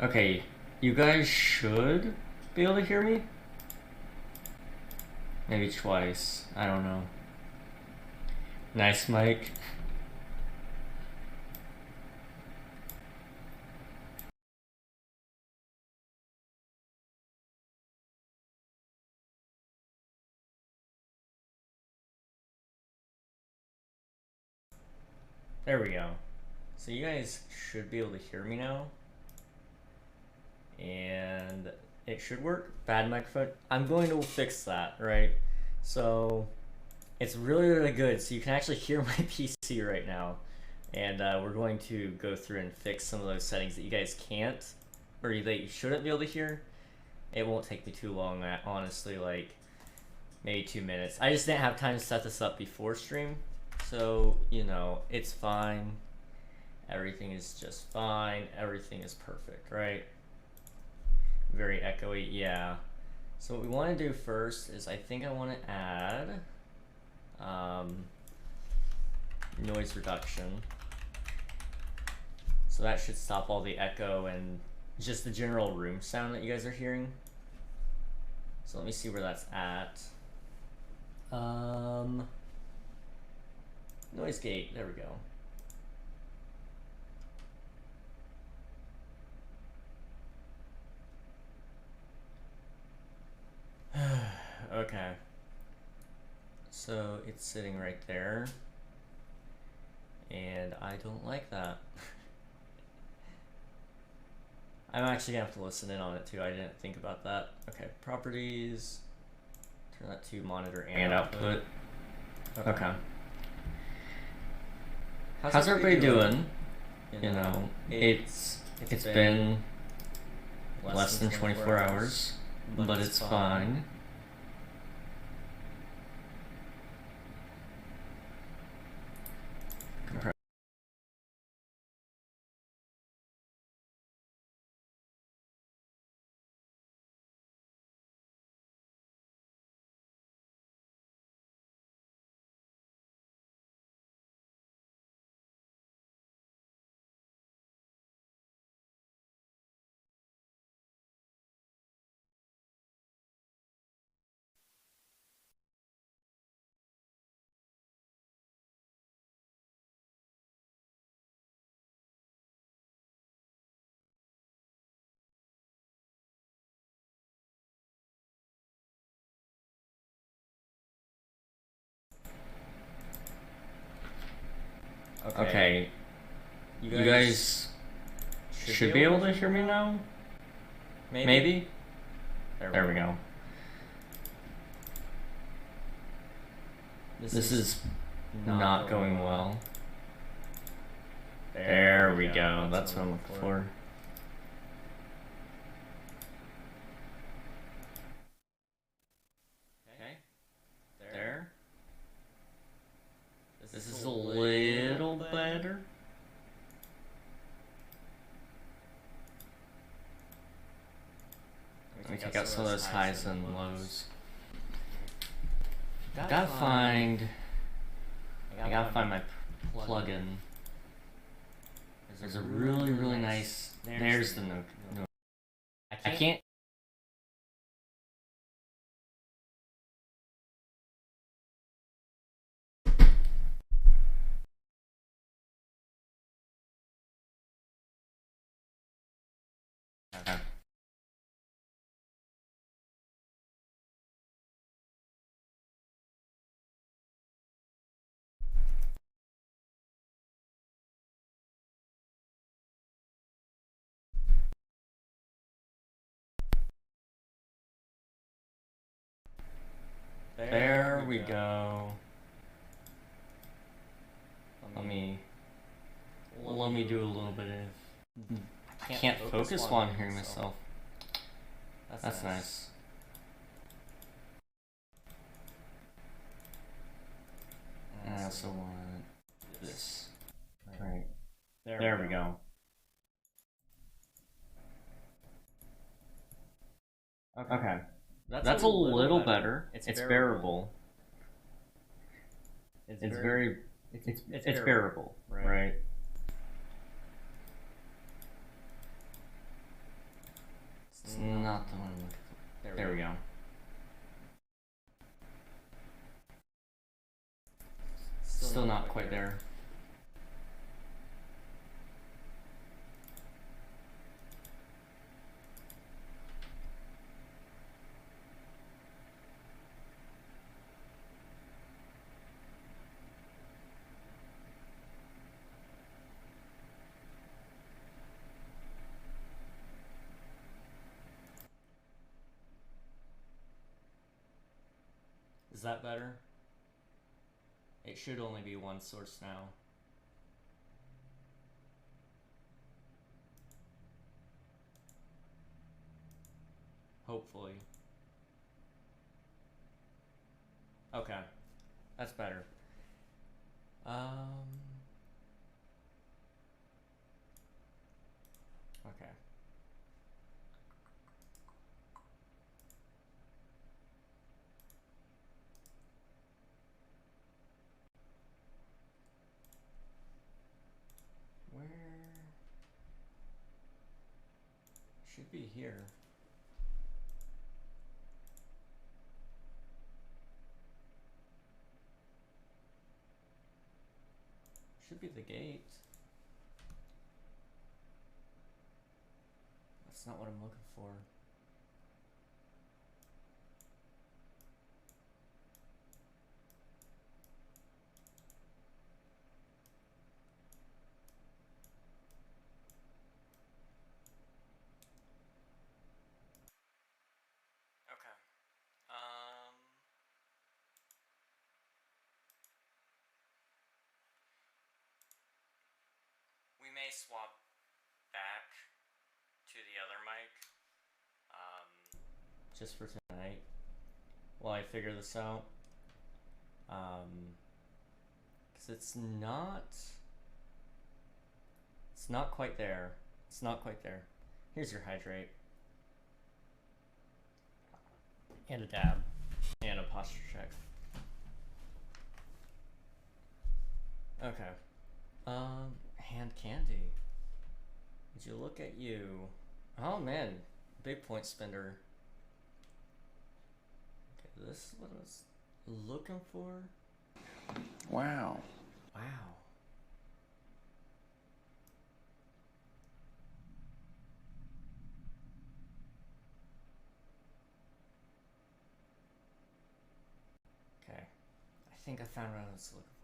Okay, you guys should be able to hear me? Maybe twice. I don't know. Nice mic. There we go. So you guys should be able to hear me now. And it should work. Bad microphone. I'm going to fix that, right? So it's really, really good. So you can actually hear my PC right now. And we're going to go through and fix some of those settings that you guys can't, or that you shouldn't be able to hear. It won't take me too long, honestly, like maybe 2 minutes. I just didn't have time to set this up before stream. So, you know, it's fine. Everything is just fine. Everything is perfect, right? Very echoey, yeah. So what we want to do first is I think I want to add noise reduction. So that should stop all the echo and just the general room sound that you guys are hearing. So let me see where that's at. Noise gate, there we go. Okay. So it's sitting right there. And I don't like that. I'm actually gonna have to listen in on it too. I didn't think about that. Okay, properties. Turn that to monitor and output. Okay. How's everybody doing? You know, it's been less than 24 hours, but it's fine. Okay, you guys should be able to hear me now? Maybe? There we go. This is not going well. There we go. That's what I'm looking for. Okay. There. This is a little better. Let me take out some of those highs and lows. I gotta find my plugin. There's a really, really nice. There's the no. I can't. Okay. There we go. Let me do a little bit of. I can't focus while I'm hearing myself. That's nice. And I also want this. Right. There we go. Okay. That's a little better. It's bearable. It's bearable, right? It's not the one I'm looking for. There we go. Still not quite there. Is that better? It should only be one source now. Hopefully. Okay, that's better. Okay. Where? Should be here. Should be the gate. That's not what I'm looking for. Okay. We may swap back to the other mic, just for tonight, while I figure this out. Because it's not quite there. It's not quite there. Here's your hydrate. And a dab. And a posture check. Okay. Hand candy. Would you look at you? Oh man, big point spender. Okay, this is what I was looking for. Wow. Wow. Okay. I think I found what I was looking for.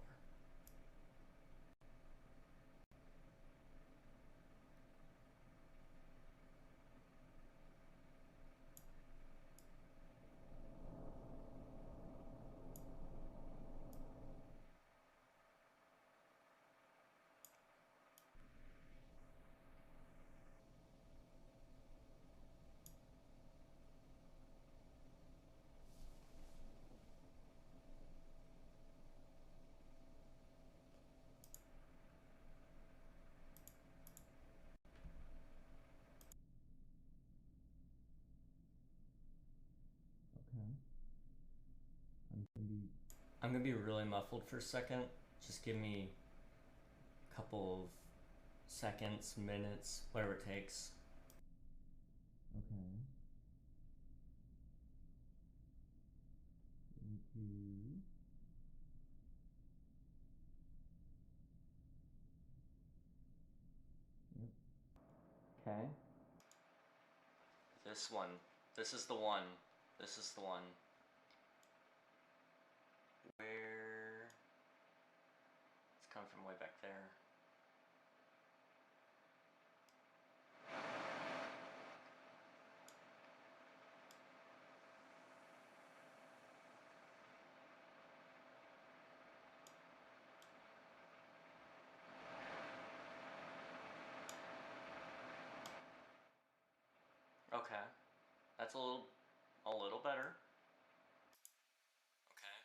I'm gonna be really muffled for a second. Just give me a couple of seconds, minutes, whatever it takes. Okay. Yep. Okay. This one. This is the one. This is the one. Where? It's coming from way back there. Okay. That's a little better. Okay.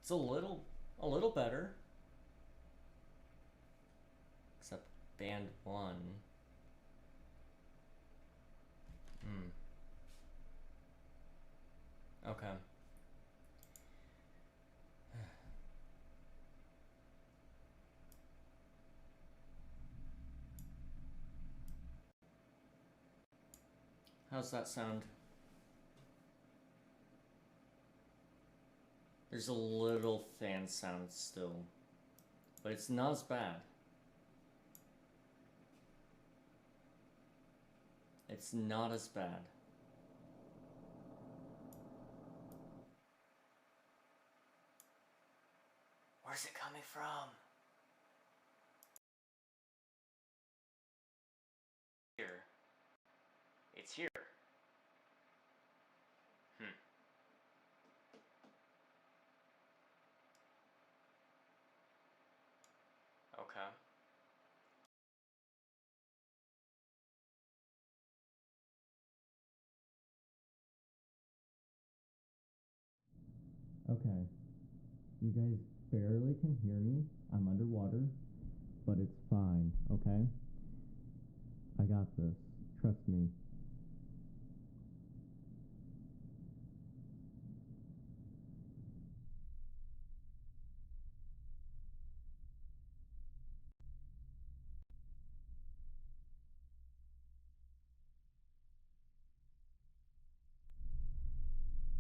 It's a little better. Except band 1. Okay. How's that sound? There's a little fan sound still, but it's not as bad. It's not as bad. Where's it coming from? Here. It's here. Okay. Okay. You guys barely can hear me. I'm underwater, but it's fine, okay? I got this. Trust me.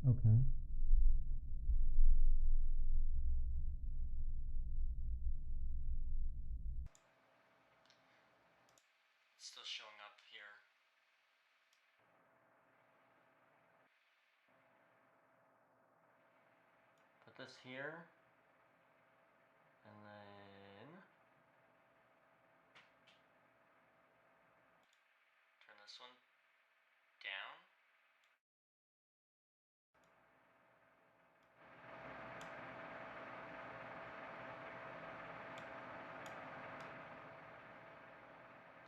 Okay. Still showing up here. Put this here. And then turn this one down.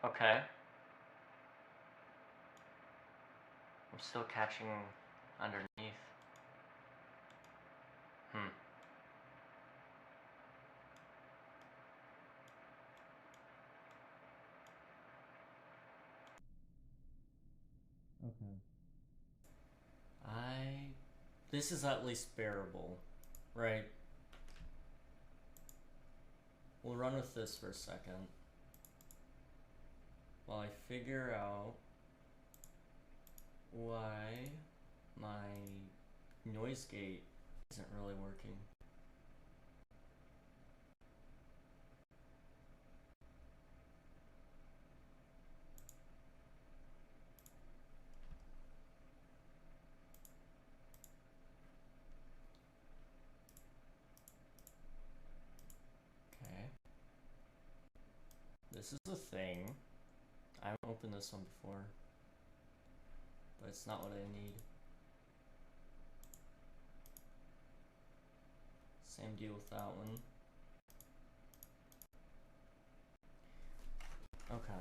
Okay. I'm still catching underneath. Okay. This is at least bearable, right? We'll run with this for a second while I figure out why my noise gate isn't really working. Okay. This is a thing. I haven't opened this one before, but it's not what I need. Same deal with that one. Okay.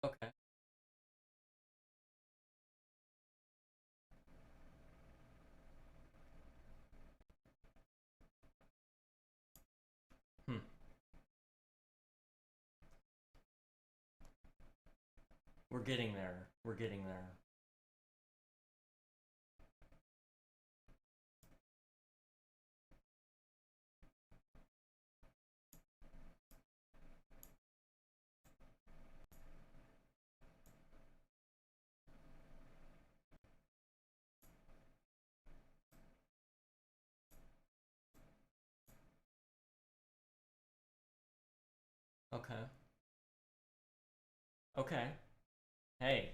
Okay. We're getting there. We're getting there. Okay. Okay. Hey.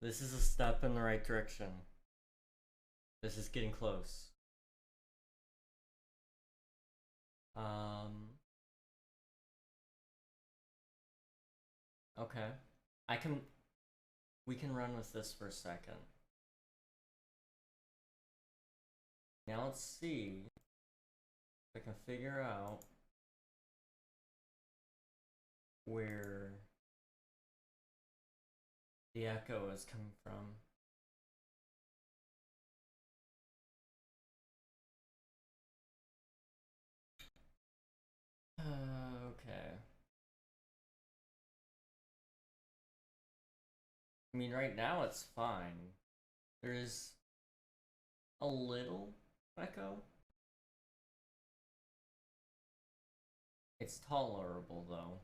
This is a step in the right direction. This is getting close. Okay. We can run with this for a second. Now let's see if I can figure out where the echo is coming from. Okay. I mean, right now it's fine. There's a little echo. It's tolerable, though.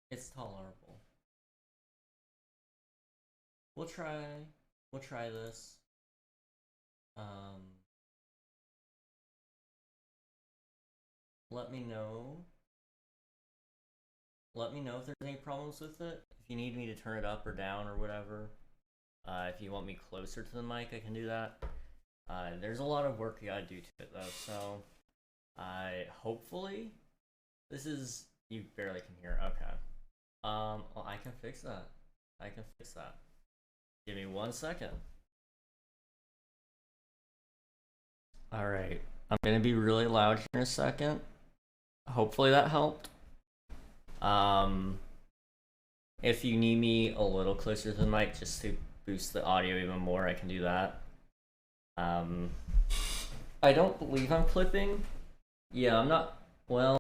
It's tolerable. We'll try this. Let me know. Let me know if there's any problems with it. If you need me to turn it up or down or whatever. If you want me closer to the mic, I can do that. There's a lot of work you gotta do to it though, so hopefully this is, you barely can hear. Okay. Well, I can fix that. I can fix that. Give me 1 second. All right, I'm gonna be really loud here in a second. Hopefully that helped. If you need me a little closer to the mic just to boost the audio even more, I can do that. I don't believe I'm clipping. Yeah, I'm not. Well,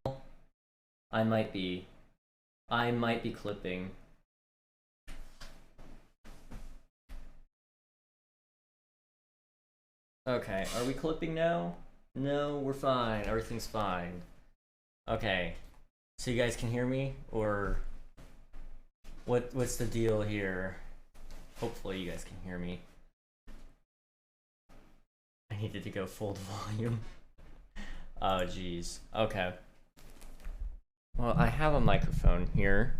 I might be. I might be clipping. Okay, are we clipping now? No, we're fine. Everything's fine. Okay, so you guys can hear me, or what's the deal here? Hopefully you guys can hear me. I needed to go full volume. Oh geez. Okay. Well, I have a microphone here.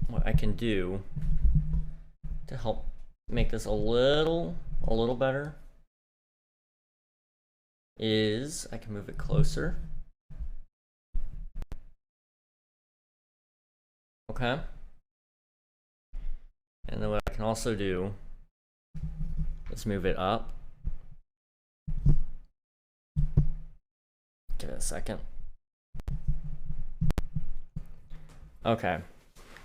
What I can do to help make this a little better is I can move it closer. Okay. And then what I can also do is move it up. Give it a second. Okay.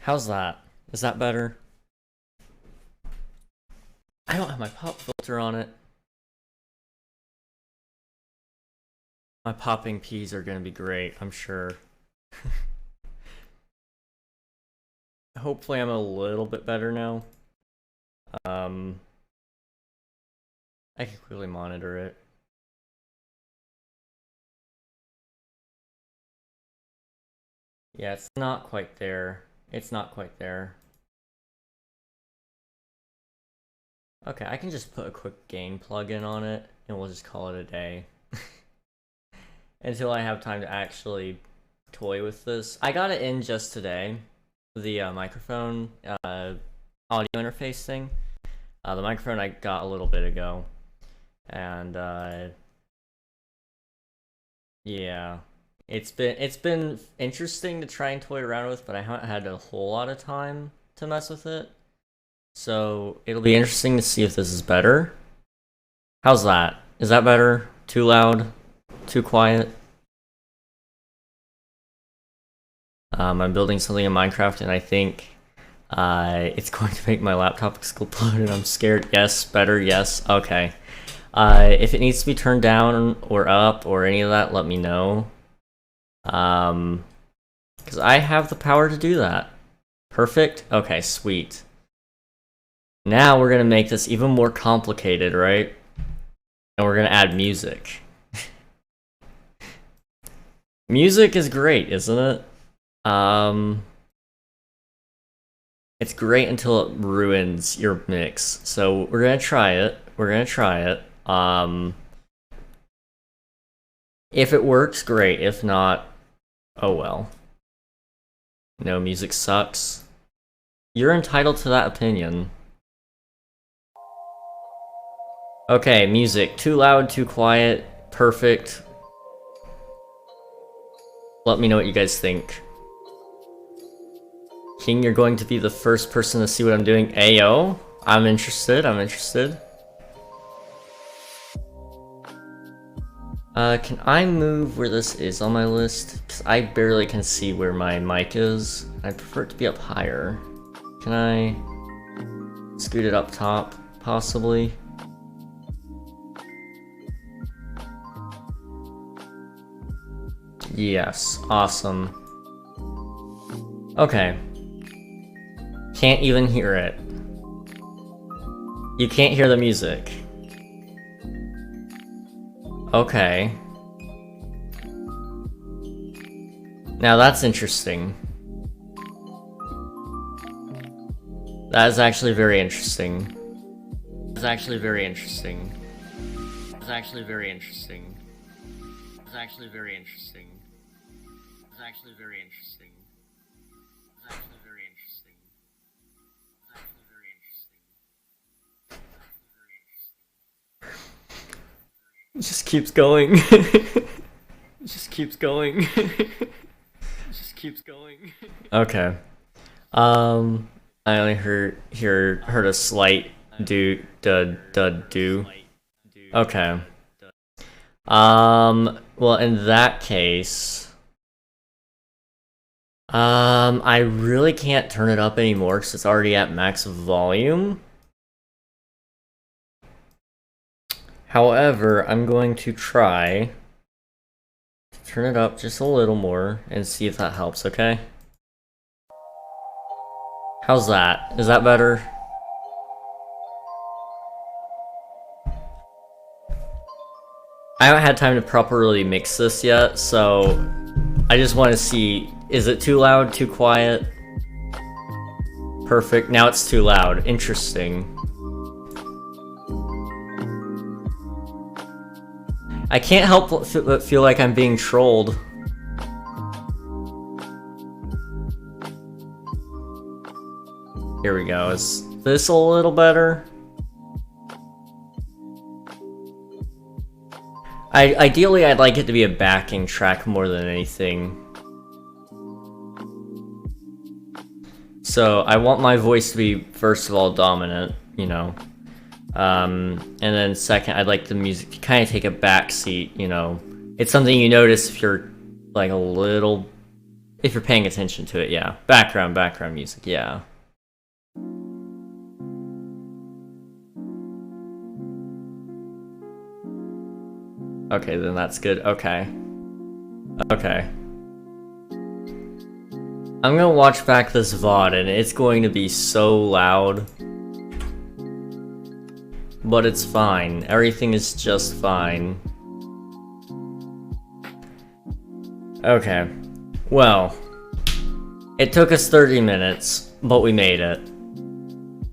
How's that? Is that better? I don't have my pop filter on it. My popping peas are gonna be great, I'm sure. Hopefully I'm a little bit better now. I can quickly monitor it. Yeah, it's not quite there. It's not quite there. Okay, I can just put a quick gain plugin on it, and we'll just call it a day. Until I have time to actually toy with this. I got it in just today. The microphone audio interface thing. The microphone I got a little bit ago. And yeah. It's been interesting to try and toy around with, but I haven't had a whole lot of time to mess with it. So it'll be interesting to see if this is better. How's that? Is that better? Too loud? Too quiet? I'm building something in Minecraft and I think it's going to make my laptop explode and I'm scared. Yes, better, yes, okay. If it needs to be turned down or up or any of that, let me know. Because I have the power to do that. Perfect? Okay, sweet. Now we're gonna make this even more complicated, right? And we're gonna add music. Music is great, isn't it? It's great until it ruins your mix. So we're gonna try it. We're gonna try it. If it works, great. If not, oh well. No, music sucks. You're entitled to that opinion. Okay, music. Too loud, too quiet. Perfect. Let me know what you guys think. King, you're going to be the first person to see what I'm doing. Ayo, I'm interested, I'm interested. Can I move where this is on my list? Because I barely can see where my mic is. I prefer it to be up higher. Can I scoot it up top, possibly? Yes, awesome. Okay. Can't even hear it. You can't hear the music. Okay. Now that's interesting. That is actually very interesting. It's actually very interesting. It's actually very interesting. It's actually very interesting. It's actually very interesting. It's actually very interesting. It's actually very interesting. It just keeps going. It just keeps going. It just keeps going. Okay. I only heard a slight do. Okay. Well, in that case, I really can't turn it up anymore because it's already at max volume. However, I'm going to try to turn it up just a little more and see if that helps, okay? How's that? Is that better? I haven't had time to properly mix this yet, so I just want to see, is it too loud, too quiet? Perfect, now it's too loud. Interesting. I can't help but feel like I'm being trolled. Here we go. Is this a little better? Ideally, I'd like it to be a backing track more than anything. So I want my voice to be, first of all, dominant, you know. And then second, I'd like the music to kind of take a back seat, you know. It's something you notice if you're, like, if you're paying attention to it, yeah. Background music, yeah. Okay, then that's good. Okay. Okay. I'm gonna watch back this VOD and it's going to be so loud. But it's fine. Everything is just fine. Okay. Well. It took us 30 minutes, but we made it.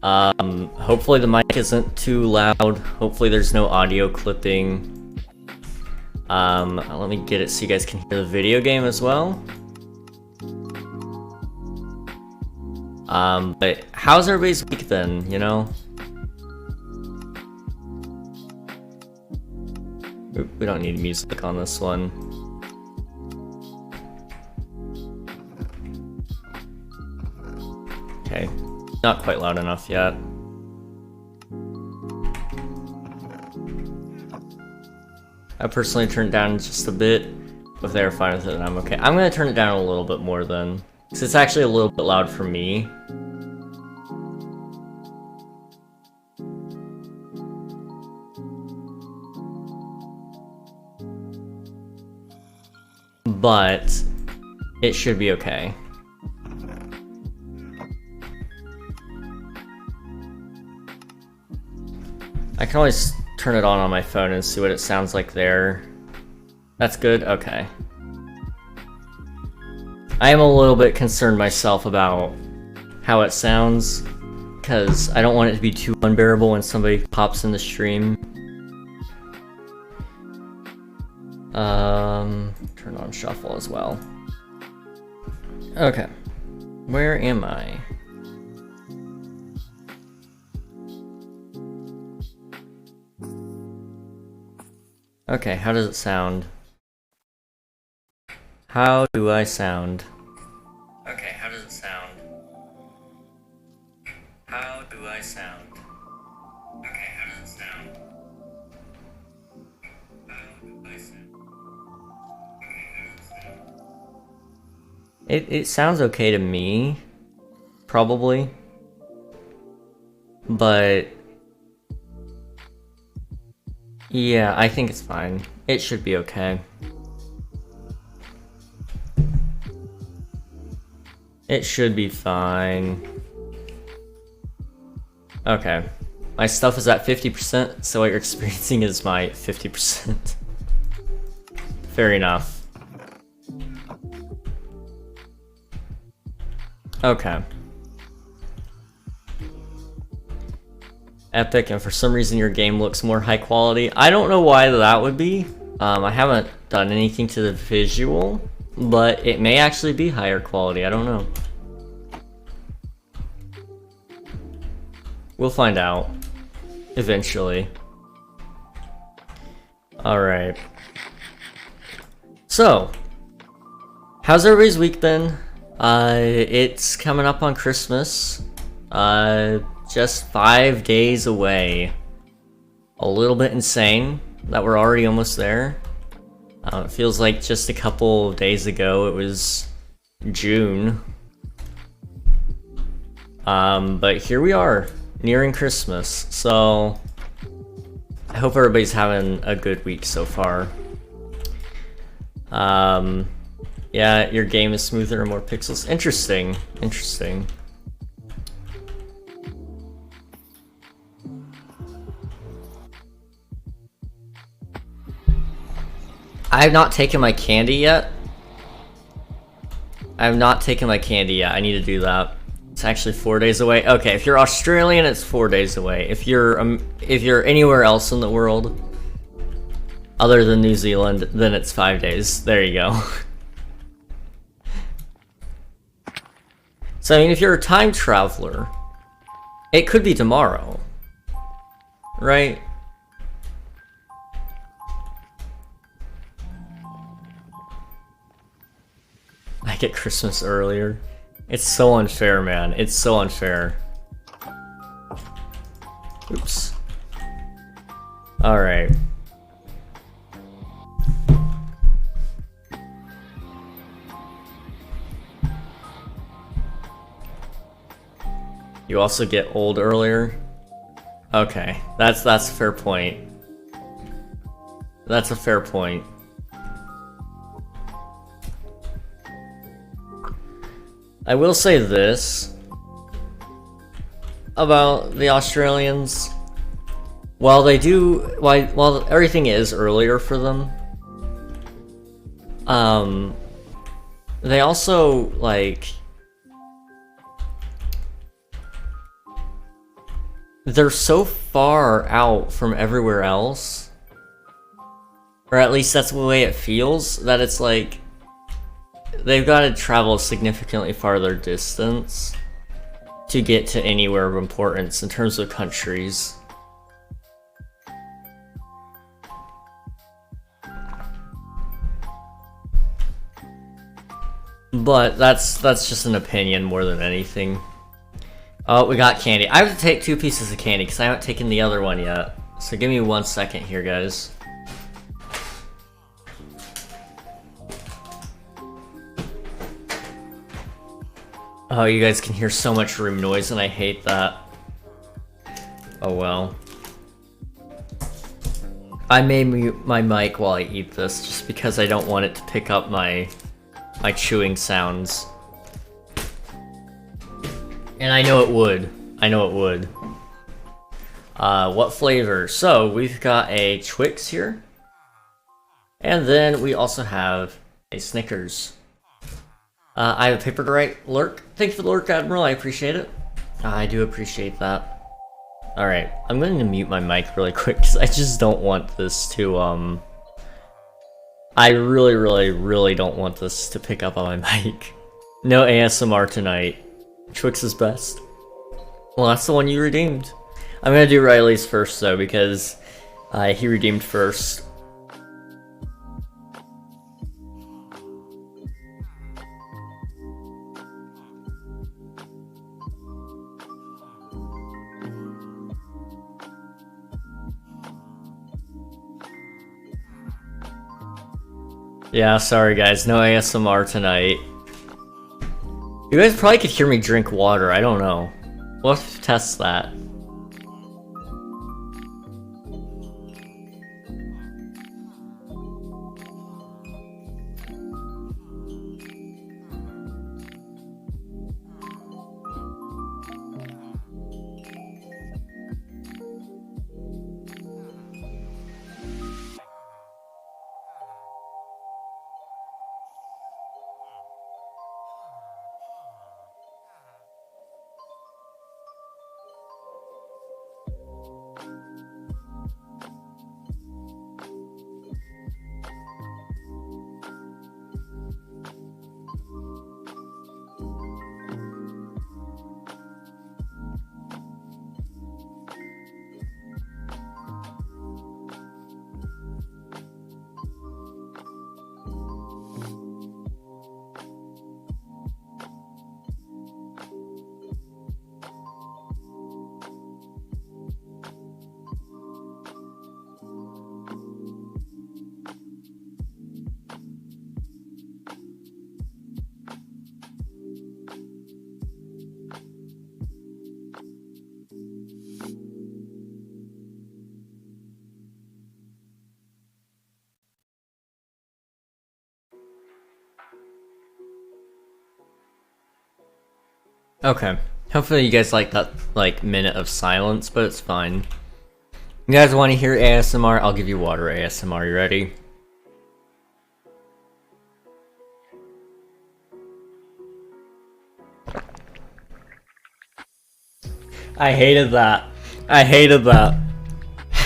Hopefully the mic isn't too loud. Hopefully there's no audio clipping. Let me get it so you guys can hear the video game as well. But how's everybody's week then, you know? Oop, we don't need music on this one. Okay, not quite loud enough yet. I personally turned it down just a bit. If they're fine with it, then I'm okay. I'm gonna turn it down a little bit more then, because it's actually a little bit loud for me. But it should be okay. I can always turn it on my phone and see what it sounds like there. That's good? Okay. I am a little bit concerned myself about how it sounds, because I don't want it to be too unbearable when somebody pops in the stream. Turn on shuffle as well. Okay. Where am I? Okay, how does it sound? How do I sound? Okay, how does it sound? How do I sound? Okay, how does it sound? How do I sound? Okay, how does it sound? It sounds okay to me, probably, but yeah, I think it's fine. It should be okay. It should be fine. Okay. My stuff is at 50%, so what you're experiencing is my 50%. Fair enough. Okay. Epic, and for some reason your game looks more high quality. I don't know why that would be. I haven't done anything to the visual, but it may actually be higher quality. I don't know. We'll find out eventually. Alright. So, how's everybody's week been? It's coming up on Christmas. Just 5 days away. A little bit insane that we're already almost there. It feels like just a couple of days ago it was June. But here we are, nearing Christmas. So I hope everybody's having a good week so far. Yeah, your game is smoother and more pixels. Interesting. Interesting. I have not taken my candy yet. I have not taken my candy yet. I need to do that. It's actually 4 days away. Okay, if you're Australian, it's 4 days away. If you're anywhere else in the world, other than New Zealand, then it's 5 days. There you go. So I mean, if you're a time traveler, it could be tomorrow, right? I get Christmas earlier. It's so unfair, man. It's so unfair. Oops. Alright. You also get old earlier? Okay, that's a fair point. That's a fair point. I will say this about the Australians. While everything is earlier for them, they also, like, they're so far out from everywhere else, or at least that's the way it feels, that it's like they've got to travel a significantly farther distance to get to anywhere of importance in terms of countries. But that's just an opinion more than anything. Oh, we got candy. I have to take 2 pieces of candy because I haven't taken the other one yet. So give me 1 second here, guys. Oh, you guys can hear so much room noise and I hate that. Oh well. I may mute my mic while I eat this just because I don't want it to pick up my chewing sounds. And I know it would. I know it would. What flavor? So, we've got a Twix here. And then we also have a Snickers. I have a paper to write. Lurk. Thank you for the lurk, Admiral. I appreciate it. I do appreciate that. Alright, I'm going to mute my mic really quick because I just don't want this to, I really don't want this to pick up on my mic. No ASMR tonight. Twix is best. Well, that's the one you redeemed. I'm gonna do Riley's first, though, because he redeemed first. Yeah, sorry guys, no ASMR tonight. You guys probably could hear me drink water, I don't know. We'll have to test that. Okay. Hopefully you guys like that minute of silence, but it's fine. You guys want to hear ASMR? I'll give you water ASMR. You ready? I hated that. I hated that.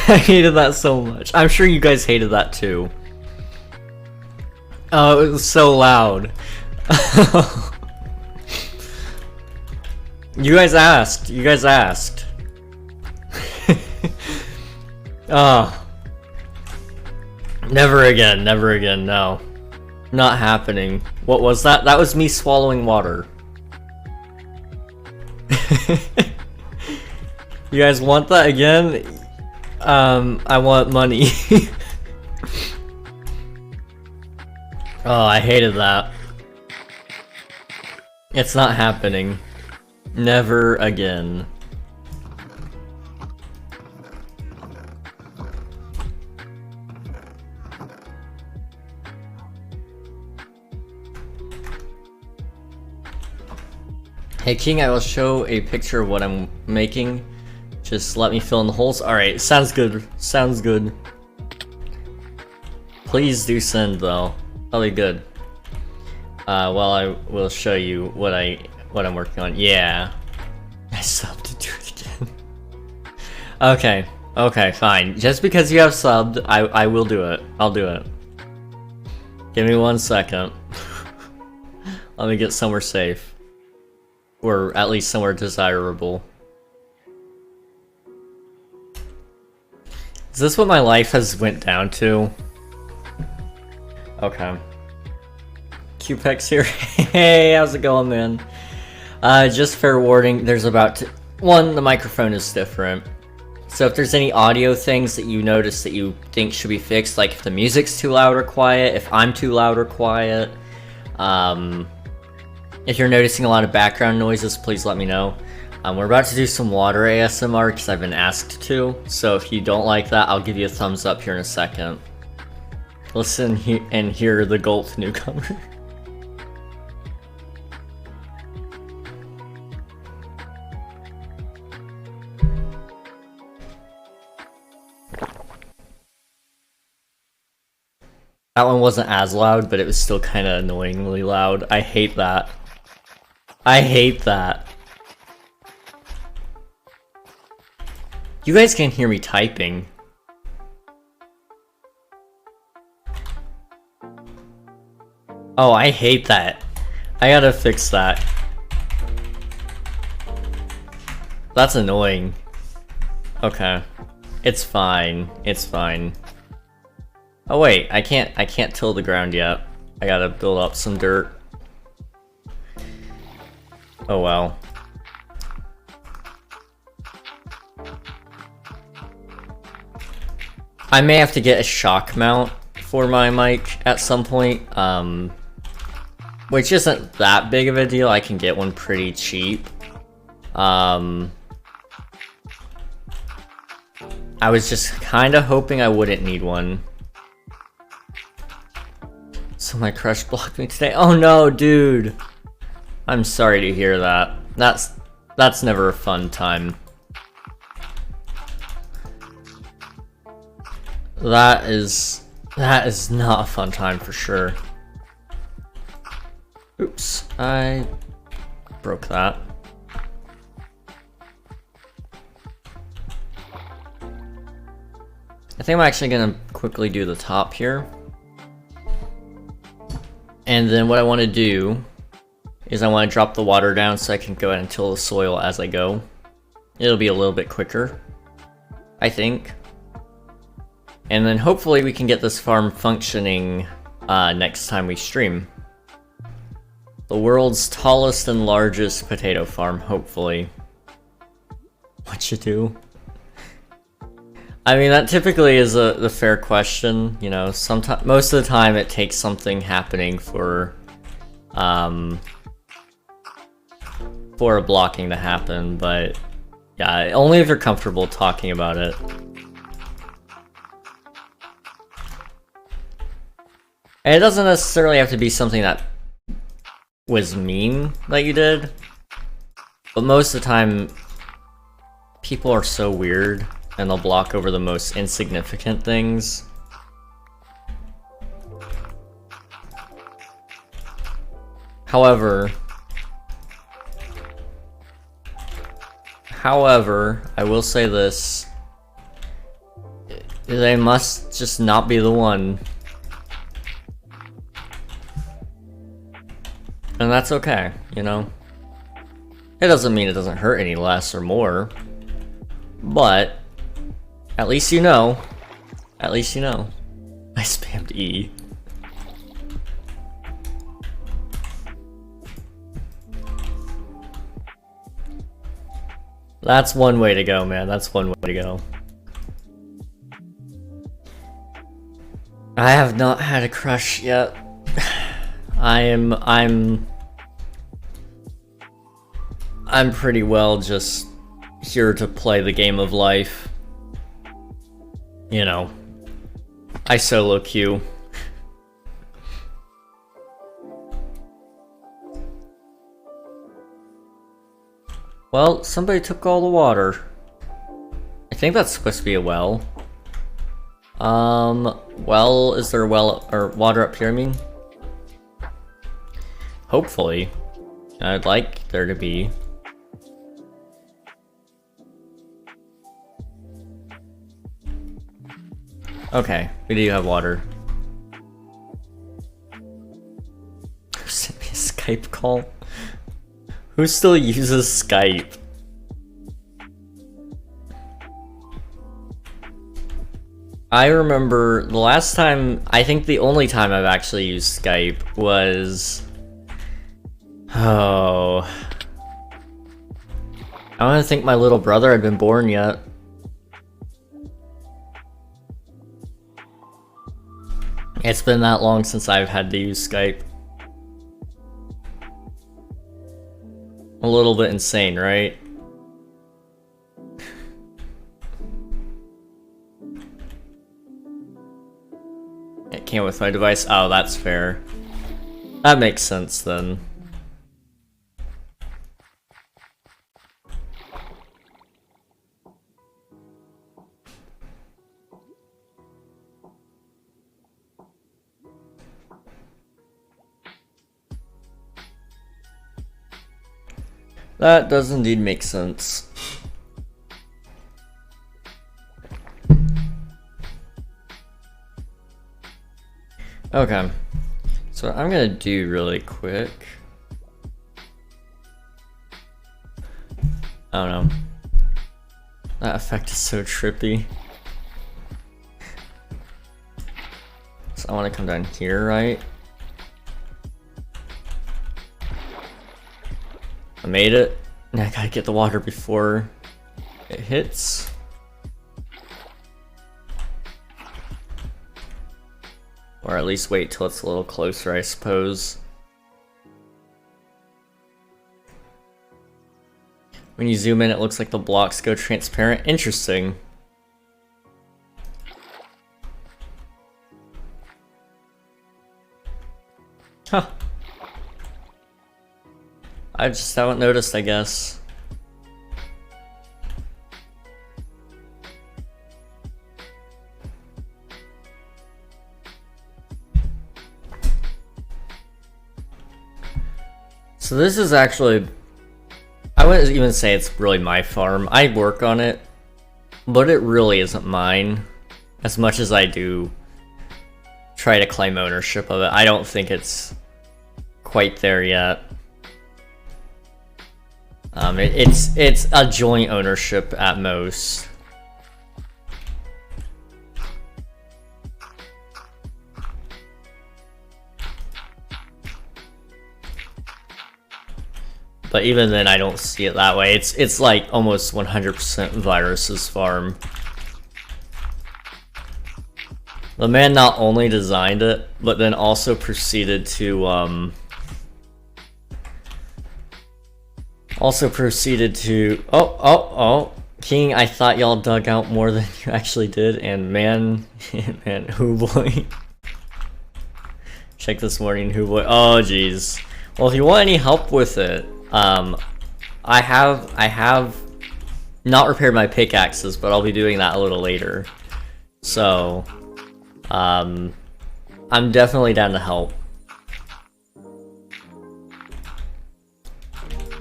I hated that so much. I'm sure you guys hated that too. Oh, it was so loud. You guys asked. You guys asked. Oh. Never again. Never again. No. Not happening. What was that? That was me swallowing water. You guys want that again? I want money. Oh, I hated that. It's not happening. Never again. Hey King, I will show a picture of what I'm making. Just let me fill in the holes. Alright, sounds good. Sounds good. Please do send though. That'll be good. Well, I will show you what I'm working on. Yeah. I subbed to do it again. Okay. Okay, fine. Just because you have subbed, I will do it. I'll do it. Give me 1 second. Let me get somewhere safe. Or at least somewhere desirable. Is this what my life has went down to? Okay. QPEX here. Hey, how's it going, man? Just fair warning, there's about to... One, the microphone is different. So if there's any audio things that you notice that you think should be fixed, like if the music's too loud or quiet, if I'm too loud or quiet, if you're noticing a lot of background noises, please let me know. We're about to do some water ASMR because I've been asked to, so if you don't like that, I'll give you a thumbs up here in a second. Listen and hear the gulp newcomer. That one wasn't as loud, but it was still kind of annoyingly loud. I hate that. I hate that. You guys can't hear me typing. Oh, I hate that. I gotta fix that. That's annoying. Okay. It's fine. It's fine. Oh wait, I can't till the ground yet. I gotta build up some dirt. Oh well. I may have to get a shock mount for my mic at some point, which isn't that big of a deal. I can get one pretty cheap. I was just kind of hoping I wouldn't need one. So my crush blocked me today. Oh no, dude. I'm sorry to hear that. That's never a fun time. That is not a fun time for sure. Oops, I broke that. I think I'm actually gonna quickly do the top here. And then what I want to do is I want to drop the water down so I can go ahead and till the soil as I go. It'll be a little bit quicker, I think. And then hopefully we can get this farm functioning next time we stream. The world's tallest and largest potato farm, hopefully. What you do? I mean, that typically is the fair question, you know. Sometimes, most of the time, it takes something happening for a blocking to happen. But yeah, only if you're comfortable talking about it. And it doesn't necessarily have to be something that was mean that you did, but most of the time, people are so weird. And they'll block over the most insignificant things. However, I will say this. They must just not be the one. And that's okay, you know? It doesn't mean it doesn't hurt any less or more. But at least you know. At least you know. I spammed E. That's one way to go, man. That's one way to go. I have not had a crush yet. I'm pretty well just here to play the game of life. You know, I solo queue. Well, somebody took all the water. I think that's supposed to be a well. Well, is there a well or water up here, I mean? Hopefully. I'd like there to be. Okay, we do have water. Send me a Skype call? Who still uses Skype? I remember the last time, I think the only time I've actually used Skype was... Oh... I don't think my little brother had been born yet. It's been that long since I've had to use Skype. A little bit insane, right? It came with my device. Oh, that's fair. That makes sense then. That does indeed make sense. Okay, so what I'm gonna do really quick. I don't know. That effect is so trippy. So I want to come down here, right? I made it. Now I gotta get the water before it hits. Or at least wait till it's a little closer, I suppose. When you zoom in, it looks like the blocks go transparent. Interesting. Huh. I just haven't noticed, I guess. So this is actually, I wouldn't even say it's really my farm. I work on it, but it really isn't mine. As much as I do try to claim ownership of it, I don't think it's quite there yet. It's a joint ownership at most. But even then, I don't see it that way. It's like almost 100% Virus's farm. The man not only designed it, but then also proceeded to oh, King, I thought y'all dug out more than you actually did, and man, who boy. Check this morning, who boy. Oh jeez. Well, if you want any help with it, I have not repaired my pickaxes, but I'll be doing that a little later. So, I'm definitely down to help.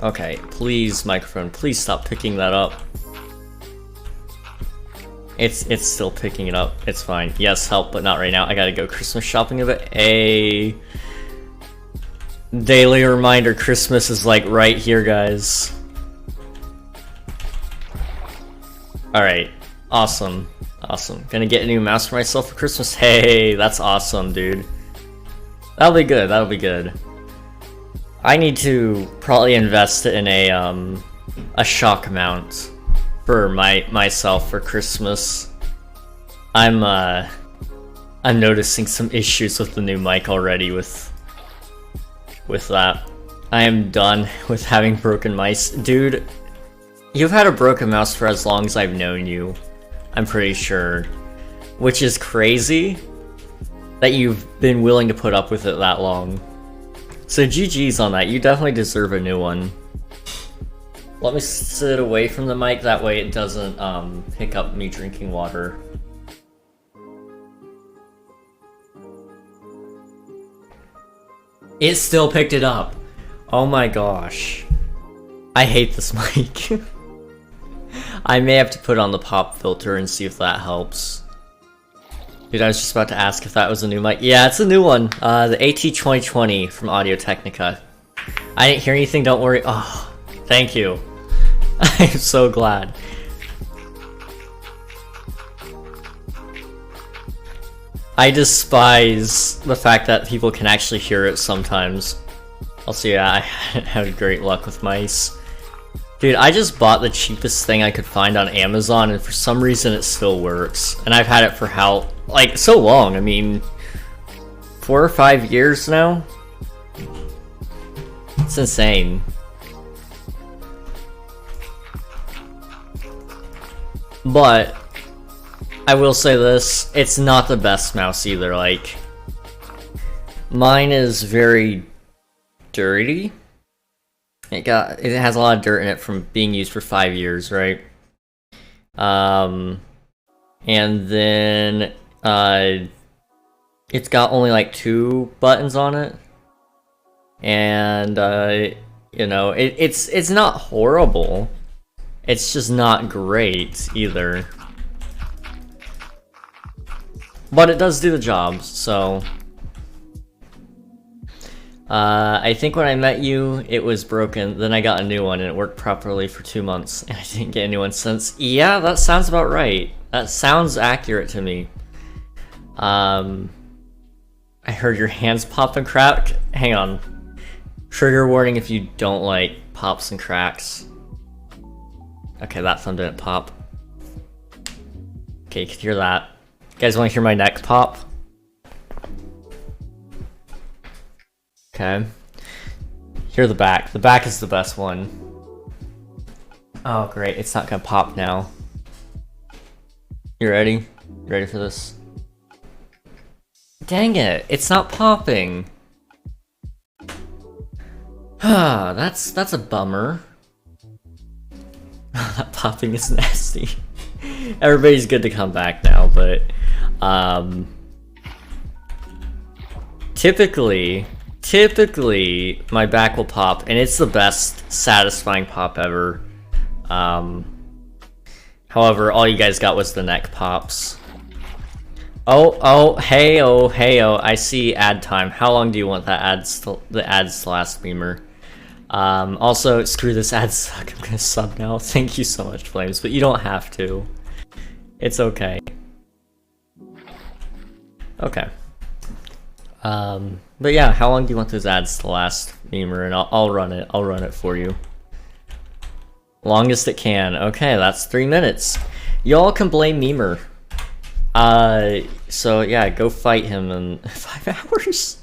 Okay, please, microphone, please stop picking that up. It's still picking it up. It's fine. Yes, help, but not right now. I gotta go Christmas shopping a bit. A daily reminder, Christmas is like right here, guys. Alright, awesome. Awesome. Gonna get a new mouse for myself for Christmas. Hey, that's awesome, dude. That'll be good, that'll be good. I need to probably invest in a shock mount for myself for Christmas. I'm noticing some issues with the new mic already with that. I am done with having broken mice. Dude, you've had a broken mouse for as long as I've known you, I'm pretty sure. Which is crazy that you've been willing to put up with it that long. So GG's on that, you definitely deserve a new one. Let me sit away from the mic, that way it doesn't pick up me drinking water. It still picked it up. Oh my gosh. I hate this mic. I may have to put on the pop filter and see if that helps. Dude, I was just about to ask if that was a new mic. Yeah, it's a new one. The AT2020 from Audio-Technica. I didn't hear anything, don't worry. Oh, thank you. I'm so glad. I despise the fact that people can actually hear it sometimes. Also, yeah, I had great luck with mice. Dude, I just bought the cheapest thing I could find on Amazon, and for some reason it still works. And I've had it for how, like, so long. I mean, 4 or 5 years now? It's insane. But I will say this, it's not the best mouse either. Like, mine is very dirty. It has a lot of dirt in it from being used for 5 years, right? And then it's got only like 2 buttons on it, and you know, it's not horrible. It's just not great either. But it does do the job, so... I think when I met you, it was broken, then I got a new one and it worked properly for 2 months, and I didn't get a new one since. Yeah, that sounds about right. That sounds accurate to me. I heard your hands pop and crack. Hang on. Trigger warning if you don't like pops and cracks. Okay, that thumb didn't pop. Okay, you can hear that. You guys want to hear my neck pop? Okay. Hear the back. The back is the best one. Oh, great. It's not gonna pop now. You ready? You ready for this? Dang it. It's not popping. Ah, that's a bummer. That popping is nasty. Everybody's good to come back now, but typically my back will pop, and it's the best satisfying pop ever. However, all you guys got was the neck pops. Hey, I see ad time. How long do you want that the ads to last, Beamer? Also, screw this ad suck. I'm gonna sub now. Thank you so much, Flames, but you don't have to. It's okay. Okay. But yeah, how long do you want those ads to last, Beamer? And I'll run it. I'll run it for you. Longest it can. Okay, that's 3 minutes. Y'all can blame Memer. So yeah, go fight him in 5 hours.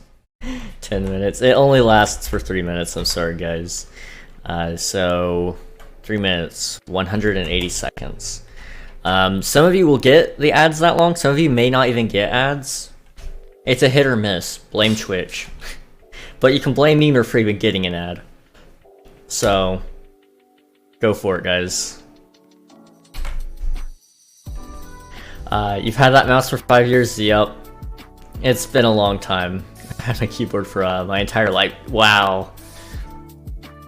10 minutes. It only lasts for 3 minutes. I'm sorry, guys. So 3 minutes, 180 seconds. Some of you will get the ads that long. Some of you may not even get ads. It's a hit or miss. Blame Twitch. But you can blame Memer for even getting an ad. So go for it, guys. You've had that mouse for 5 years? Yup. It's been a long time. I've had my keyboard for my entire life. Wow.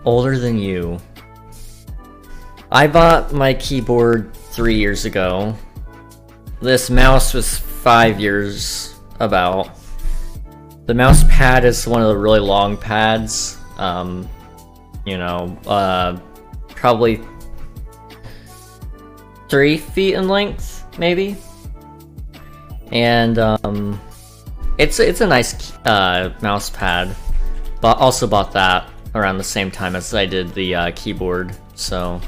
Older than you. I bought my keyboard 3 years ago. This mouse was 5 years about. The mouse pad is one of the really long pads. You know, probably 3 feet in length, maybe. And it's a nice mouse pad, but also bought that around the same time as I did the keyboard, so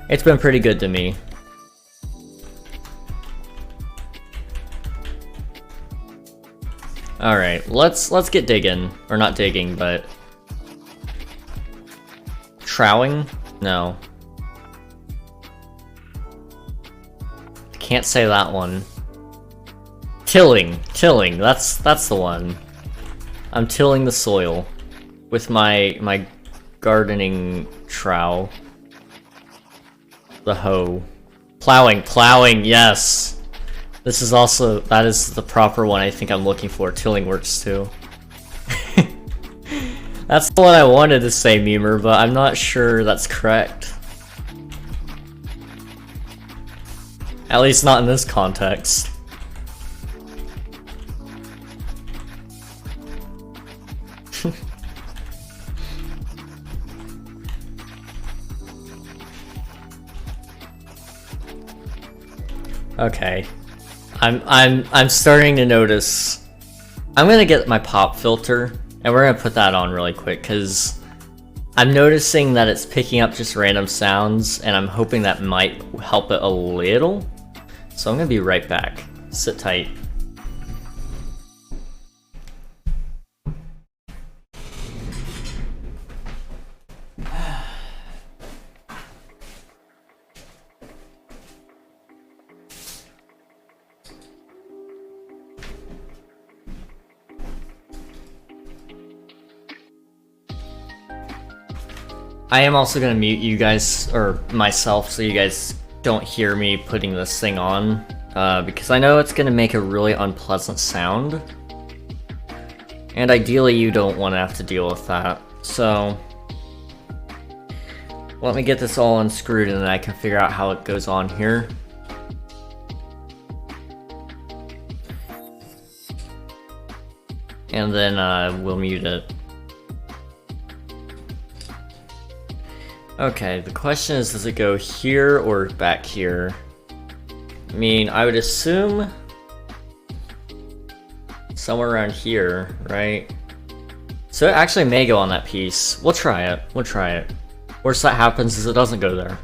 it's been pretty good to me. All right, let's get digging, or not digging, but trowing? No, can't say that one. Tilling, that's the one. I'm tilling the soil with my gardening trowel. The hoe. Plowing, yes. This is also, that is the proper one I think I'm looking for. Tilling works too. That's the one I wanted to say, Memer, but I'm not sure that's correct. At least not in this context. Okay. I'm starting to notice. I'm gonna get my pop filter and we're gonna put that on really quick because I'm noticing that it's picking up just random sounds and I'm hoping that might help it a little. So I'm gonna be right back. Sit tight. I am also gonna mute you guys, or myself, so you guys don't hear me putting this thing on, because I know it's gonna make a really unpleasant sound. And ideally you don't want to have to deal with that, so let me get this all unscrewed and then I can figure out how it goes on here. And then we'll mute it. Okay, the question is, does it go here or back here? I mean, I would assume somewhere around here, right? So it actually may go on that piece. We'll try it. We'll try it. Worst that happens is it doesn't go there.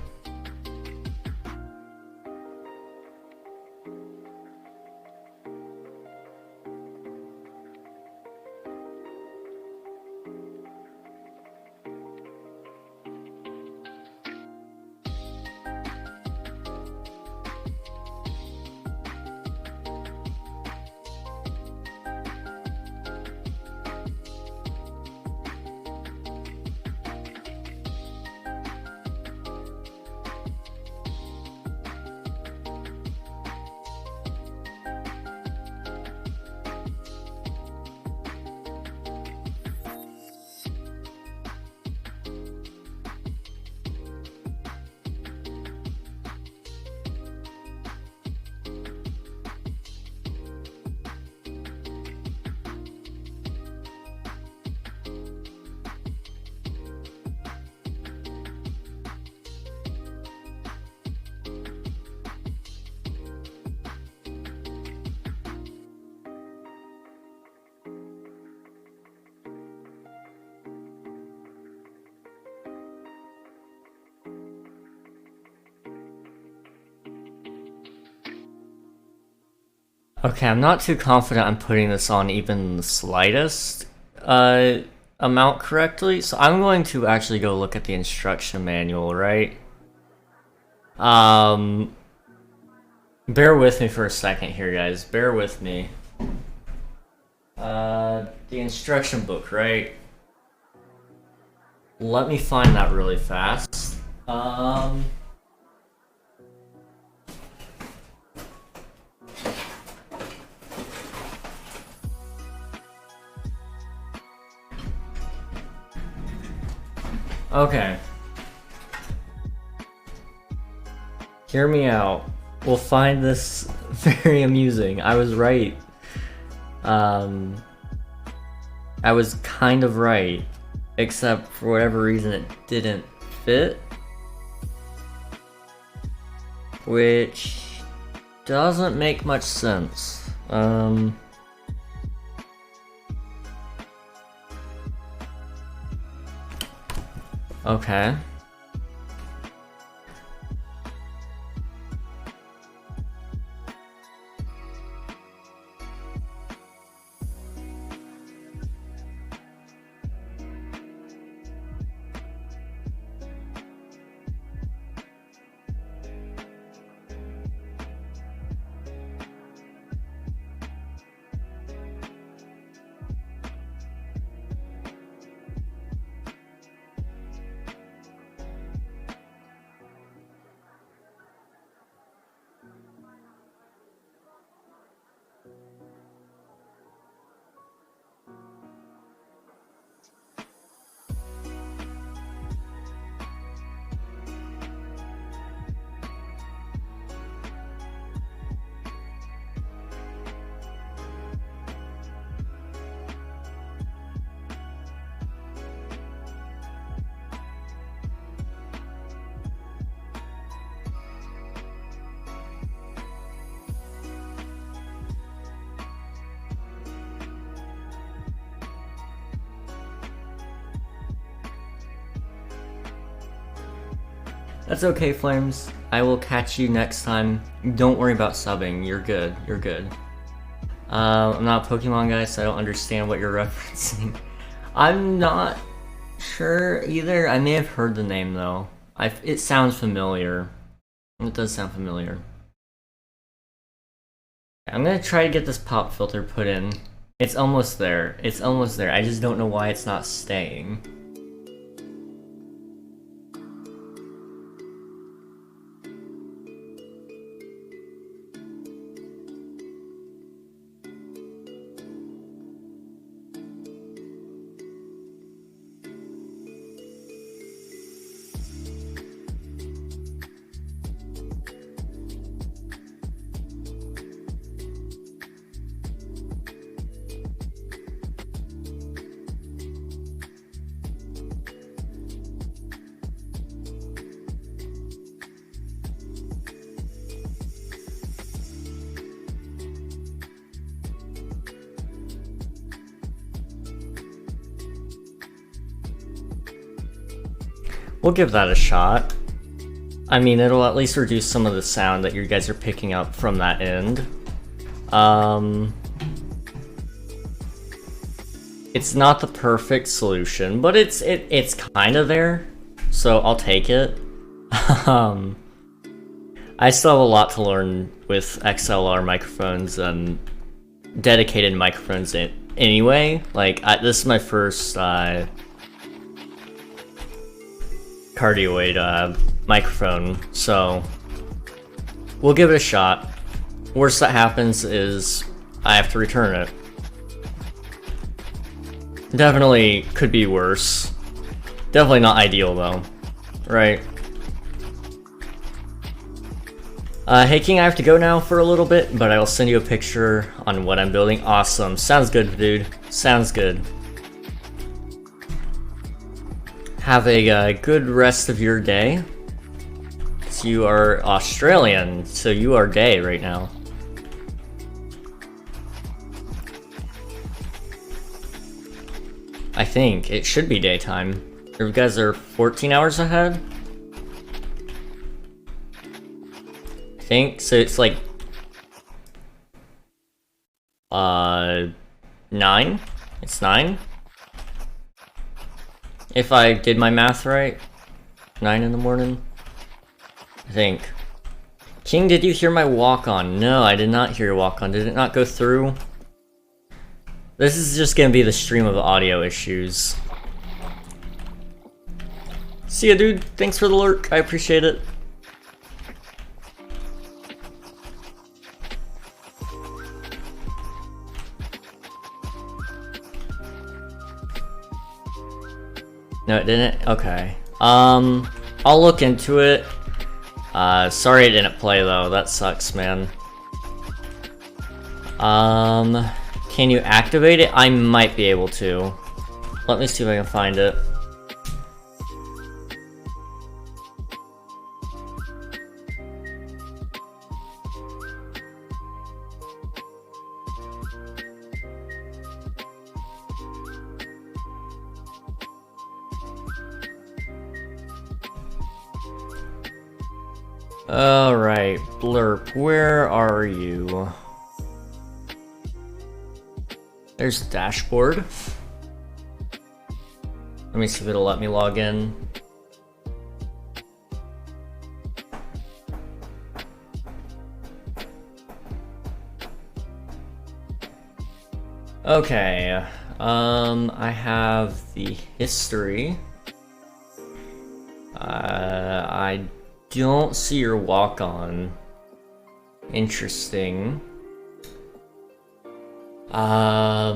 Okay, I'm not too confident I'm putting this on even the slightest amount correctly, so I'm going to actually go look at the instruction manual, right? Bear with me for a second here, guys. Bear with me. The instruction book, right? Let me find that really fast. Okay. Hear me out. We'll find this very amusing. I was right. I was kind of right. Except for whatever reason it didn't fit. Which doesn't make much sense. Okay. That's okay, Flames. I will catch you next time. Don't worry about subbing. You're good. You're good. I'm not a Pokemon guy, so I don't understand what you're referencing. I'm not sure either. I may have heard the name, though. It sounds familiar. It does sound familiar. I'm gonna try to get this pop filter put in. It's almost there. It's almost there. I just don't know why it's not staying. We'll give that a shot. I mean, it'll at least reduce some of the sound that you guys are picking up from that end. It's not the perfect solution, but it's kind of there, so I'll take it. I still have a lot to learn with XLR microphones and dedicated microphones anyway. Like, this is my first cardioid microphone, so we'll give it a shot. Worst that happens is I have to return it. Definitely could be worse. Definitely not ideal though, right? Hey King, I have to go now for a little bit, but I will send you a picture on what I'm building. Awesome, sounds good, dude. Sounds good. Have a good rest of your day. You are Australian, so you are day right now. I think it should be daytime. You guys are 14 hours ahead? I think, so it's like 9? It's 9? If I did my math right. 9 in the morning? I think. King, did you hear my walk-on? No, I did not hear your walk-on. Did it not go through? This is just gonna be the stream of audio issues. See ya, dude. Thanks for the lurk. I appreciate it. No, it didn't? Okay. I'll look into it. Sorry it didn't play though. That sucks, man. Can you activate it? I might be able to. Let me see if I can find it. Alright, Blurp, where are you? There's the dashboard. Let me see if it'll let me log in. Okay, I have the history. I don't see your walk-on. Interesting. Let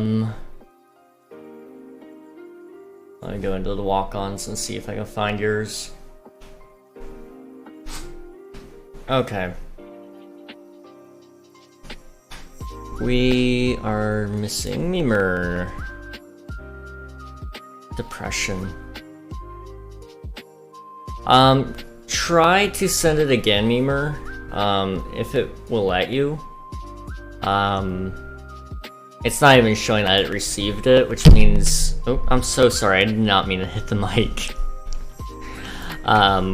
me go into the walk-ons and see if I can find yours. Okay. We are missing Memer. Depression. Try to send it again, Memer. If it will let you. It's not even showing that it received it, which means... Oh, I'm so sorry, I did not mean to hit the mic.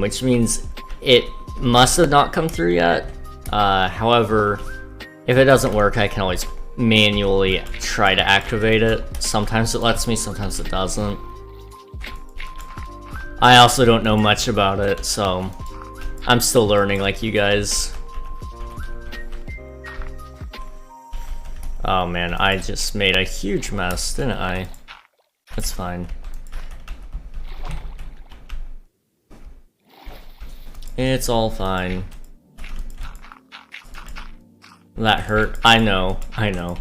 Which means it must have not come through yet. However, if it doesn't work, I can always manually try to activate it. Sometimes it lets me, sometimes it doesn't. I also don't know much about it, so I'm still learning like you guys. Oh man, I just made a huge mess, didn't I? That's fine. It's all fine. That hurt. I know, I know.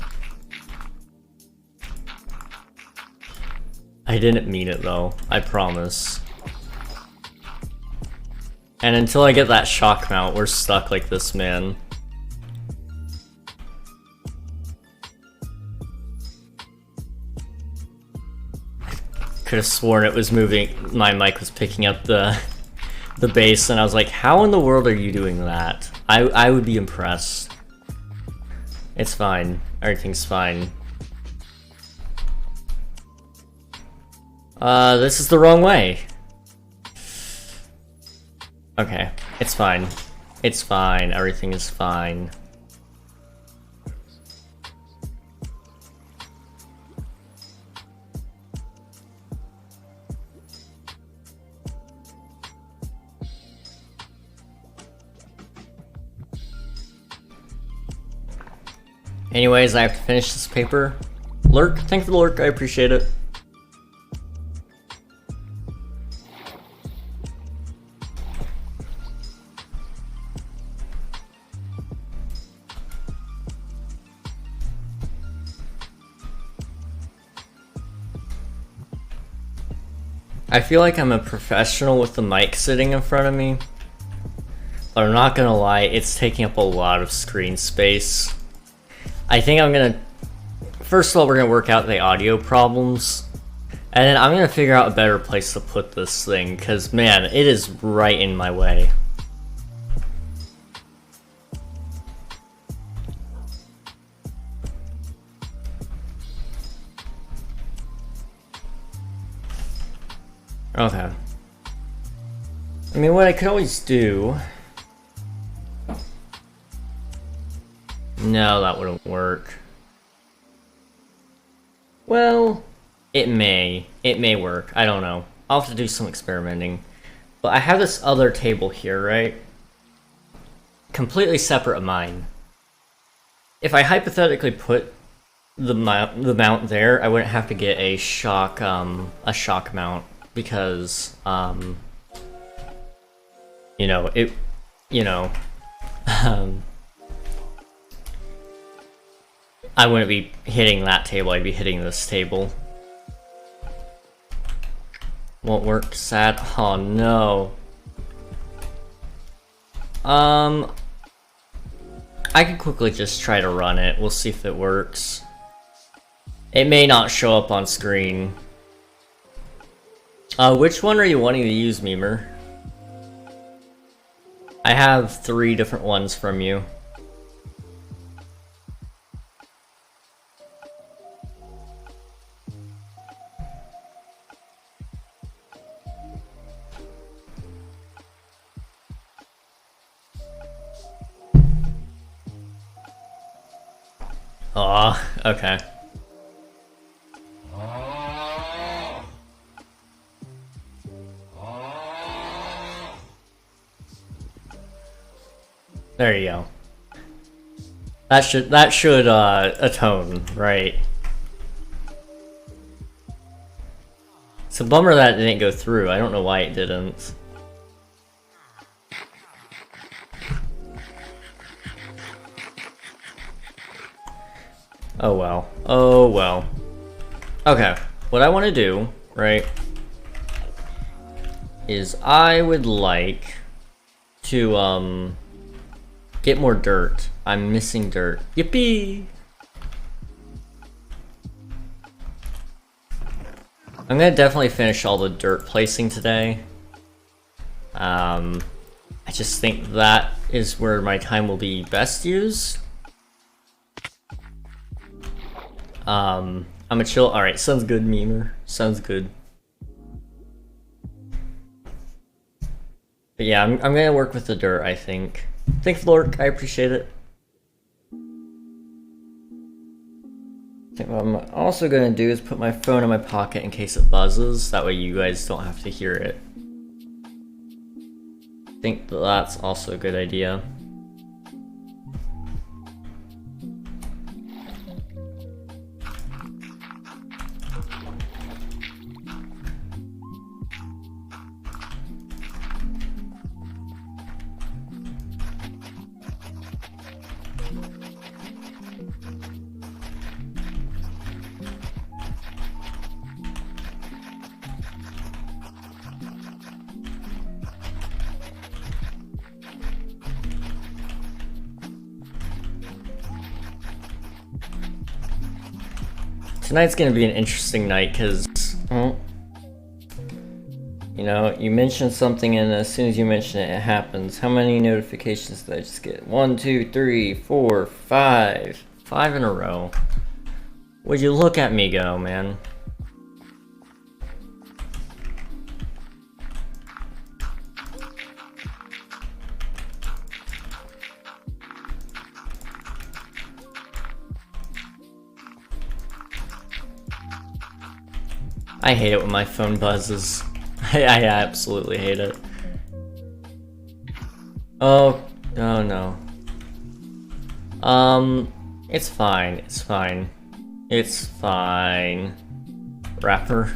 I didn't mean it though, I promise. And until I get that shock mount, we're stuck like this, man. Could have sworn it was moving, my mic was picking up the bass, and I was like, how in the world are you doing that? I would be impressed. It's fine. Everything's fine. This is the wrong way. Okay, it's fine. It's fine. Everything is fine. Anyways, I have to finish this paper. Lurk, thanks for the lurk, I appreciate it. I feel like I'm a professional with the mic sitting in front of me, but I'm not gonna lie, it's taking up a lot of screen space. I think I'm gonna... First of all, we're gonna work out the audio problems, and then I'm gonna figure out a better place to put this thing, because man, it is right in my way. Okay. I mean, what I could always do... No, that wouldn't work. Well, it may work. I don't know. I'll have to do some experimenting. But I have this other table here, right? Completely separate of mine. If I hypothetically put the mount there, I wouldn't have to get a shock mount because you know I wouldn't be hitting that table. I'd be hitting this table. Won't work. Sad. Oh no. I could quickly just try to run it. We'll see if it works. It may not show up on screen. Which one are you wanting to use, Memer? I have 3 different ones from you. Aw, okay. There you go. That should atone, right? It's a bummer that it didn't go through. I don't know why it didn't. Oh well. Oh well. Okay, what I want to do, right, is I would like to get more dirt. I'm missing dirt. Yippee! I'm gonna definitely finish all the dirt placing today. I just think that is where my time will be best used. I'm a chill. Alright, sounds good, Memer. Sounds good. But yeah, I'm gonna work with the dirt, I think. Thanks, Lork. I appreciate it. I think what I'm also gonna do is put my phone in my pocket in case it buzzes. That way you guys don't have to hear it. I think that's also a good idea. Tonight's gonna be an interesting night because, well, you know, you mention something and as soon as you mention it, it happens. How many notifications did I just get? 1, 2, 3, 4, 5. 5 in a row. Would you look at me go, man? I hate it when my phone buzzes. I absolutely hate it. Oh no. It's fine. It's fine. It's fine. Rapper.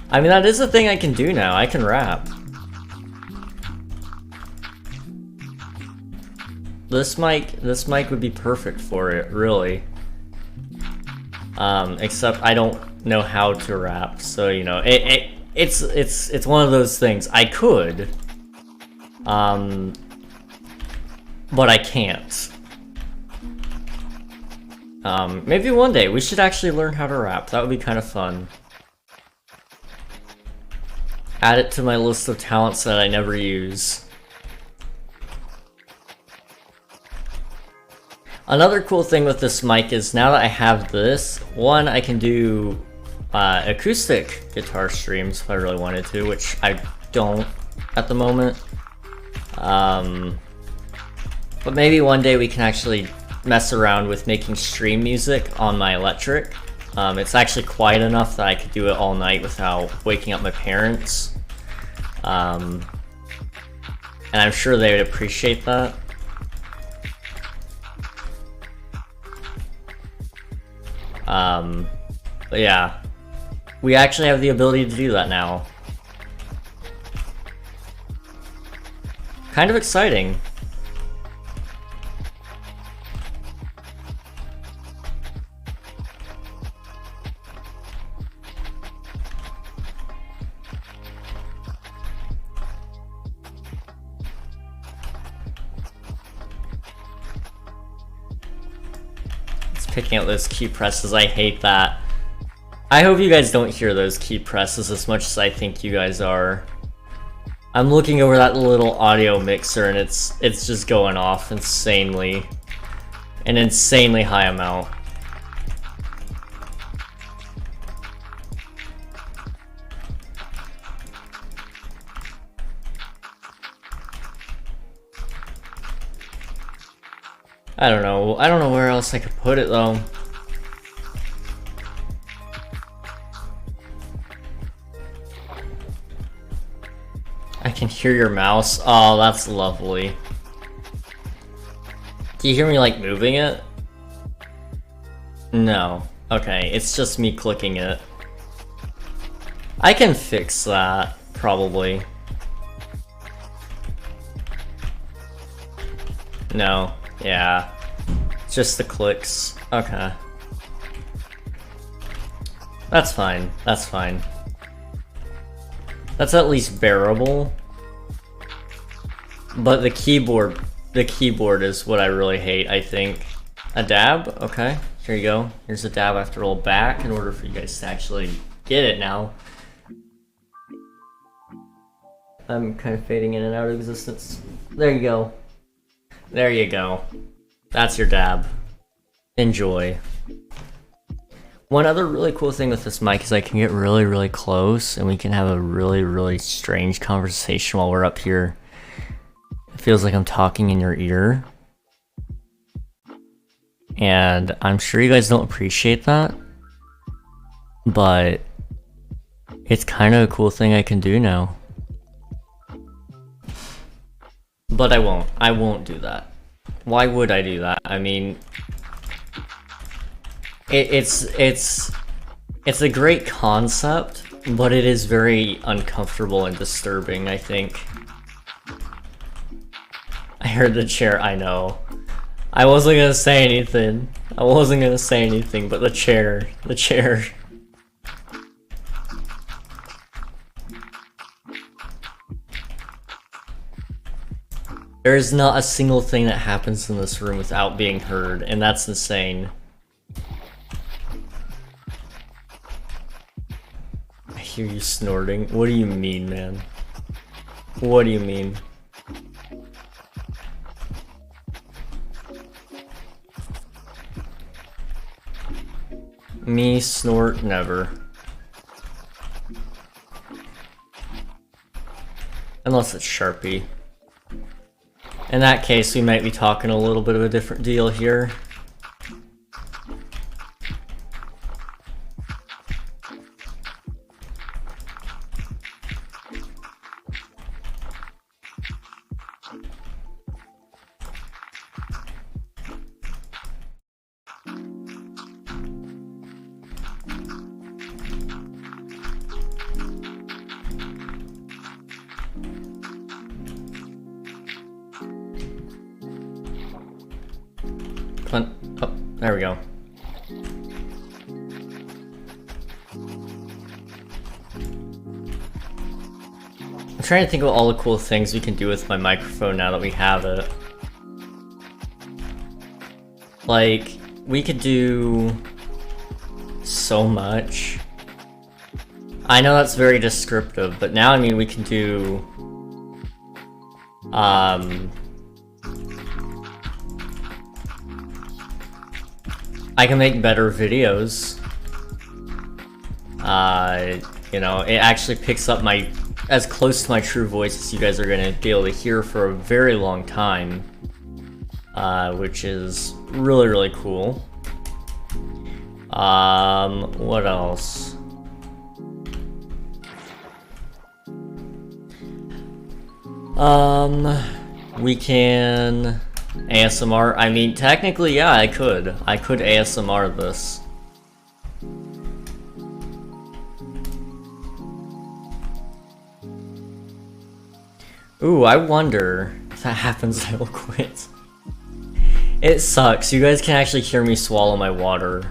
I mean, that is a thing I can do now. I can rap. This mic would be perfect for it, really. Except I don't know how to rap, so you know, it's one of those things. I could, but I can't. Maybe one day we should actually learn how to rap. That would be kind of fun. Add it to my list of talents that I never use. Another cool thing with this mic is now that I have this, one, I can do acoustic guitar streams if I really wanted to, which I don't at the moment. But maybe one day we can actually mess around with making stream music on my electric. It's actually quiet enough that I could do it all night without waking up my parents. And I'm sure they would appreciate that. But yeah, we actually have the ability to do that now. Kind of exciting. Picking out those key presses, I hate that. I hope you guys don't hear those key presses as much as I think you guys are. I'm looking over that little audio mixer and it's just going off insanely. An insanely high amount. I don't know where else I could put it though. I can hear your mouse. Oh, that's lovely. Do you hear me like moving it? No. Okay, it's just me clicking it. I can fix that, probably. No. Yeah, just the clicks. Okay. That's fine, that's fine. That's at least bearable. But the keyboard is what I really hate, I think. A dab? Okay, here you go. Here's a dab I have to roll back in order for you guys to actually get it now. I'm kind of fading in and out of existence. There you go. There you go. That's your dab. Enjoy. One other really cool thing with this mic is I can get really, really close and we can have a really, really strange conversation while we're up here. It feels like I'm talking in your ear. And I'm sure you guys don't appreciate that, but it's kind of a cool thing I can do now. But I won't do that. Why would I do that? I mean, it's a great concept, but it is very uncomfortable and disturbing, I think. I heard the chair, I know. I wasn't gonna say anything. But the chair. There is not a single thing that happens in this room without being heard, and that's insane. I hear you snorting. What do you mean, man? What do you mean? Me snort never. Unless it's Sharpie. In that case, we might be talking a little bit of a different deal here. Oh, there we go. I'm trying to think of all the cool things we can do with my microphone now that we have it. Like, we could do so much. I know that's very descriptive, but now, I mean, we can do I can make better videos. You know, it actually picks up my, as close to my true voice as you guys are gonna be able to hear for a very long time. which is really, really cool. What else? We can ASMR. I mean, technically, yeah, I could. I could ASMR this. Ooh, I wonder if that happens, I will quit. It sucks. You guys can actually hear me swallow my water.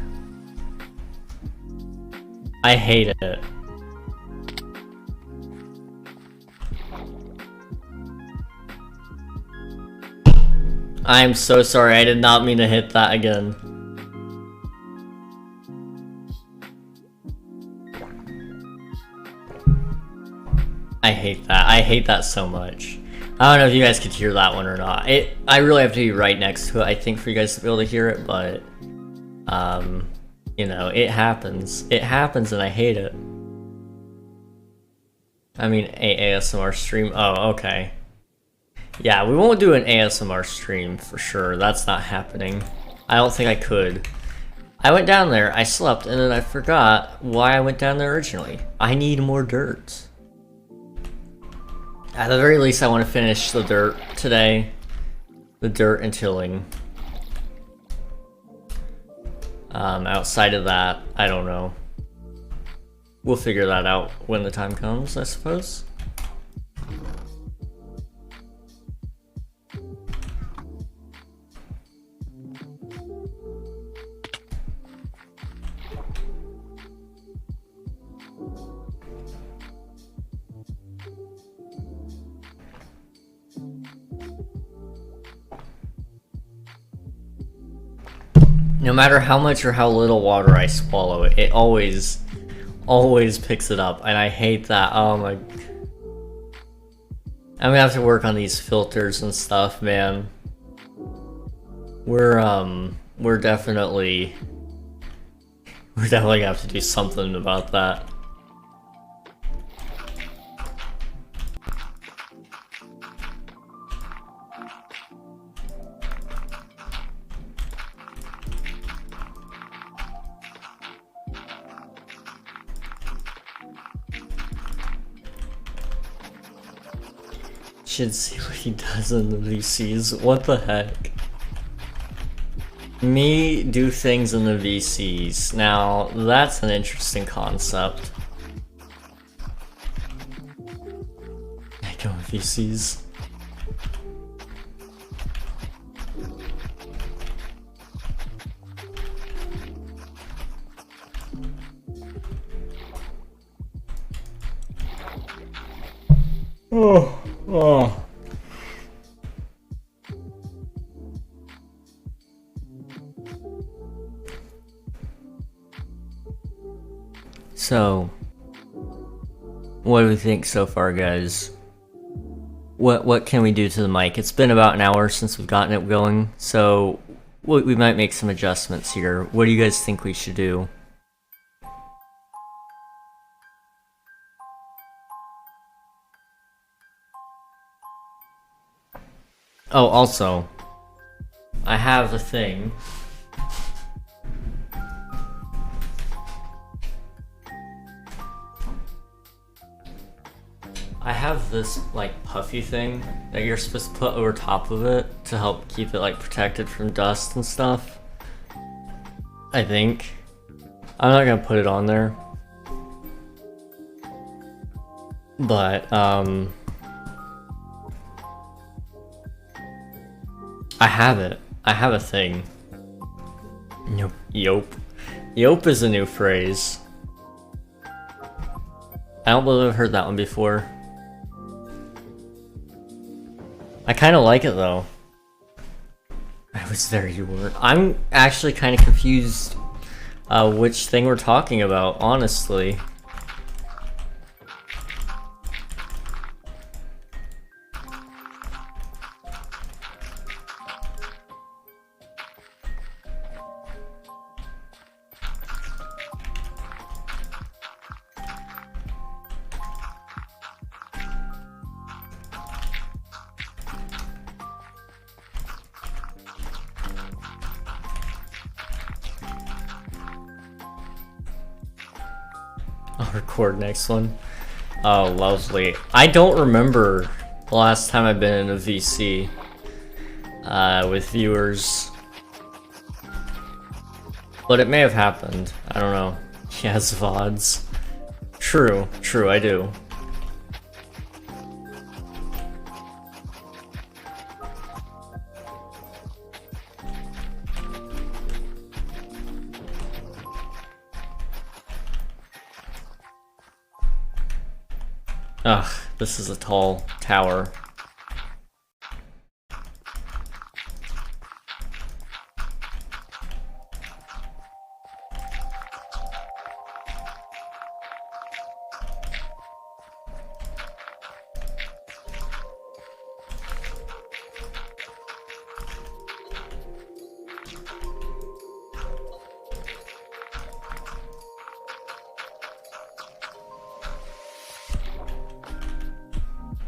I hate it. I'm so sorry, I did not mean to hit that again. I hate that. I hate that so much. I don't know if you guys could hear that one or not. I really have to be right next to it, I think, for you guys to be able to hear it, but you know, it happens. It happens and I hate it. I mean, ASMR stream. Oh, okay. Yeah, we won't do an ASMR stream for sure. That's not happening. I don't think I could. I went down there, I slept, and then I forgot why I went down there originally. I need more dirt. At the very least, I want to finish the dirt today. The dirt and tilling. Outside of that, I don't know. We'll figure that out when the time comes, I suppose. No matter how much or how little water I swallow, it always picks it up, and I hate that. Oh my... I'm gonna have to work on these filters and stuff, man. We're definitely gonna have to do something about that. Should see what he does in the VCs. What the heck? Me do things in the VCs. Now, that's an interesting concept. I go with VCs. Oh. So, what do we think so far, guys? What can we do to the mic? It's been about an hour since we've gotten it going, so we might make some adjustments here. What do you guys think we should do? Oh, also, I have a thing. I have this, like, puffy thing that you're supposed to put over top of it to help keep it, like, protected from dust and stuff. I think. I'm not gonna put it on there. But, I have it. I have a thing. Nope. Yope. Yope is a new phrase. I don't believe I've heard that one before. I kind of like it though. I was there, you weren't. I'm actually kind of confused which thing we're talking about, honestly. record next one. Oh, lovely. I don't remember the last time I've been in a VC with viewers. But it may have happened. I don't know. He has VODs. True, I do. Ugh, this is a tall tower.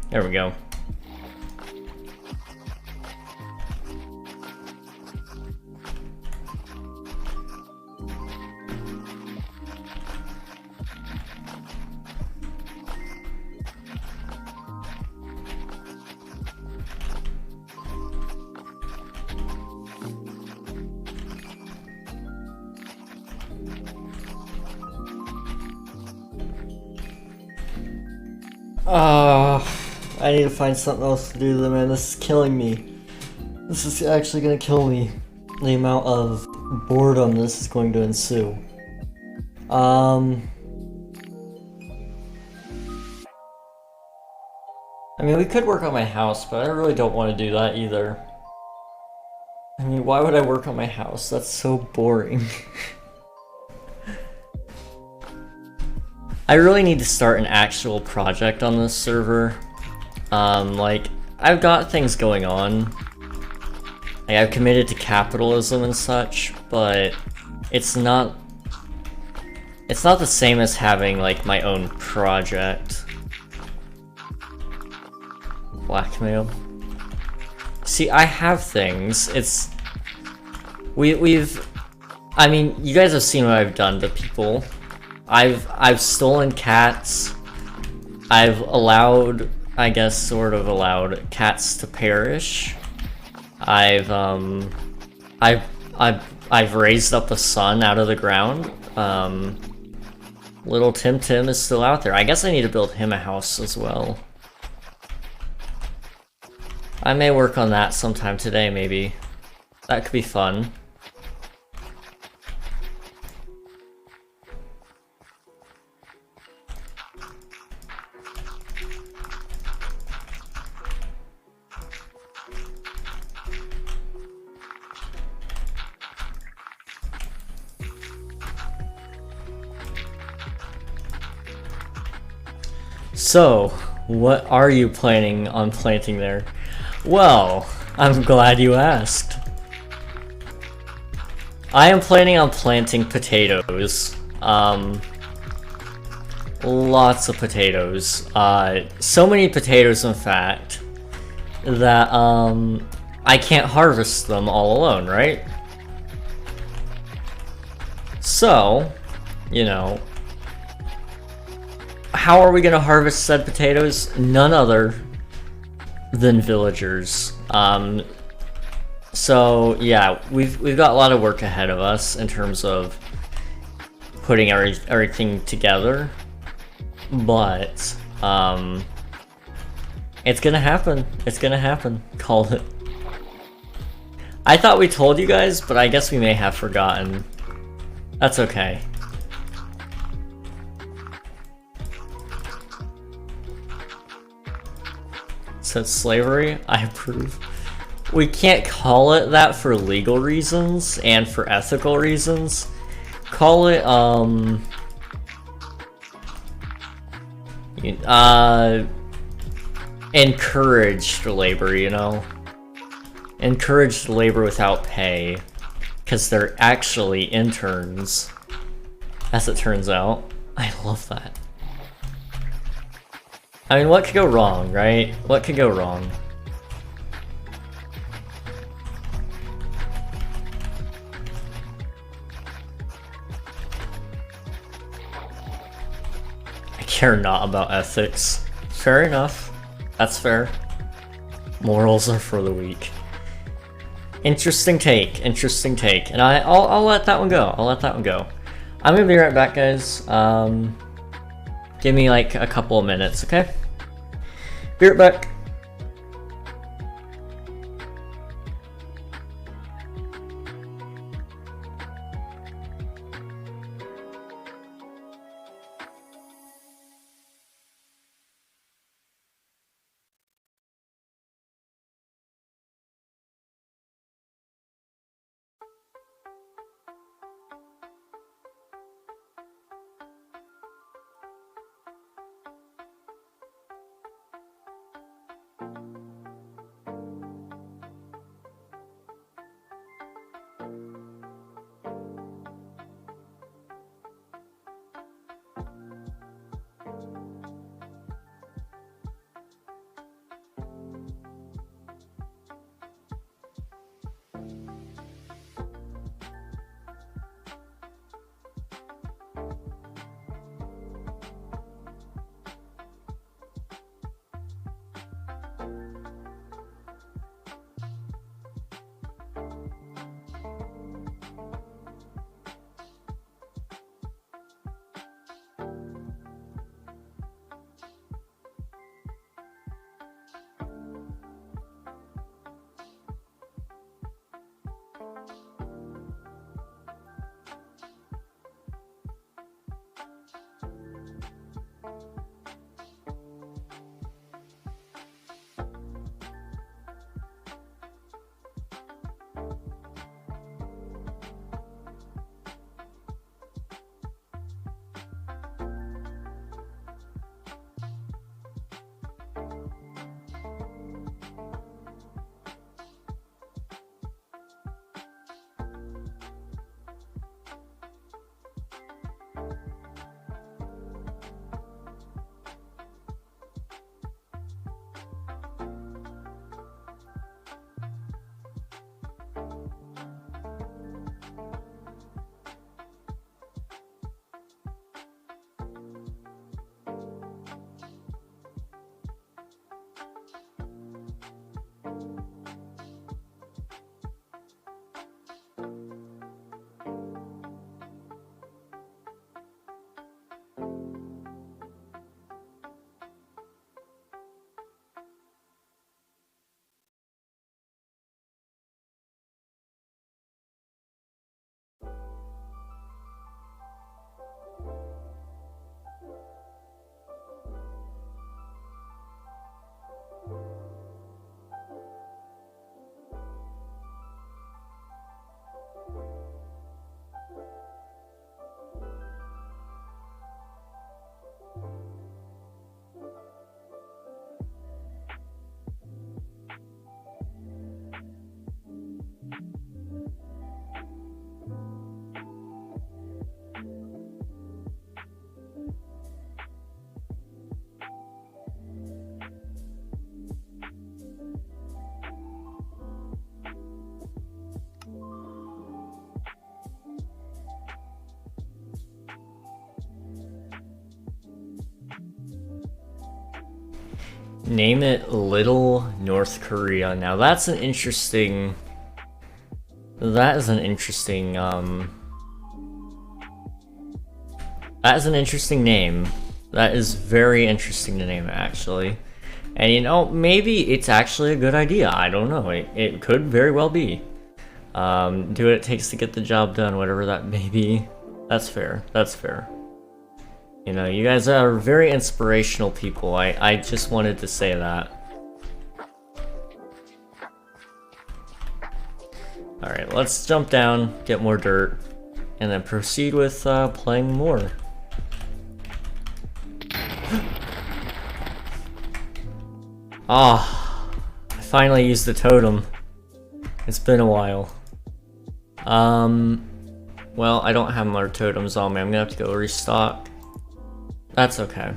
There we go. I need to find something else to do then, man. This is killing me. This is actually gonna kill me. The amount of boredom this is going to ensue. I mean, we could work on my house, but I really don't want to do that either. I mean, why would I work on my house? That's so boring. I really need to start an actual project on this server. Like, I've got things going on. Like, I've committed to capitalism and such, but it's not the same as having, like, my own project. Blackmail. See, I have things. I mean, you guys have seen what I've done to people. I've stolen cats. I've allowed, I guess, sort of allowed cats to perish. I've raised up a son out of the ground. Little Tim is still out there. I guess I need to build him a house as well. I may work on that sometime today, maybe. That could be fun. So, what are you planning on planting there? Well, I'm glad you asked. I am planning on planting potatoes. Lots of potatoes. So many potatoes, in fact, that I can't harvest them all alone, right? So, you know, how are we gonna harvest said potatoes? None other than villagers. So yeah, we've got a lot of work ahead of us in terms of putting everything together, but it's gonna happen. It's gonna happen. Call it. I thought we told you guys, but I guess we may have forgotten. That's okay. Said slavery? I approve. We can't call it that for legal reasons and for ethical reasons. Call it, encouraged labor, you know? Encouraged labor without pay. Because they're actually interns. As it turns out. I love that. I mean, what could go wrong, right? What could go wrong? care not about ethics. Fair enough. That's fair. Morals are for the weak. Interesting take, interesting take. And I'll let that one go. I'll let that one go. I'm gonna be right back, guys. Give me like a couple of minutes, okay? Be right back. Name it Little North Korea. Now that's an interesting... That is an interesting name. That is very interesting to name it, actually. And you know, maybe it's actually a good idea. I don't know. It could very well be. Do what it takes to get the job done, whatever that may be. That's fair. That's fair. You know, you guys are very inspirational people. I just wanted to say that. Alright, let's jump down, get more dirt, and then proceed with playing more. Ah, I finally used the totem. It's been a while. Well, I don't have more totems on me. I'm gonna have to go restock. That's okay.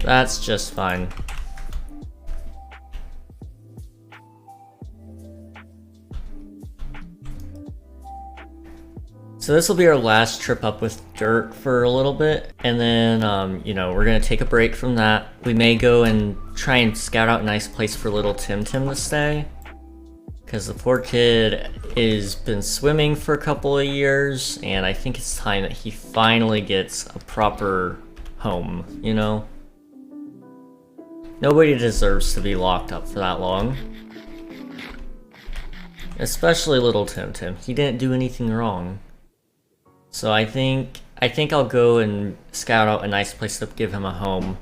That's just fine. So this will be our last trip up with dirt for a little bit, and then, you know, we're gonna take a break from that. We may go and try and scout out a nice place for little Tim to stay, because the poor kid has been swimming for a couple of years, and I think it's time that he finally gets a proper home, you know? Nobody deserves to be locked up for that long. Especially little Tim. He didn't do anything wrong. So I think I'll go and scout out a nice place to give him a home.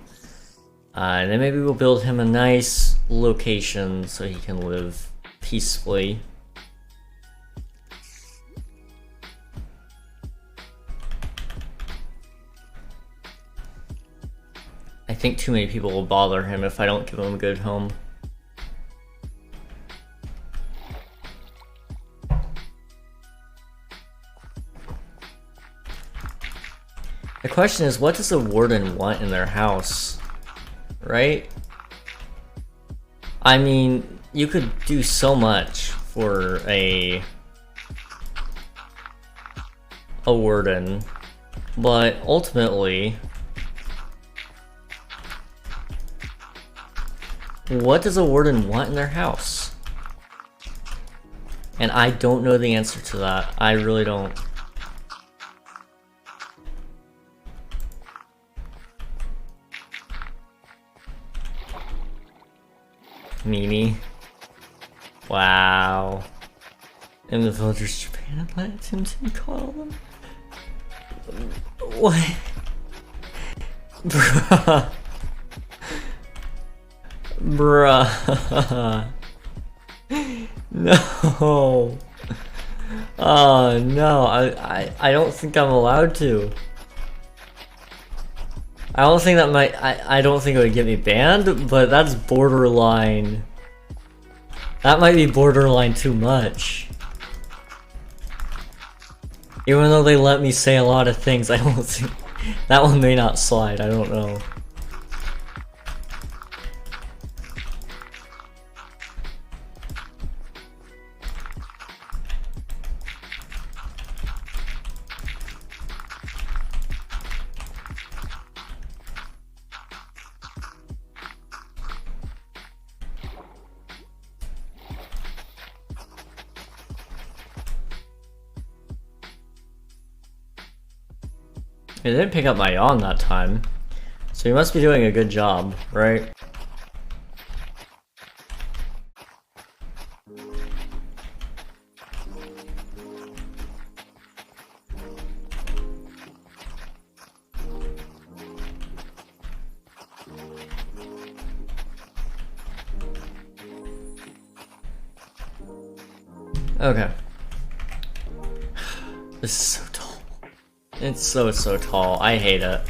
And then maybe we'll build him a nice location so he can live peacefully. I think too many people will bother him if I don't give him a good home. The question is, what does a warden want in their house? Right? I mean, you could do so much for a warden, but ultimately, what does a warden want in their house? And I don't know the answer to that. I really don't. Mimi. Wow. In the villagers Japan, let Tim call them. What? Bruh. Bruh. No. Oh no, I don't think I'm allowed to. I don't think that might, I don't think it would get me banned, but that's borderline. That might be borderline too much. Even though they let me say a lot of things, I don't think, that one may not slide, I don't know. It didn't pick up my yawn that time, so he must be doing a good job, right? Okay. This is so tall. It's so tall. I hate it.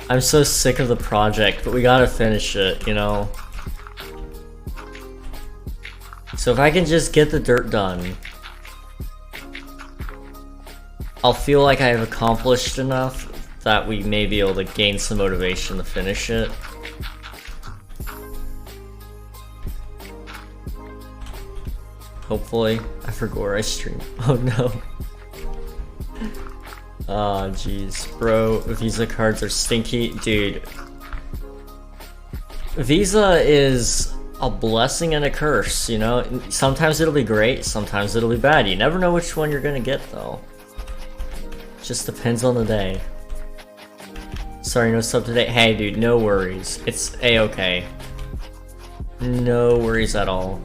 I'm so sick of the project, but we gotta finish it, you know? So if I can just get the dirt done, I'll feel like I have accomplished enough that we may be able to gain some motivation to finish it. Hopefully. I forgot where I stream. Oh no. Aw, jeez. Bro, Visa cards are stinky. Dude. Visa is a blessing and a curse, you know? Sometimes it'll be great, sometimes it'll be bad. You never know which one you're gonna get, though. Just depends on the day. Sorry, no sub today. Hey, dude, no worries. It's a-okay. No worries at all.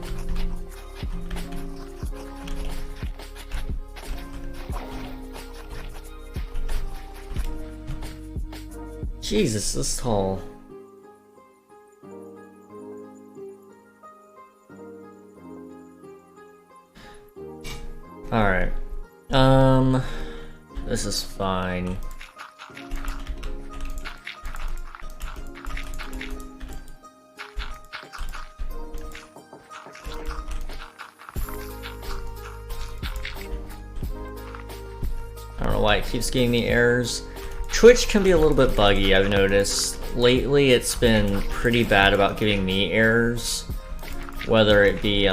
Jesus, this is tall. Alright. This is fine. I don't know why it keeps giving me errors. Twitch can be a little bit buggy, I've noticed. Lately it's been pretty bad about giving me errors. Whether it be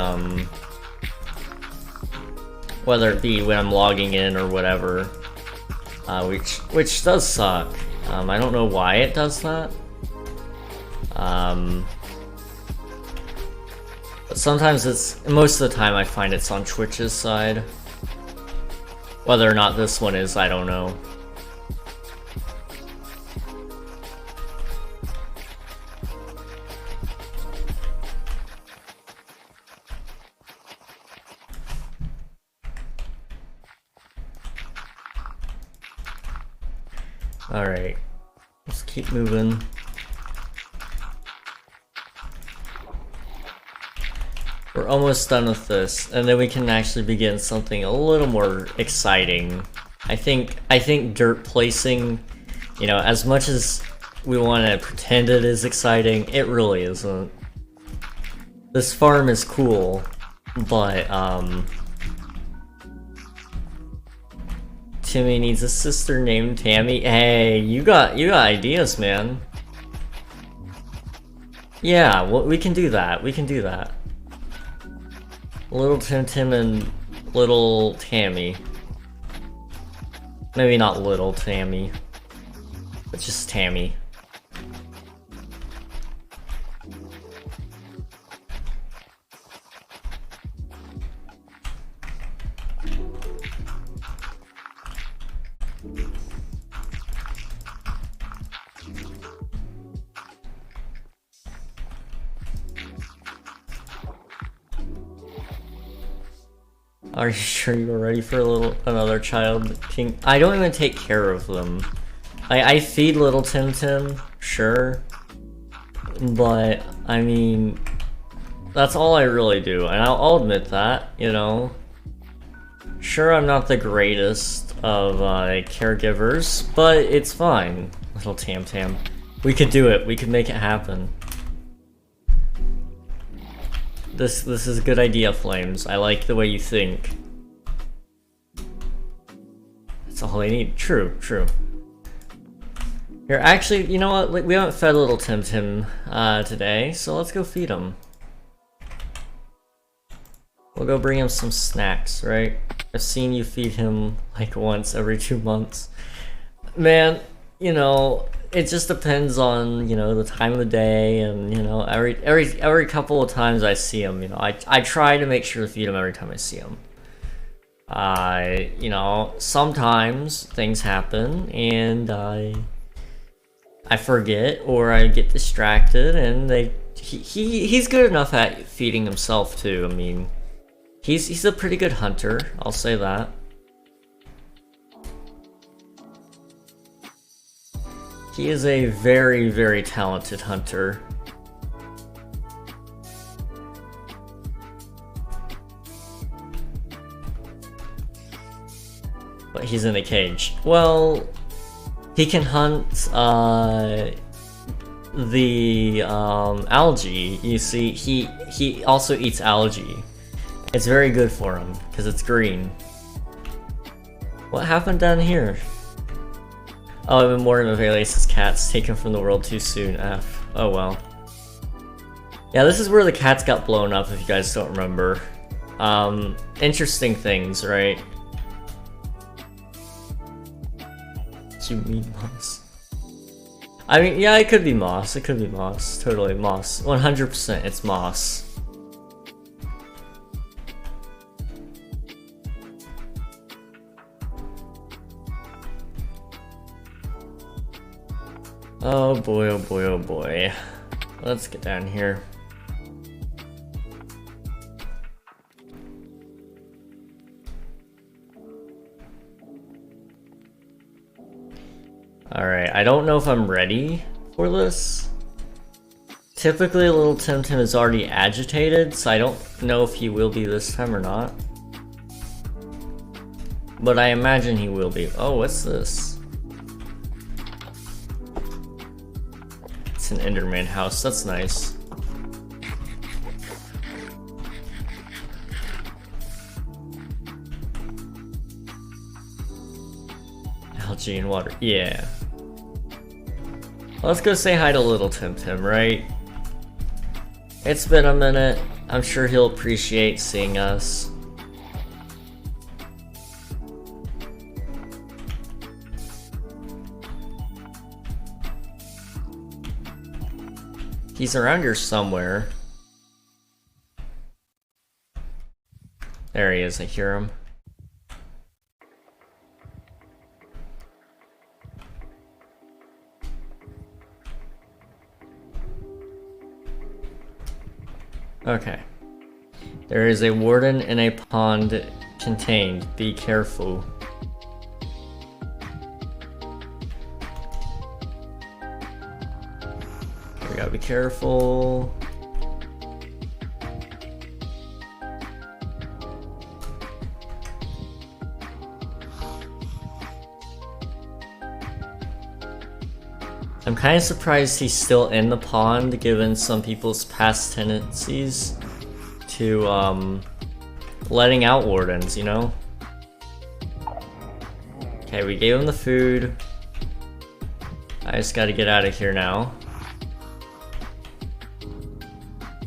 whether it be when I'm logging in or whatever, which does suck. I don't know why it does that. But sometimes most of the time I find it's on Twitch's side. Whether or not this one is, I don't know. Alright, let's keep moving. We're almost done with this, and then we can actually begin something a little more exciting. I think dirt placing, you know, as much as we want to pretend it is exciting, it really isn't. This farm is cool, but Timmy needs a sister named Tammy. Hey, you got ideas, man. Yeah, well, we can do that. We can do that. Little Tim and little Tammy. Maybe not little Tammy, but just Tammy. Are you sure you were ready for another child king? I don't even take care of them. I feed little Tim, sure. But, I mean, that's all I really do, and I'll admit that, you know. Sure, I'm not the greatest of caregivers, but it's fine, little Tam. We could do it, we could make it happen. This is a good idea, Flames. I like the way you think. That's all I need. True. Here, actually, you know what? We haven't fed little Tim today, so let's go feed him. We'll go bring him some snacks, right? I've seen you feed him like once every 2 months. Man, you know, it just depends on, you know, the time of the day, and, you know, every couple of times I see him, you know, I try to make sure to feed him every time I see him. You know, sometimes things happen and I forget or I get distracted, and he's good enough at feeding himself too. I mean, he's a pretty good hunter, I'll say that. He is a very, very talented hunter. But he's in a cage. Well, he can hunt the algae. You see, he also eats algae. It's very good for him because it's green. What happened down here? Oh, Emporium of Alias's cats taken from the world too soon. F. Oh well. Yeah, this is where the cats got blown up, if you guys don't remember. Interesting things, right? Do you mean moss? I mean, yeah, it could be moss. It could be moss. Totally moss. 100% it's moss. Oh boy, oh boy, oh boy. Let's get down here. Alright, I don't know if I'm ready for this. Typically, little Tim is already agitated, so I don't know if he will be this time or not. But I imagine he will be. Oh, what's this? It's an Enderman house, that's nice. Algae and water, yeah. Let's go say hi to little Tim, right? It's been a minute. I'm sure he'll appreciate seeing us. He's around here somewhere. There he is, I hear him. Okay. There is a warden in a pond contained. Be careful. We gotta be careful. I'm kind of surprised he's still in the pond, given some people's past tendencies to, letting out wardens, you know? Okay, we gave him the food. I just gotta get out of here now.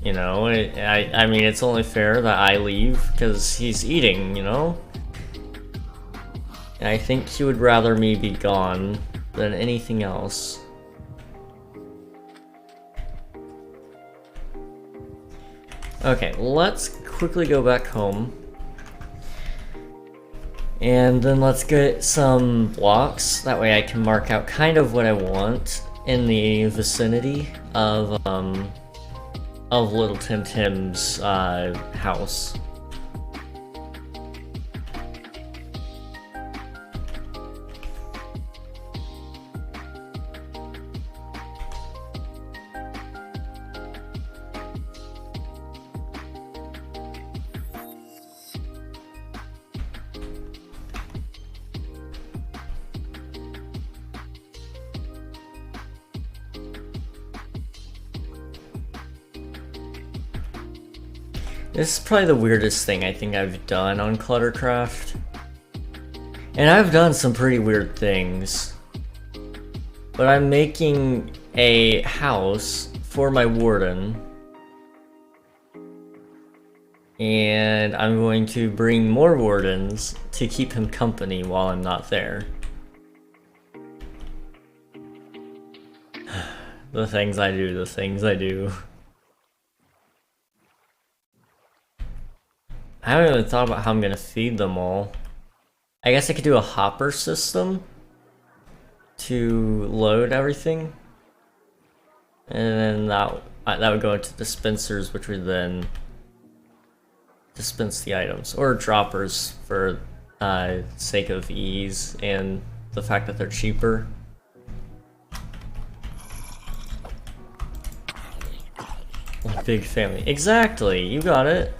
You know, I mean, it's only fair that I leave, because he's eating, you know? And I think he would rather me be gone than anything else. Okay, let's quickly go back home. And then let's get some blocks. That way I can mark out kind of what I want in the vicinity of Little Tim Tim's house. This is probably the weirdest thing I think I've done on ClutterCraft. And I've done some pretty weird things. But I'm making a house for my warden. And I'm going to bring more wardens to keep him company while I'm not there. The things I do, the things I do. I haven't even thought about how I'm gonna feed them all. I guess I could do a hopper system to load everything, and then that would go into dispensers, which would then dispense the items, or droppers for sake of ease and the fact that they're cheaper. Big family, exactly. You got it.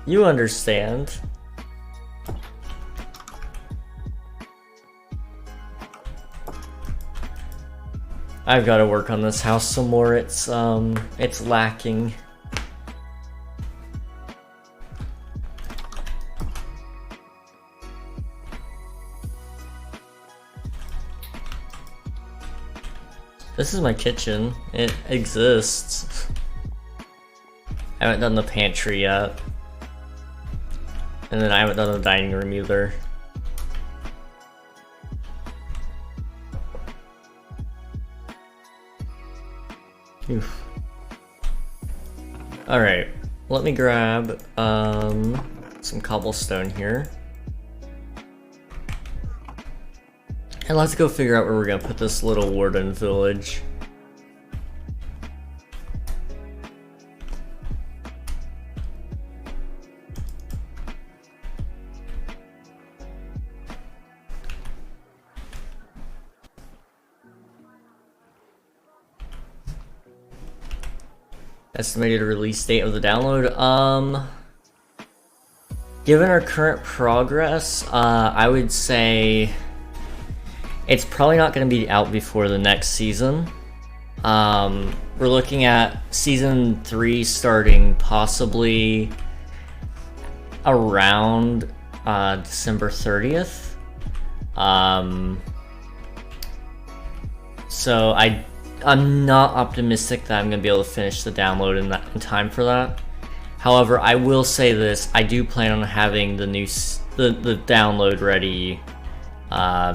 You understand. I've got to work on this house some more. It's lacking. This is my kitchen. It exists. I haven't done the pantry yet. And then I haven't done the dining room either. Oof. Alright, let me grab some cobblestone here. And let's go figure out where we're gonna put this little warden village. Estimated release date of the download. Given our current progress, I would say it's probably not going to be out before the next season. We're looking at season 3 starting possibly around December 30th. So I'm not optimistic that I'm going to be able to finish the download in time for that. However, I will say this, I do plan on having the download ready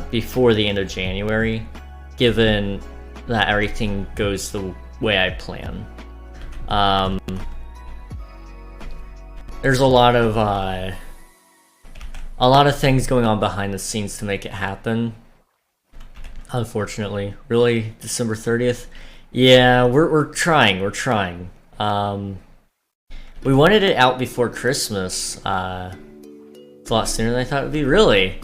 before the end of January, given that everything goes the way I plan. There's a lot of things going on behind the scenes to make it happen. Unfortunately, really, December 30th. Yeah, we're trying. We wanted it out before Christmas. It's a lot sooner than I thought it would be. Really,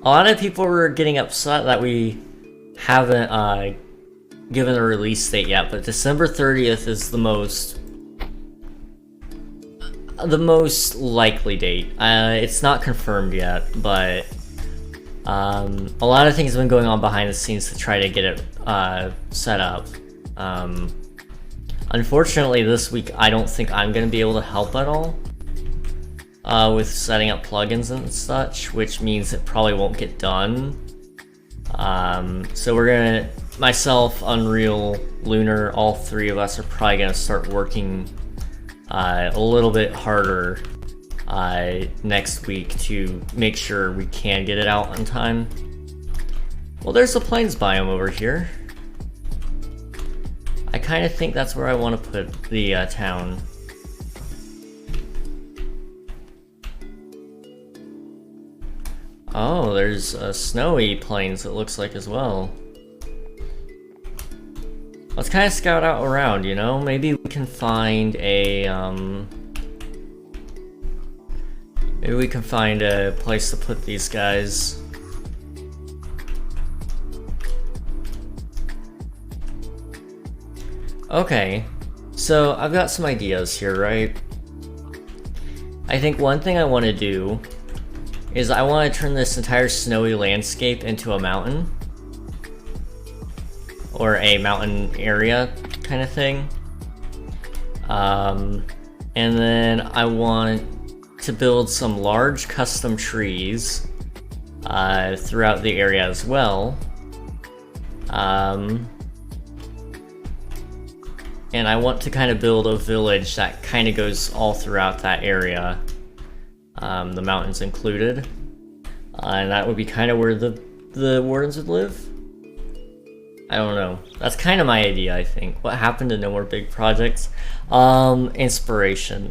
a lot of people were getting upset that we haven't given a release date yet. But December 30th is the most likely date. It's not confirmed yet, but a lot of things have been going on behind the scenes to try to get it set up. Unfortunately, this week I don't think I'm going to be able to help at all with setting up plugins and such, which means it probably won't get done. So we're gonna, myself, Unreal, Lunar, all three of us are probably gonna start working a little bit harder next week to make sure we can get it out on time. Well, there's the plains biome over here. I kind of think that's where I want to put the town. Oh, there's snowy plains, it looks like, as well. Let's kind of scout out around, you know? Maybe we can find a, maybe we can find a place to put these guys. Okay, so I've got some ideas here, right? I think one thing I want to do is I want to turn this entire snowy landscape into a mountain. Or a mountain area kind of thing. And then I want to build some large custom trees throughout the area as well. And I want to kind of build a village that kind of goes all throughout that area, the mountains included. And that would be kind of where the wardens would live. I don't know. That's kind of my idea, I think. What happened to no more big projects? Inspiration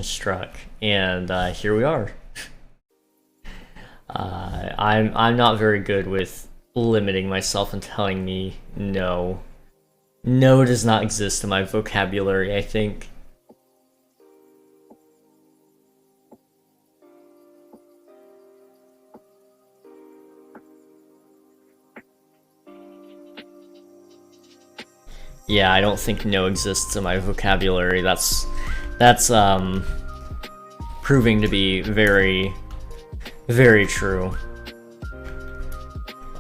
struck, and here we are. I'm not very good with limiting myself and telling me no. No does not exist in my vocabulary, I think. Yeah, I don't think no exists in my vocabulary. That's proving to be very, very true.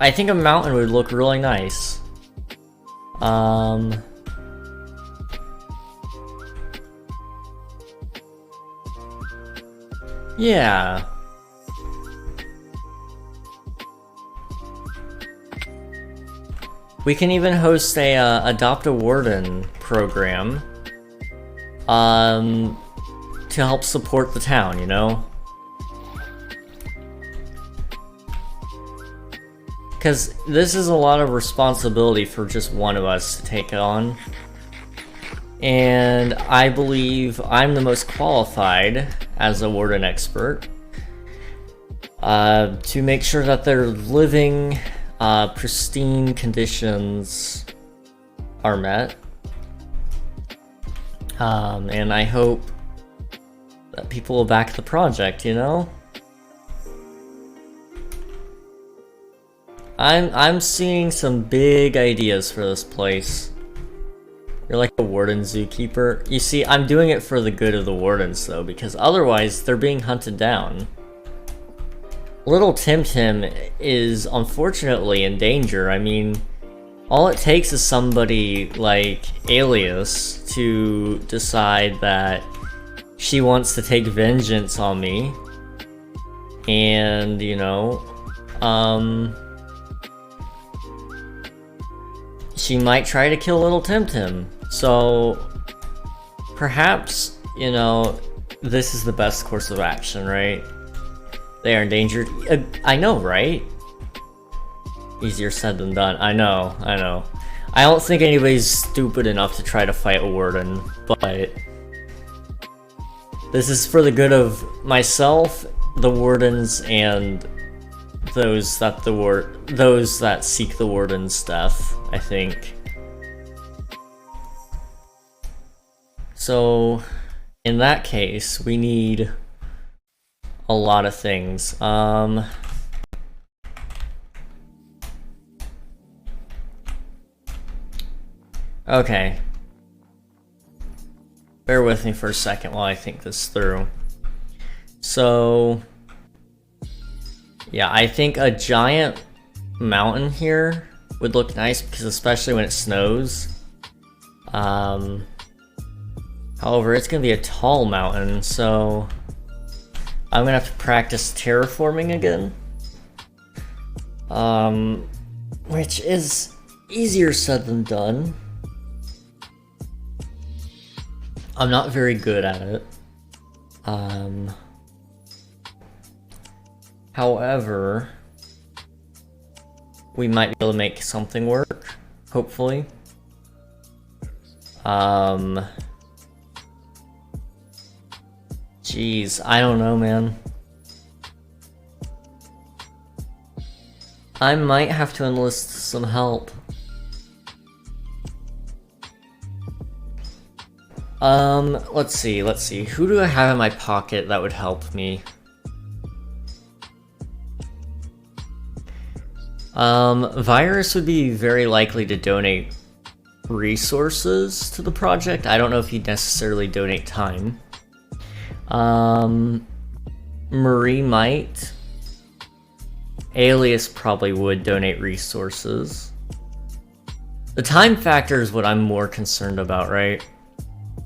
I think a mountain would look really nice. Yeah. We can even host a Adopt a Warden program to help support the town, you know? Because this is a lot of responsibility for just one of us to take on. And I believe I'm the most qualified as a warden expert to make sure that they're living pristine conditions are met. And I hope that people will back the project, you know? I'm seeing some big ideas for this place. You're like a warden zookeeper. You see, I'm doing it for the good of the wardens though, because otherwise they're being hunted down. Little Tim Tim is unfortunately in danger. I mean, all it takes is somebody like Alias to decide that she wants to take vengeance on me. And, you know, she might try to kill little Tim Tim. So, perhaps, you know, this is the best course of action, right? They are endangered. I know, right? Easier said than done. I know. I don't think anybody's stupid enough to try to fight a warden, but this is for the good of myself, the wardens, and those that seek the warden's death, I think. So, in that case, we need a lot of things. Okay. Bear with me for a second while I think this through. So, yeah, I think a giant mountain here would look nice, because especially when it snows. However, it's gonna be a tall mountain, so I'm gonna have to practice terraforming again. Which is easier said than done. I'm not very good at it. However, we might be able to make something work, hopefully. Jeez, I don't know, man. I might have to enlist some help. Let's see. Who do I have in my pocket that would help me? Virus would be very likely to donate resources to the project. I don't know if he'd necessarily donate time. Marie might. Alias probably would donate resources. The time factor is what I'm more concerned about, right?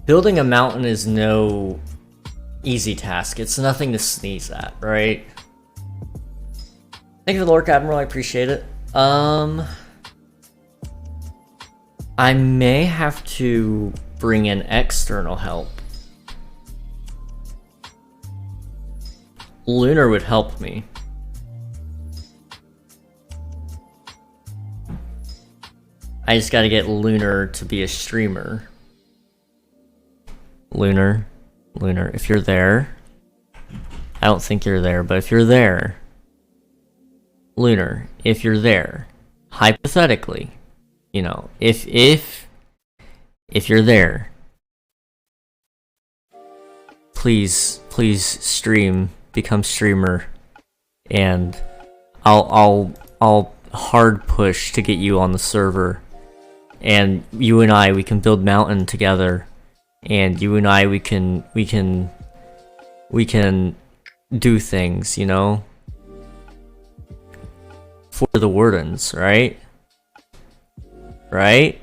Building a mountain is no easy task. It's nothing to sneeze at, right? Thank you for the Lord Admiral, I appreciate it. I may have to bring in external help. Lunar would help me. I just gotta get Lunar to be a streamer. Lunar, if you're there. I don't think you're there, but if you're there. Lunar, if you're there. Hypothetically. You know, if you're there. Please stream, become streamer, and I'll hard push to get you on the server, and you and I, we can build mountain together, and you and I, we can do things, you know, for the wardens, right? Right?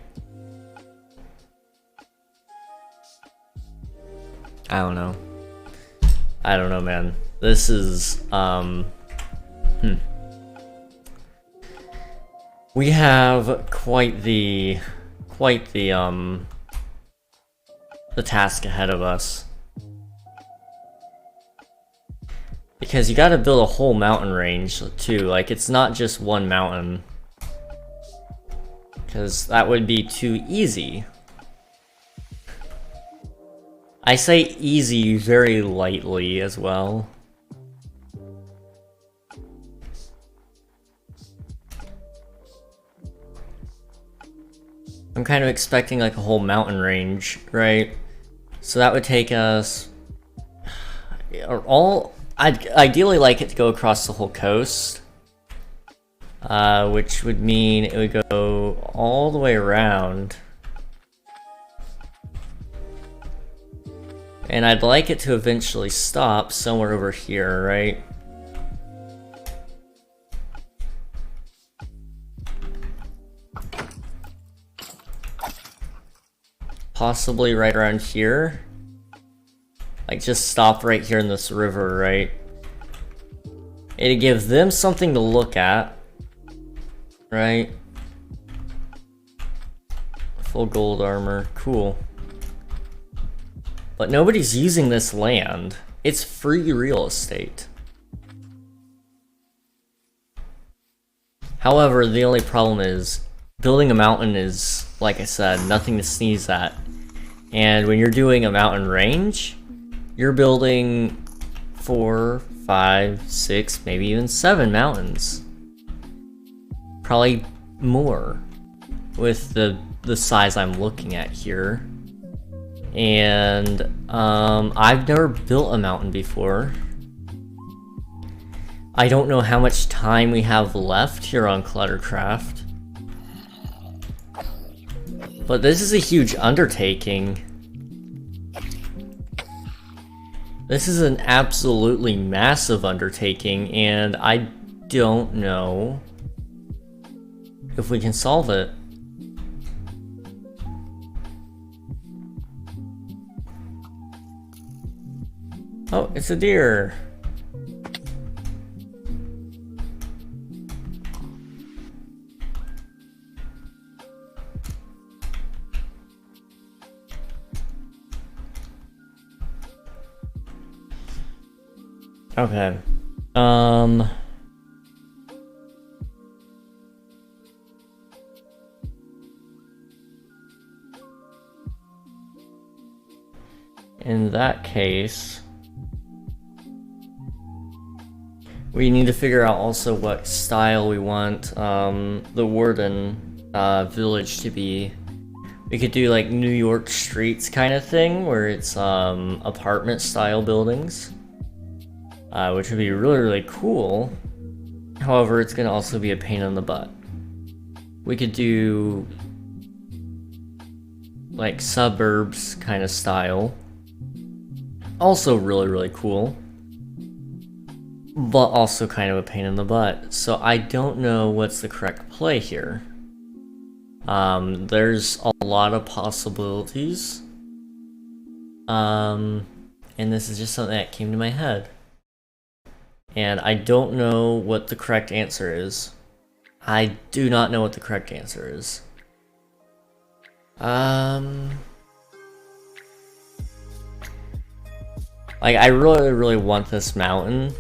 I don't know, man. This is, we have quite the task ahead of us. Because you gotta build a whole mountain range, too. Like, it's not just one mountain. Because that would be too easy. I say easy very lightly as well. I'm kind of expecting like a whole mountain range, right? So that would take us... I'd ideally like it to go across the whole coast. Which would mean it would go all the way around. And I'd like it to eventually stop somewhere over here, right? Possibly right around here. Like, just stop right here in this river, right? It'd give them something to look at. Right? Full gold armor. Cool. But nobody's using this land. It's free real estate. However, the only problem is building a mountain is, like I said, nothing to sneeze at. And when you're doing a mountain range, you're building 4, 5, 6, maybe even 7 mountains. Probably more with the size I'm looking at here. And I've never built a mountain before. I don't know how much time we have left here on ClutterCraft. But this is a huge undertaking. This is an absolutely massive undertaking, and I don't know if we can solve it. Oh, it's a deer. Okay. In that case, we need to figure out also what style we want the Warden village to be. We could do like New York streets kind of thing, where it's apartment style buildings, which would be really, really cool. However, it's gonna also be a pain in the butt. We could do like suburbs kind of style. Also really, really cool, but also kind of a pain in the butt. So I don't know what's the correct play here. There's a lot of possibilities. And this is just something that came to my head. And I don't know what the correct answer is. I do not know what the correct answer is. Like, I really, really want this mountain.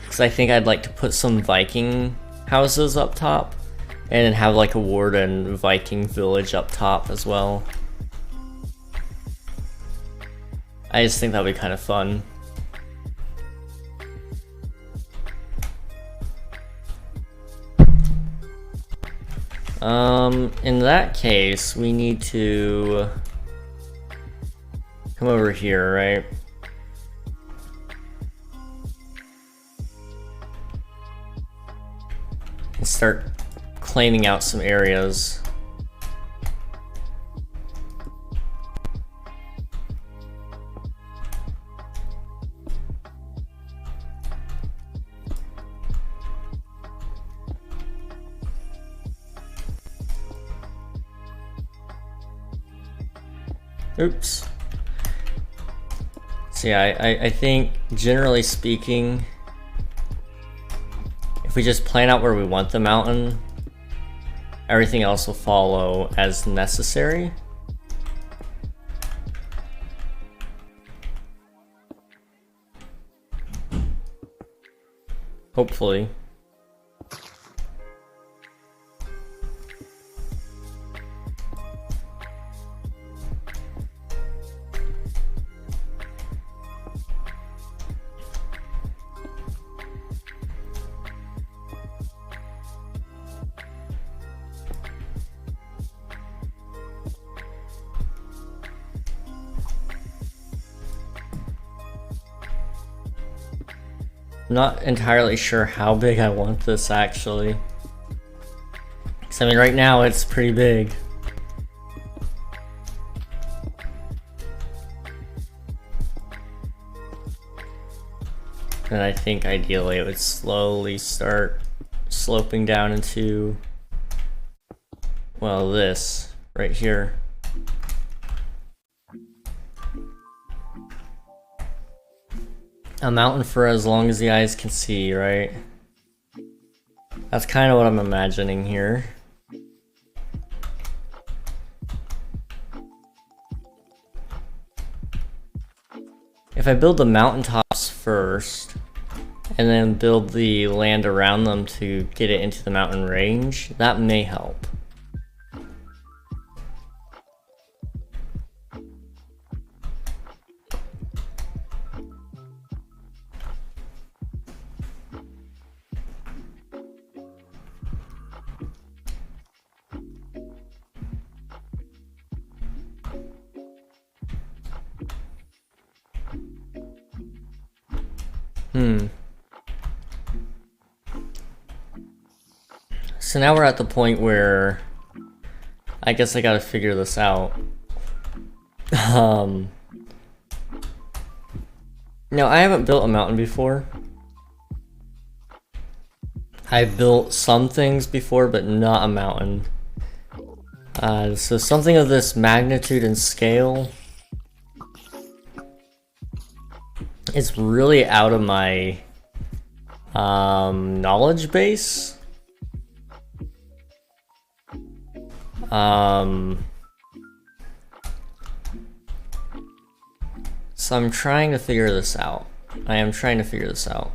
Because I think I'd like to put some Viking houses up top. And then have like a Warden Viking village up top as well. I just think that would be kind of fun. In that case, we need to come over here, right? And start claiming out some areas. Oops. So yeah, I think generally speaking, if we just plan out where we want the mountain, everything else will follow as necessary. Hopefully. I'm not entirely sure how big I want this actually. Because I mean right now it's pretty big. And I think ideally it would slowly start sloping down into, well, this right here. A mountain for as long as the eyes can see, right? That's kind of what I'm imagining here. If I build the mountaintops first, and then build the land around them to get it into the mountain range, that may help. So now we're at the point where I guess I gotta figure this out. No, I haven't built a mountain before. I've built some things before, but not a mountain. So something of this magnitude and scale is really out of my knowledge base. So I'm trying to figure this out. I am trying to figure this out.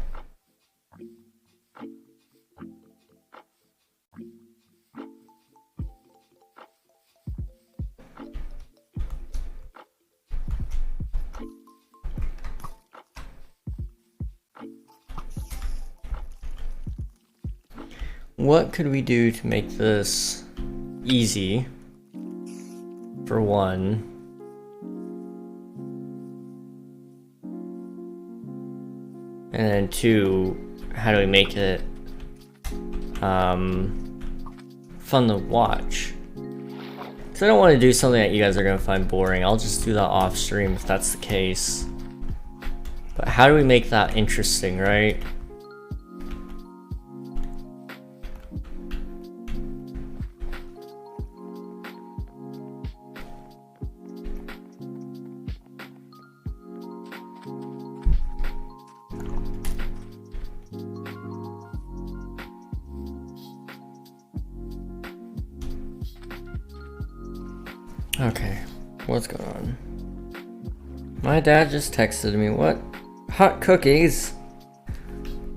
What could we do to make this easy, for one? And then two, how do we make it fun to watch? Because I don't want to do something that you guys are going to find boring. I'll just do that off stream if that's the case. But how do we make that interesting, right? Okay, what's going on? My dad just texted me, what? Hot cookies?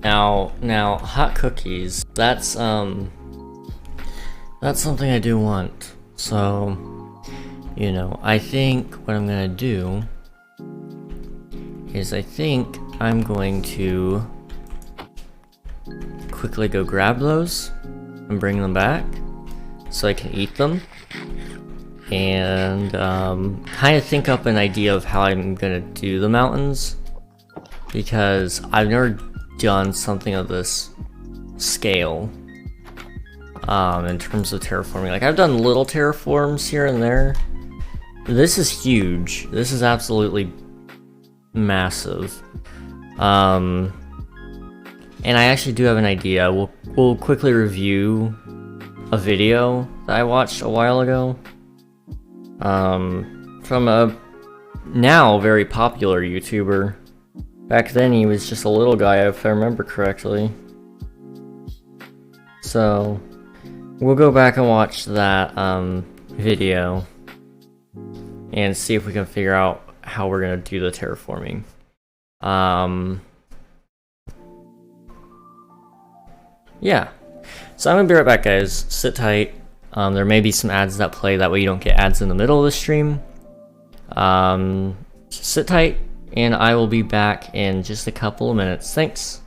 Now, hot cookies, that's something I do want. So, you know, I think what I'm gonna do is I think I'm going to quickly go grab those and bring them back so I can eat them. And kind of think up an idea of how I'm gonna do the mountains, because I've never done something of this scale in terms of terraforming. Like, I've done little terraforms here and there. This is huge. This is absolutely massive. And I actually do have an idea. We'll quickly review a video that I watched a while ago. From a now very popular YouTuber. Back then he was just a little guy, if I remember correctly. So we'll go back and watch that video and see if we can figure out how we're gonna do the terraforming. Yeah. So I'm gonna be right back, guys. Sit tight. There may be some ads that play, that way you don't get ads in the middle of the stream. Sit tight, and I will be back in just a couple of minutes. Thanks.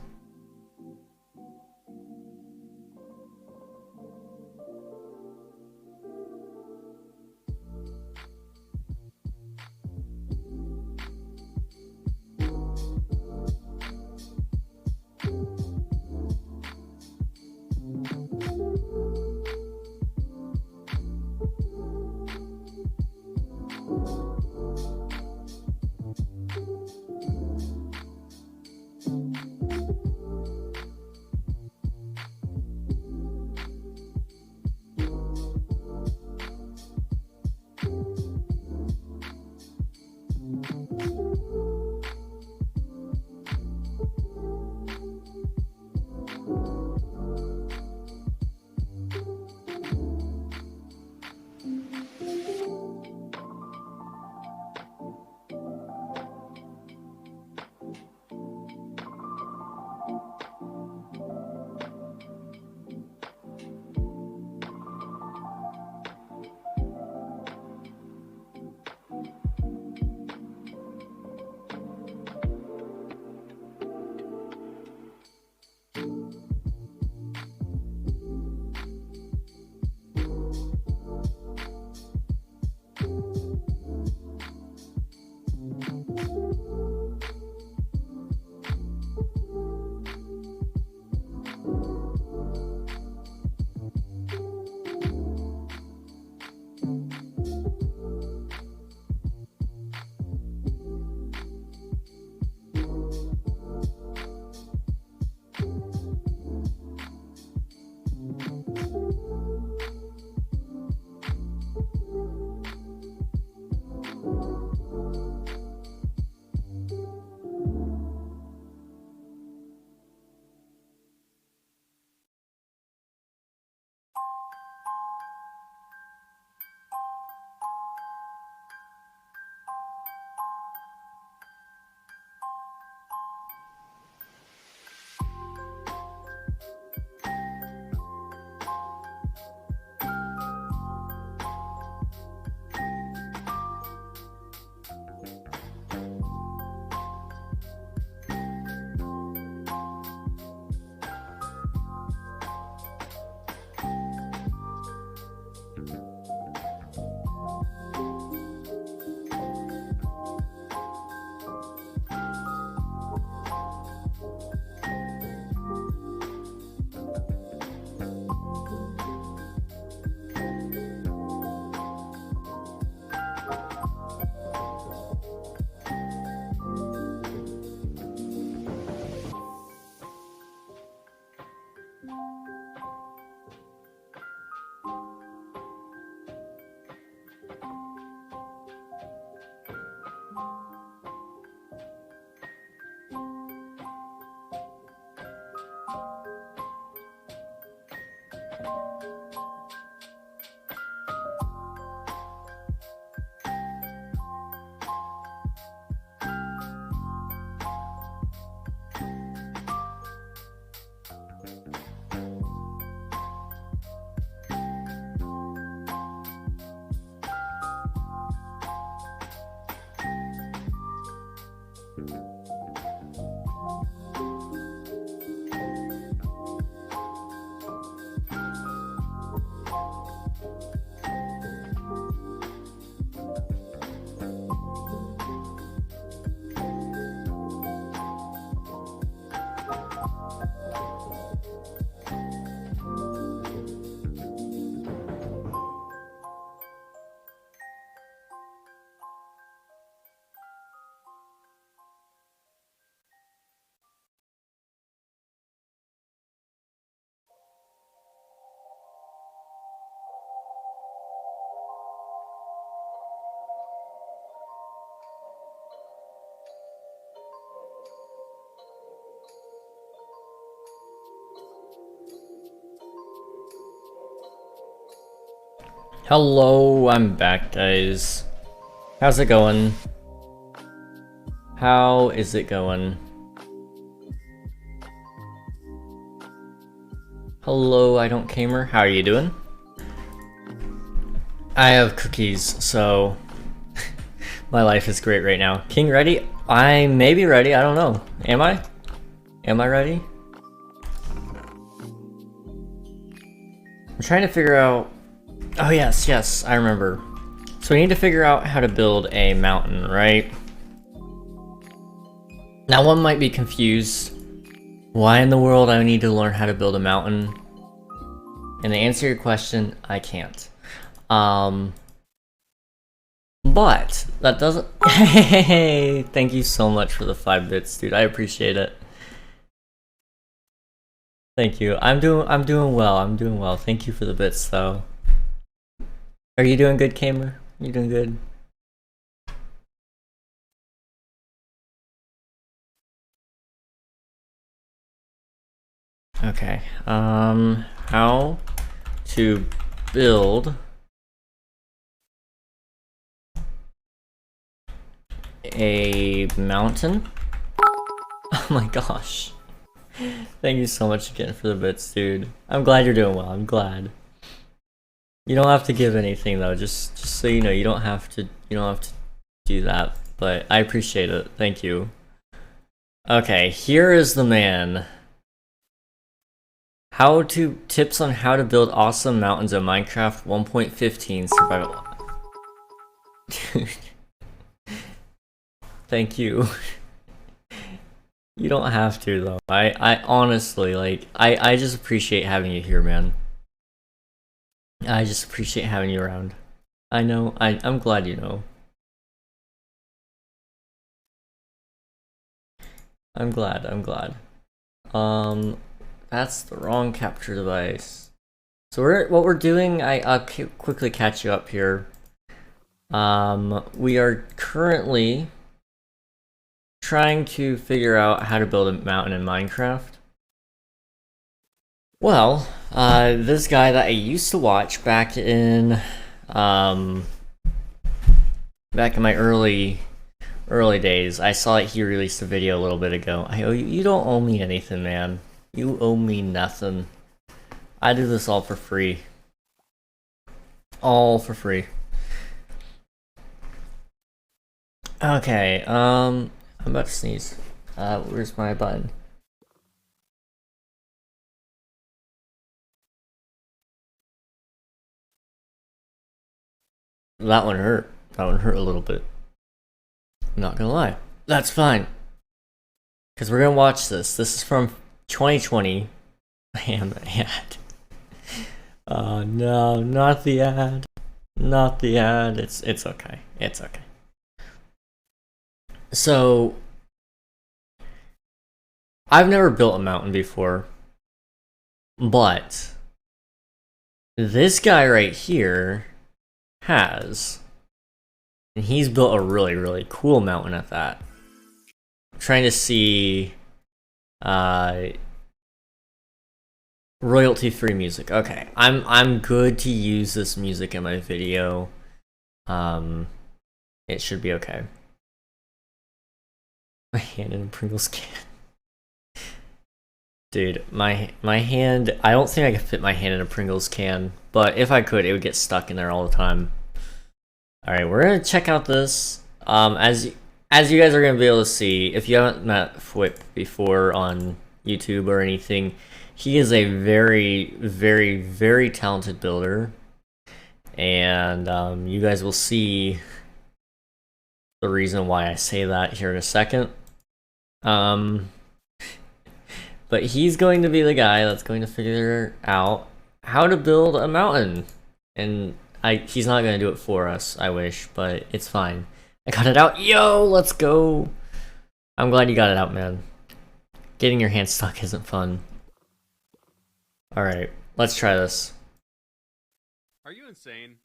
Hello, I'm back, guys. How's it going? How is it going? Hello, I don't gamer. How are you doing? I have cookies, so my life is great right now. King ready? I may be ready, I don't know. Am I? Am I ready? I'm trying to figure out... Oh yes, I remember. So we need to figure out how to build a mountain, right? Now one might be confused. Why in the world I need to learn how to build a mountain? And to answer your question, I can't. But that doesn't... Hey, thank you so much for the 5 bits, dude. I appreciate it. Thank you. I'm doing well. Thank you for the bits, though. Are you doing good, Kamer? You doing good? Okay. How to build a mountain? Oh my gosh. Thank you so much again for the bits, dude. I'm glad you're doing well. I'm glad. You don't have to give anything though. Just so you know, you don't have to do that. But I appreciate it. Thank you. Okay, here is the man. Tips on how to build awesome mountains in Minecraft 1.15 survival. Dude. Thank you. You don't have to though. I honestly, like, I just appreciate having you here, man. I just appreciate having you around. I know, I'm glad you know. I'm glad. That's the wrong capture device. So what we're doing, I'll quickly catch you up here. We are currently trying to figure out how to build a mountain in Minecraft. Well, this guy that I used to watch back in my early days, I saw that he released a video a little bit ago. You don't owe me anything, man. You owe me nothing. I do this all for free. All for free. Okay, I'm about to sneeze. Where's my button? That one hurt. That one hurt a little bit. I'm not gonna lie. That's fine. Because we're gonna watch this. This is from 2020. I am the ad. Oh no, not the ad. Not the ad. It's okay. It's okay. So I've never built a mountain before, but this guy right here has, and he's built a really cool mountain at that. I'm trying to see royalty-free music. Okay, I'm good to use this music in my video. It should be okay. My hand in a Pringles can. Dude, my hand, I don't think I could fit my hand in a Pringles can, but if I could, it would get stuck in there all the time. Alright, we're gonna check out this. As you guys are gonna be able to see, if you haven't met Fwip before on YouTube or anything, he is a very talented builder. And you guys will see the reason why I say that here in a second. But he's going to be the guy that's going to figure out how to build a mountain. And he's not going to do it for us, I wish, but it's fine. I got it out. Yo, let's go. I'm glad you got it out, man. Getting your hand stuck isn't fun. Alright, let's try this. Are you insane?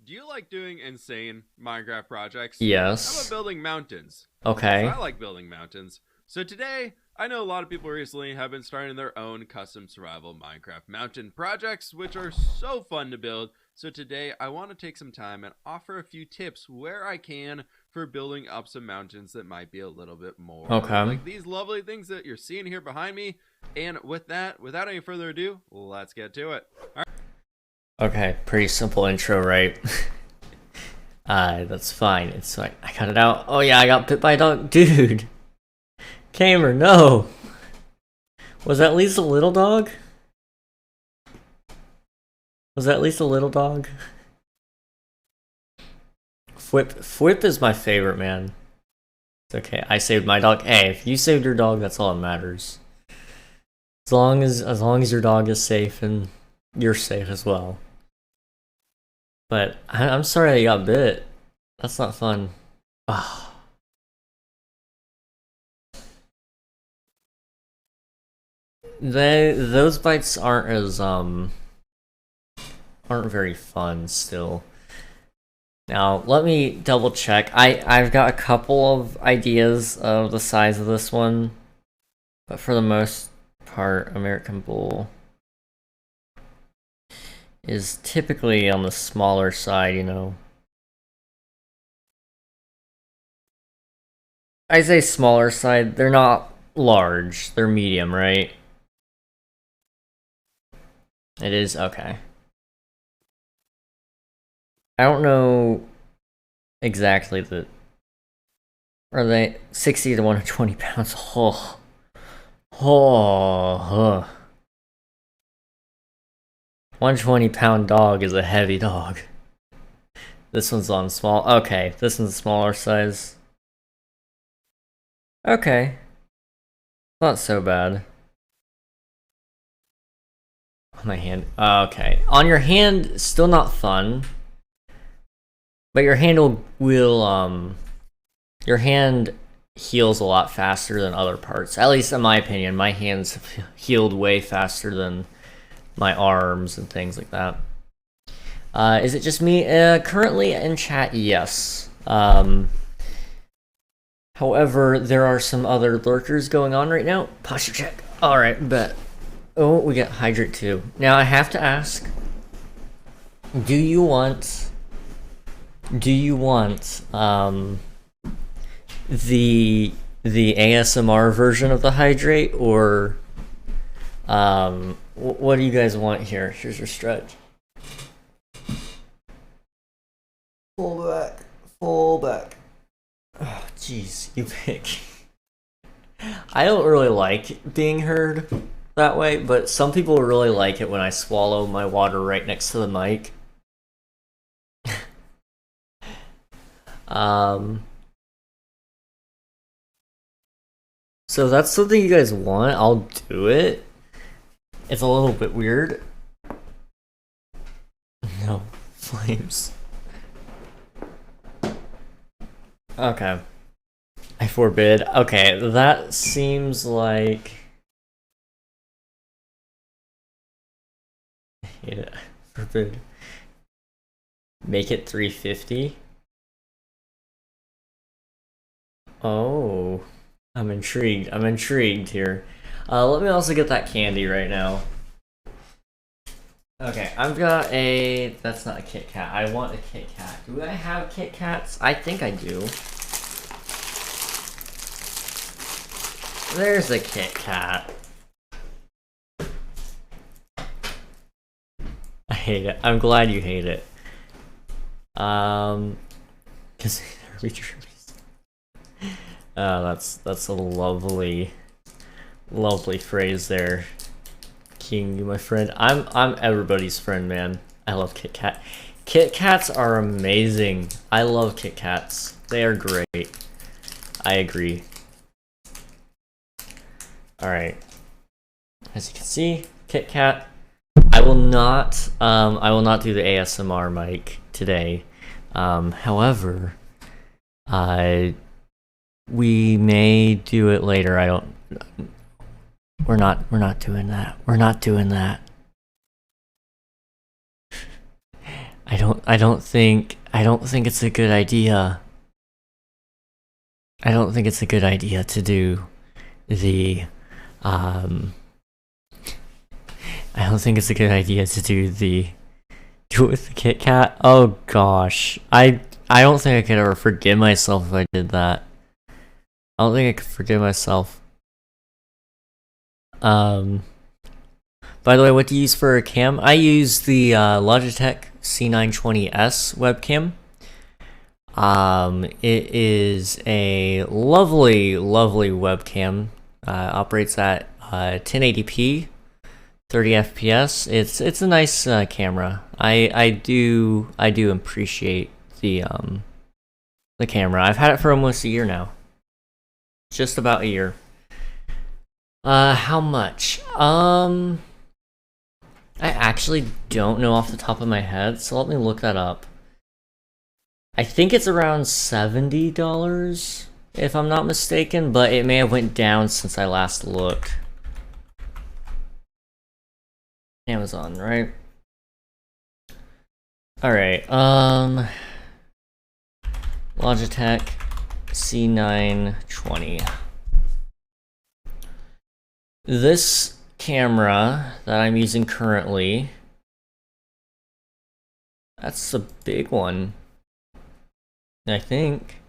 Do you like doing insane Minecraft projects? Yes. How about building mountains? Okay. I like building mountains. So today, I know a lot of people recently have been starting their own custom survival Minecraft mountain projects, which are so fun to build. So today I want to take some time and offer a few tips where I can for building up some mountains that might be a little bit more like these lovely things that you're seeing here behind me. And with that, without any further ado, let's get to it. All right. Okay, pretty simple intro, right? That's fine. It's like, I cut it out. Oh yeah, I got bit by a dog. Dude! Kamer, no! Was that at least a little dog? Was that at least a little dog? Fwip is my favorite, man. It's okay, I saved my dog. Hey, if you saved your dog, that's all that matters. As long as your dog is safe and you're safe as well. But I'm sorry that you got bit. That's not fun. Oh. Those bites aren't as aren't very fun still. Now let me double check. I've got a couple of ideas of the size of this one, but for the most part, American Bull is typically on the smaller side, you know. I say smaller side, they're not large, they're medium, right? It is, okay. I don't know exactly the... Are they 60 to 120 pounds? Oh. Oh. 120-pound dog is a heavy dog. This one's on small. Okay, this one's a smaller size. Okay. Not so bad. On my hand. Okay. On your hand, still not fun. But your hand will your hand heals a lot faster than other parts. At least in my opinion, my hands have healed way faster than my arms and things like that. Is it just me? Currently in chat, yes. However, there are some other lurkers going on right now. Posture check. Alright, bet. Oh, we got hydrate too. Now I have to ask, do you want the ASMR version of the hydrate, or what do you guys want here? Here's your stretch. Full back. Oh, jeez, you pick. I don't really like being heard that way, but some people really like it when I swallow my water right next to the mic. So that's something you guys want, I'll do it. It's a little bit weird. No, flames. Okay. I forbid. Okay, that seems like... I hate it. Forbid. Make it 350? Oh. I'm intrigued. I'm intrigued here. Let me also get that candy right now. Okay, I've got a... That's not a Kit Kat. I want a Kit Kat. Do I have Kit Kats? I think I do. There's a Kit Kat. I hate it. I'm glad you hate it. Because that's a lovely phrase there. King, you my friend. I'm everybody's friend, man. I love Kit Kat. Kit Kats are amazing. I love Kit Kats. They are great. I agree. Alright. As you can see, Kit Kat. I will not do the ASMR mic today. However, we may do it later. We're not doing that. We're not doing that. I don't think it's a good idea. I don't think it's a good idea to do the I don't think it's a good idea to do the Do it with the Kit Kat? Oh gosh. I don't think I could ever forgive myself if I did that. I don't think I could forgive myself. By the way, what do you use for a cam? I use the Logitech C920S webcam. It is a lovely webcam. Operates at 1080p, 30 FPS. It's a nice camera. I do appreciate the camera. I've had it for almost a year now. Just about a year. How much? I actually don't know off the top of my head, so let me look that up. I think it's around $70, if I'm not mistaken, but it may have went down since I last looked. Amazon, right? Alright, Logitech C920. This camera that I'm using currently, that's a big one, I think.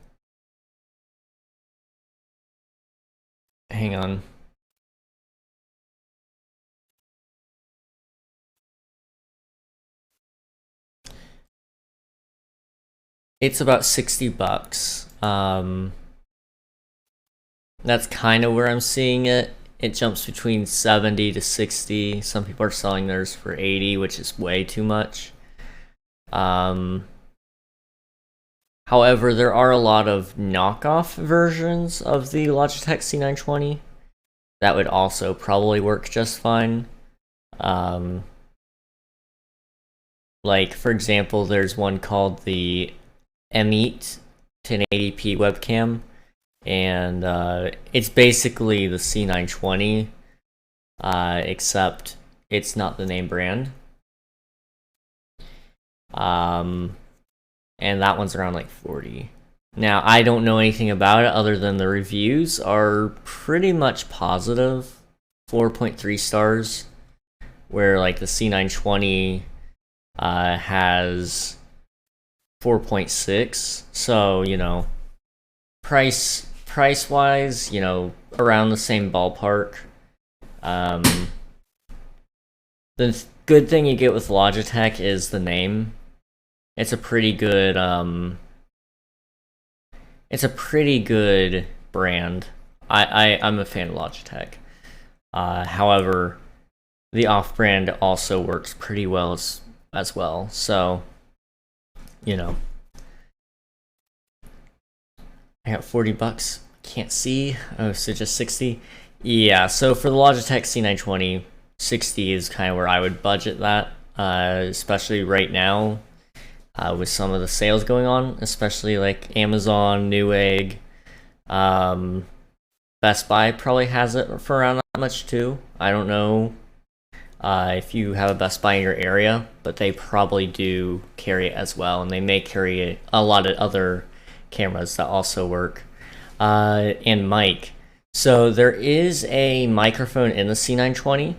Hang on. It's about $60. That's kind of where I'm seeing it. It jumps between 70 to 60. Some people are selling theirs for 80, which is way too much. However, there are a lot of knockoff versions of the Logitech C920 that would also probably work just fine. Like, for example, there's one called the M8 1080p webcam, and it's basically the C920, except it's not the name brand. And that one's around like 40. Now, I don't know anything about it other than the reviews are pretty much positive, 4.3 stars, where like the C920 has 4.6. So, you know, price wise, you know, around the same ballpark. The good thing you get with Logitech is the name. It's a pretty good brand. I'm a fan of Logitech. However, the off-brand also works pretty well as well. So, you know, I got $40. Can't see. Oh, so just 60. Yeah. So for the Logitech C920, 60 is kind of where I would budget that, especially right now. With some of the sales going on, especially like Amazon, Newegg, Best Buy probably has it for around that much too. I don't know if you have a Best Buy in your area, but they probably do carry it as well, and they may carry a lot of other cameras that also work. And mic. So there is a microphone in the C920.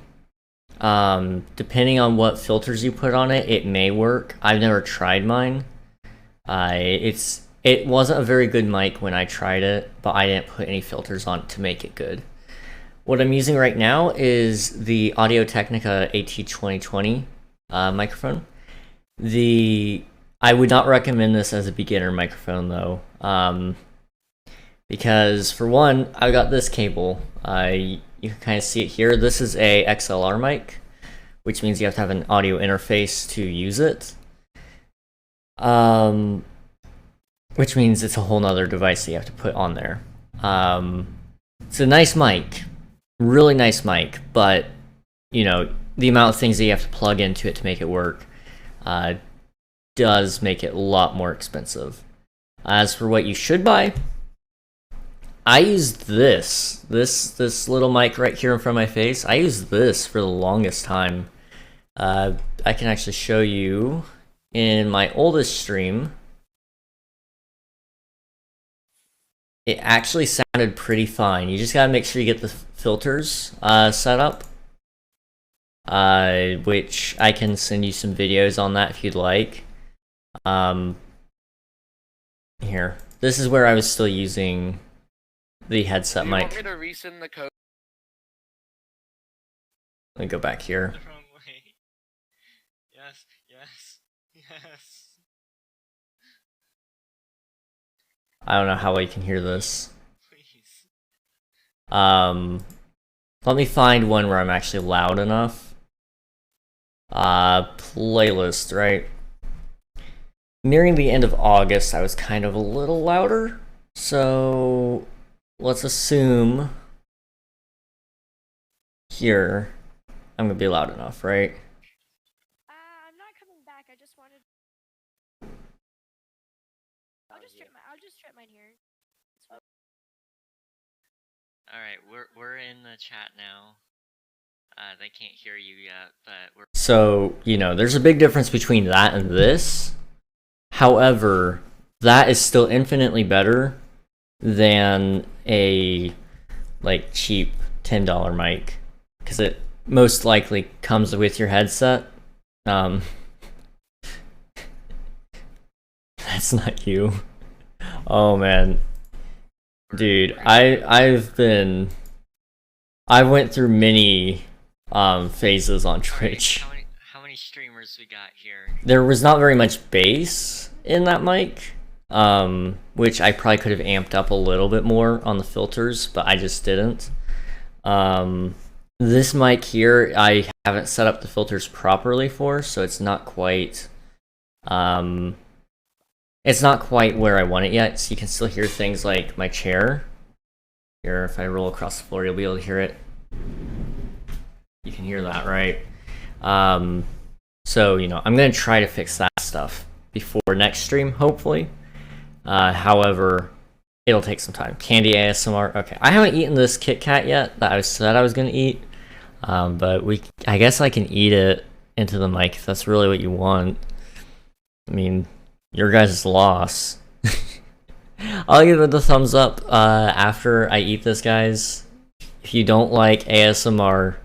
Depending on what filters you put on it, it may work. I've never tried mine. It wasn't a very good mic when I tried it, but I didn't put any filters on it to make it good. What I'm using right now is the Audio-Technica AT2020 microphone. I would not recommend this as a beginner microphone though, because for one, I got this cable. You can kind of see it here. This is a XLR mic, which means you have to have an audio interface to use it. Which means it's a whole nother device that you have to put on there. It's a nice mic, really nice mic, but you know, the amount of things that you have to plug into it to make it work does make it a lot more expensive. As for what you should buy, I used this little mic right here in front of my face. I used this for the longest time. I can actually show you in my oldest stream. It actually sounded pretty fine. You just gotta make sure you get the filters set up. which I can send you some videos on that if you'd like. Here, this is where I was still using the headset mic. Do you want me to resend the code? Let me go back here. The wrong way. Yes, yes, yes. I don't know how well you can hear this. Please. Let me find one where I'm actually loud enough. Playlist, right? Nearing the end of August, I was kind of a little louder. So let's assume here I'm gonna be loud enough, right? I'm not coming back. I just wanted. I'll just strip mine here. All right, we're in the chat now. They can't hear you yet, but we're. So, you know, there's a big difference between that and this. However, that is still infinitely better than a like cheap $10 mic, because it most likely comes with your headset. That's not you. Oh man, dude, I went through many phases on Twitch. How many streamers we got here? There was not very much bass in that mic, which I probably could have amped up a little bit more on the filters, but I just didn't. This mic here, I haven't set up the filters properly for, so it's not quite where I want it yet. So you can still hear things like my chair. Here, if I roll across the floor, you'll be able to hear it. You can hear that, right? So, you know, I'm gonna try to fix that stuff before next stream, hopefully. However, it'll take some time. Candy ASMR. Okay, I haven't eaten this Kit Kat yet that I said I was gonna eat, but I guess I can eat it into the mic if that's really what you want. I mean, your guys' loss. I'll give it the thumbs up after I eat this, guys. If you don't like ASMR,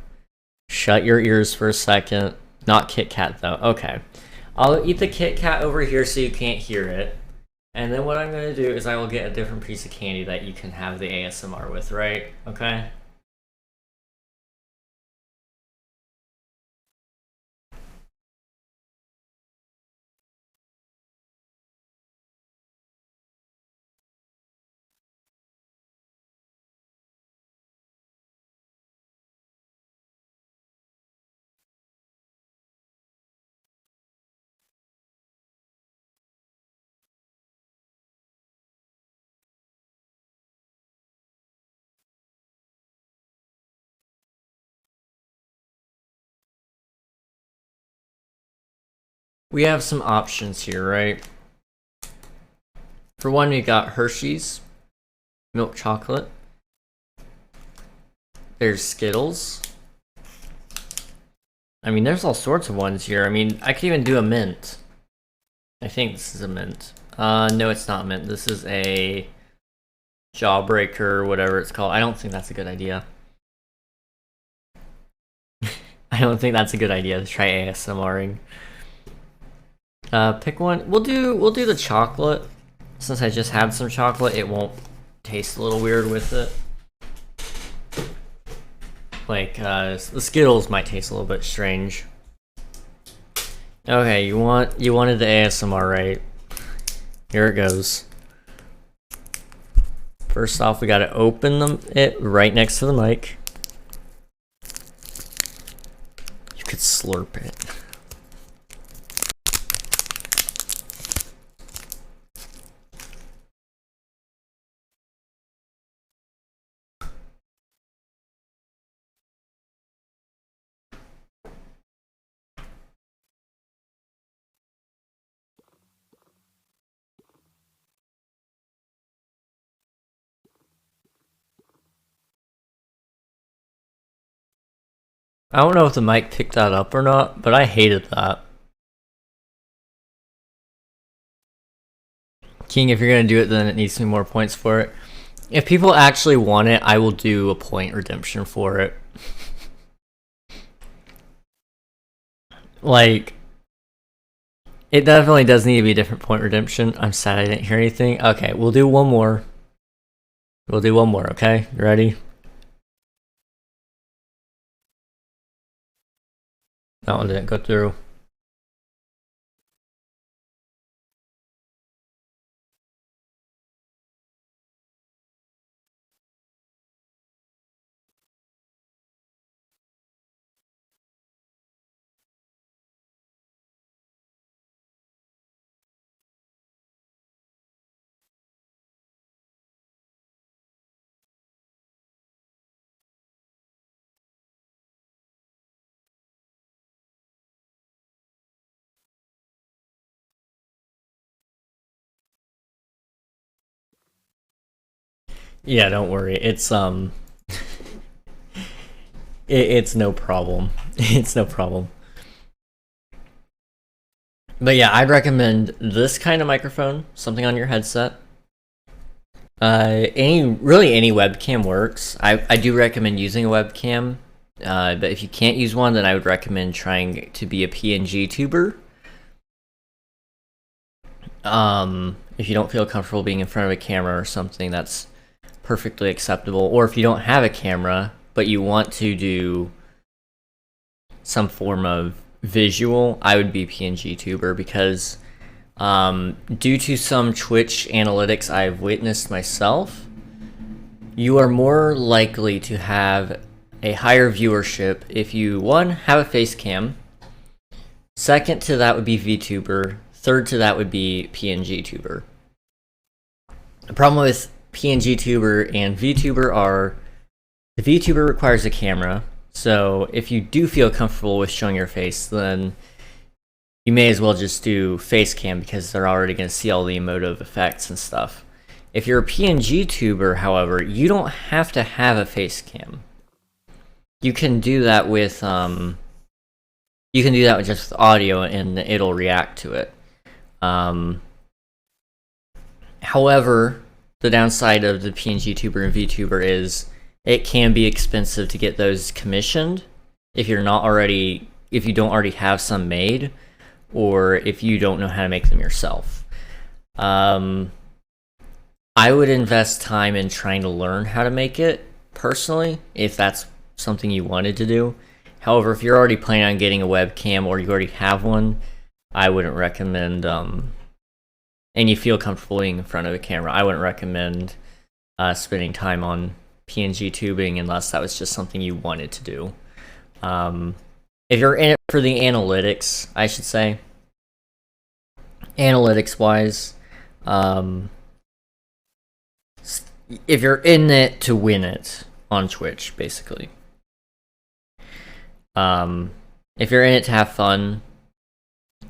shut your ears for a second. Not Kit Kat though. Okay. I'll eat the Kit Kat over here so you can't hear it. And then what I'm going to do is I will get a different piece of candy that you can have the ASMR with, right? Okay? We have some options here, right? For one, we got Hershey's milk chocolate. There's Skittles. I mean, there's all sorts of ones here. I mean, I could even do a mint. I think this is a mint. No, it's not mint. This is a Jawbreaker, whatever it's called. I don't think that's a good idea. I don't think that's a good idea to try ASMRing. Pick one. We'll do the chocolate. Since I just had some chocolate, it won't taste a little weird with it. Like, the Skittles might taste a little bit strange. Okay, you wanted the ASMR, right? Here it goes. First off, we gotta open it right next to the mic. You could slurp it. I don't know if the mic picked that up or not, but I hated that. King, if you're gonna do it, then it needs some more points for it. If people actually want it, I will do a point redemption for it. Like, it definitely does need to be a different point redemption. I'm sad I didn't hear anything. Okay, we'll do one more. We'll do one more, okay? You ready? That one didn't go through. Yeah, don't worry. It's it's no problem. It's no problem. But yeah, I'd recommend this kind of microphone, something on your headset. Really any webcam works. I do recommend using a webcam. But if you can't use one, then I would recommend trying to be a PNG tuber. If you don't feel comfortable being in front of a camera or something, that's perfectly acceptable. Or if you don't have a camera, but you want to do some form of visual, I would be PNG tuber, because due to some Twitch analytics I've witnessed myself, you are more likely to have a higher viewership if you, one, have a face cam, second to that would be VTuber, third to that would be PNG tuber. The problem with PNG tuber and VTuber are, the VTuber requires a camera, so if you do feel comfortable with showing your face, then you may as well just do face cam, because they're already going to see all the emotive effects and stuff. If you're a PNG tuber, however, you don't have to have a face cam. You can do that with just with audio, and it'll react to it. However, the downside of the PNG tuber and VTuber is it can be expensive to get those commissioned if you don't already have some made, or if you don't know how to make them yourself. I would invest time in trying to learn how to make it, personally, if that's something you wanted to do. However, if you're already planning on getting a webcam, or you already have one, I wouldn't recommend, and you feel comfortable being in front of a camera, I wouldn't recommend spending time on PNG tubing unless that was just something you wanted to do. If you're in it for the analytics, I should say, analytics-wise, if you're in it to win it on Twitch, basically. If you're in it to have fun,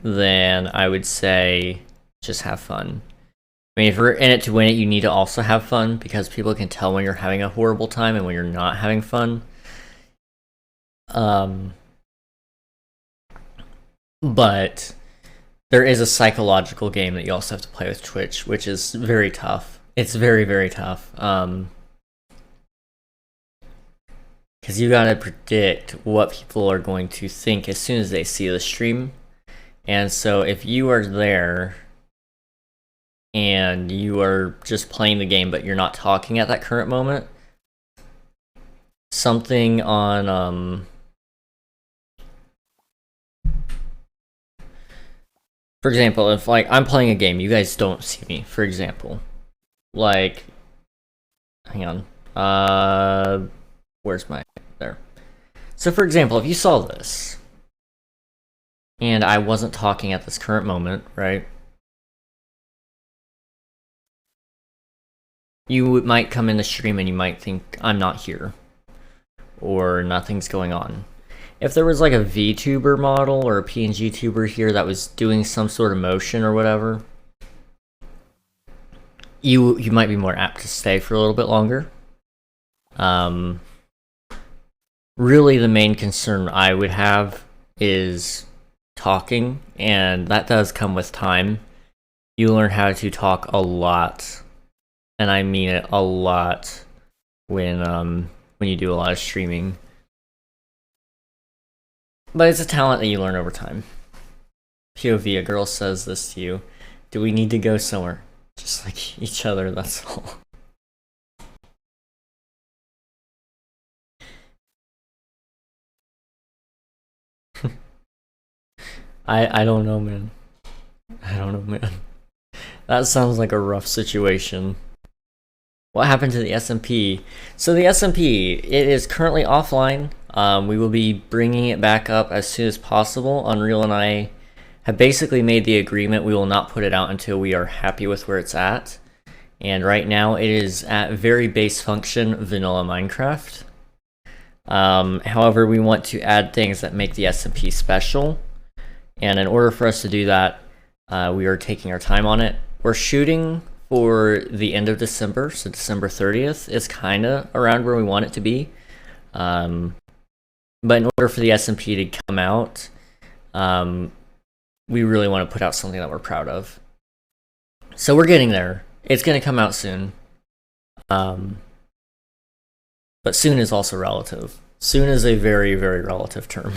then I would say just have fun. I mean, if you're in it to win it, you need to also have fun, because people can tell when you're having a horrible time and when you're not having fun. But there is a psychological game that you also have to play with Twitch, which is very tough. It's very, very tough. Because you gotta predict what people are going to think as soon as they see the stream. And so if you are there and you are just playing the game but you're not talking at that current moment, something on for example, if like I'm playing a game, you guys don't see me, for example, like, hang on, where's my, there. So for example, if you saw this and I wasn't talking at this current moment, right? You might come in the stream and you might think I'm not here, or nothing's going on. If there was like a VTuber model or a PNG tuber here that was doing some sort of motion or whatever, you might be more apt to stay for a little bit longer. Really the main concern I would have is talking, and that does come with time. You learn how to talk a lot, and I mean it a lot, when you do a lot of streaming. But it's a talent that you learn over time. POV, a girl says this to you. Do we need to go somewhere? Just like each other, that's all. I don't know, man. I don't know, man. That sounds like a rough situation. What happened to the SMP? So the SMP, it is currently offline. We will be bringing it back up as soon as possible. Unreal and I have basically made the agreement we will not put it out until we are happy with where it's at. And right now it is at very base function vanilla Minecraft. However, we want to add things that make the SMP special. And in order for us to do that, we are taking our time on it. We're shooting for the end of December, so December 30th is kind of around where we want it to be. But in order for the SMP to come out, we really want to put out something that we're proud of. So we're getting there. It's going to come out soon. But soon is also relative. Soon is a very, very relative term.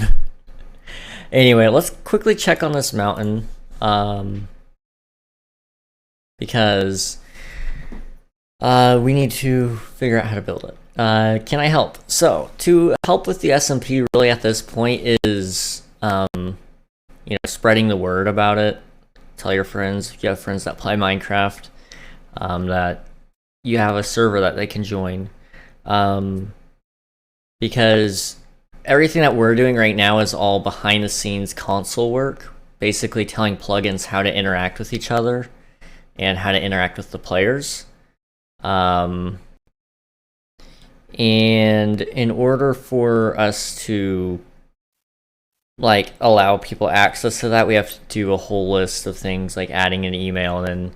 Anyway, let's quickly check on this mountain. Because we need to figure out how to build it. Can I help? So, to help with the SMP really at this point is, you know, spreading the word about it. Tell your friends, if you have friends that play Minecraft, that you have a server that they can join. Because everything that we're doing right now is all behind the scenes console work, basically telling plugins how to interact with each other and how to interact with the players. And in order for us to like allow people access to that, we have to do a whole list of things like adding an email and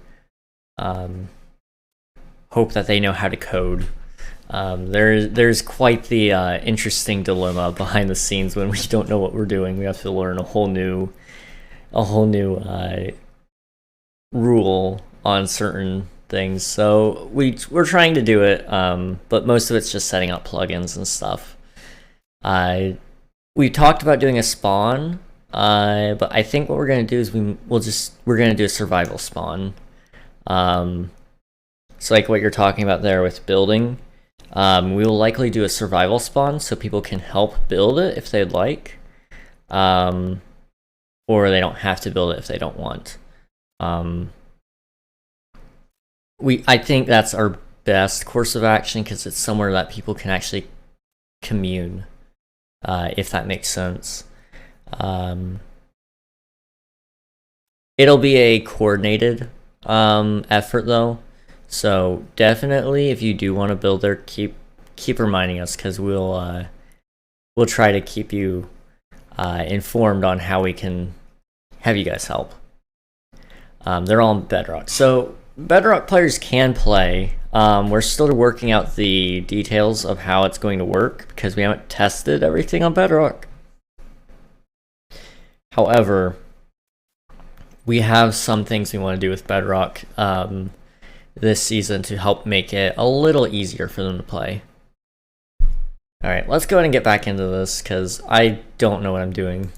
hope that they know how to code. There's quite the interesting dilemma behind the scenes when we don't know what we're doing. We have to learn a whole new rule on certain things. So we're trying to do it, but most of it's just setting up plugins and stuff. We talked about doing a spawn, but I think what we're gonna do is we're gonna do a survival spawn. So like what you're talking about there with building, we will likely do a survival spawn so people can help build it if they'd like, or they don't have to build it if they don't want. I think that's our best course of action because it's somewhere that people can actually commune, if that makes sense. It'll be a coordinated effort though, so definitely if you do want to build there, keep reminding us because we'll try to keep you informed on how we can have you guys help. They're all in Bedrock, so Bedrock players can play. We're still working out the details of how it's going to work because we haven't tested everything on Bedrock. However, we have some things we want to do with Bedrock this season to help make it a little easier for them to play. Alright, let's go ahead and get back into this because I don't know what I'm doing.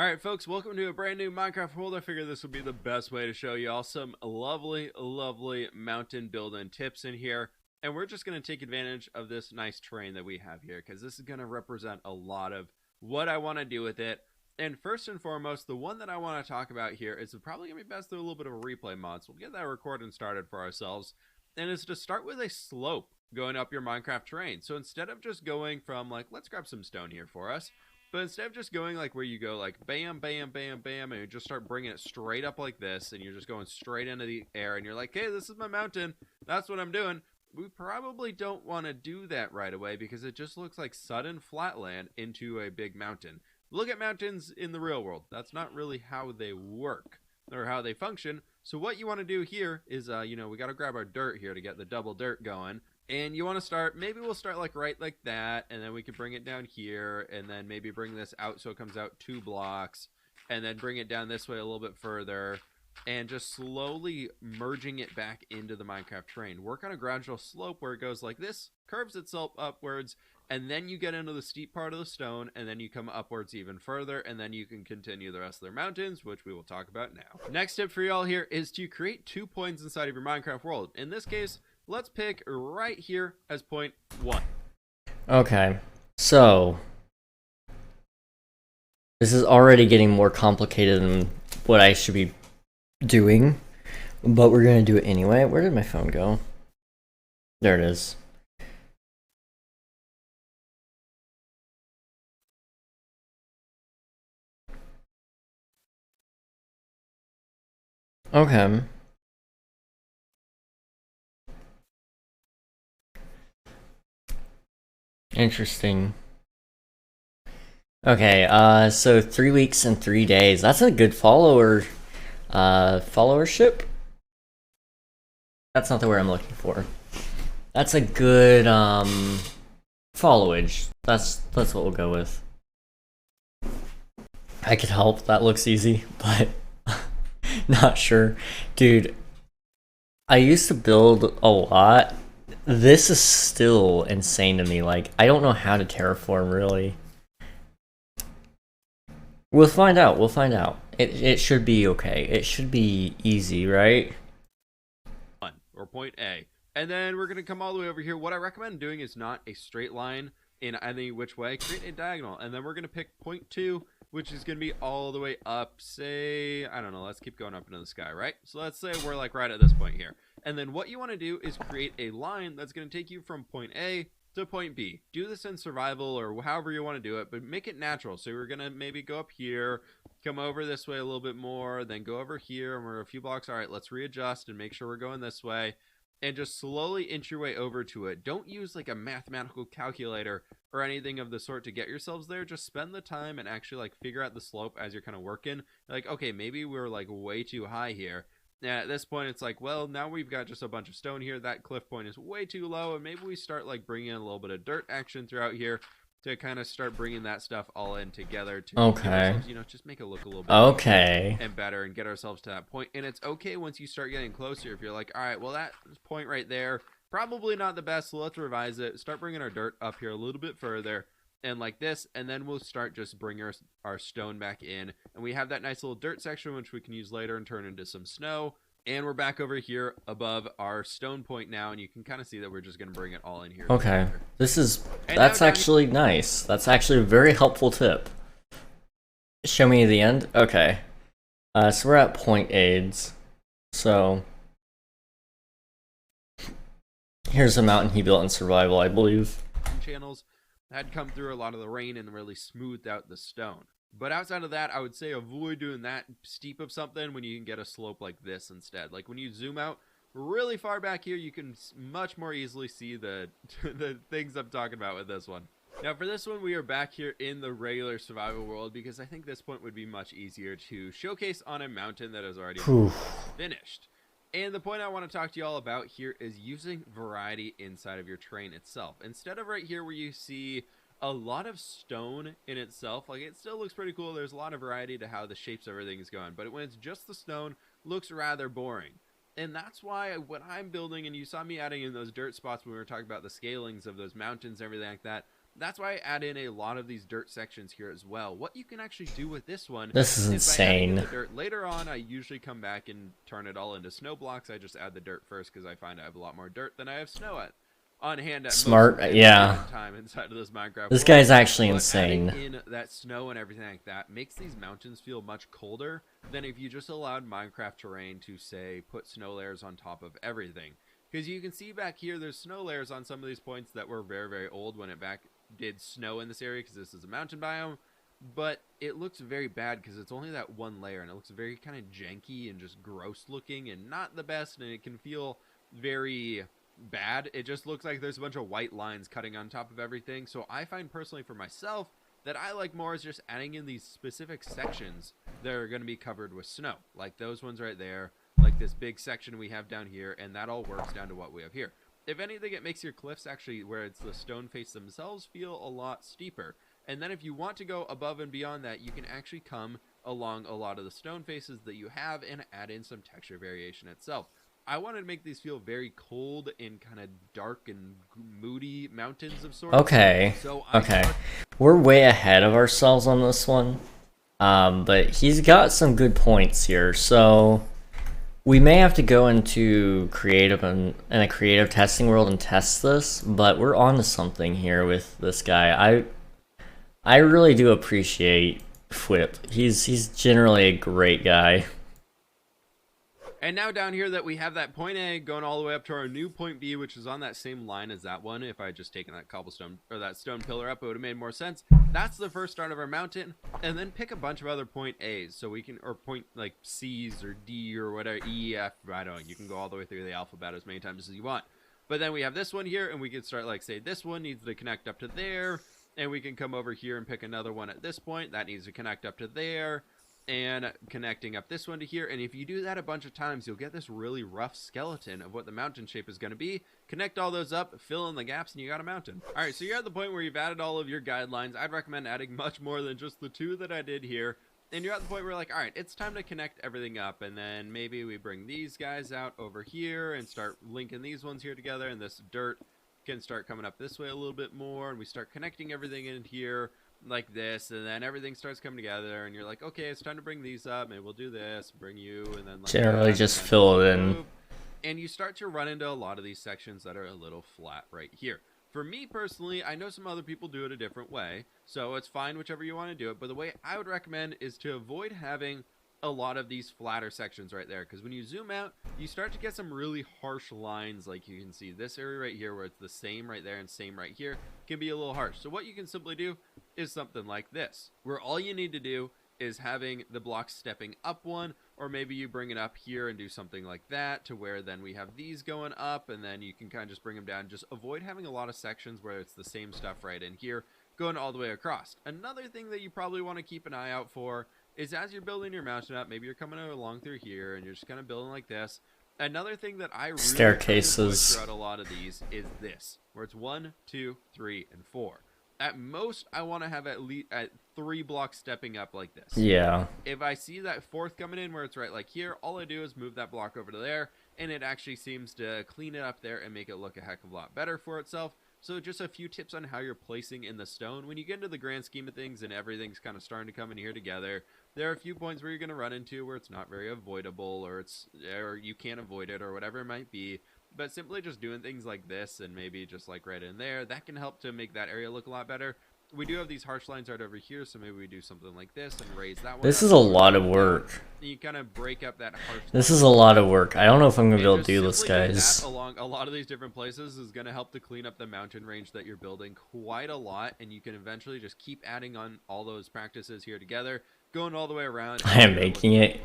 Alright folks, welcome to a brand new Minecraft world. I figured this would be the best way to show you all some lovely mountain building tips in here. And we're just going to take advantage of this nice terrain that we have here because this is going to represent a lot of what I want to do with it. And first and foremost, the one that I want to talk about here is probably going to be best through a little bit of a replay mod. So we'll get that recording started for ourselves. And it's to start with a slope going up your Minecraft terrain. So instead of just going from like, let's grab some stone here for us. But instead of just going like where you go like bam, bam, bam, bam, and you just start bringing it straight up like this, and you're just going straight into the air, and you're like, hey, this is my mountain. That's what I'm doing. We probably don't want to do that right away because it just looks like sudden flatland into a big mountain. Look at mountains in the real world. That's not really how they work or how they function. So what you want to do here is, you know, we got to grab our dirt here to get the double dirt going. And you want to start, maybe we'll start like right like that, and then we could bring it down here, and then maybe bring this out so it comes out 2 blocks, and then bring it down this way a little bit further, and just slowly merging it back into the Minecraft terrain. Work on a gradual slope where it goes like this, curves itself upwards, and then you get into the steep part of the stone, and then you come upwards even further, and then you can continue the rest of their mountains, which we will talk about now. Next tip for y'all here is to create 2 points inside of your Minecraft world. In this case, let's pick right here as point 1. Okay, so this is already getting more complicated than what I should be doing, but we're gonna do it anyway. Where did my phone go? There it is. Okay. Interesting. Okay, so 3 weeks and 3 days. That's a good followership? That's not the word I'm looking for. That's a good, followage. That's what we'll go with. I could help, that looks easy, but not sure. Dude, I used to build a lot. This is still insane to me. Like, I don't know how to terraform, really. We'll find out. We'll find out. It should be okay. It should be easy, right? Or point A. And then we're going to come all the way over here. What I recommend doing is not a straight line in any which way. Create a diagonal. And then we're going to pick point 2, which is going to be all the way up, say, I don't know, let's keep going up into the sky, right? So let's say we're like right at this point here. And then what you want to do is create a line that's going to take you from point A to point B. Do this in survival or however you want to do it, but make it natural. So we're going to maybe go up here, come over this way a little bit more, then go over here, and we're a few blocks. All right, let's readjust and make sure we're going this way, and just slowly inch your way over to it. Don't use like a mathematical calculator or anything of the sort to get yourselves there. Just spend the time and actually like figure out the slope as you're kind of working. Like, okay, maybe we're like way too high here. And at this point, it's like, well, now we've got just a bunch of stone here. That cliff point is way too low, and maybe we start like bringing in a little bit of dirt action throughout here to kind of start bringing that stuff all in together to give ourselves, you know, just make it look a little bit and better and get ourselves to that point. And it's okay once you start getting closer if you're like, all right, well, that point right there, probably not the best, so let's revise it. Start bringing our dirt up here a little bit further and like this, and then we'll start just bringing our stone back in, and we have that nice little dirt section which we can use later and turn into some snow. And we're back over here above our stone point now, and you can kind of see that we're just going to bring it all in here. Okay, that's actually nice. That's actually a very helpful tip. Show me the end? Okay. So we're at point AIDS. So here's a mountain he built in survival, I believe. Channels had come through a lot of the rain and really smoothed out the stone. But outside of that, I would say avoid doing that steep of something when you can get a slope like this instead. Like when you zoom out really far back here, you can much more easily see the the things I'm talking about with this one. Now for this one, we are back here in the regular survival world because I think this point would be much easier to showcase on a mountain that is already finished. And the point I want to talk to you all about here is using variety inside of your terrain itself. Instead of right here where you see a lot of stone in itself, like it still looks pretty cool. There's a lot of variety to how the shapes of everything is going, but when it's just the stone, looks rather boring. And that's why what I'm building, and you saw me adding in those dirt spots when we were talking about the scalings of those mountains and everything like that, that's why I add in a lot of these dirt sections here as well. What you can actually do with this one is insane. By adding the dirt later on, I usually come back and turn it all into snow blocks. I just add the dirt first because I find I have a lot more dirt than I have snow on hand at smart most yeah time inside of this Minecraft this world. guy's actually insane. In that snow and everything like that makes these mountains feel much colder than if you just allowed Minecraft terrain to say put snow layers on top of everything, because you can see back here there's snow layers on some of these points that were very, very old when it did snow in this area, because this is a mountain biome, but it looks very bad because it's only that one layer and it looks very kind of janky and just gross looking and not the best, and it can feel very bad. It just looks like there's a bunch of white lines cutting on top of everything. So I find personally for myself that I like more is just adding in these specific sections that are going to be covered with snow, like those ones right there, like this big section we have down here, and that all works down to what we have here. If anything, it makes your cliffs actually, where it's the stone face themselves, feel a lot steeper. And then if you want to go above and beyond that, you can actually come along a lot of the stone faces that you have and add in some texture variation itself. I wanted to make these feel very cold and kind of dark and moody mountains of sorts. Okay. So okay. We're way ahead of ourselves on this one. But he's got some good points here. So we may have to go into creative and a creative testing world and test this, but we're on to something here with this guy. I really do appreciate Whip. He's generally a great guy. And now down here that we have that point A going all the way up to our new point B, which is on that same line as that one. If I had just taken that cobblestone or that stone pillar up, it would have made more sense. That's the first start of our mountain. And then pick a bunch of other point A's. So we can, or point like C's or D or whatever, E, F, I don't know. You can go all the way through the alphabet as many times as you want. But then we have this one here, and we can start like, say, this one needs to connect up to there. And we can come over here and pick another one at this point. That needs to connect up to there. And connecting up this one to here. And if you do that a bunch of times, you'll get this really rough skeleton of what the mountain shape is going to be. Connect all those up, fill in the gaps, and you got a mountain. All right, so you're at the point where you've added all of your guidelines. I'd recommend adding much more than just the 2 that I did here. And you're at the point where you're like, all right, it's time to connect everything up. And then maybe we bring these guys out over here and start linking these ones here together. And this dirt can start coming up this way a little bit more. And we start connecting everything in here like this, and then everything starts coming together, and you're like, okay, it's time to bring these up. Maybe we'll do this, bring you, and then like generally that, just fill it in. And you start to run into a lot of these sections that are a little flat right here. For me personally, I know some other people do it a different way, so it's fine whichever you want to do it. But the way I would recommend is to avoid having a lot of these flatter sections right there, because when you zoom out, you start to get some really harsh lines. Like you can see this area right here where it's the same right there and same right here can be a little harsh. So what you can simply do is something like this, where all you need to do is having the blocks stepping up one, or maybe you bring it up here and do something like that, to where then we have these going up, and then you can kind of just bring them down. Just avoid having a lot of sections where it's the same stuff right in here going all the way across. Another thing that you probably want to keep an eye out for is as you're building your mountain up, maybe you're coming along through here and you're just kind of building like this. Another thing that I really staircases throughout a lot of these is this, where it's 1, 2, 3, and 4. At most, I want to have at least 3 blocks stepping up like this. Yeah. If I see that 4th coming in where it's right like here, all I do is move that block over to there, and it actually seems to clean it up there and make it look a heck of a lot better for itself. So just a few tips on how you're placing in the stone. When you get into the grand scheme of things and everything's kind of starting to come in here together, there are a few points where you're going to run into where it's not very avoidable, or you can't avoid it, or whatever it might be. But simply just doing things like this and maybe just like right in there, that can help to make that area look a lot better. We do have these harsh lines right over here, so maybe we do something like this and raise that one. This is a lot of work. You kind of break up that harsh. This is a lot of work. I don't know if I'm gonna be able to do this, guys. That along a lot of these different places is going to help to clean up the mountain range that you're building quite a lot, and you can eventually just keep adding on all those practices here together, going all the way around. I am making it.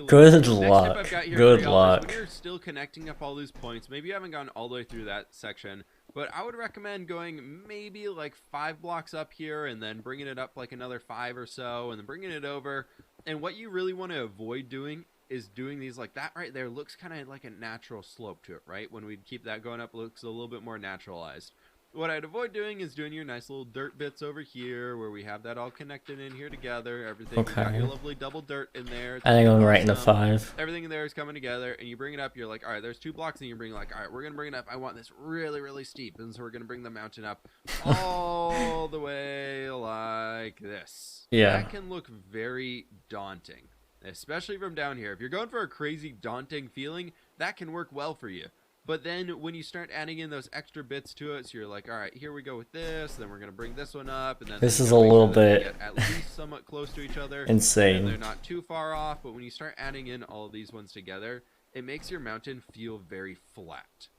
Good luck. Good luck. When you're still connecting up all these points, maybe you haven't gone all the way through that section, but I would recommend going maybe like 5 blocks up here and then bringing it up like another 5 or so and then bringing it over. And what you really want to avoid doing is doing these like that right there looks kind of like a natural slope to it, right? When we keep that going up, it looks a little bit more naturalized. What I'd avoid doing is doing your nice little dirt bits over here where we have that all connected in here together. Everything, okay. You got your lovely double dirt in there. I think I'm right into 5. Everything in there is coming together, and you bring it up. You're like, all right, there's 2 blocks, and you bring like, all right, we're gonna bring it up. I want this really, really steep, and so we're gonna bring the mountain up all the way like this. Yeah, that can look very daunting, especially from down here. If you're going for a crazy daunting feeling, that can work well for you. But then when you start adding in those extra bits to it, so you're like, all right, here we go with this, then we're going to bring this one up, and then this is a little bit at least somewhat close to each other. Insane. And they're not too far off, but when you start adding in all of these ones together, it makes your mountain feel very flat.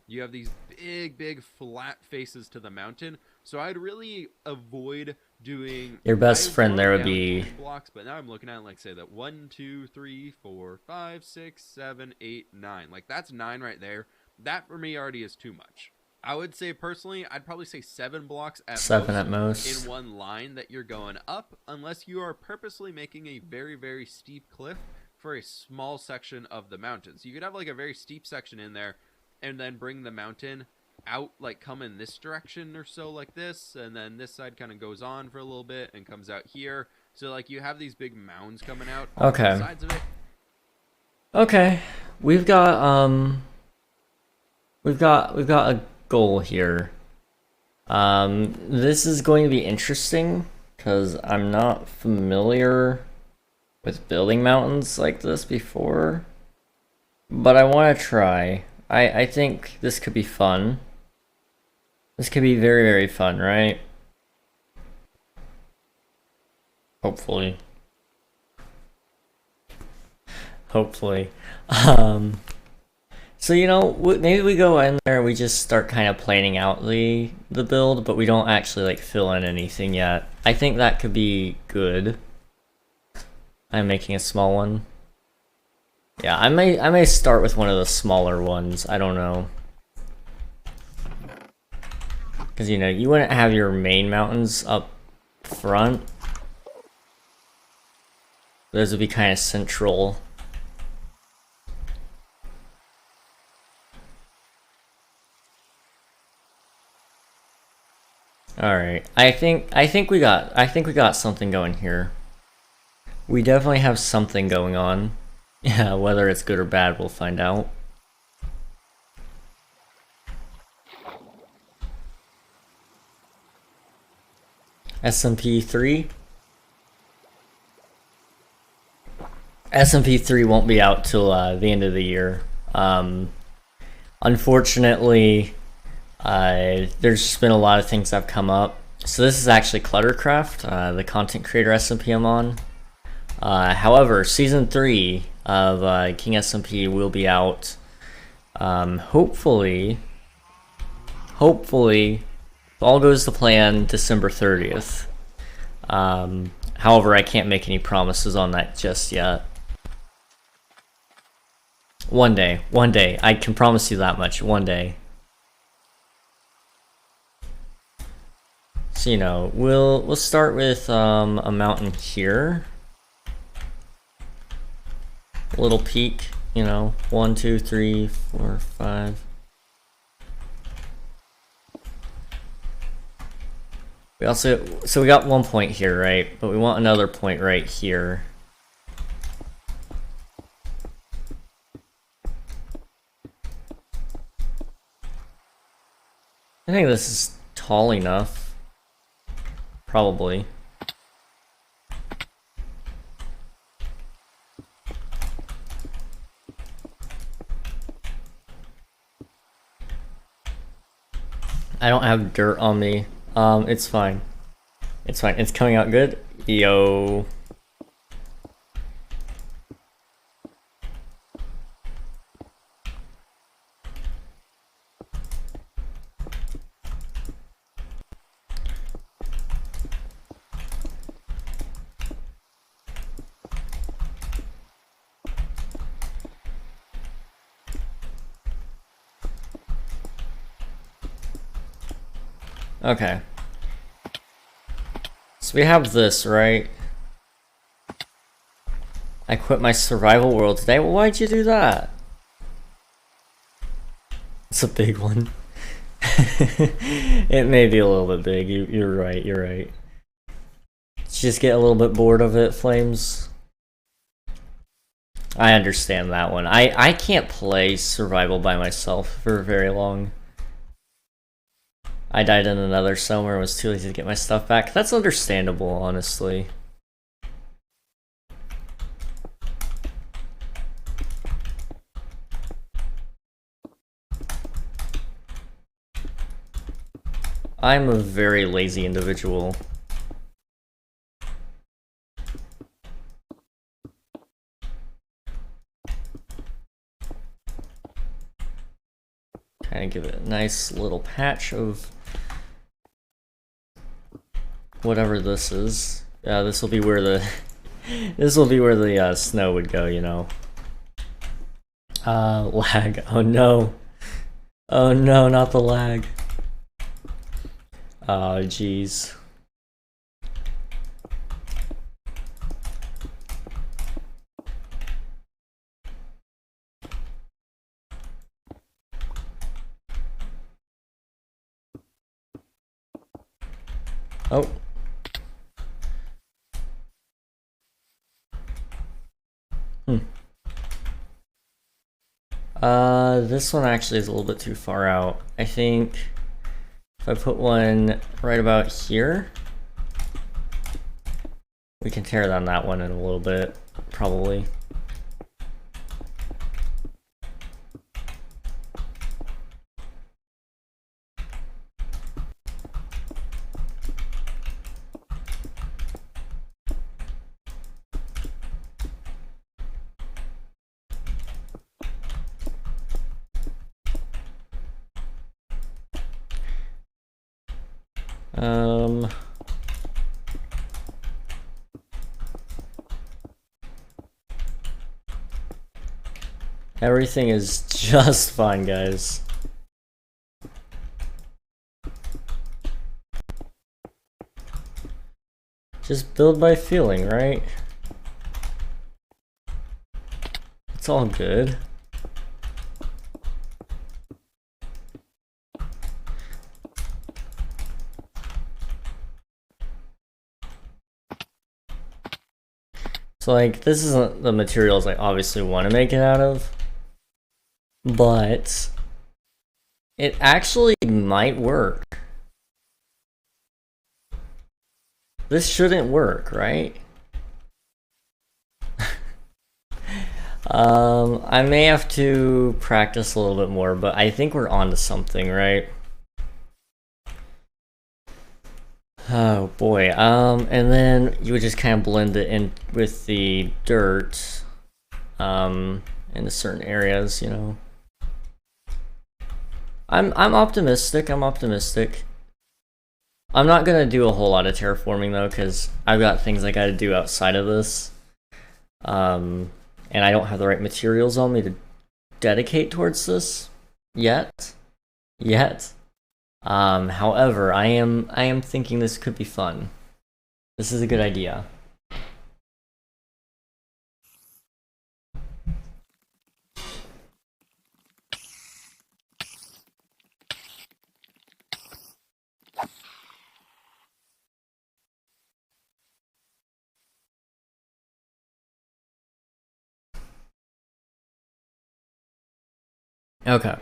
You have these big, big flat faces to the mountain, so I'd really avoid doing your best friend there would be blocks. But now I'm looking at it like, say that 1, 2, 3, 4, 5, 6, 7, 8, 9. Like that's 9 right there. That for me already is too much. I would say personally, I'd probably say 7 blocks at most in one line that you're going up, unless you are purposely making a very, very steep cliff for a small section of the mountain. So you could have like a very steep section in there and then bring the mountain out, like come in this direction or so like this, and then this side kind of goes on for a little bit and comes out here, So like you have these big mounds coming out Okay. on the sides of it. Okay. We've got a goal here. This is going to be interesting because I'm not familiar with building mountains like this before, but I want to try. I think this could be fun. This could be very, very fun, right? Hopefully. Hopefully. So, you know, maybe we go in there and we just start kind of planning out the build, but we don't actually like fill in anything yet. I think that could be good. I'm making a small one. Yeah, I may start with one of the smaller ones. I don't know. Because, you know, you wouldn't have your main mountains up front. Those would be kind of central. All right. I think we got something going here. We definitely have something going on. Yeah, whether it's good or bad, we'll find out. SMP 3. SMP 3 won't be out till the end of the year. Unfortunately, there's just been a lot of things that have come up. So this is actually ClutterCraft, the content creator SMP I'm on. However, Season 3 of King SMP will be out, hopefully, if all goes to plan, December 30th. However, I can't make any promises on that just yet. One day, I can promise you that much, one day. So, you know, we'll start with a mountain here. A little peak, you know, 1, 2, 3, 4, 5. We also, so we got 1 point here, right? But we want another point right here. I think this is tall enough. Probably. I don't have dirt on me. It's fine. It's fine. It's coming out good. Yo. Okay. So we have this, right? I quit my survival world today. Well, why'd you do that? It's a big one. It may be a little bit big. You're right, you're right. Just get a little bit bored of it, Flames. I understand that one. I can't play survival by myself for very long. I died in another summer and was too lazy to get my stuff back. That's understandable, honestly. I'm a very lazy individual. Kind of give it a nice little patch of whatever this is. Yeah, this will be where the snow would go, you know. Lag. Oh no. Oh no, not the lag. Oh jeez. Oh. This one actually is a little bit too far out. I think if I put one right about here, we can tear down that one in a little bit, probably. Everything is just fine, guys. Just build by feeling, right? It's all good. So like, this isn't the materials I obviously want to make it out of, but it actually might work. This shouldn't work, right? I may have to practice a little bit more, but I think we're onto something, right? Oh boy, and then you would just kind of blend it in with the dirt, into certain areas, you know. I'm optimistic, I'm optimistic. I'm not gonna do a whole lot of terraforming though, because I've got things I gotta do outside of this. And I don't have the right materials on me to dedicate towards this yet. However, I am thinking this could be fun. This is a good idea. Okay.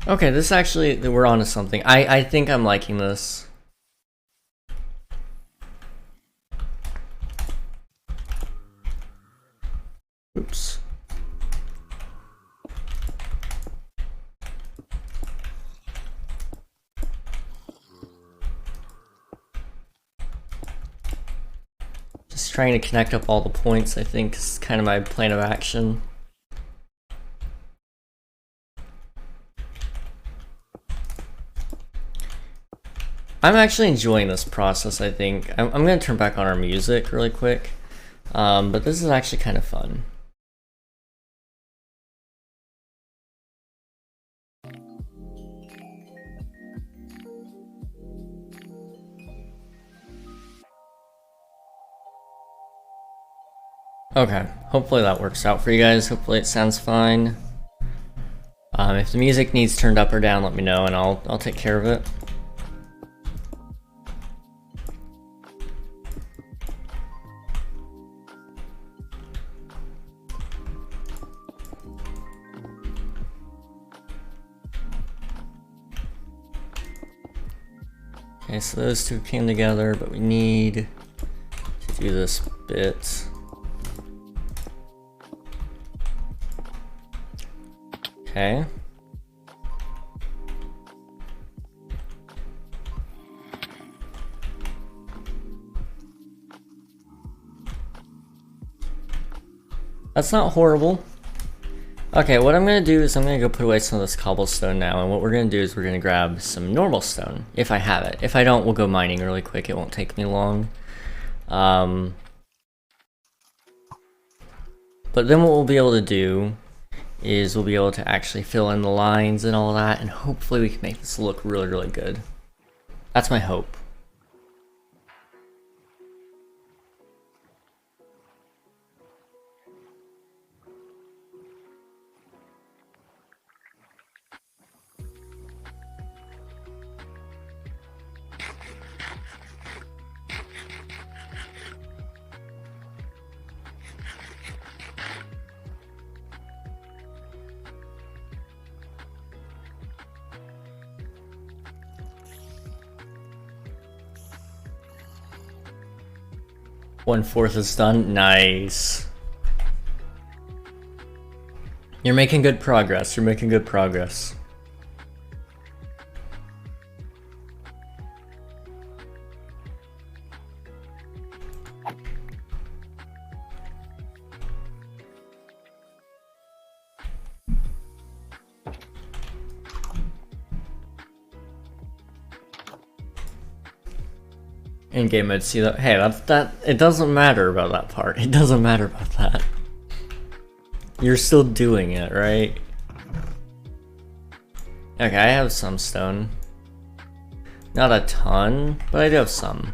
Okay, this actually, we're onto something. I think I'm liking this. Oops. Just trying to connect up all the points, I think, is kind of my plan of action. I'm actually enjoying this process, I think. I'm going to turn back on our music really quick. But this is actually kind of fun. Okay, hopefully that works out for you guys. Hopefully it sounds fine. If the music needs turned up or down, let me know and I'll take care of it. Okay, so those two came together, but we need to do this bit. Okay. That's not horrible. Okay, what I'm gonna do is I'm gonna go put away some of this cobblestone now, and what we're gonna do is we're gonna grab some normal stone, if I have it. If I don't, we'll go mining really quick, it won't take me long. But then what we'll be able to do is we'll be able to actually fill in the lines and all that, and hopefully we can make this look really, really good. That's my hope. 1/4 is done. Nice. You're making good progress. You're making good progress. In-game mode, see that? Hey, that. It doesn't matter about that part. It doesn't matter about that. You're still doing it, right? Okay, I have some stone. Not a ton, but I do have some.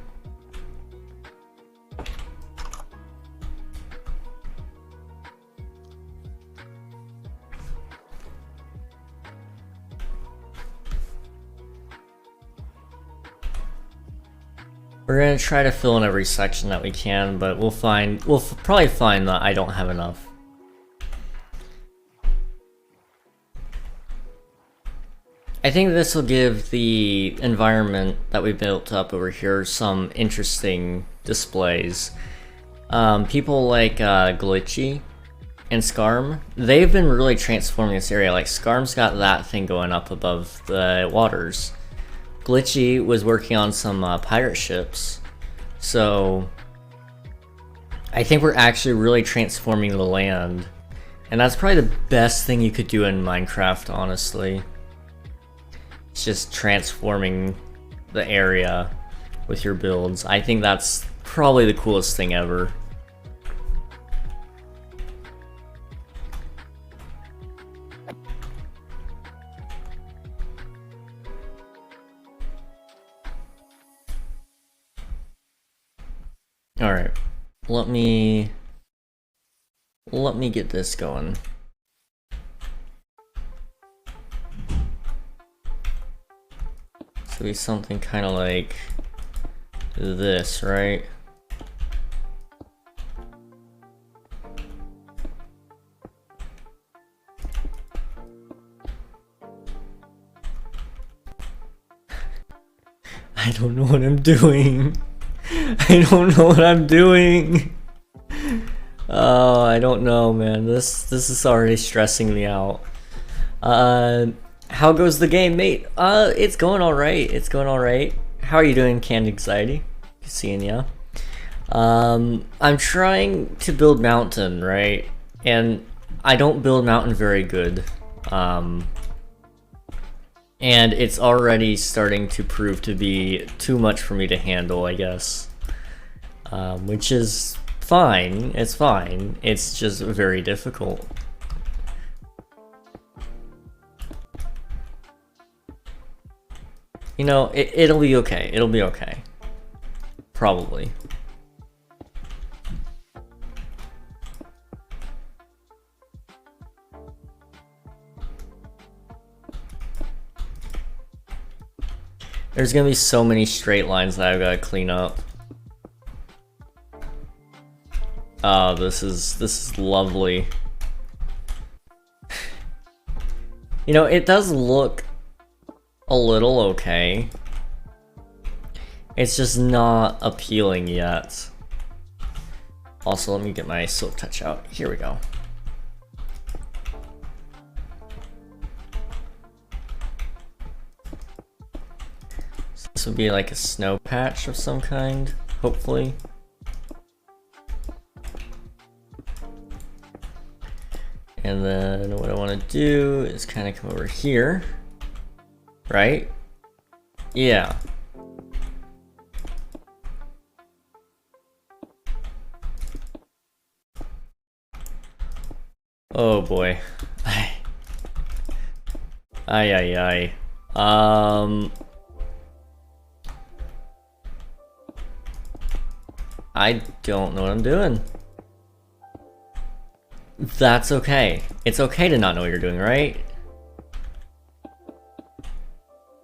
We're gonna try to fill in every section that we can, but we'll probably find that I don't have enough. I think this will give the environment that we built up over here some interesting displays. People like Glitchy and Scarm, they've been really transforming this area. Like Scarm's got that thing going up above the waters. Glitchy was working on some pirate ships, so I think we're actually really transforming the land, and that's probably the best thing you could do in Minecraft, honestly. It's just transforming the area with your builds. I think that's probably the coolest thing ever. Alright, let me get this going. So be something kind of like this, right? I don't know what I'm doing. I don't know what I'm doing. Oh, I don't know, man. This is already stressing me out. How goes the game, mate? It's going alright. It's going alright. How are you doing, Canned Anxiety? Good seeing ya. I'm trying to build Mountain, right? And I don't build Mountain very good. And it's already starting to prove to be too much for me to handle, I guess. Which is fine. It's fine. It's just very difficult. You know, it'll be okay. It'll be okay. Probably. There's gonna be so many straight lines that I've gotta clean up. Oh, this is lovely. You know, it does look a little okay. It's just not appealing yet. Also, let me get my silk touch out. Here we go. So this would be like a snow patch of some kind, hopefully. And then what I want to do is kind of come over here, right? Yeah. Oh boy. Ay, ay, ay. I don't know what I'm doing. That's okay. It's okay to not know what you're doing, right?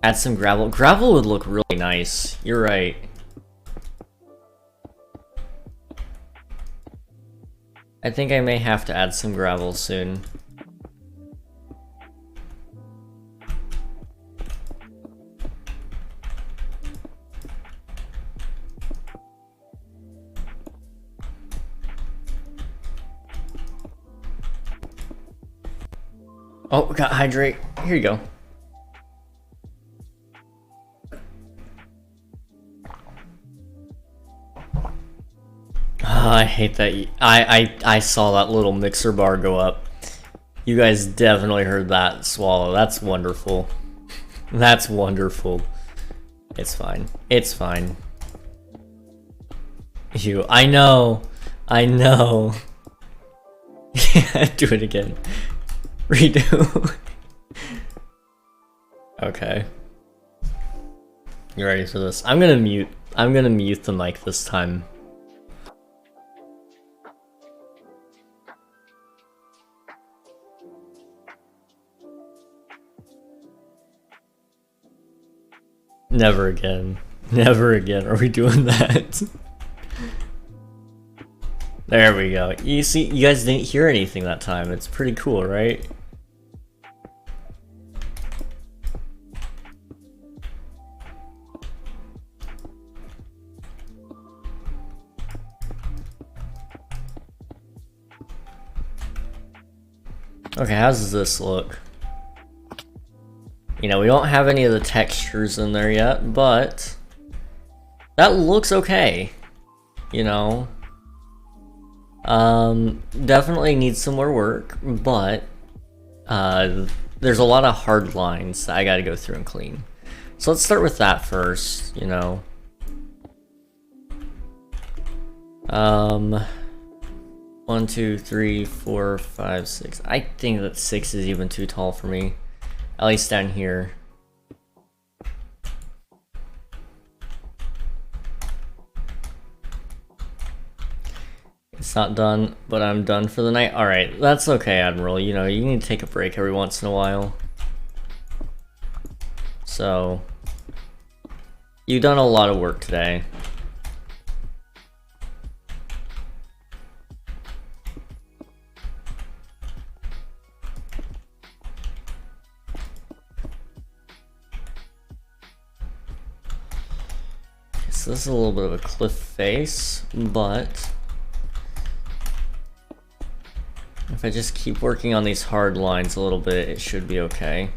Add some gravel. Gravel would look really nice. You're right. I think I may have to add some gravel soon. Oh, we got hydrate. Here you go. Oh, I hate that. I saw that little mixer bar go up. You guys definitely heard that swallow. That's wonderful. That's wonderful. It's fine. It's fine. I know. I know. Yeah, do it again. Redo. Okay. You ready for this? I'm gonna mute the mic this time. Never again. Never again are we doing that. There we go. You see, you guys didn't hear anything that time. It's pretty cool, right? Okay, how does this look? You know, we don't have any of the textures in there yet, but that looks okay. You know, definitely needs some more work, but there's a lot of hard lines that I gotta go through and clean. So let's start with that first, you know. 1, 2, 3, 4, 5, 6. I think that 6 is even too tall for me. At least down here. It's not done, but I'm done for the night. Alright, that's okay, Admiral. You know, you need to take a break every once in a while. So, you've done a lot of work today. So this is a little bit of a cliff face, but if I just keep working on these hard lines a little bit, it should be okay.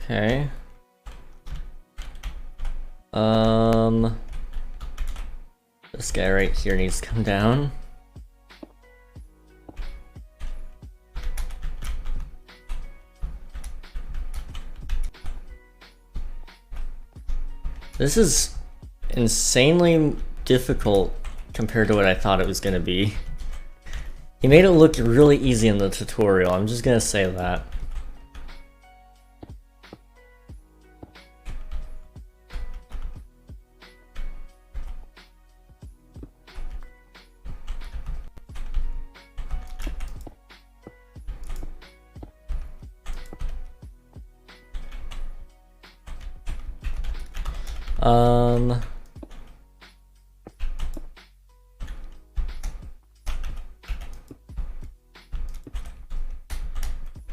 Okay. This guy right here needs to come down. This is insanely difficult compared to what I thought it was gonna be. He made it look really easy in the tutorial, I'm just gonna say that.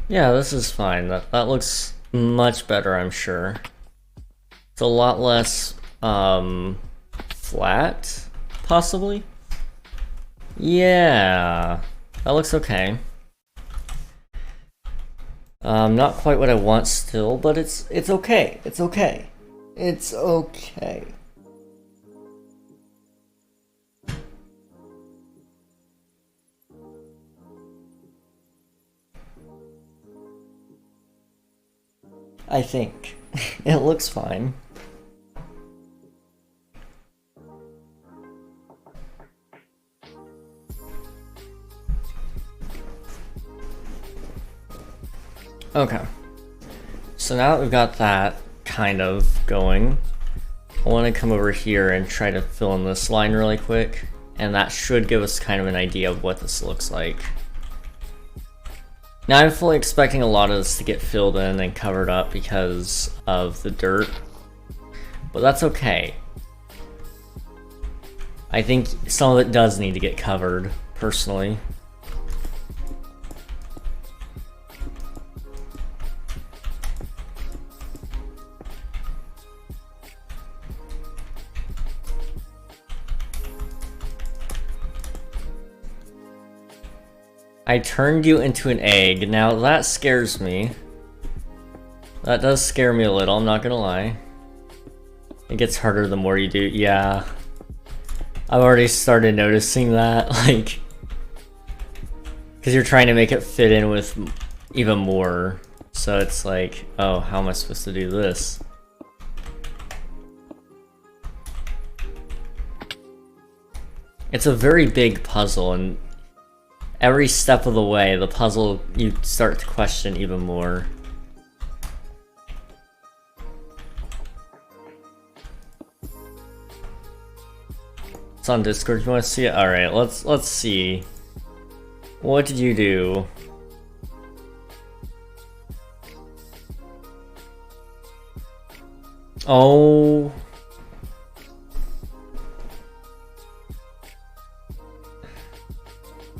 Yeah, this is fine. That looks much better, I'm sure. It's a lot less, flat, possibly? Yeah, that looks okay. Not quite what I want still, but it's okay. It's okay. It's okay. I think. It looks fine. Okay. So now that we've got that kind of going, I want to come over here and try to fill in this line really quick, and that should give us kind of an idea of what this looks like. Now I'm fully expecting a lot of this to get filled in and covered up because of the dirt, but that's okay. I think some of it does need to get covered, personally. I turned you into an egg. Now that scares me. That does scare me a little, I'm not gonna lie. It gets harder the more you do. Yeah. I've already started noticing that, like... Because you're trying to make it fit in with even more. So it's like, oh, how am I supposed to do this? It's a very big puzzle, and every step of the way, the puzzle, you start to question even more. It's on Discord, you want to see it? Alright, let's see. What did you do? Oh...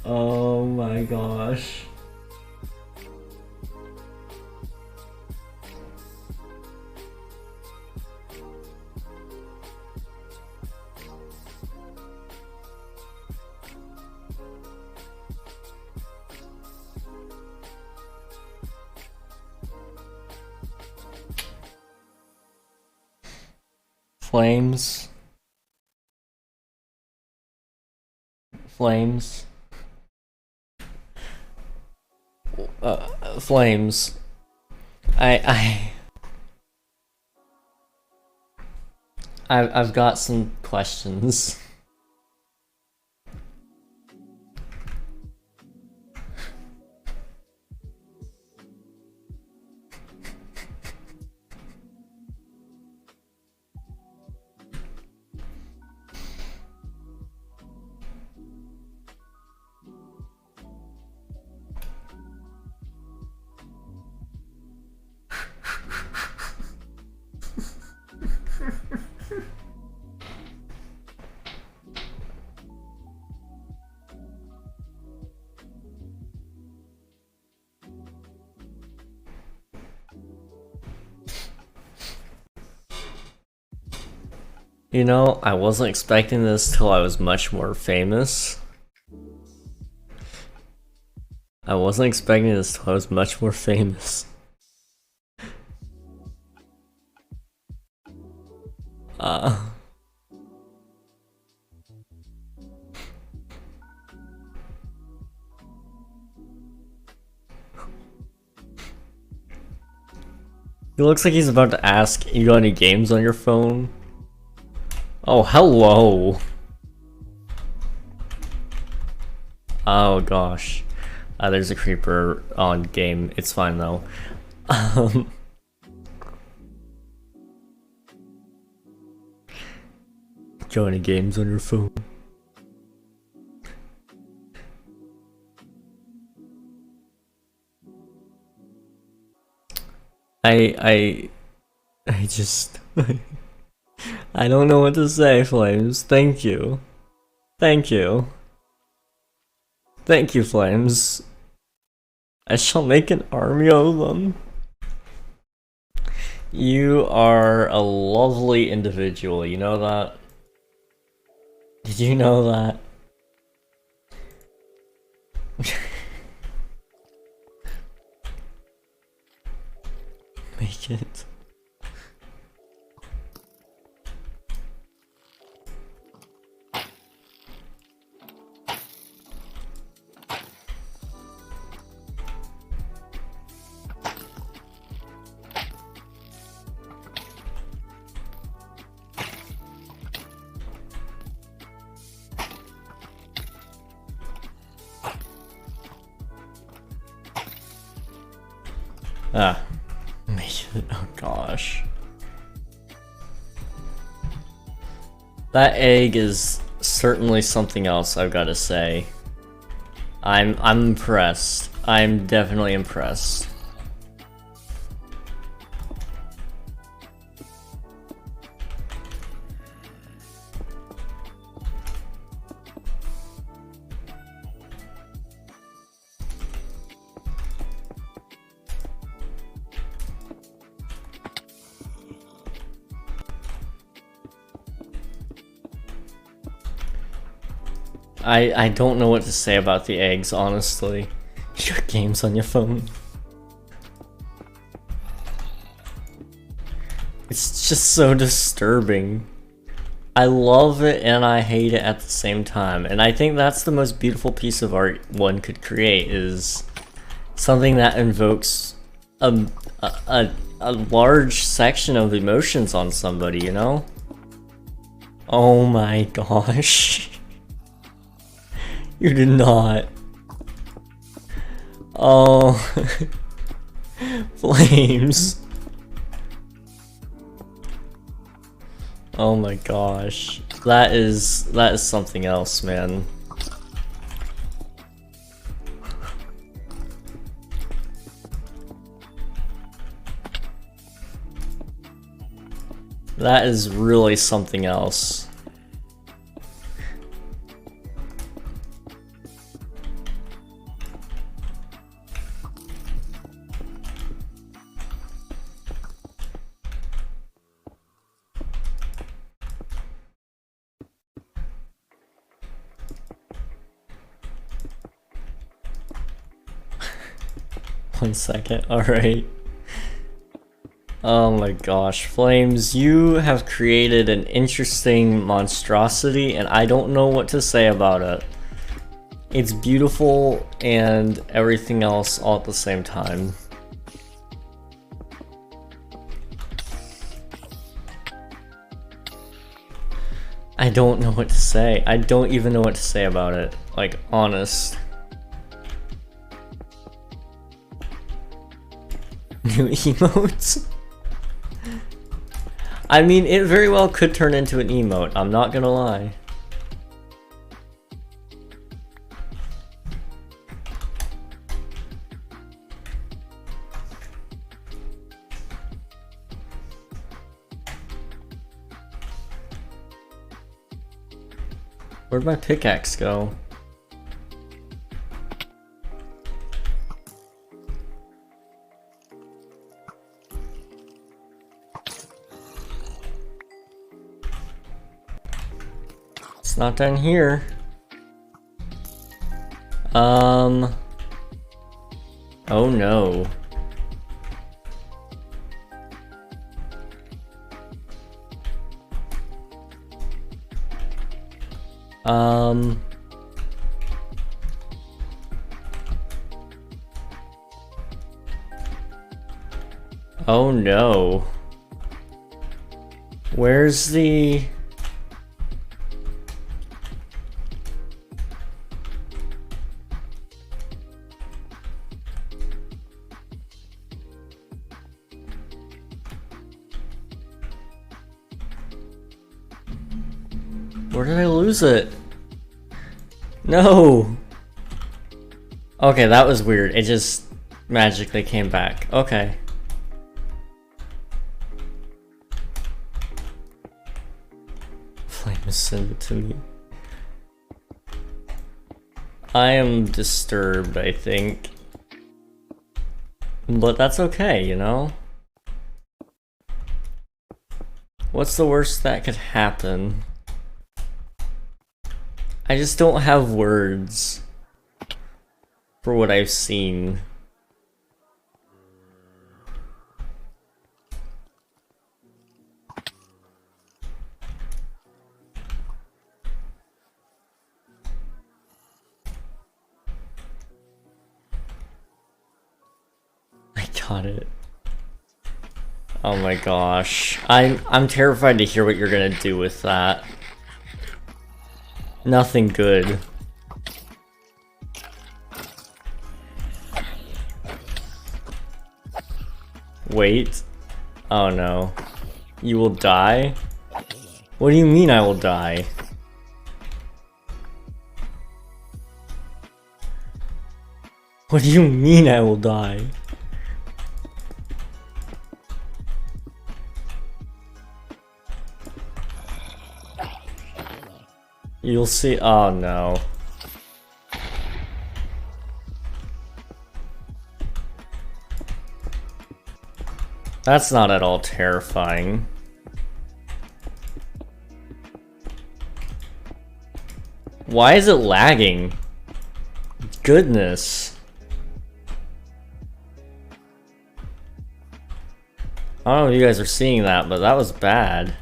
Oh my gosh. Flames. Flames. Flames. I've got some questions. You know, I wasn't expecting this till I was much more famous. I wasn't expecting this till I was much more famous. He looks like he's about to ask, you got any games on your phone? Oh, hello! Oh gosh. There's a creeper on game. It's fine though. Got any games on your phone? I just... I don't know what to say, Flames. Thank you. Thank you. Thank you, Flames. I shall make an army of them. You are a lovely individual, you know that? Did you know that? Make it. Oh gosh. That egg is certainly something else, I've got to say. I'm impressed. I'm definitely impressed. I don't know what to say about the eggs, honestly. You got games on your phone. It's just so disturbing. I love it and I hate it at the same time. And I think that's the most beautiful piece of art one could create, is something that invokes a large section of emotions on somebody, you know? Oh my gosh. You did not. Oh. Flames. Oh my gosh. That is something else, man. That is really something else. One second, alright. Oh my gosh, Flames, you have created an interesting monstrosity and I don't know what to say about it. It's beautiful and everything else all at the same time. I don't know what to say. I don't even know what to say about it. Like, honest. New emotes? I mean, it very well could turn into an emote, I'm not gonna lie. Where'd my pickaxe go? It's not down here. Oh no. Oh no. Where's the... Where did I lose it? No! Okay, that was weird. It just magically came back. Okay. Flame, send it to me. I am disturbed, I think. But that's okay, you know? What's the worst that could happen? I just don't have words for what I've seen. I got it. Oh my gosh. I'm terrified to hear what you're gonna do with that. Nothing good. Wait. Oh no. You will die? What do you mean I will die? What do you mean I will die? You'll see. Oh no. That's not at all terrifying. Why is it lagging? Goodness. I don't know if you guys are seeing that, but that was bad.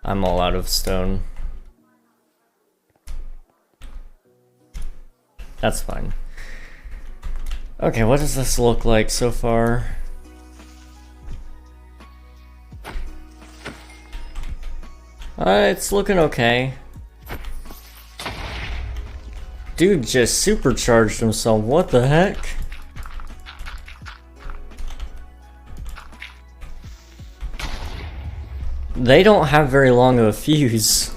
I'm all out of stone. That's fine. Okay, what does this look like so far? It's looking okay. Dude just supercharged himself, what the heck? They don't have very long of a fuse.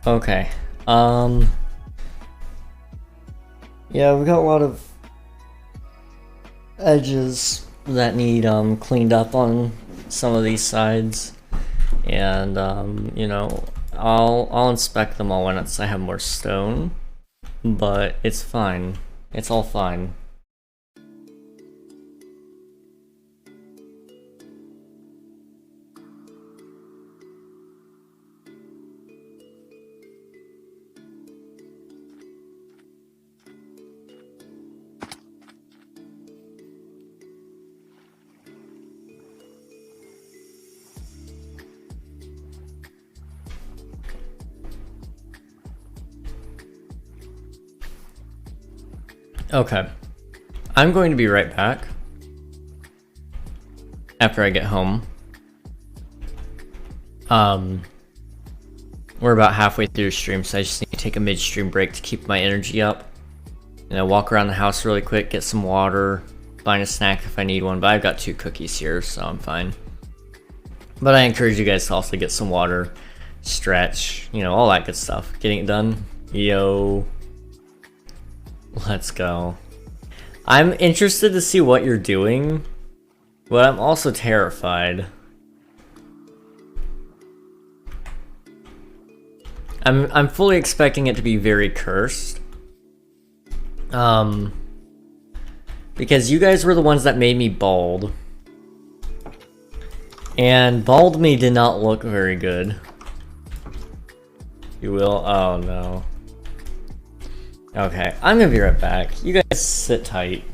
Okay, yeah, we got a lot of edges that need cleaned up on some of these sides, and you know, I'll inspect them all once I have more stone, but it's fine. It's all fine. Okay, I'm going to be right back after I get home. We're about halfway through stream, so I just need to take a mid-stream break to keep my energy up. And I walk around the house really quick, get some water, find a snack if I need one, but I've got 2 cookies here, so I'm fine. But I encourage you guys to also get some water, stretch, you know, all that good stuff. Getting it done? Yo. Let's go. I'm interested to see what you're doing, but I'm also terrified. I'm fully expecting it to be very cursed. Because you guys were the ones that made me bald. And bald me did not look very good. You will? Oh no. Okay, I'm gonna be right back. You guys sit tight.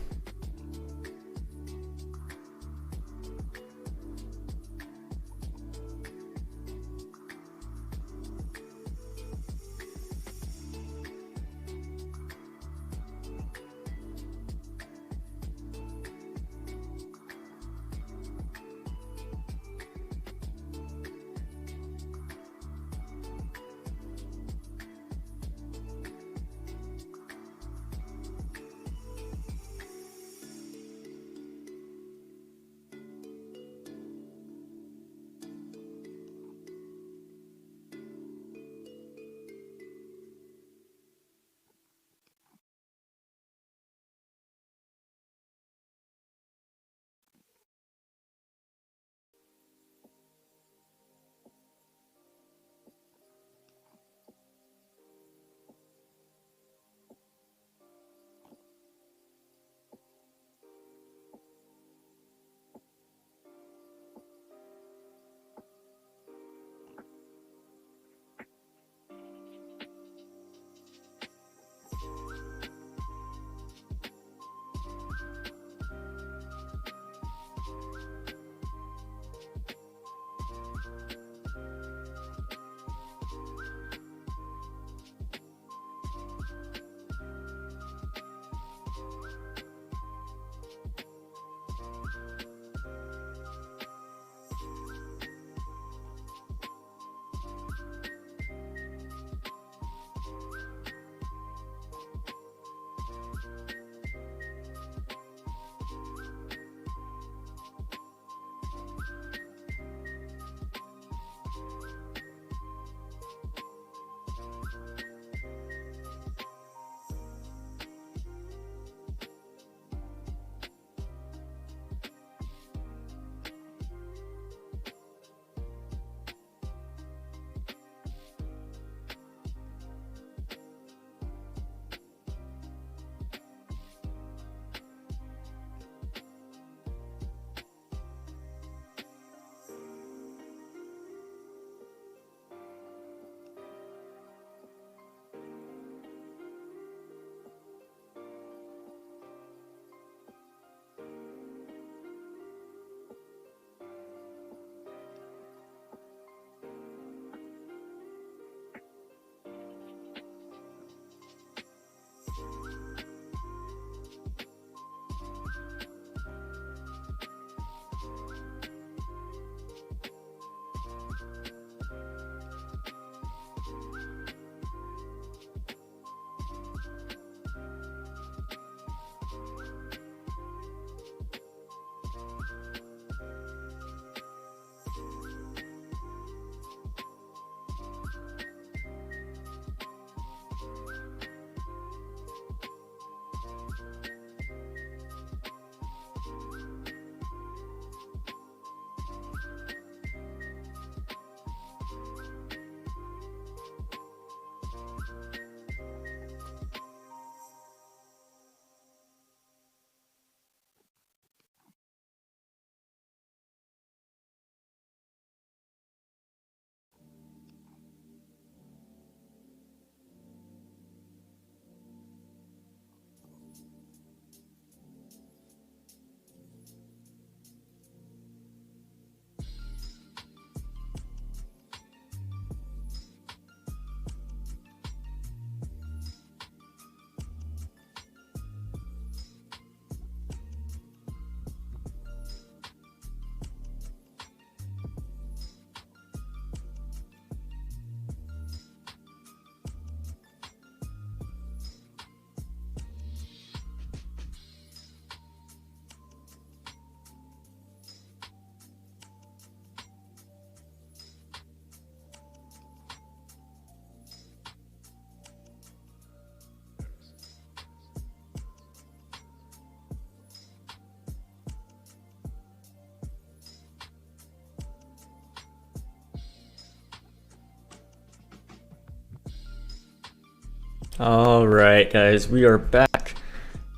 Alright guys, we are back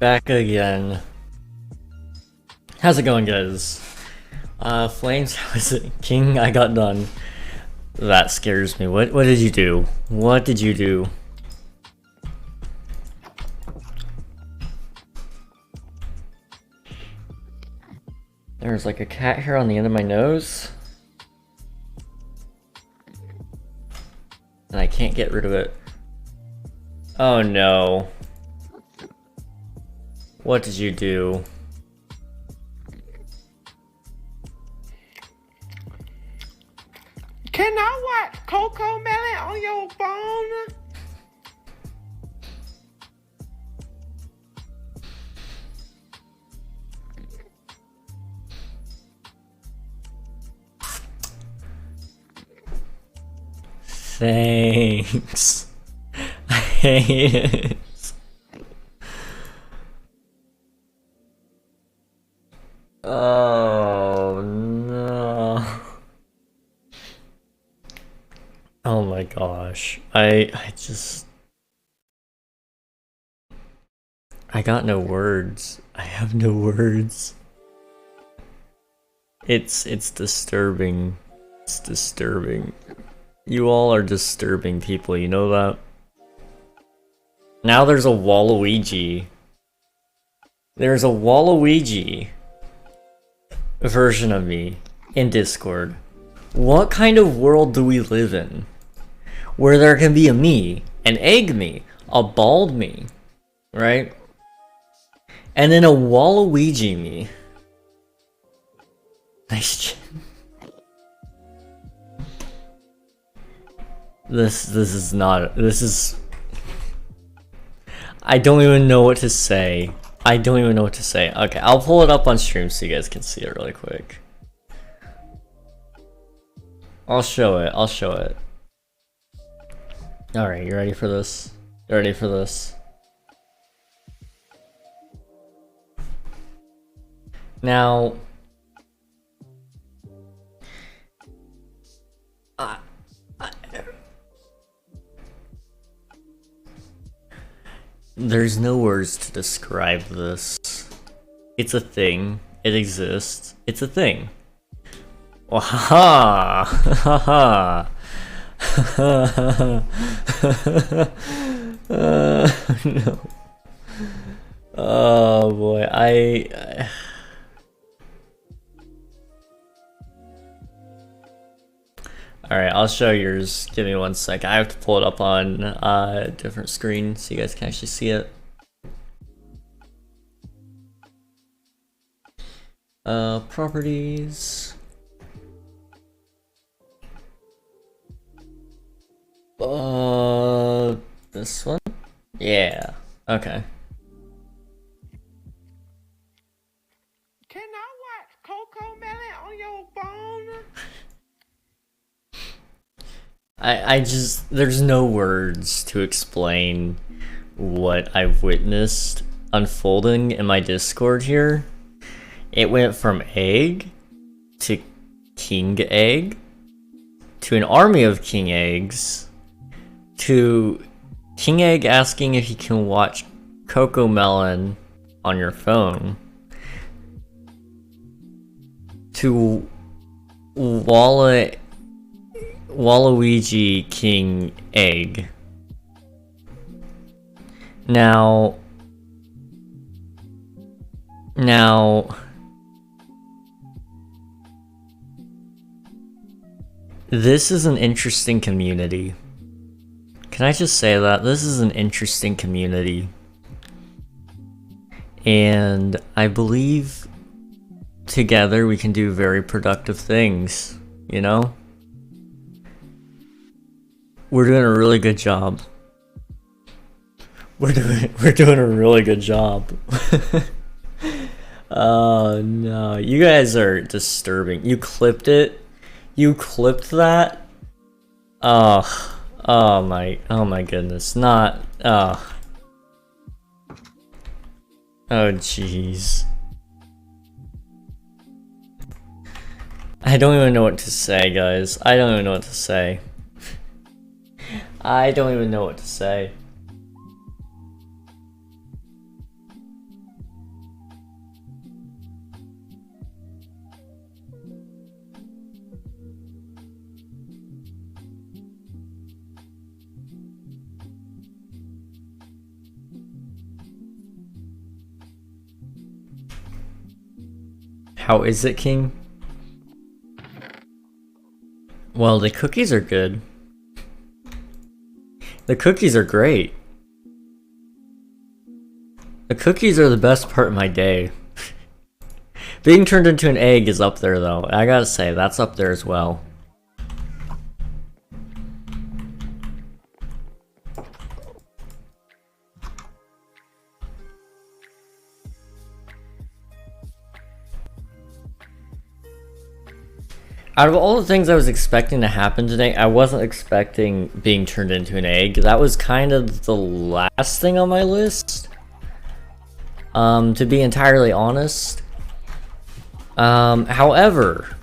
again. How's it going, guys? Flames, how is it? King, I got done. That scares me. What did you do? What did you do? There's like a cat hair on the end of my nose. And I can't get rid of it. Oh no. What did you do? Can I watch Coco Melon on your phone? Thanks. I hate it. Oh no. Oh my gosh. I got no words. I have no words. It's disturbing. It's disturbing. You all are disturbing people, you know that? Now there's a Waluigi. There's a Waluigi version of me in Discord. What kind of world do we live in? Where there can be a me, an egg me, a bald me, right? And then a Waluigi me. Nice chin. This is I don't even know what to say. I don't even know what to say. Okay, I'll pull it up on stream so you guys can see it really quick. I'll show it. Alright, you ready for this? You ready for this? Now there's no words to describe this. It's a thing. It exists. It's a thing. Wahaha! Haha! No. Oh boy, Alright, I'll show yours. Give me 1 sec. I have to pull it up on a different screen so you guys can actually see it. Properties. This one? Yeah. Okay. Can I watch Coco Melon on your phone? I just, there's no words to explain what I've witnessed unfolding in my Discord here. It went from egg to king egg to an army of king eggs to king egg asking if you can watch Coco Melon on your phone to Waluigi king egg. Now this is an interesting community. Can I just say that? This is an interesting community. And I believe together we can do very productive things, you know? We're doing a really good job. We're doing a really good job. Oh no, you guys are disturbing. You clipped it? You clipped that? Oh my goodness. Not oh jeez. I don't even know what to say, guys. I don't even know what to say. I don't even know what to say. How is it, King? Well, the cookies are good. The cookies are great. The cookies are the best part of my day. Being turned into an egg is up there, though. I gotta say, that's up there as well. Out of all the things I was expecting to happen today, I wasn't expecting being turned into an egg. That was kind of the last thing on my list. To be entirely honest. However,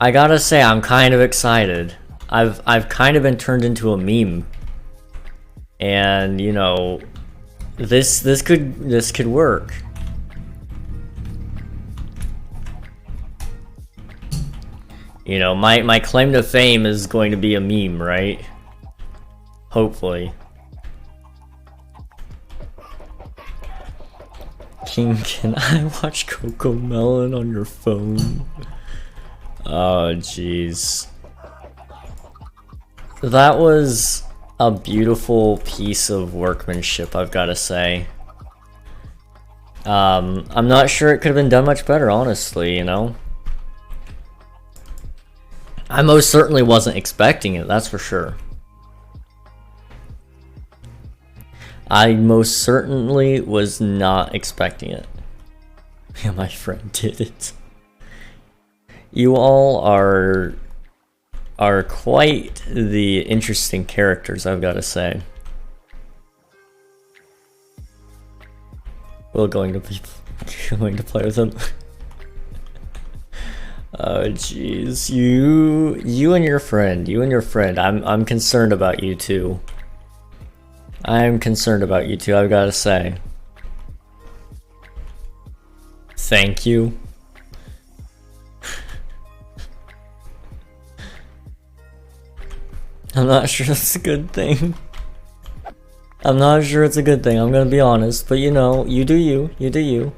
I gotta say I'm kind of excited. I've kind of been turned into a meme. And, you know, this could work. You know, my claim to fame is going to be a meme, right? Hopefully. King, can I watch Coco Melon on your phone? Oh, jeez. That was a beautiful piece of workmanship, I've got to say. I'm not sure it could have been done much better, honestly, you know? I most certainly wasn't expecting it, that's for sure. I most certainly was not expecting it. Yeah, my friend did it. You all are quite the interesting characters, I've got to say. We're going to play with them. Oh jeez, you and your friend. I'm concerned about you two. I'm concerned about you two, I've got to say. Thank you. I'm not sure that's a good thing. I'm not sure it's a good thing, I'm gonna be honest, but you know, you do you, you do you.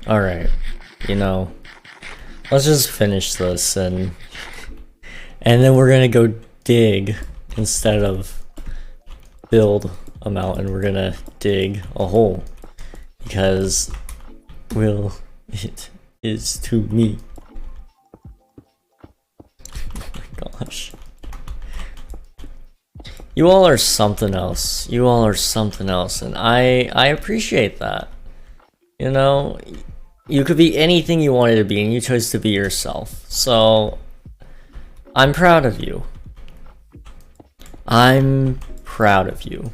Alright, you know, let's just finish this and then we're gonna go dig instead of build a mountain. We're gonna dig a hole because, well, it is to me. Oh my gosh. You all are something else. You all are something else, and I appreciate that. You know, you could be anything you wanted to be, and you chose to be yourself. So, I'm proud of you. I'm proud of you.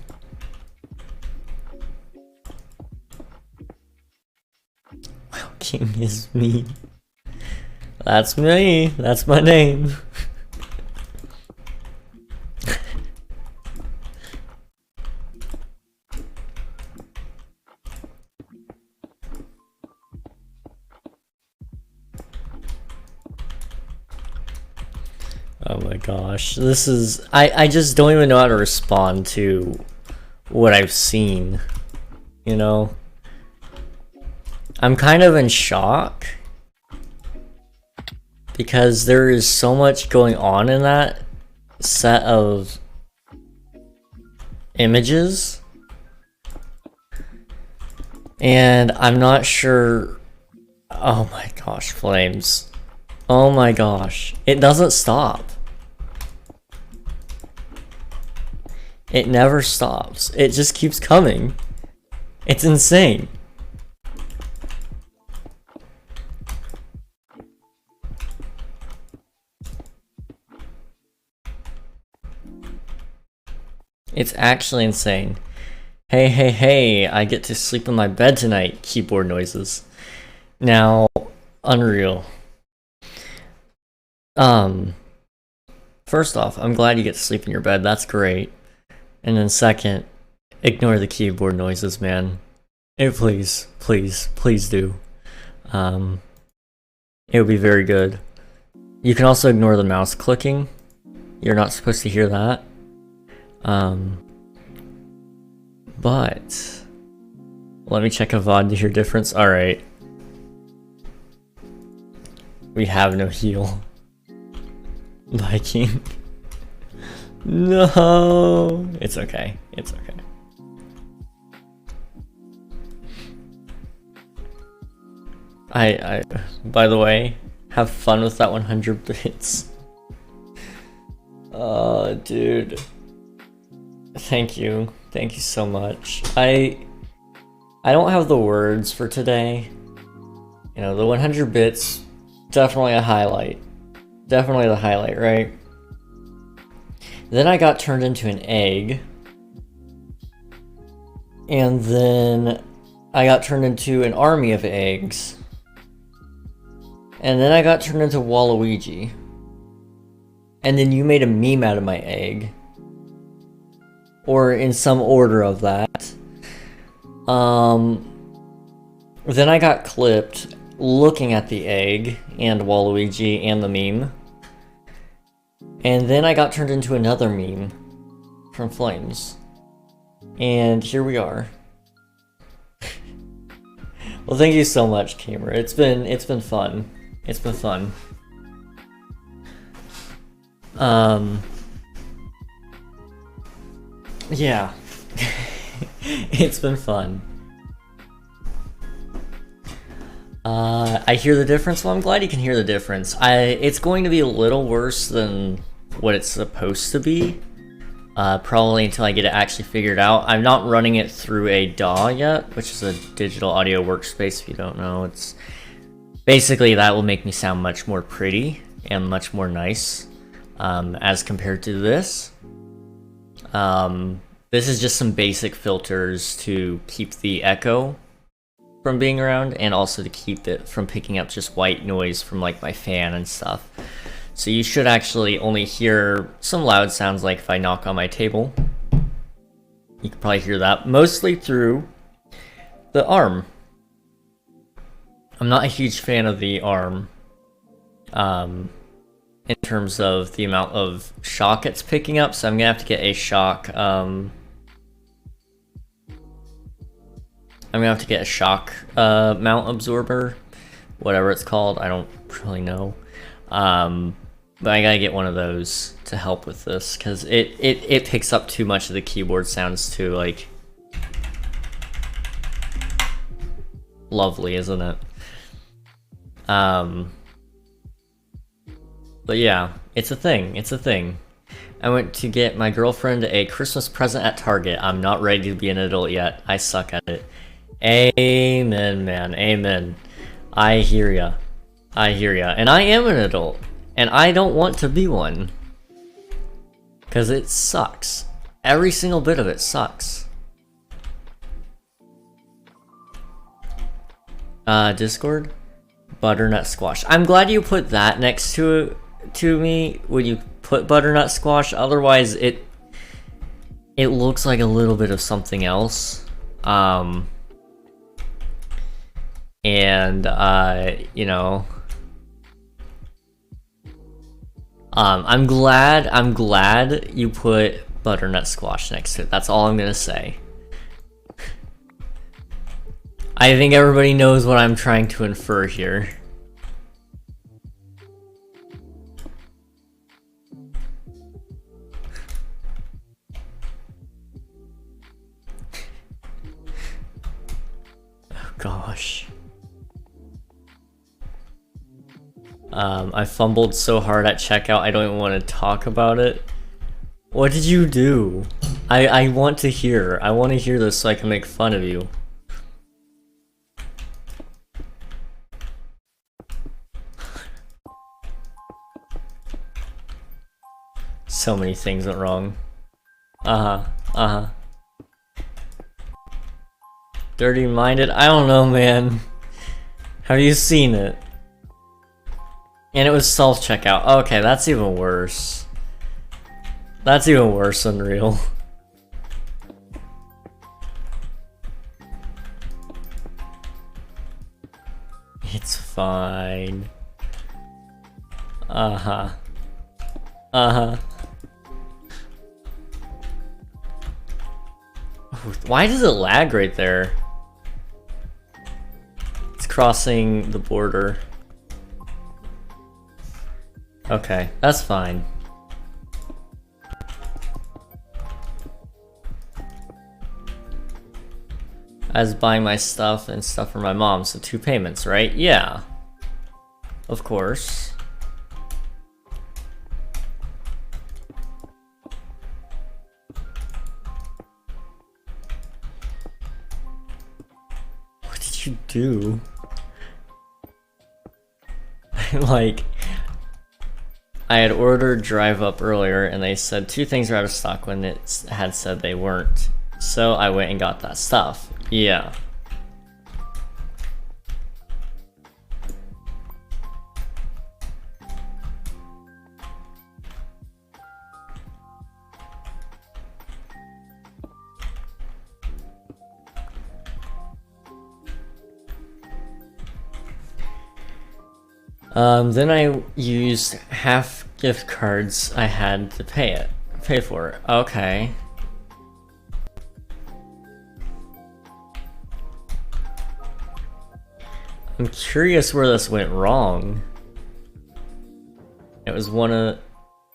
Wow, King is me. That's me. That's my name. Oh my gosh, this is... I just don't even know how to respond to what I've seen, you know? I'm kind of in shock because there is so much going on in that set of images, and I'm not sure... Oh my gosh, flames. Oh my gosh, it doesn't stop. It never stops. It just keeps coming. It's insane. It's actually insane. Hey, hey, hey, I get to sleep in my bed tonight. Keyboard noises. Now, unreal. First off, I'm glad you get to sleep in your bed. That's great. And then second, Ignore the keyboard noises, man. Please, please, please do. It would be very good. You can also ignore the mouse clicking. You're not supposed to hear that. But let me check a VOD to hear difference. Alright. We have no heal. Viking. No! It's okay. It's okay. By the way, have fun with that 100 bits. Oh, dude. Thank you. Thank you so much. I don't have the words for today. You know, the 100 bits, definitely a highlight. Definitely the highlight, right? Then I got turned into an egg. And then I got turned into an army of eggs. And then I got turned into Waluigi. And then you made a meme out of my egg. Or in some order of that. Then I got clipped looking at the egg and Waluigi and the meme. And then I got turned into another meme from Flames. And here we are. Well, thank you so much, Kamer. It's been fun. It's been fun. Yeah. It's been fun. I hear the difference. Well, I'm glad you can hear the difference. It's going to be a little worse than what it's supposed to be. Probably until I get it actually figured out. I'm not running it through a DAW yet, which is a digital audio workspace if you don't know. It's basically that will make me sound much more pretty and much more nice as compared to this. This is just some basic filters to keep the echo from being around and also to keep it from picking up just white noise from like my fan and stuff. So you should actually only hear some loud sounds like if I knock on my table. You can probably hear that mostly through the arm. I'm not a huge fan of the arm in terms of the amount of shock it's picking up, so I'm gonna have to get a shock mount absorber, whatever it's called. I don't really know. But I gotta get one of those to help with this, because it picks up too much of the keyboard sounds too, like... Lovely, isn't it? But yeah, it's a thing, it's a thing. I went to get my girlfriend a Christmas present at Target. I'm not ready to be an adult yet. I suck at it. Amen, man, amen. I hear ya. I hear ya. And I am an adult. And I don't want to be one. Because it sucks. Every single bit of it sucks. Discord? Butternut squash. I'm glad you put that next to me when you put butternut squash. Otherwise, it looks like a little bit of something else. You know... I'm glad you put butternut squash next to it. That's all I'm gonna say. I think everybody knows what I'm trying to infer here. Oh gosh. I fumbled so hard at checkout, I don't even want to talk about it. What did you do? I want to hear. I want to hear this so I can make fun of you. So many things went wrong. Dirty Minded? I don't know, man. Have you seen it? And it was self-checkout. Okay, that's even worse. That's even worse than real. fine. Uh-huh. Uh-huh. Why does it lag right there? It's crossing the border. Okay, that's fine. I was buying my stuff and stuff for my mom, so 2 payments, right? Yeah. Of course. What did you do? Like, I had ordered Drive Up earlier and they said 2 things are out of stock when it had said they weren't. So I went and got that stuff. Yeah. Then I used half gift cards I had to pay for it. Okay. I'm curious where this went wrong. It was and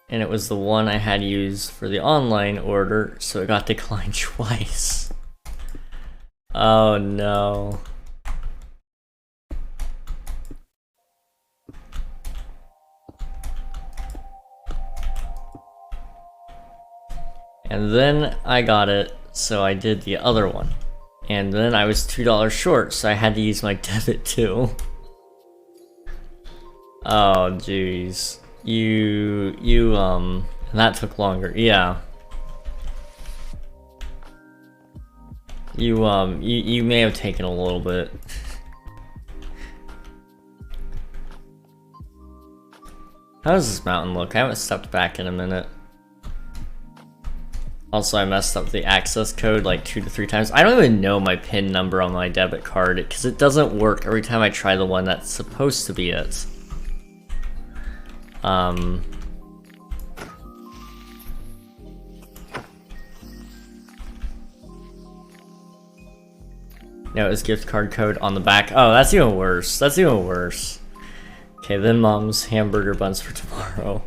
it was the one I had used for the online order, so it got declined twice. Oh no. And then I got it, so I did the other one. And then I was $2 short, so I had to use my debit too. Oh jeez. That took longer, yeah. You may have taken a little bit. How does this mountain look? I haven't stepped back in a minute. Also, I messed up the access code like 2 to 3 times. I don't even know my PIN number on my debit card because it doesn't work every time I try the one that's supposed to be it. No, it was gift card code on the back. Oh, that's even worse. That's even worse. Okay, then mom's hamburger buns for tomorrow.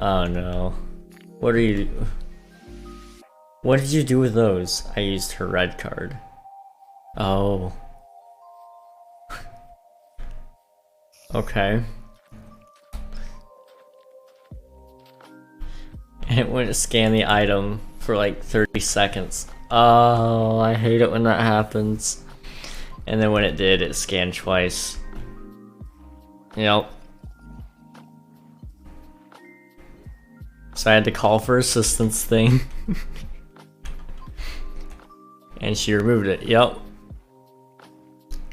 Oh no. What did you do with those? I used her red card. Oh. Okay. And it wouldn't scan the item for like 30 seconds. Oh, I hate it when that happens. And then when it did, it scanned twice. Yep. So I had to call for assistance thing. And she removed it. Yep.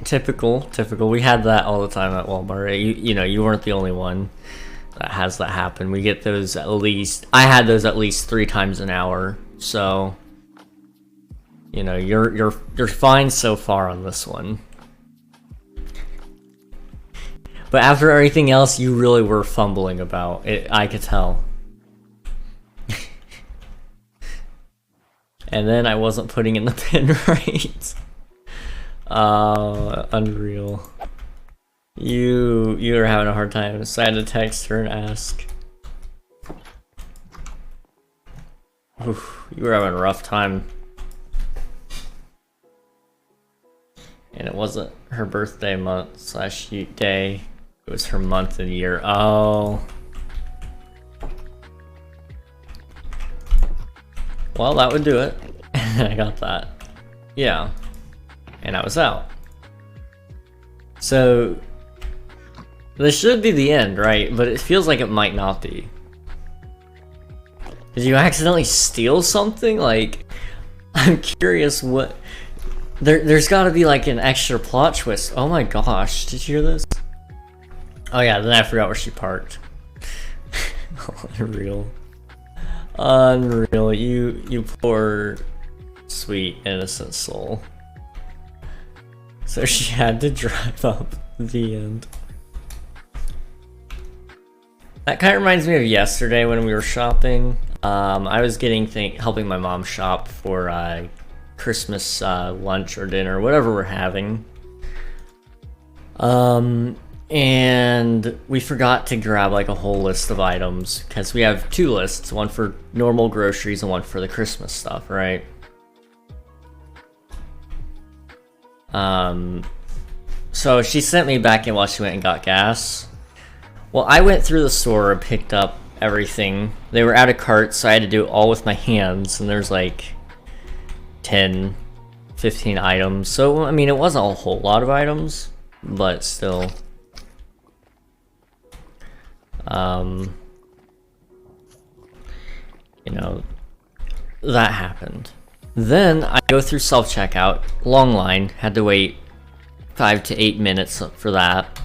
Typical. We had that all the time at Walmart. You know, you weren't the only one that has that happen. We get those at least. I had those at least 3 times an hour. So, you know, you're fine so far on this one. But after everything else, you really were fumbling about it. I could tell. And then I wasn't putting in the pin right. Unreal. You were having a hard time, so I had to text her and ask. Oof, you were having a rough time. And it wasn't her birthday month / day. It was her month and year. Oh. Well, that would do it. And I got that. Yeah. And I was out. So, this should be the end, right? But it feels like it might not be. Did you accidentally steal something? Like, I'm curious what... There's gotta be like an extra plot twist. Oh my gosh, did you hear this? Oh yeah, then I forgot where she parked. Unreal. Unreal, you poor, sweet, innocent soul. So she had to drive up The end. That kind of reminds me of yesterday when we were shopping. I was helping my mom shop for Christmas lunch or dinner, whatever we're having. And we forgot to grab like a whole list of items because we have two lists, one for normal groceries and one for the Christmas stuff, right? So she sent me back in while she went and got gas. Well, I went through the store and picked up everything. They were out of carts, so I had to do it all with my hands, and there's like 10, 15 items. So, I mean, it wasn't a whole lot of items, but still. You know, that happened. Then I go through self-checkout, long line, had to wait 5 to 8 minutes for that.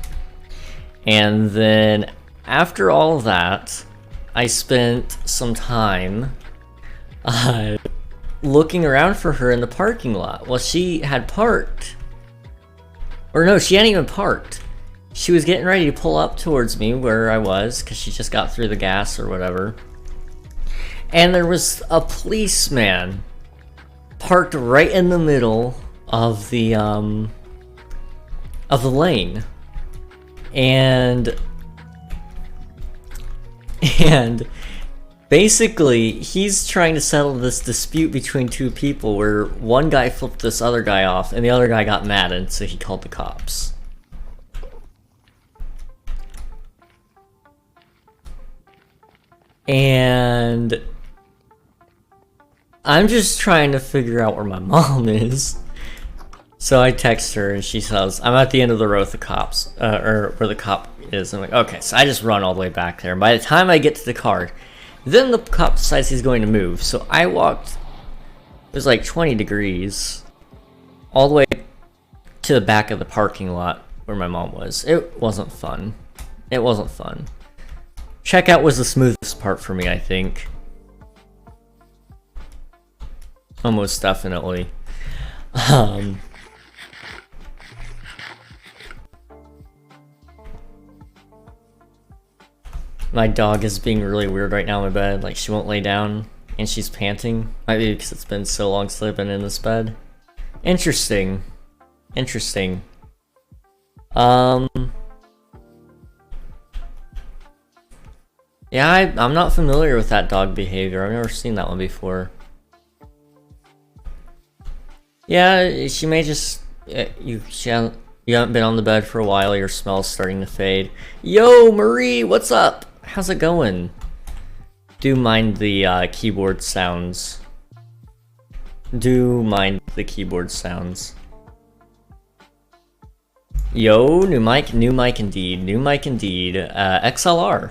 And then after all of that, I spent some time looking around for her in the parking lot. Well, she had parked. Or no, she hadn't even parked. She was getting ready to pull up towards me where I was because she just got through the gas or whatever. And there was a policeman parked right in the middle of the lane. And basically he's trying to settle this dispute between two people where one guy flipped this other guy off and the other guy got mad, and so he called the cops. And I'm just trying to figure out where my mom is. So I text her and she says, I'm at the end of the row with the cops, or where the cop is. I'm like, okay, so I just run all the way back there. And by the time I get to the car, then the cop decides he's going to move. So I walked, it was like 20 degrees, all the way to the back of the parking lot where my mom was. It wasn't fun. It wasn't fun. Checkout was the smoothest part for me, I think. Almost definitely. My dog is being really weird right now in my bed. Like, she won't lay down, and she's panting. Might be because it's been so long since I've been in this bed. Interesting. Interesting. Yeah, I'm not familiar with that dog behavior. I've never seen that one before. Yeah, she may just... You haven't been on the bed for a while, your smell's starting to fade. Yo, Marie, what's up? How's it going? Do mind the keyboard sounds. Do mind the keyboard sounds. Yo, new mic indeed, new mic indeed. XLR.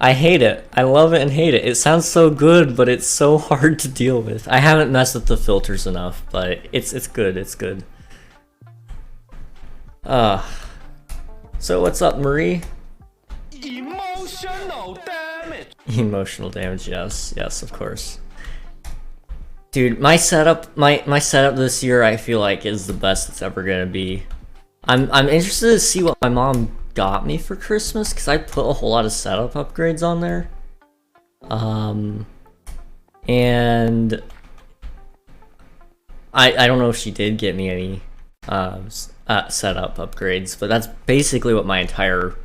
I hate it. I love it and hate it. It sounds so good, but it's so hard to deal with. I haven't messed with the filters enough, but it's good. It's good. So what's up, Marie? Emotional damage. Emotional damage, yes, of course. Dude, my setup this year, I feel like is the best it's ever gonna be. I'm interested to see what my mom got me for Christmas, because I put a whole lot of setup upgrades on there. And I don't know if she did get me any setup upgrades, but that's basically what my entire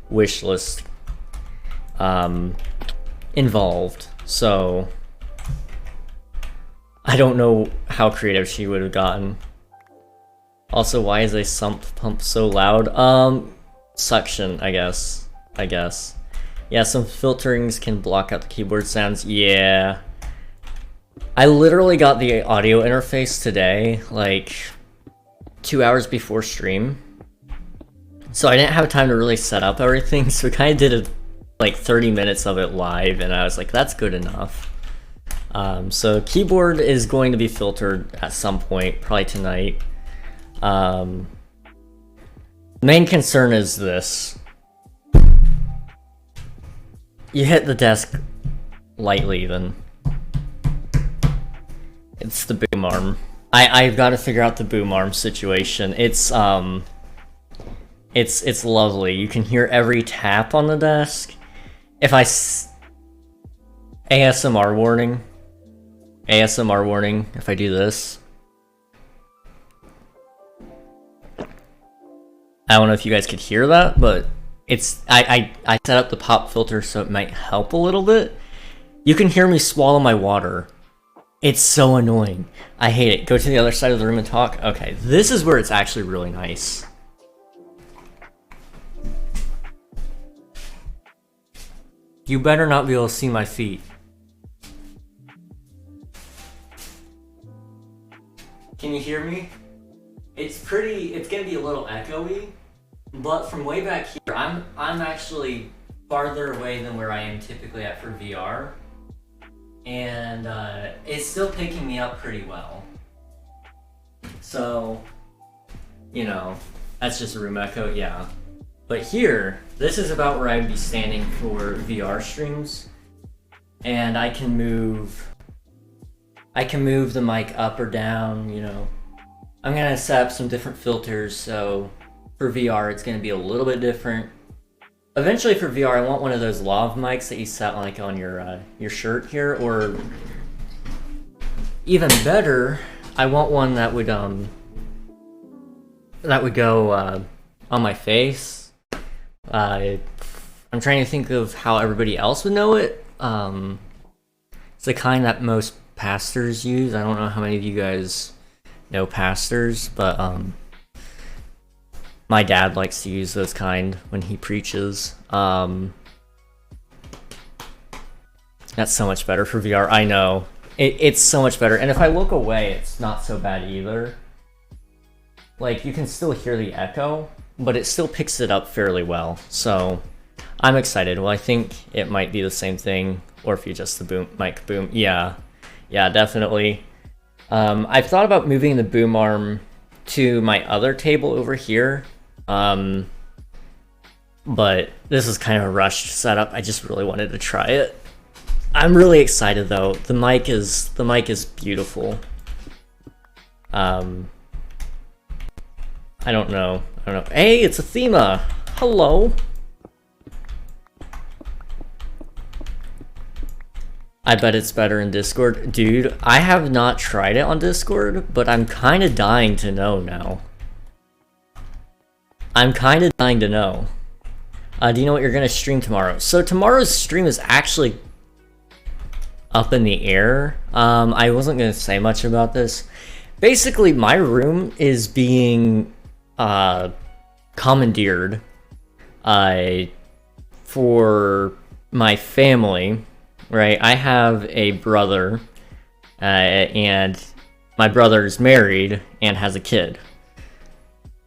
wish list involved. So I don't know how creative she would have gotten. Also, why is a sump pump so loud? Suction, I guess. Yeah, some filterings can block out the keyboard sounds. Yeah. I literally got the audio interface today, like 2 hours before stream. So I didn't have time to really set up everything, so we kind of did like 30 minutes of it live, and I was like, that's good enough. So keyboard is going to be filtered at some point, probably tonight. Main concern is this. You hit the desk lightly, then it's the boom arm. I've got to figure out the boom arm situation. It's It's lovely. You can hear every tap on the desk. If I ASMR warning. ASMR warning if I do this. I don't know if you guys could hear that, but it's I set up the pop filter so it might help a little bit. You can hear me swallow my water. It's so annoying. I hate it. Go to the other side of the room and talk. Okay, this is where it's actually really nice. You better not be able to see my feet. Can you hear me? It's gonna be a little echoey, but from way back here, I'm actually farther away than where I am typically at for VR. And it's still picking me up pretty well. So, you know, that's just a room echo, yeah. But here, this is about where I'd be standing for VR streams. And I can move the mic up or down, you know. I'm gonna set up some different filters, so for VR it's gonna be a little bit different. Eventually for VR, I want one of those lav mics that you set like on your shirt here, or even better, I want one that would go on my face. I'm trying to think of how everybody else would know it. It's the kind that most pastors use. I don't know how many of you guys know pastors, but my dad likes to use those kind when he preaches. That's so much better for VR. I know. It's so much better. And if I look away, it's not so bad either. Like, you can still hear the echo, but it still picks it up fairly well. So, I'm excited. Well, I think it might be the same thing, or if you adjust the mic boom. Yeah, definitely. I've thought about moving the boom arm to my other table over here. But this is kind of a rushed setup. I just really wanted to try it. I'm really excited though. The mic is beautiful. I don't know. Hey, it's Athema. Hello. I bet it's better in Discord. Dude, I have not tried it on Discord, but I'm kind of dying to know now. I'm kind of dying to know. Do you know what you're going to stream tomorrow? So tomorrow's stream is actually up in the air. I wasn't going to say much about this. Basically, my room is being commandeered for my family, right? I have a brother, and my brother's married and has a kid.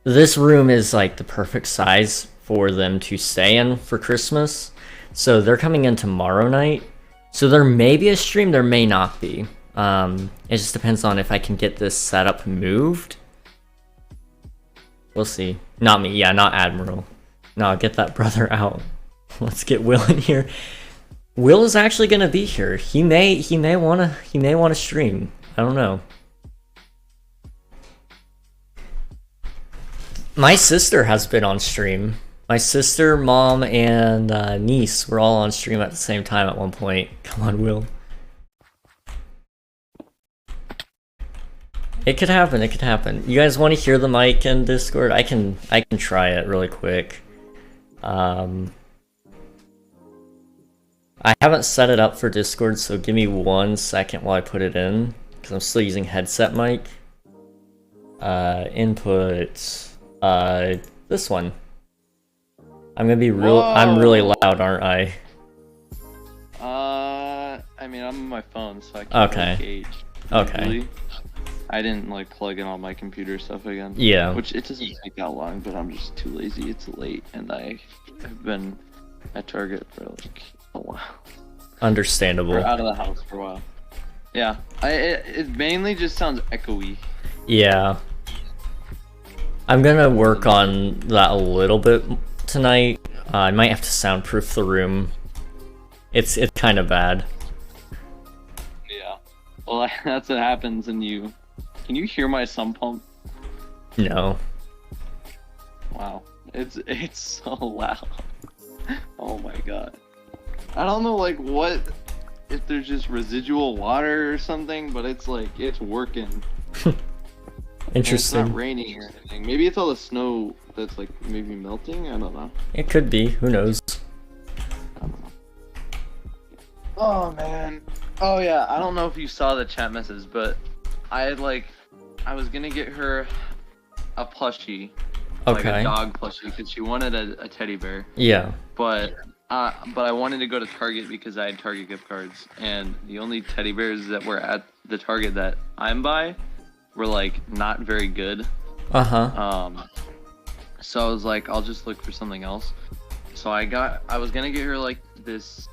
This room is like the perfect size for them to stay in for Christmas. So they're coming in tomorrow night. So there may be a stream, there may not be. It just depends on if I can get this setup moved. We'll see. Not me, yeah, not Admiral. No, get that brother out. Let's get Will in here. Will is actually gonna be here. He may wanna stream. I don't know. My sister has been on stream. My sister, mom, and niece were all on stream at the same time at one point. Come on, Will. It could happen, it could happen. You guys want to hear the mic in Discord? I can try it really quick. I haven't set it up for Discord, so give me 1 second while I put it in, because I'm still using headset mic. Input, this one. I'm gonna be real. Whoa. I'm really loud, aren't I? I mean, I'm on my phone, so I can't okay. gauge. Okay. Usually. I didn't like plug in all my computer stuff again. Yeah. Which it doesn't take that long, but I'm just too lazy. It's late, and I have been at Target for like a while. Understandable. We're out of the house for a while. Yeah. It mainly just sounds echoey. Yeah. I'm gonna work on that a little bit tonight. I might have to soundproof the room. It's kind of bad. Yeah. Well, that's what happens when you... Can you hear my sump pump? No. Wow. It's so loud. Oh my god. I don't know like what if there's just residual water or something, but it's like it's working. Interesting. It's not raining or anything. Maybe it's all the snow that's like maybe melting. I don't know. It could be. Who knows? I don't know. Oh man. Oh yeah. I don't know if you saw the chat message, but I was gonna get her a plushie, like a dog plushie, because she wanted a teddy bear. Yeah. But I wanted to go to Target because I had Target gift cards, and the only teddy bears that were at the Target that I'm by were like not very good. So I was like, I'll just look for something else. So I was gonna get her like this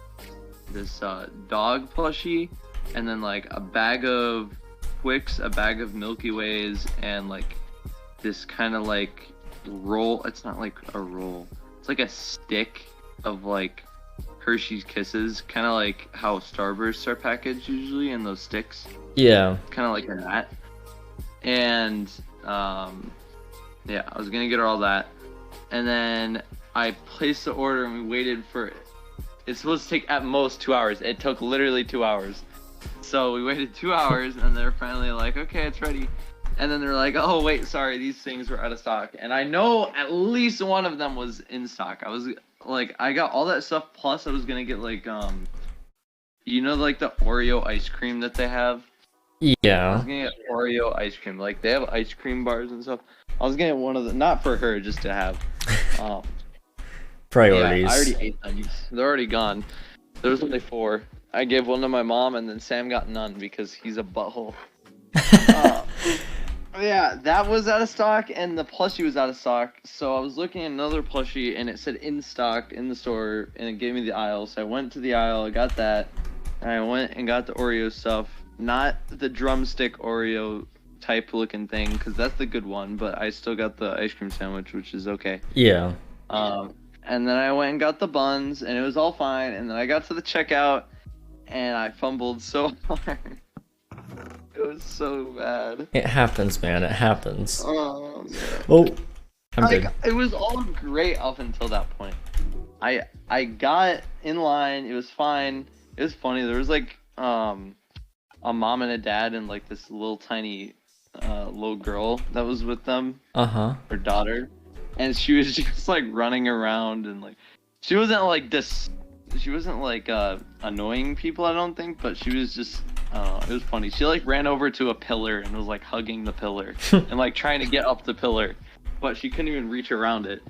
dog plushie, and then like a bag of Twix, a bag of Milky Ways, and like this kind of like roll. It's not like a roll. It's like a stick of like Hershey's Kisses, kind of like how Starbursts are packaged usually in those sticks. Yeah. Kind of like that. And yeah, I was gonna get her all that, and then I placed the order and we waited for it. It's supposed to take at most 2 hours. It took literally 2 hours. So we waited 2 hours, and they're finally like, okay, it's ready. And then they're like, oh wait, sorry, these things were out of stock. And I know at least one of them was in stock. I was like, I got all that stuff, plus I was gonna get like you know, like the Oreo ice cream that they have. Yeah. I was gonna get Oreo ice cream. Like they have ice cream bars and stuff. I was gonna get one of them, not for her, just to have. Priorities. Yeah, I already ate them. They're already gone. There was only 4. I gave one to my mom, and then Sam got none because he's a butthole. Yeah, that was out of stock, and the plushie was out of stock. So I was looking at another plushie, and it said in stock in the store, and it gave me the aisle. So I went to the aisle, I got that, and I went and got the Oreo stuff. Not the drumstick Oreo type looking thing, because that's the good one, but I still got the ice cream sandwich, which is okay. Yeah. And then I went and got the buns, and it was all fine. And then I got to the checkout, and I fumbled so hard. It was so bad. It happens, man. It happens. Oh, man. Oh, I'm good. It was all great up until that point. I got in line. It was fine. It was funny. There was like a mom and a dad and like this little tiny little girl that was with them. Her daughter. And she was just like running around, and like she wasn't like annoying people, I don't think, but she was just it was funny. She like ran over to a pillar and was like hugging the pillar and like trying to get up the pillar, but she couldn't even reach around it.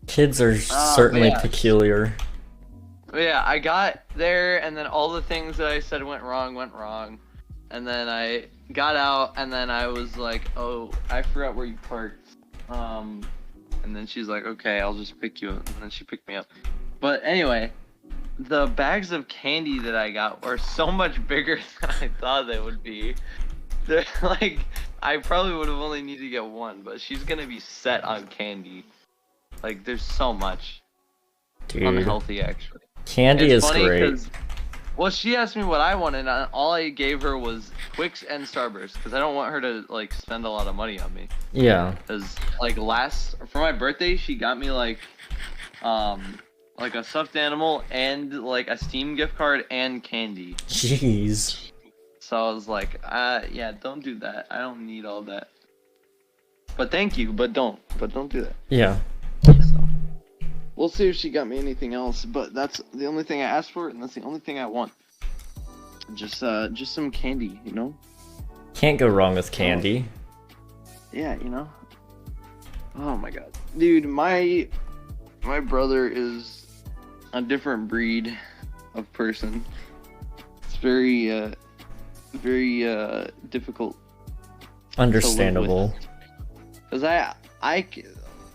Kids are certainly peculiar. But yeah, I got there, and then all the things that I said went wrong, and then I got out, and then I was like, oh, I forgot where you parked. And then she's like, okay, I'll just pick you up. And then she picked me up. But anyway, the bags of candy that I got were so much bigger than I thought they would be. They're like, I probably would have only needed to get one, but she's gonna be set on candy. Like, there's so much. Dude. Unhealthy, actually. Candy is great. Well, she asked me what I wanted, and all I gave her was Twix and Starburst, because I don't want her to, like, spend a lot of money on me. Yeah. Because, like, for my birthday, she got me, like a stuffed animal and, like, a Steam gift card and candy. Jeez. So I was like, yeah, don't do that. I don't need all that. But thank you, but don't do that. Yeah. So, we'll see if she got me anything else, but that's the only thing I asked for, and that's the only thing I want. Just some candy, you know? Can't go wrong with candy. Yeah, you know? Oh my god. Dude, my brother is a different breed of person. It's very difficult. Understandable. Because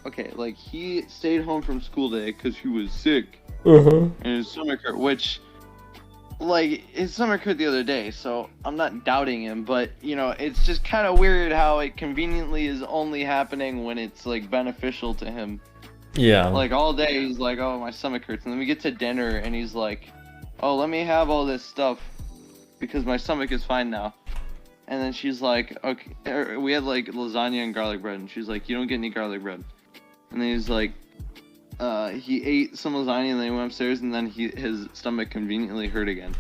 okay, like, he stayed home from school today because he was sick. And his stomach hurt, which, like, his stomach hurt the other day, so I'm not doubting him, but, you know, it's just kind of weird how it conveniently is only happening when it's, like, beneficial to him. Yeah. Like, all day he's like, oh, my stomach hurts, and then we get to dinner, and he's like, oh, let me have all this stuff, because my stomach is fine now. And then she's like, okay, we had, like, lasagna and garlic bread, and she's like, you don't get any garlic bread. and then he's like, he ate some lasagna and then he went upstairs, and then his stomach conveniently hurt again.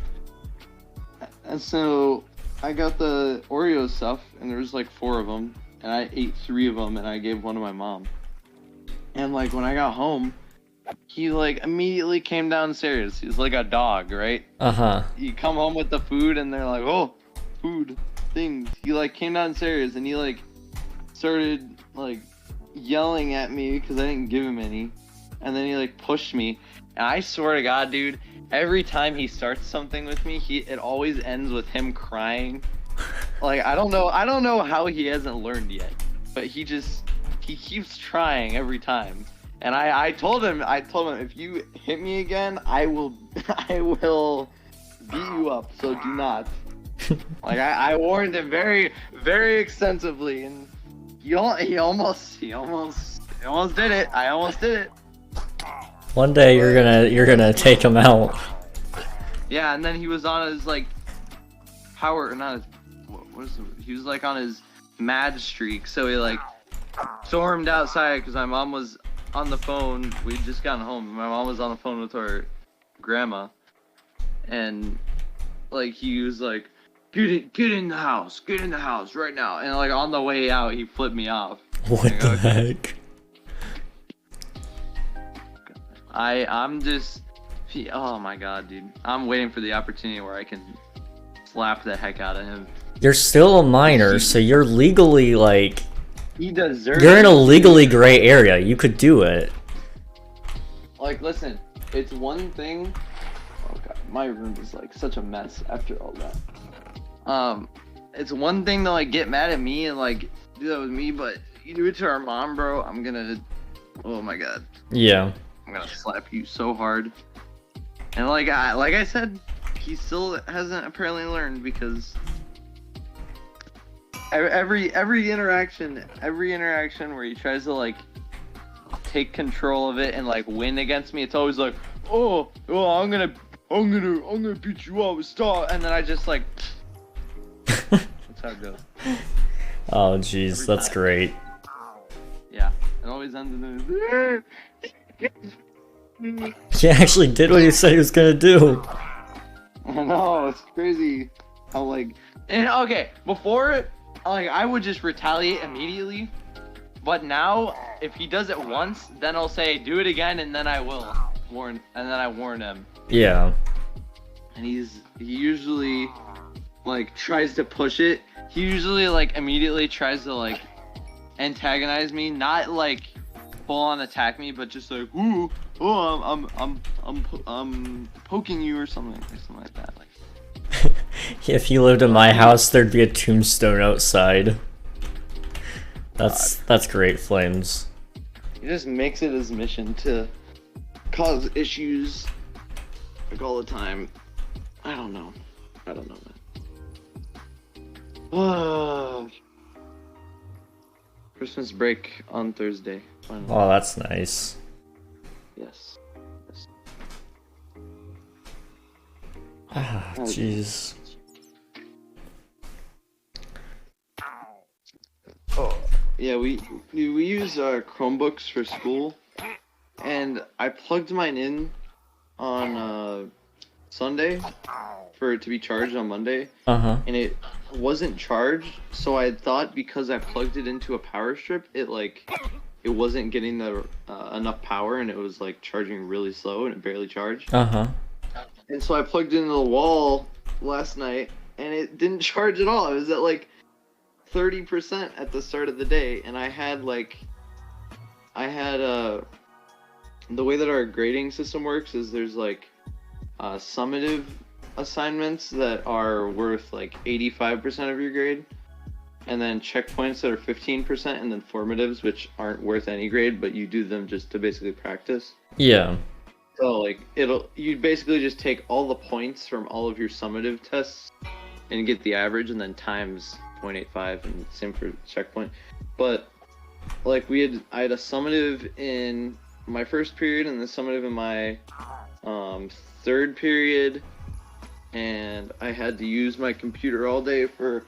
And so I got the Oreo stuff, and there was like 4 of them, and I ate 3 of them, and I gave 1 to my mom. And like when I got home, he like immediately came downstairs. He's like a dog, right? You come home with the food, and they're like, oh, food things. He like came downstairs, and he like started like yelling at me because I didn't give him any, and then he like pushed me. And I swear to God, dude, every time he starts something with me, it always ends with him crying. Like I don't know how he hasn't learned yet, but he keeps trying every time. And I told him if you hit me again, I will beat you up. So do not. Like I warned him very, very extensively, and he almost did it. I almost did it. One day you're gonna take him out. Yeah, and then he was on his like power, not his, he was like on his mad streak. So he like stormed outside because my mom was on the phone. We'd just gotten home. My mom was on the phone with her grandma, and like he was like, get in the house right now. And like on the way out, he flipped me off. What like, the okay. heck? I'm just, oh my God, dude. I'm waiting for the opportunity where I can slap the heck out of him. You're still a minor, so you're legally like. He deserves. You're in a legally gray area. You could do it. Like, listen, it's one thing. Oh God, my room is like such a mess after all that. It's one thing to like get mad at me and like do that with me, but you do it to our mom, bro. I'm gonna. Oh my God. Yeah. I'm gonna slap you so hard. And like I said, he still hasn't apparently learned, because every interaction where he tries to like take control of it and like win against me, it's always like, oh, I'm gonna beat you up, stop, and then I just like. That's how it goes. Oh jeez, that's great. Yeah, it always ends in. He actually did what he said he was gonna do. I know, it's crazy how like, and okay, before like I would just retaliate immediately, but now if he does it once, then I'll say do it again, and then I will warn, and then I warn him. Yeah. And he usually like tries to push it. He usually like immediately tries to like antagonize me, not like full on attack me, but just like, ooh, I'm poking you or something like that. Like, if you lived in my house, there'd be a tombstone outside. That's great, Flames. He just makes it his mission to cause issues like all the time. I don't know, man. Christmas break on Thursday. Finally. Oh, that's nice. Yes. Ah, jeez. Oh, yeah, we use Chromebooks for school, and I plugged mine in on Sunday for it to be charged on Monday. And it wasn't charged, so I thought because I plugged it into a power strip, it wasn't getting the enough power, and it was like charging really slow, and it barely charged. And so I plugged it into the wall last night, and it didn't charge at all. It was at like 30% at the start of the day, and I had the way that our grading system works is there's like summative assignments that are worth like 85% of your grade, and then checkpoints that are 15%, and then formatives, which aren't worth any grade, but you do them just to basically practice. Yeah. So like you'd basically just take all the points from all of your summative tests and get the average, and then times 0.85, and same for checkpoint. But like I had a summative in my first period and the summative in my third period, and I had to use my computer all day for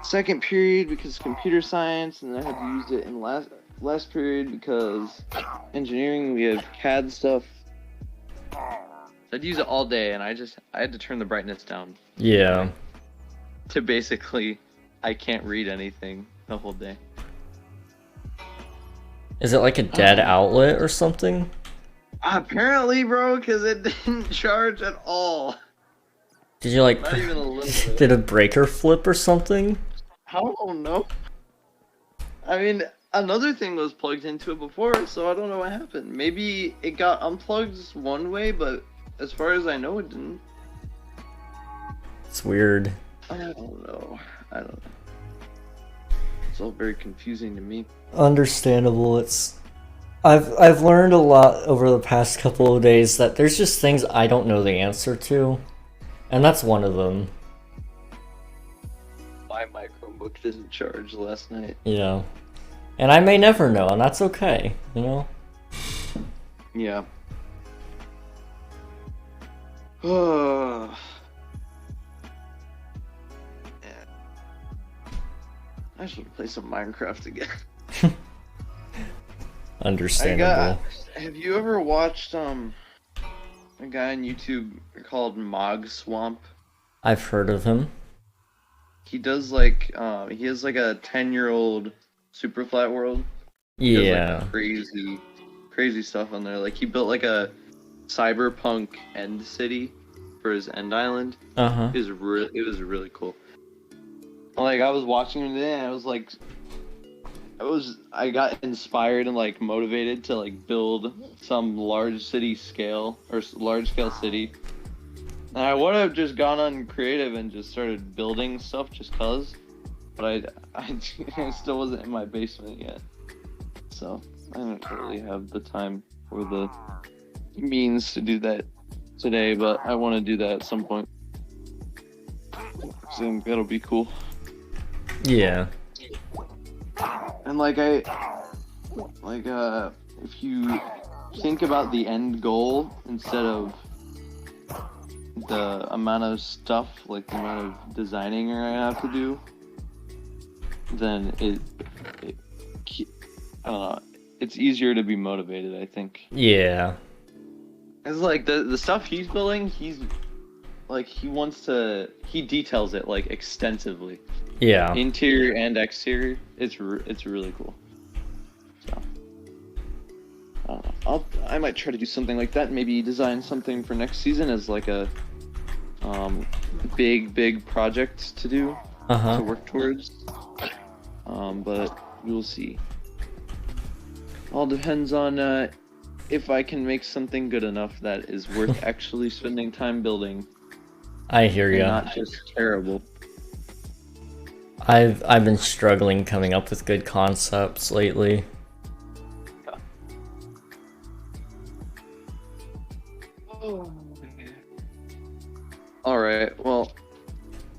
second period because computer science, and I had to use it in last period because engineering we have CAD stuff. I'd use it all day, and I had to turn the brightness down. Yeah. To basically, I can't read anything the whole day. Is it like a dead outlet or something? Apparently, bro, because it didn't charge at all. Did you like? Not even a little bit. Did a breaker flip or something? I don't know. I mean, another thing was plugged into it before, so I don't know what happened. Maybe it got unplugged one way, but as far as I know, it didn't. It's weird. I don't know. It's all very confusing to me. Understandable. I've learned a lot over the past couple of days that there's just things I don't know the answer to, and that's one of them. My Chromebook didn't charge last night. Yeah. And I may never know, and that's okay, you know? Yeah. I should play some Minecraft again. Understandable. Have you ever watched a guy on YouTube called Mog Swamp? I've heard of him. He does like he has like a 10-year-old super flat world. He Yeah. does, like, crazy stuff on there. Like he built like a cyberpunk end city for his end island. Uh-huh. It was really cool. Like I was watching him today and I was like I got inspired and like motivated to like build some large scale city. And I would have just gone on creative and just started building stuff just cause, but I still wasn't in my basement yet, so I don't really have the time or the means to do that today. But I want to do that at some point. So that'll be cool. Yeah. And like if you think about the end goal instead of the amount of stuff, like the amount of designing I have to do, then I don't know, it's easier to be motivated, I think. Yeah. It's like the stuff he's building, he details it like extensively. Yeah. Interior and exterior, it's really cool. So I might try to do something like that. Maybe design something for next season as like a big project to do, to work towards. But we'll see. All depends on if I can make something good enough that is worth actually spending time building. I hear ya. Not just terrible. I've been struggling coming up with good concepts lately. Alright, well,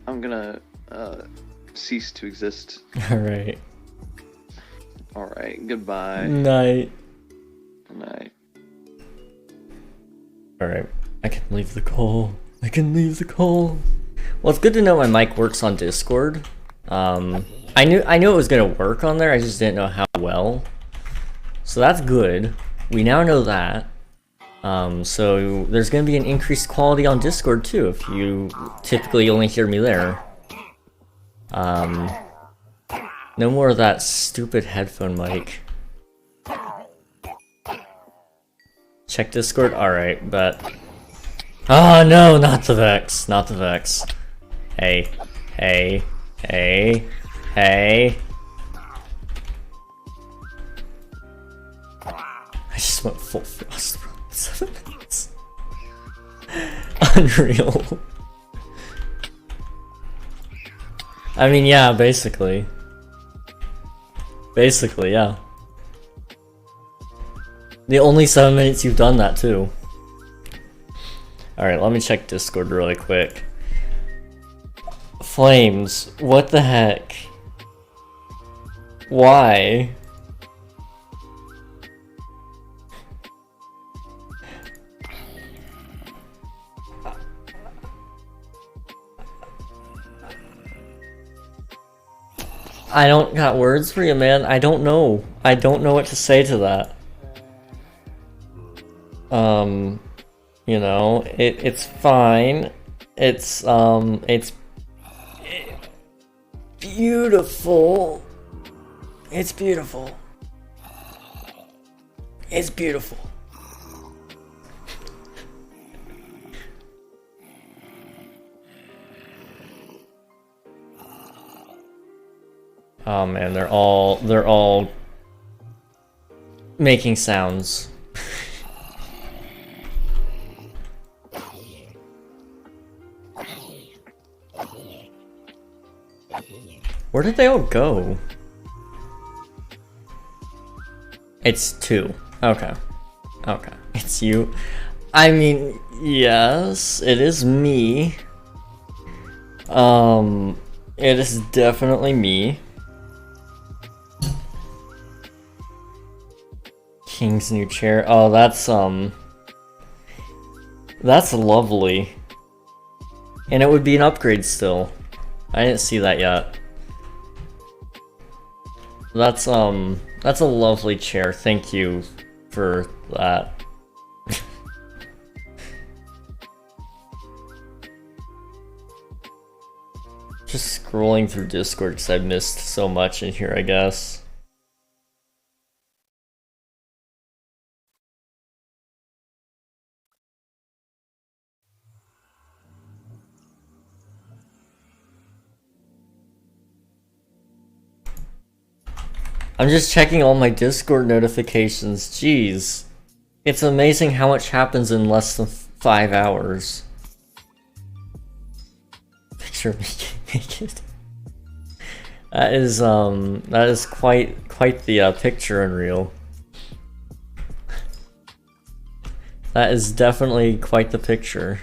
I'm gonna cease to exist. Alright. Alright, goodbye. Night. Night. Alright, I can leave the call. I can leave the call. Well, it's good to know my mic works on Discord. I knew it was gonna work on there, I just didn't know how well. So that's good. We now know that. So there's gonna be an increased quality on Discord too, if you typically only hear me there. No more of that stupid headphone mic. Check Discord? Alright, but... Oh no, not the Vex, not the Vex. Hey, hey, hey, hey. I just went full frost for 7 minutes. Unreal. I mean, yeah, basically. Basically, yeah. The only 7 minutes you've done that too. Alright, let me check Discord really quick. Flames, what the heck? Why? I don't got words for you, man. I don't know. I don't know what to say to that. You know, it's fine. It's beautiful. It's beautiful. It's beautiful. Oh man, they're all making sounds. Where did they all go? It's 2. Okay. Okay. It's you. I mean, yes, it is me. It is definitely me. King's new chair. Oh, that's lovely. And it would be an upgrade still. I didn't see that yet. That's a lovely chair. Thank you for that. Just scrolling through Discord because I missed so much in here, I guess. I'm just checking all my Discord notifications. Jeez. It's amazing how much happens in less than 5 hours. Picture make it. That is quite the picture unreal. That is definitely quite the picture.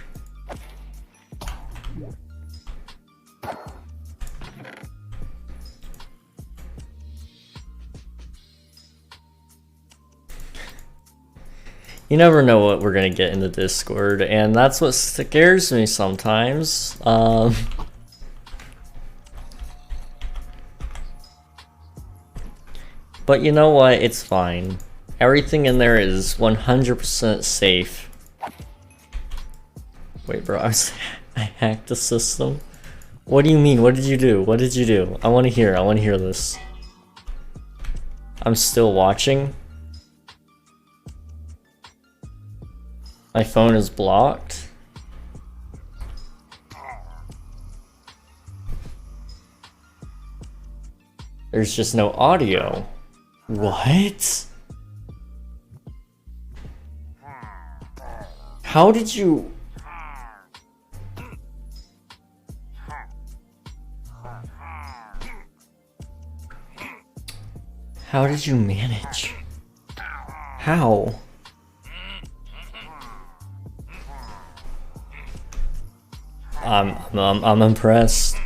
You never know what we're gonna get in the Discord, and that's what scares me sometimes. But you know what? It's fine. Everything in there is 100% safe. Wait, bro, I hacked the system? What do you mean? What did you do? What did you do? I wanna hear this. I'm still watching. My phone is blocked. There's just no audio. What? How did you... How did you manage? How? I'm impressed.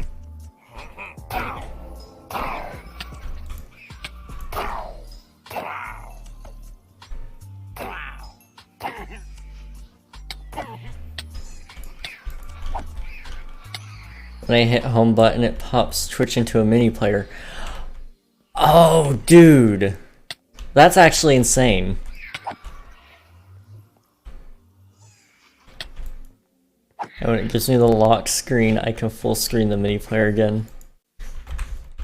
When I hit home button, it pops Twitch into a mini player. Oh, dude. That's actually insane. And when it gives me the lock screen, I can full screen the mini player again.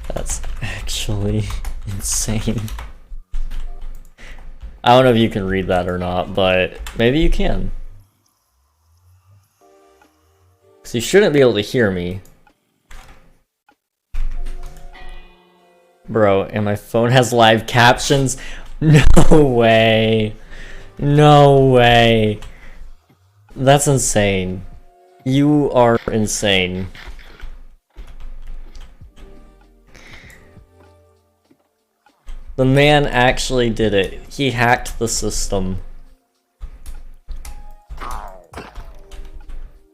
That's actually insane. I don't know if you can read that or not, but maybe you can. So you shouldn't be able to hear me. Bro, and my phone has live captions? No way. No way. That's insane. You are insane. The man actually did it. He hacked the system.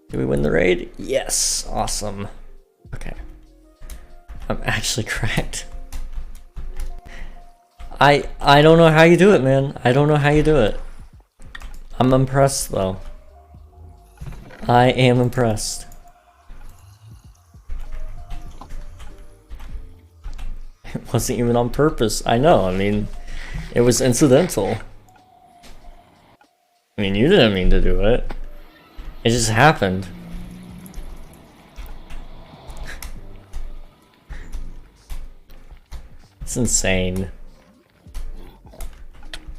Did we win the raid? Yes. Awesome. Okay. I'm actually cracked. I don't know how you do it, man. I don't know how you do it. I'm impressed, though. I am impressed. It wasn't even on purpose. I know, I mean, It was incidental. I mean, you didn't mean to do it. It just happened. It's insane.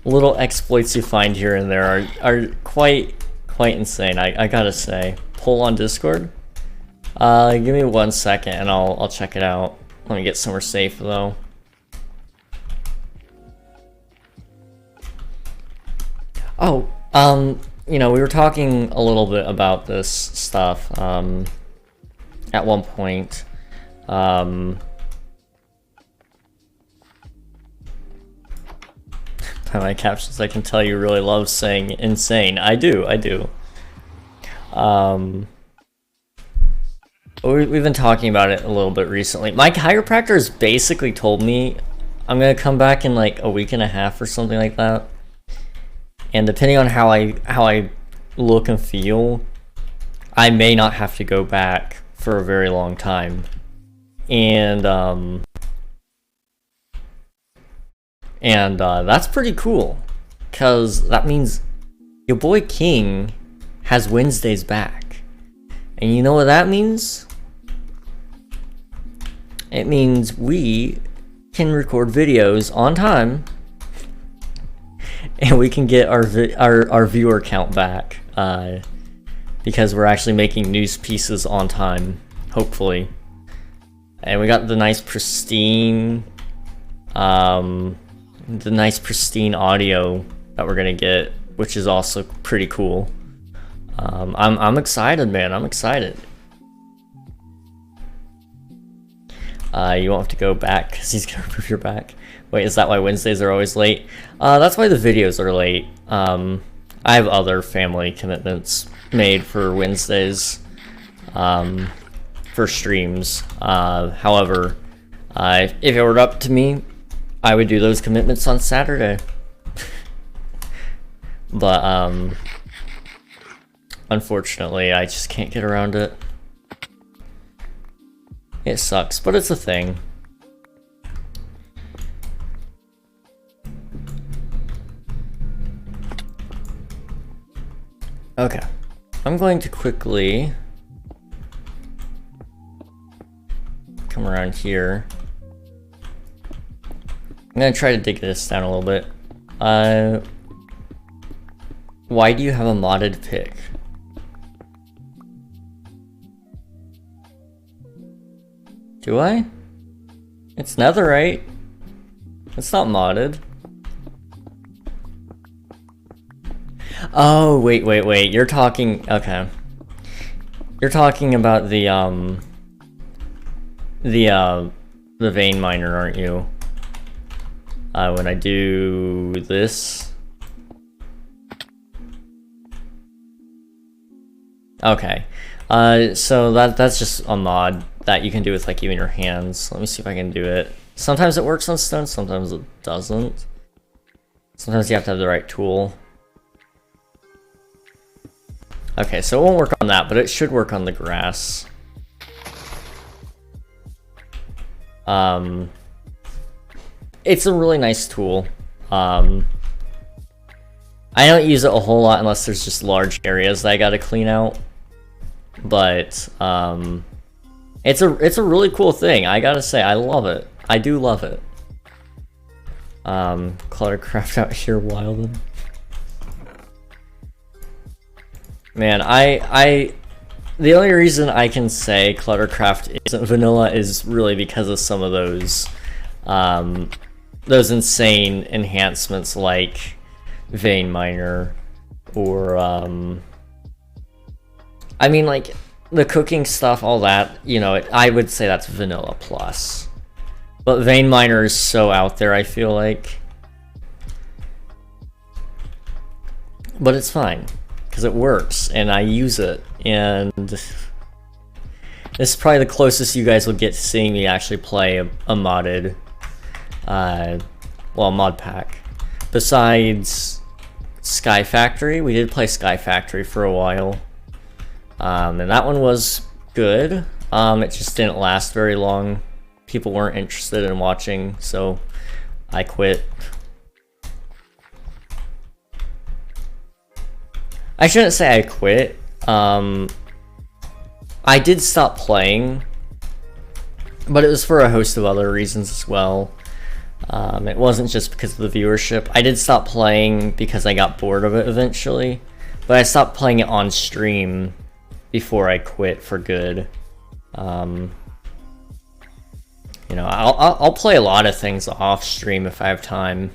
Little exploits you find here and there are quite insane, I gotta say. Poll on Discord? Give me 1 second and I'll check it out. Let me get somewhere safe though. Oh, you know, we were talking a little bit about this stuff, at one point. By my captions, I can tell you really love saying insane. I do. We've been talking about it a little bit recently. My chiropractor has basically told me I'm gonna come back in like a week and a half or something like that. And depending on how I look and feel, I may not have to go back for a very long time. And that's pretty cool, cause that means your boy King has Wednesdays back. And you know what that means? It means we can record videos on time, and we can get our viewer count back, because we're actually making news pieces on time, hopefully. And we got the nice pristine, audio that we're gonna get, which is also pretty cool. I'm excited, man. I'm excited. You won't have to go back because he's gonna remove your back. Wait, is that why Wednesdays are always late? That's why the videos are late. I have other family commitments made for Wednesdays, for streams. However, if it were up to me, I would do those commitments on Saturday. But, unfortunately, I just can't get around it. It sucks, but it's a thing. Okay, I'm going to quickly come around here. I'm gonna try to dig this down a little bit. Why do you have a modded pick? Do I? It's netherite. It's not modded. Oh, wait. You're talking... Okay. You're talking about the vein miner, aren't you? When I do this... Okay. So that's just a mod that you can do with like even your hands. Let me see if I can do it. Sometimes it works on stone, sometimes it doesn't. Sometimes you have to have the right tool. Okay, so it won't work on that, but it should work on the grass. It's a really nice tool. I don't use it a whole lot unless there's just large areas that I gotta clean out. But it's a really cool thing. I gotta say, I love it. I do love it. ClutterCraft out here wildin'. Man, the only reason I can say ClutterCraft isn't vanilla is really because of some of those insane enhancements like vein miner, or I mean, like the cooking stuff, all that, you know, I would say that's vanilla plus. But vein miner is so out there, I feel like. But it's fine, because it works, and I use it, and this is probably the closest you guys will get to seeing me actually play a modded, well, mod pack. Besides Sky Factory, we did play Sky Factory for a while, and that one was good. It just didn't last very long. People weren't interested in watching, so I quit. I shouldn't say I quit. I did stop playing, but it was for a host of other reasons as well. It wasn't just because of the viewership. I did stop playing because I got bored of it eventually, but I stopped playing it on stream before I quit for good. You know, I'll play a lot of things off stream if I have time.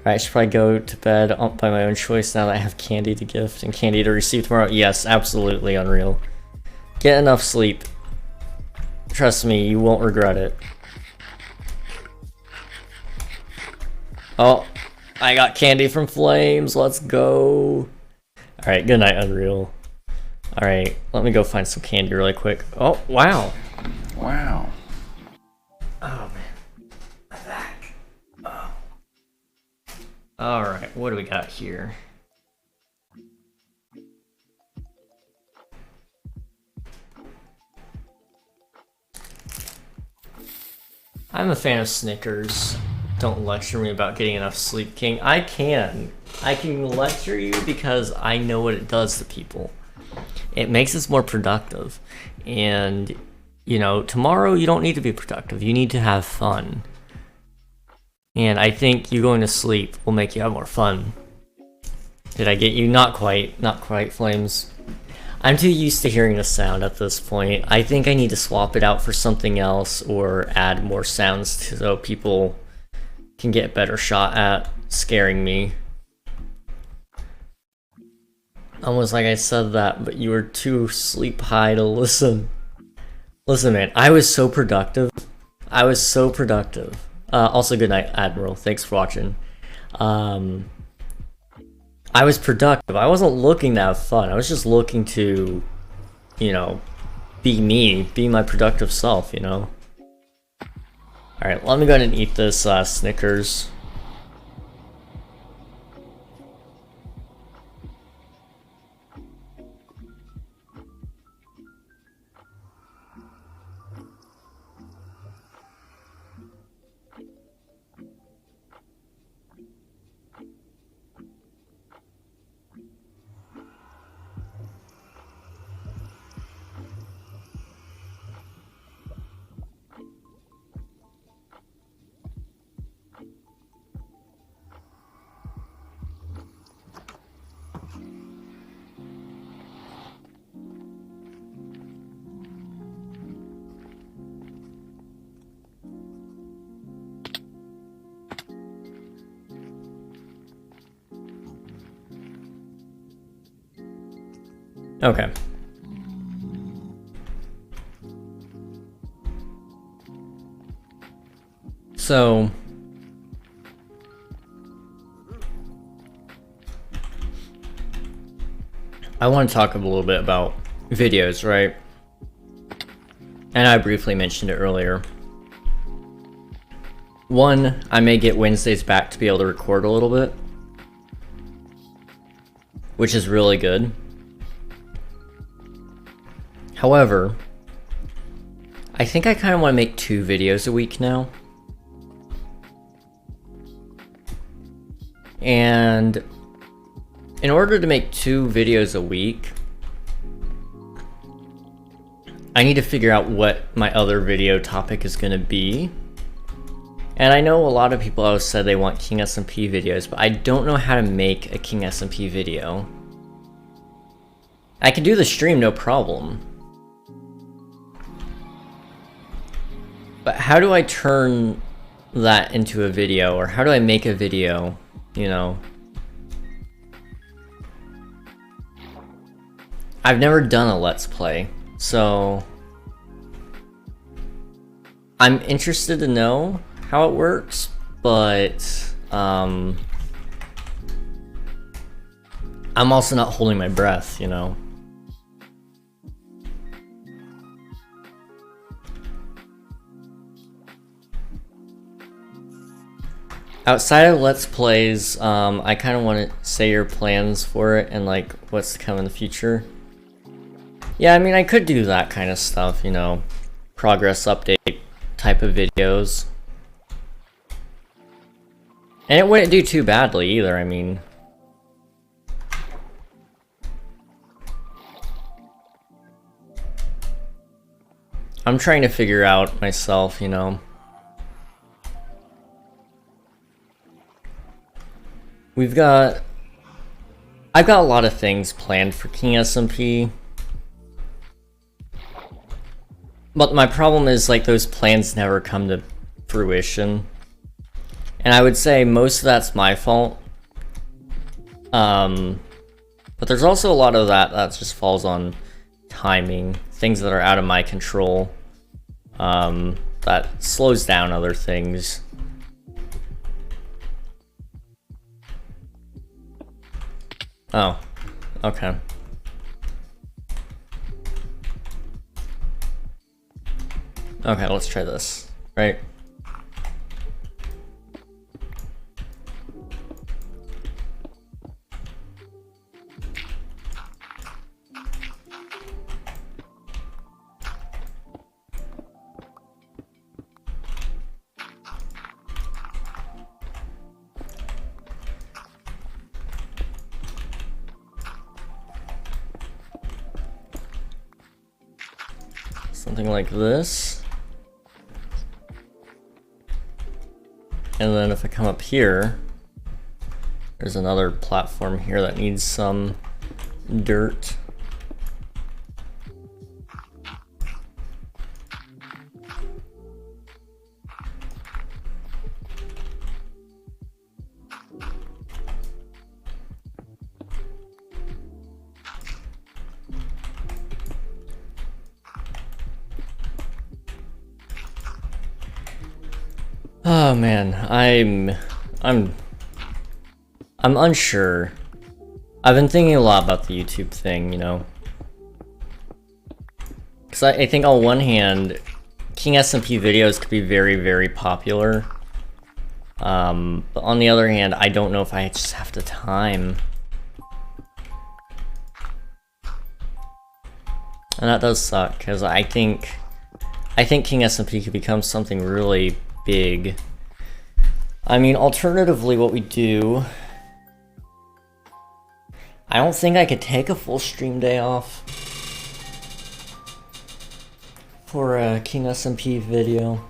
Right, I should probably go to bed by my own choice now that I have candy to gift and candy to receive tomorrow. Yes, absolutely, Unreal. Get enough sleep. Trust me, you won't regret it. Oh, I got candy from Flames. Let's go. Alright, good night, Unreal. Alright, let me go find some candy really quick. Oh, wow. Wow. Oh, man. My back. Oh. Alright, what do we got here? I'm a fan of Snickers. Don't lecture me about getting enough sleep, King. I can lecture you because I know what it does to people. It makes us more productive. And, you know, tomorrow you don't need to be productive. You need to have fun. And I think you going to sleep will make you have more fun. Did I get you? Not quite. Not quite, Flames. I'm too used to hearing the sound at this point. I think I need to swap it out for something else or add more sounds so people can get a better shot at scaring me. Almost like I said that, but you were too sleep high to listen. Listen, man, I was so productive. I was so productive. Also, good night, Admiral. Thanks for watching. I was productive. I wasn't looking to have fun. I was just looking to, you know, be me, be my productive self, you know? Alright, let me go ahead and eat this Snickers. Okay. So I want to talk a little bit about videos, right? And I briefly mentioned it earlier. One, I may get Wednesdays back to be able to record a little bit, which is really good. However, I think I kind of want to make 2 videos a week now. And in order to make 2 videos a week, I need to figure out what my other video topic is going to be. And I know a lot of people always said they want King SMP videos, but I don't know how to make a King SMP video. I can do the stream, no problem. But how do I turn that into a video, or how do I make a video, you know? I've never done a Let's Play, so I'm interested to know how it works, but I'm also not holding my breath, you know? Outside of Let's Plays, I kind of want to say your plans for it and like what's to come in the future. Yeah, I mean, I could do that kind of stuff, you know, progress update type of videos. And it wouldn't do too badly either, I mean. I'm trying to figure out myself, you know. I've got a lot of things planned for King SMP. But my problem is, like, those plans never come to fruition. And I would say most of that's my fault. But there's also a lot of that just falls on timing. Things that are out of my control. That slows down other things. Oh, okay. Okay, let's try this, right? Something like this. And then if I come up here, there's another platform here that needs some dirt. Oh man, I'm unsure. I've been thinking a lot about the YouTube thing, you know. Because I think on one hand, King SMP videos could be very, very popular. But on the other hand, I don't know if I just have the time. And that does suck, because I think King SMP could become something really big. I mean, alternatively, what we do... I don't think I could take a full stream day off for a King SMP video.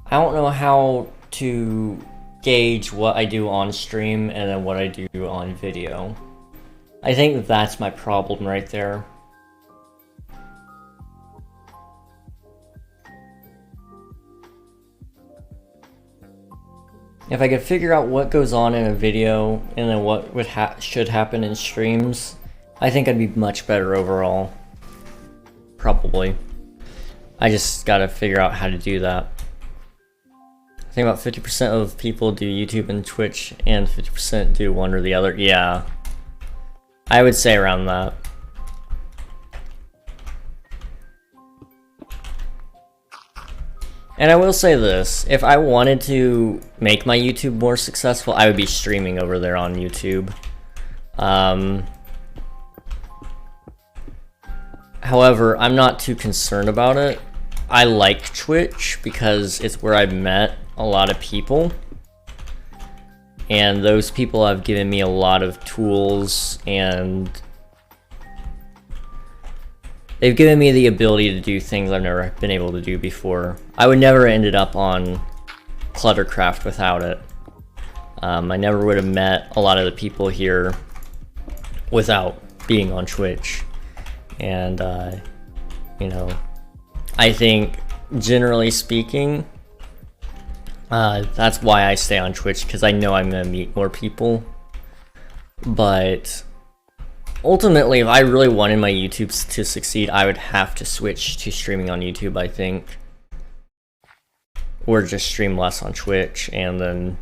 I don't know how to gauge what I do on stream and then what I do on video. I think that's my problem right there. If I could figure out what goes on in a video and then what would should happen in streams, I think I'd be much better overall. Probably. I just gotta figure out how to do that. I think about 50% of people do YouTube and Twitch, and 50% do one or the other. Yeah. I would say around that. And I will say this, if I wanted to make my YouTube more successful, I would be streaming over there on YouTube. However, I'm not too concerned about it. I like Twitch because it's where I've met a lot of people. And those people have given me a lot of tools, and they've given me the ability to do things I've never been able to do before. I would never ended up on ClutterCraft without it. I never would have met a lot of the people here without being on Twitch. And, you know, I think, generally speaking, that's why I stay on Twitch, because I know I'm going to meet more people. But ultimately, if I really wanted my YouTube to succeed, I would have to switch to streaming on YouTube, I think. Or just stream less on Twitch and then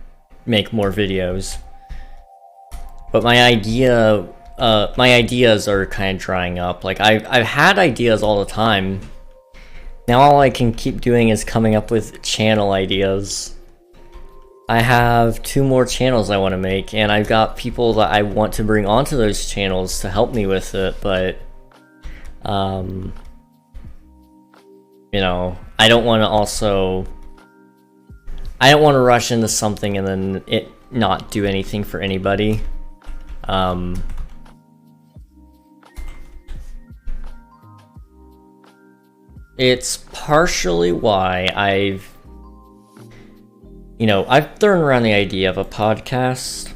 make more videos. But my ideas are kind of drying up. Like, I've had ideas all the time. Now all I can keep doing is coming up with channel ideas. I have 2 more channels I want to make, and I've got people that I want to bring onto those channels to help me with it, but you know, I don't want to rush into something and then it not do anything for anybody. it's partially why I've thrown around the idea of a podcast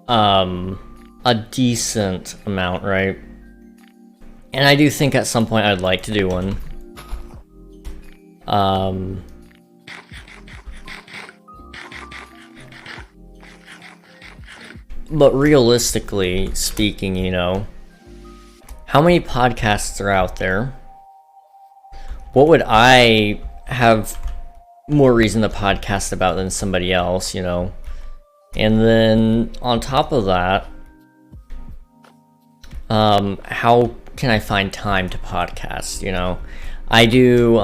a decent amount, right? And I do think at some point I'd like to do one. But realistically speaking, how many podcasts are out there? What would I have more reason to podcast about than somebody else, And then on top of that, how can I find time to podcast, I do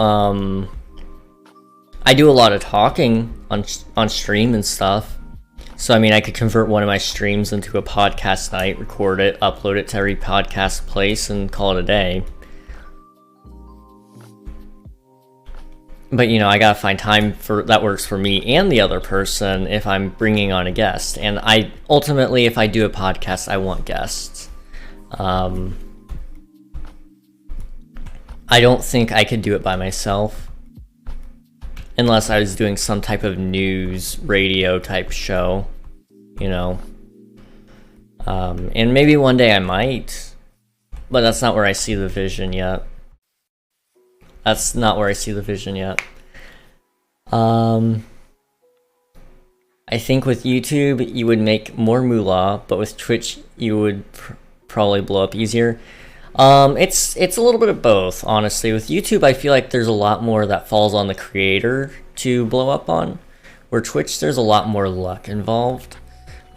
a lot of talking on stream and stuff. So I mean, I could convert one of my streams into a podcast night, record it, upload it to every podcast place, and call it a day. But I gotta find time that works for me and the other person if I'm bringing on a guest. And ultimately, if I do a podcast, I want guests. I don't think I could do it by myself. Unless I was doing some type of news, radio type show, And maybe one day I might. But that's not where I see the vision yet. I think with YouTube, you would make more moolah, but with Twitch, you would probably blow up easier. It's a little bit of both, honestly. With YouTube, I feel like there's a lot more that falls on the creator to blow up on. Where Twitch, there's a lot more luck involved.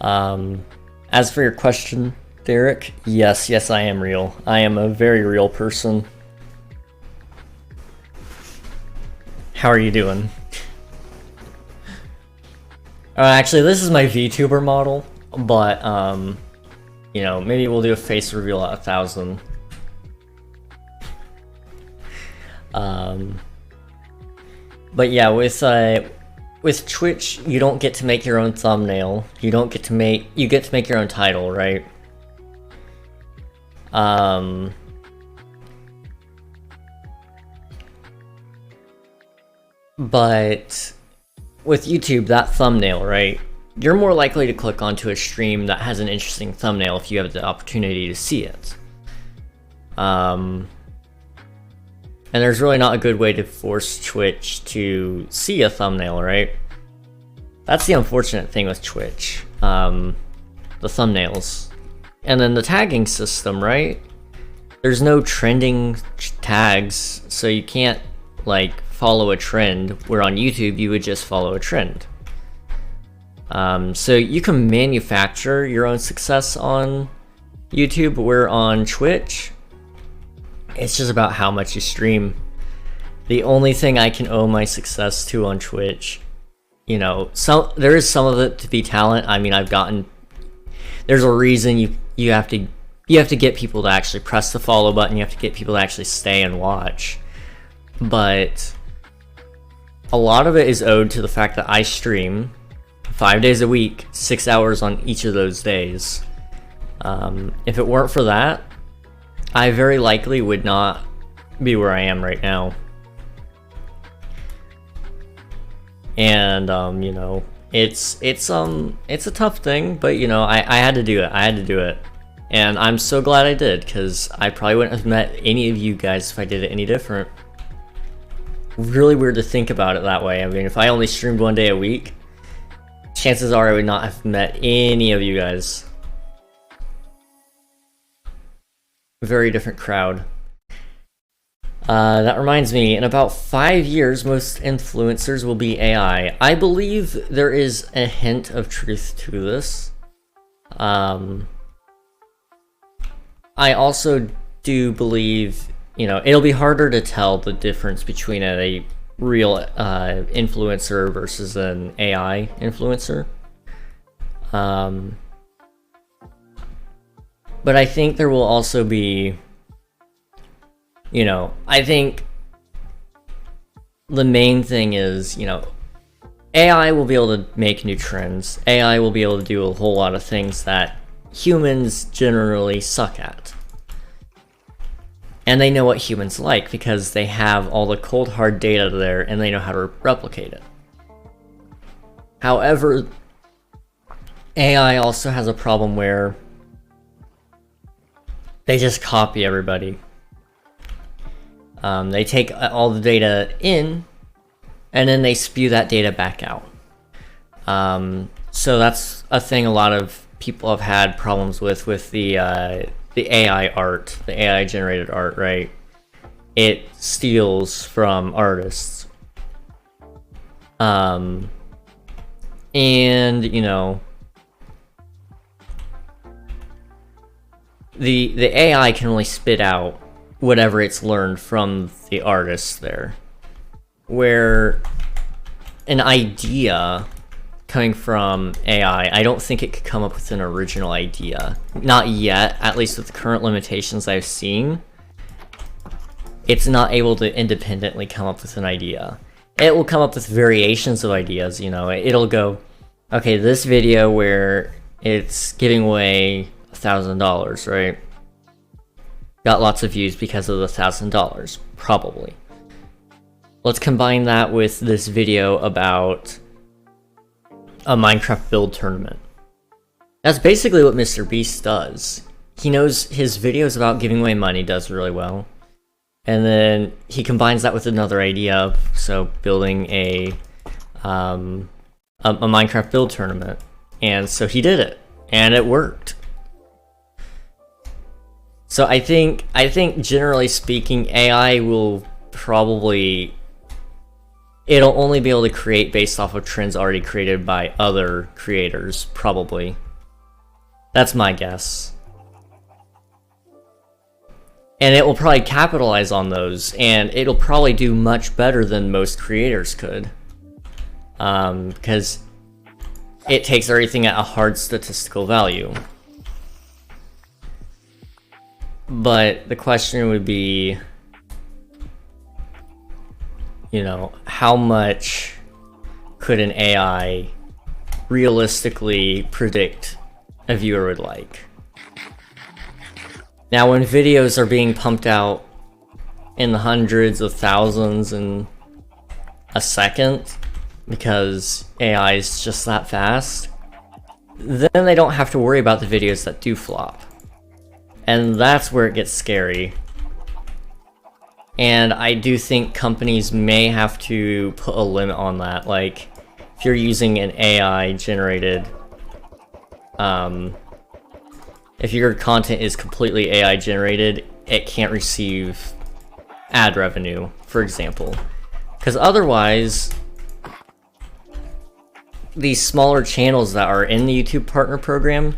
As for your question, Derek, yes, I am real. I am a very real person. How are you doing? Actually, this is my VTuber model, but, maybe we'll do a face reveal at 1,000. But yeah, with Twitch, you don't get to make your own thumbnail. You get to make your own title, right? But with YouTube, that thumbnail, right? You're more likely to click onto a stream that has an interesting thumbnail if you have the opportunity to see it. And there's really not a good way to force Twitch to see a thumbnail, right? That's the unfortunate thing with Twitch. The thumbnails. And then the tagging system, right? There's no trending tags, so you can't, follow a trend, where on YouTube you would just follow a trend. So you can manufacture your own success on YouTube, where on Twitch, it's just about how much you stream. The only thing I can owe my success to on Twitch, there is some of it to be talent. I mean, there's a reason you have to get people to actually press the follow button. You have to get people to actually stay and watch. But a lot of it is owed to the fact that I stream 5 days a week, 6 hours on each of those days. If it weren't for that, I very likely would not be where I am right now. And it's a tough thing, but I had to do it. And I'm so glad I did, because I probably wouldn't have met any of you guys if I did it any different. Really weird to think about it that way. I mean, if I only streamed 1 day a week, chances are I would not have met any of you guys. Very different crowd. That reminds me, in about 5 years, most influencers will be AI. I believe there is a hint of truth to this. I also do believe, it'll be harder to tell the difference between a real influencer versus an AI influencer. But I think there will also be, I think the main thing is, AI will be able to make new trends. AI will be able to do a whole lot of things that humans generally suck at. And they know what humans like because they have all the cold hard data there and they know how to replicate it. However, AI also has a problem where they just copy everybody. They take all the data in and then they spew that data back out. So that's a thing a lot of people have had problems with the AI art, the AI generated art, right? It steals from artists. And, you know, the AI can only spit out whatever it's learned from the artist there. Where an idea coming from AI, I don't think it could come up with an original idea. Not yet, at least with the current limitations I've seen. It's not able to independently come up with an idea. It will come up with variations of ideas, you know. It'll go, okay, this video where it's giving away $1,000, right? Got lots of views because of the $1,000, probably. Let's combine that with this video about a Minecraft build tournament. That's basically what Mr. Beast does. He knows his videos about giving away money does really well. And then he combines that with another idea, so building a Minecraft build tournament. And so he did it, and it worked. So I think generally speaking, AI will probably, it'll only be able to create based off of trends already created by other creators, probably. That's my guess. And it will probably capitalize on those, and it'll probably do much better than most creators could. Because it takes everything at a hard statistical value. But the question would be, you know, how much could an AI realistically predict a viewer would like? Now, when videos are being pumped out in the hundreds of thousands in a second, because AI is just that fast, then they don't have to worry about the videos that do flop. And that's where it gets scary. And I do think companies may have to put a limit on that. Like, if you're using an AI generated, if your content is completely AI generated, it can't receive ad revenue, for example. Because otherwise, these smaller channels that are in the YouTube Partner Program,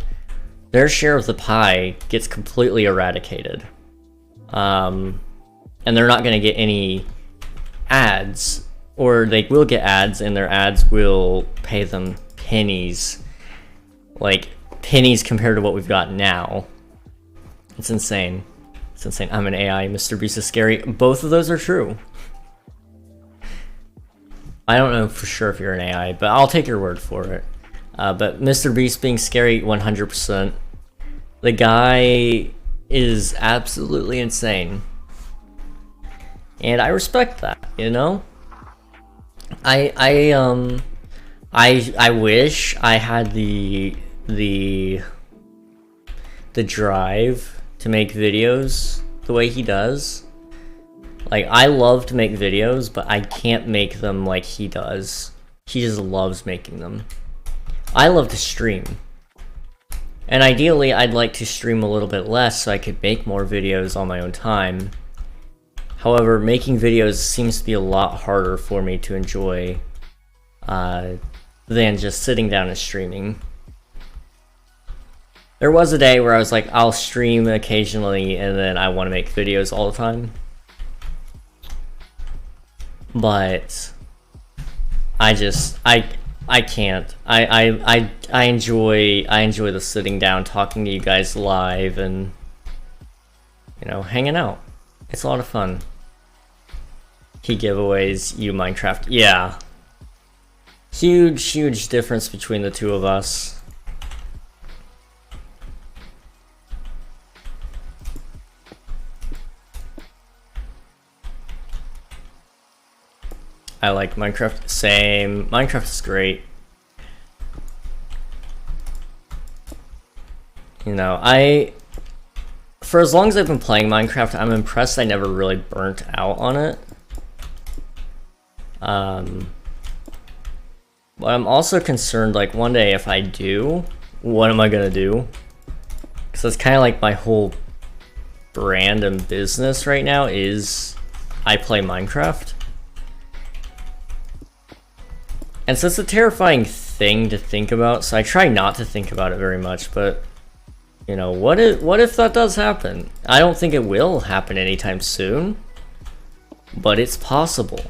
their share of the pie gets completely eradicated. And they're not going to get any ads, or they will get ads, and their ads will pay them pennies. Like, pennies compared to what we've got now. It's insane. It's insane. I'm an AI, Mr. Beast is scary. Both of those are true. I don't know for sure if you're an AI, but I'll take your word for it. But Mr. Beast being scary, 100%. The guy is absolutely insane. And I respect that, you know? I wish I had the drive to make videos the way he does. Like, I love to make videos, but I can't make them like he does. He just loves making them. I love to stream. And ideally, I'd like to stream a little bit less so I could make more videos on my own time. However, making videos seems to be a lot harder for me to enjoy than just sitting down and streaming. There was a day where I was like, I'll stream occasionally and then I want to make videos all the time. But I can't. I enjoy the sitting down, talking to you guys live, and, you know, hanging out. It's a lot of fun. Key giveaways, you Minecraft. Yeah. Huge difference between the two of us. I like Minecraft. Same. Minecraft is great. You know, for as long as I've been playing Minecraft, I'm impressed I never really burnt out on it. But I'm also concerned, like, one day if I do, what am I gonna do? Because that's kind of like my whole brand and business right now is I play Minecraft. And so it's a terrifying thing to think about, so I try not to think about it very much, but you know, what if that does happen? I don't think it will happen anytime soon, but it's possible.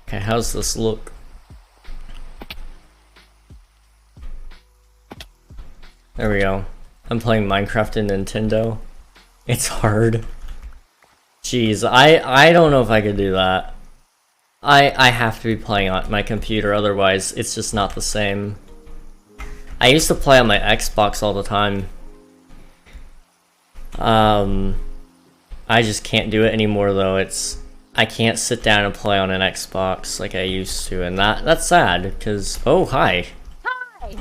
Okay, how's this look? There we go. I'm playing Minecraft in Nintendo. It's hard. Jeez, I don't know if I could do that. I have to be playing on my computer, otherwise it's just not the same. I used to play on my Xbox all the time. I just can't do it anymore though. I can't sit down and play on an Xbox like I used to, and that's sad, because... Oh, hi! Hi!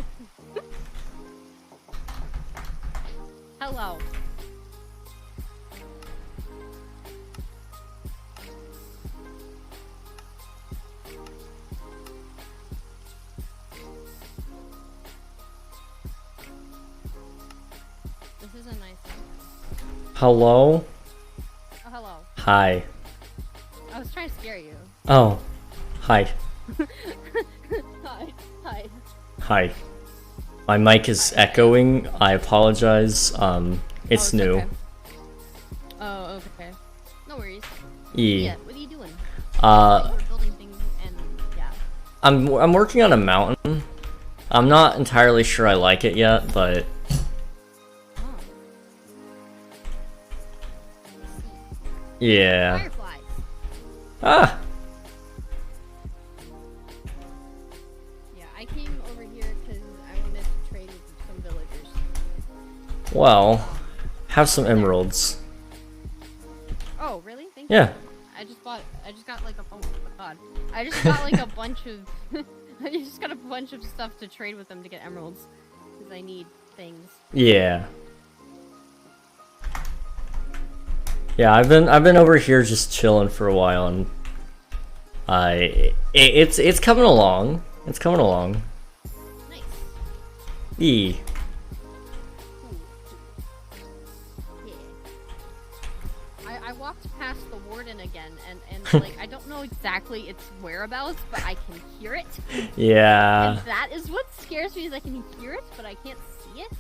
Hello. This is a nice one. Hello? Oh, hello. Hi. I was trying to scare you. Oh. Hi. Hi. Hi. Hi. My mic is echoing. I apologize. It's new. Okay. Oh, okay. No worries. Yeah. What are you doing? We're building things and yeah. I'm working on a mountain. I'm not entirely sure I like it yet, but Oh. yeah. Fireflies. Ah. Yeah, I came over here because I wanted to trade with some villagers. Well, have some emeralds. Oh, really? Thank Yeah. you. I just got like oh my god. I just got like a bunch of I just got a bunch of stuff to trade with them to get emeralds because I need things. Yeah. Yeah, I've been over here just chilling for a while, and it's coming along. It's coming along. Nice. Yeah. Yeah. I walked past the warden again, and like I don't know exactly its whereabouts, but I can hear it. Yeah. And that is what scares me, is I can hear it, but I can't see it,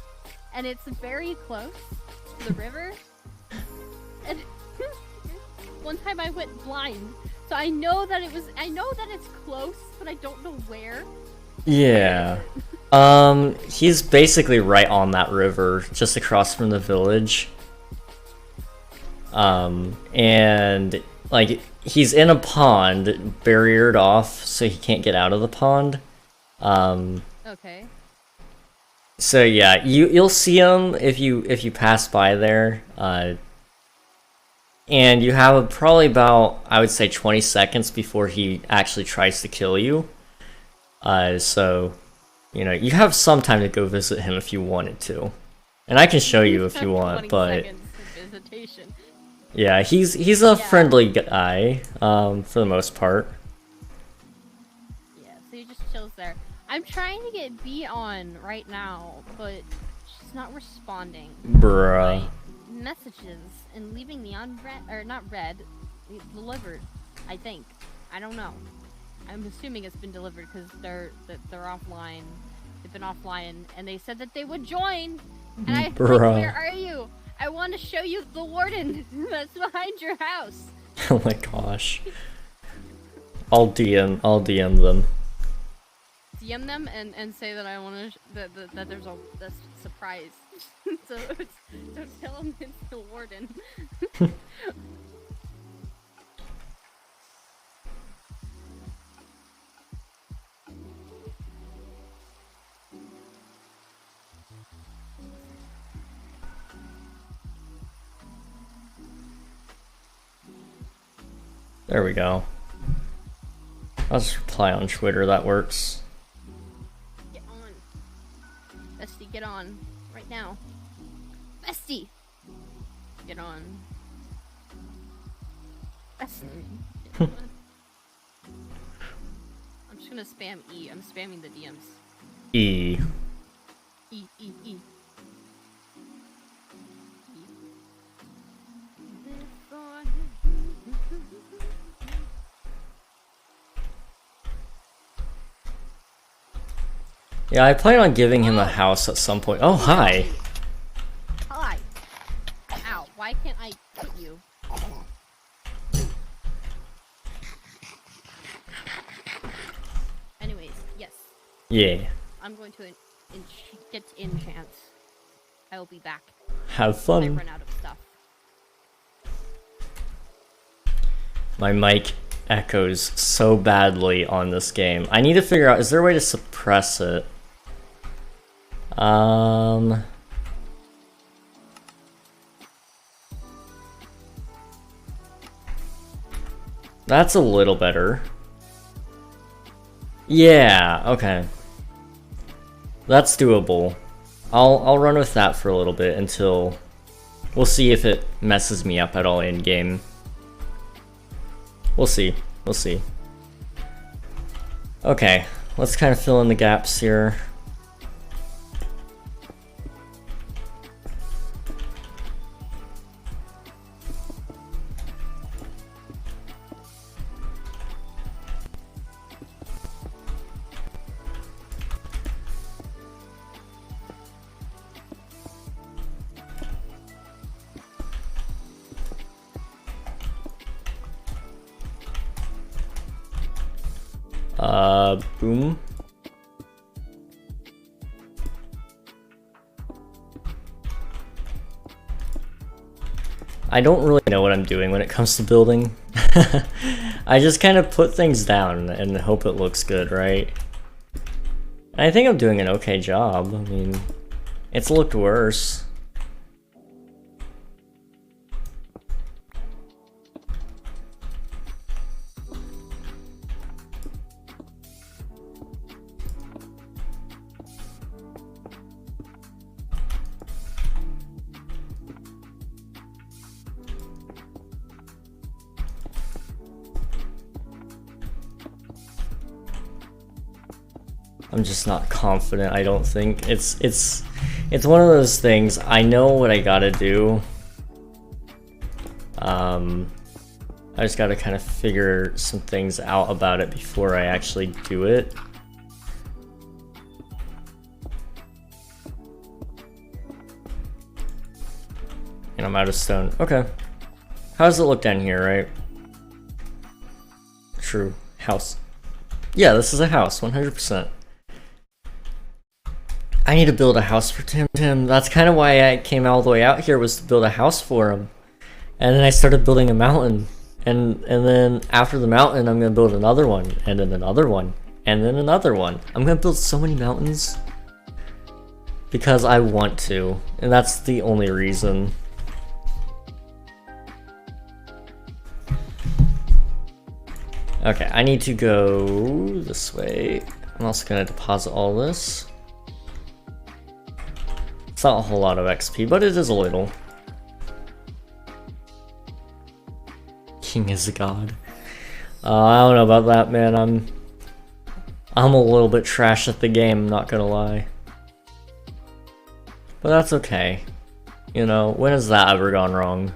and it's very close to the river. And one time I went blind, so I know that it's close, but I don't know where. Yeah. He's basically right on that river, just across from the village. And like he's in a pond, barriered off, so he can't get out of the pond. Okay. So yeah, you'll see him if you pass by there. And you have probably about, I would say, 20 seconds before he actually tries to kill you. So, you know, you have some time to go visit him if you wanted to. And I can show you if you want, but... Visitation. Yeah, he's a friendly guy, for the most part. Yeah, so he just chills there. I'm trying to get B on right now, but she's not responding. Bruh. My messages and leaving me unread, or not read, delivered. I think. I don't know. I'm assuming it's been delivered because they're offline. They've been offline, and they said that they would join. And I like, where are you? I want to show you the warden that's behind your house. Oh my gosh. I'll DM them. DM them and say that I want to that there's a surprise. so don't tell them it's the warden. There we go. I'll just reply on Twitter, that works. Get on. Bestie, get on. Right now. Bestie! Get on. Bestie. Get on. I'm just gonna spam E. I'm spamming the DMs. E. E, E, E. Yeah, I plan on giving him a house at some point. Oh, hi. Hi. Ow, why can't I hit you? Anyways, yes. Yeah. I'm going to get enchant. I will be back. Have I fun. run out of stuff. My mic echoes so badly on this game. I need to figure out, is there a way to suppress it? That's a little better. Yeah, okay. That's doable. I'll run with that for a little bit until we'll see if it messes me up at all in game. We'll see. We'll see. Okay, let's kind of fill in the gaps here. Boom. I don't really know what I'm doing when it comes to building. I just kind of put things down and hope it looks good, right? And I think I'm doing an okay job. I mean, it's looked worse. I'm just not confident, I don't think. It's one of those things, I know what I gotta do. I just gotta kind of figure some things out about it before I actually do it. And I'm out of stone. Okay. How does it look down here, right? True. House. Yeah, this is a house, 100%. I need to build a house for Tim. That's kind of why I came all the way out here, was to build a house for him. And then I started building a mountain. And then after the mountain, I'm going to build another one. And then another one. And then another one. I'm going to build so many mountains. Because I want to. And that's the only reason. Okay, I need to go this way. I'm also going to deposit all this. It's not a whole lot of XP, but it is a little. King is a god. I don't know about that, man. I'm a little bit trash at the game, not gonna lie. But that's okay. You know, when has that ever gone wrong?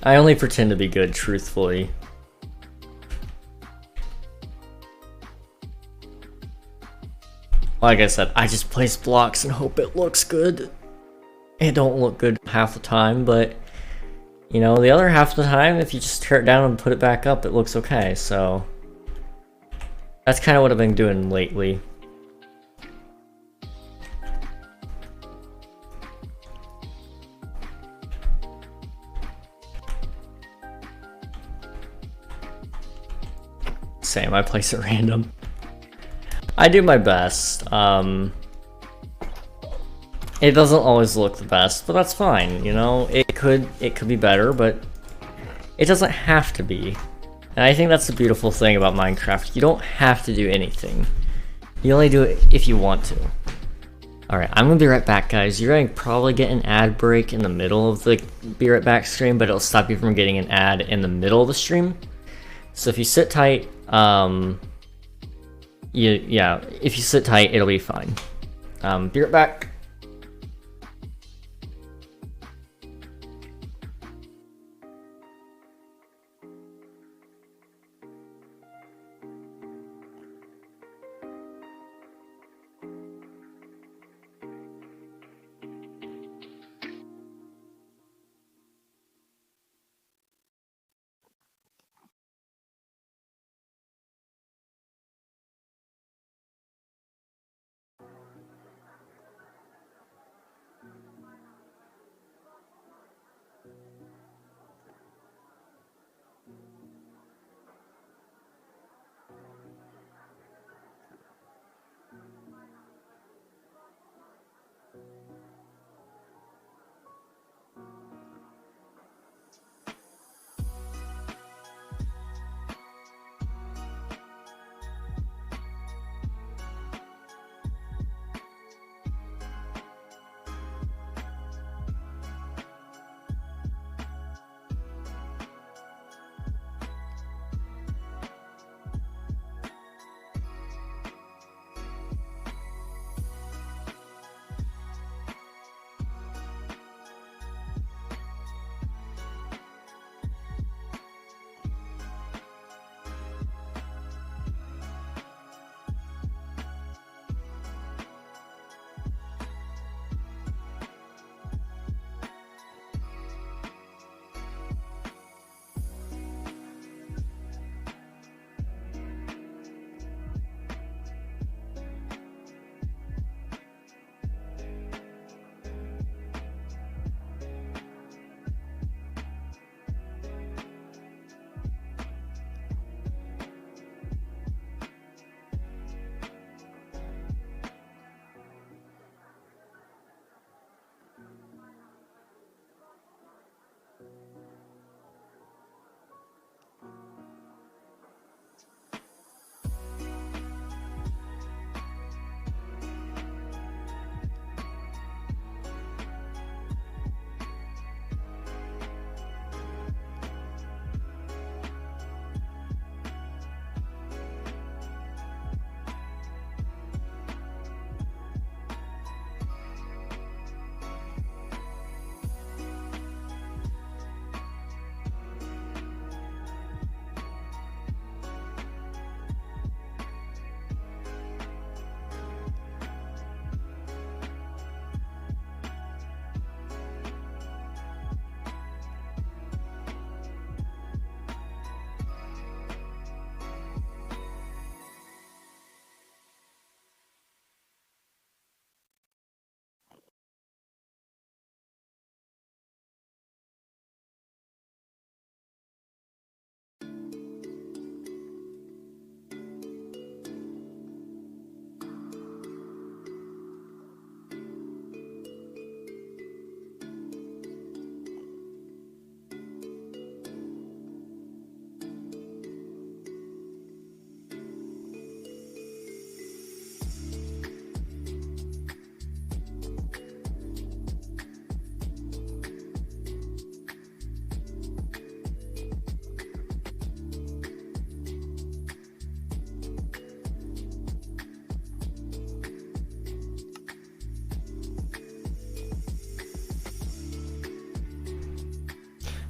I only pretend to be good, truthfully. Like I said, I just place blocks and hope it looks good. It don't look good half the time, but you know, the other half of the time, if you just tear it down and put it back up, it looks okay, so That's kind of what I've been doing lately. Same, I place at random. I do my best. It doesn't always look the best, but that's fine, you know? It could be better, but it doesn't have to be. And I think that's the beautiful thing about Minecraft. You don't have to do anything. You only do it if you want to. Alright, I'm gonna be right back, guys. You're gonna probably get an ad break in the middle of the be right back stream, but it'll stop you from getting an ad in the middle of the stream. So if you sit tight, if you sit tight, it'll be fine. Be right back.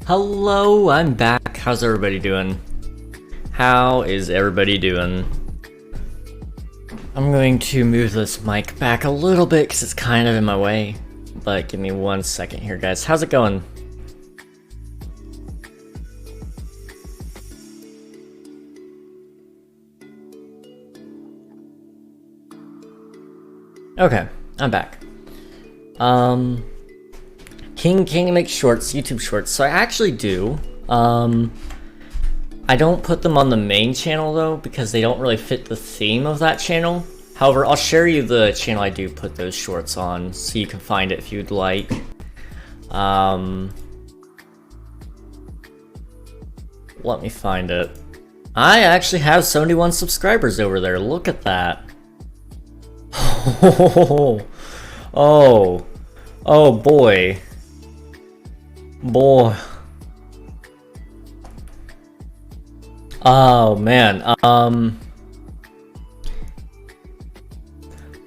Hello, I'm back. How's everybody doing? How is everybody doing? I'm going to move this mic back a little bit because it's kind of in my way. But give me 1 second here, guys. How's it going? Okay, I'm back. King makes shorts, YouTube shorts. So I actually do. I don't put them on the main channel though, because they don't really fit the theme of that channel. However, I'll share you the channel I do put those shorts on, so you can find it if you'd like. Let me find it. I actually have 71 subscribers over there. Look at that. Oh boy. Oh man.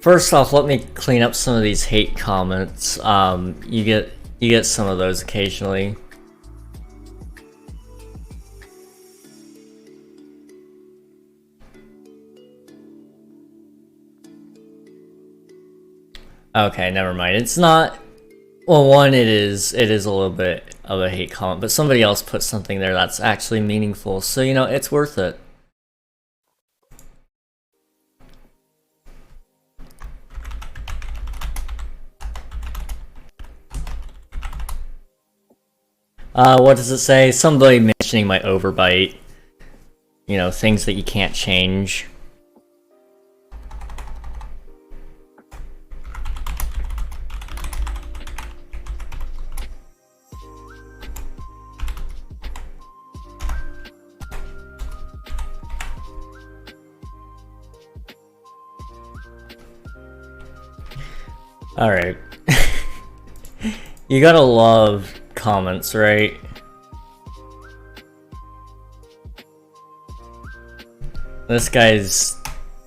First off, let me clean up some of these hate comments. You get some of those occasionally. Okay, never mind. It's not. Well, one, it is a little bit of a hate comment, but somebody else put something there that's actually meaningful, so you know, it's worth it. What does it say? Somebody mentioning my overbite. You know, things that you can't change. Alright. You gotta love comments, right? This guy's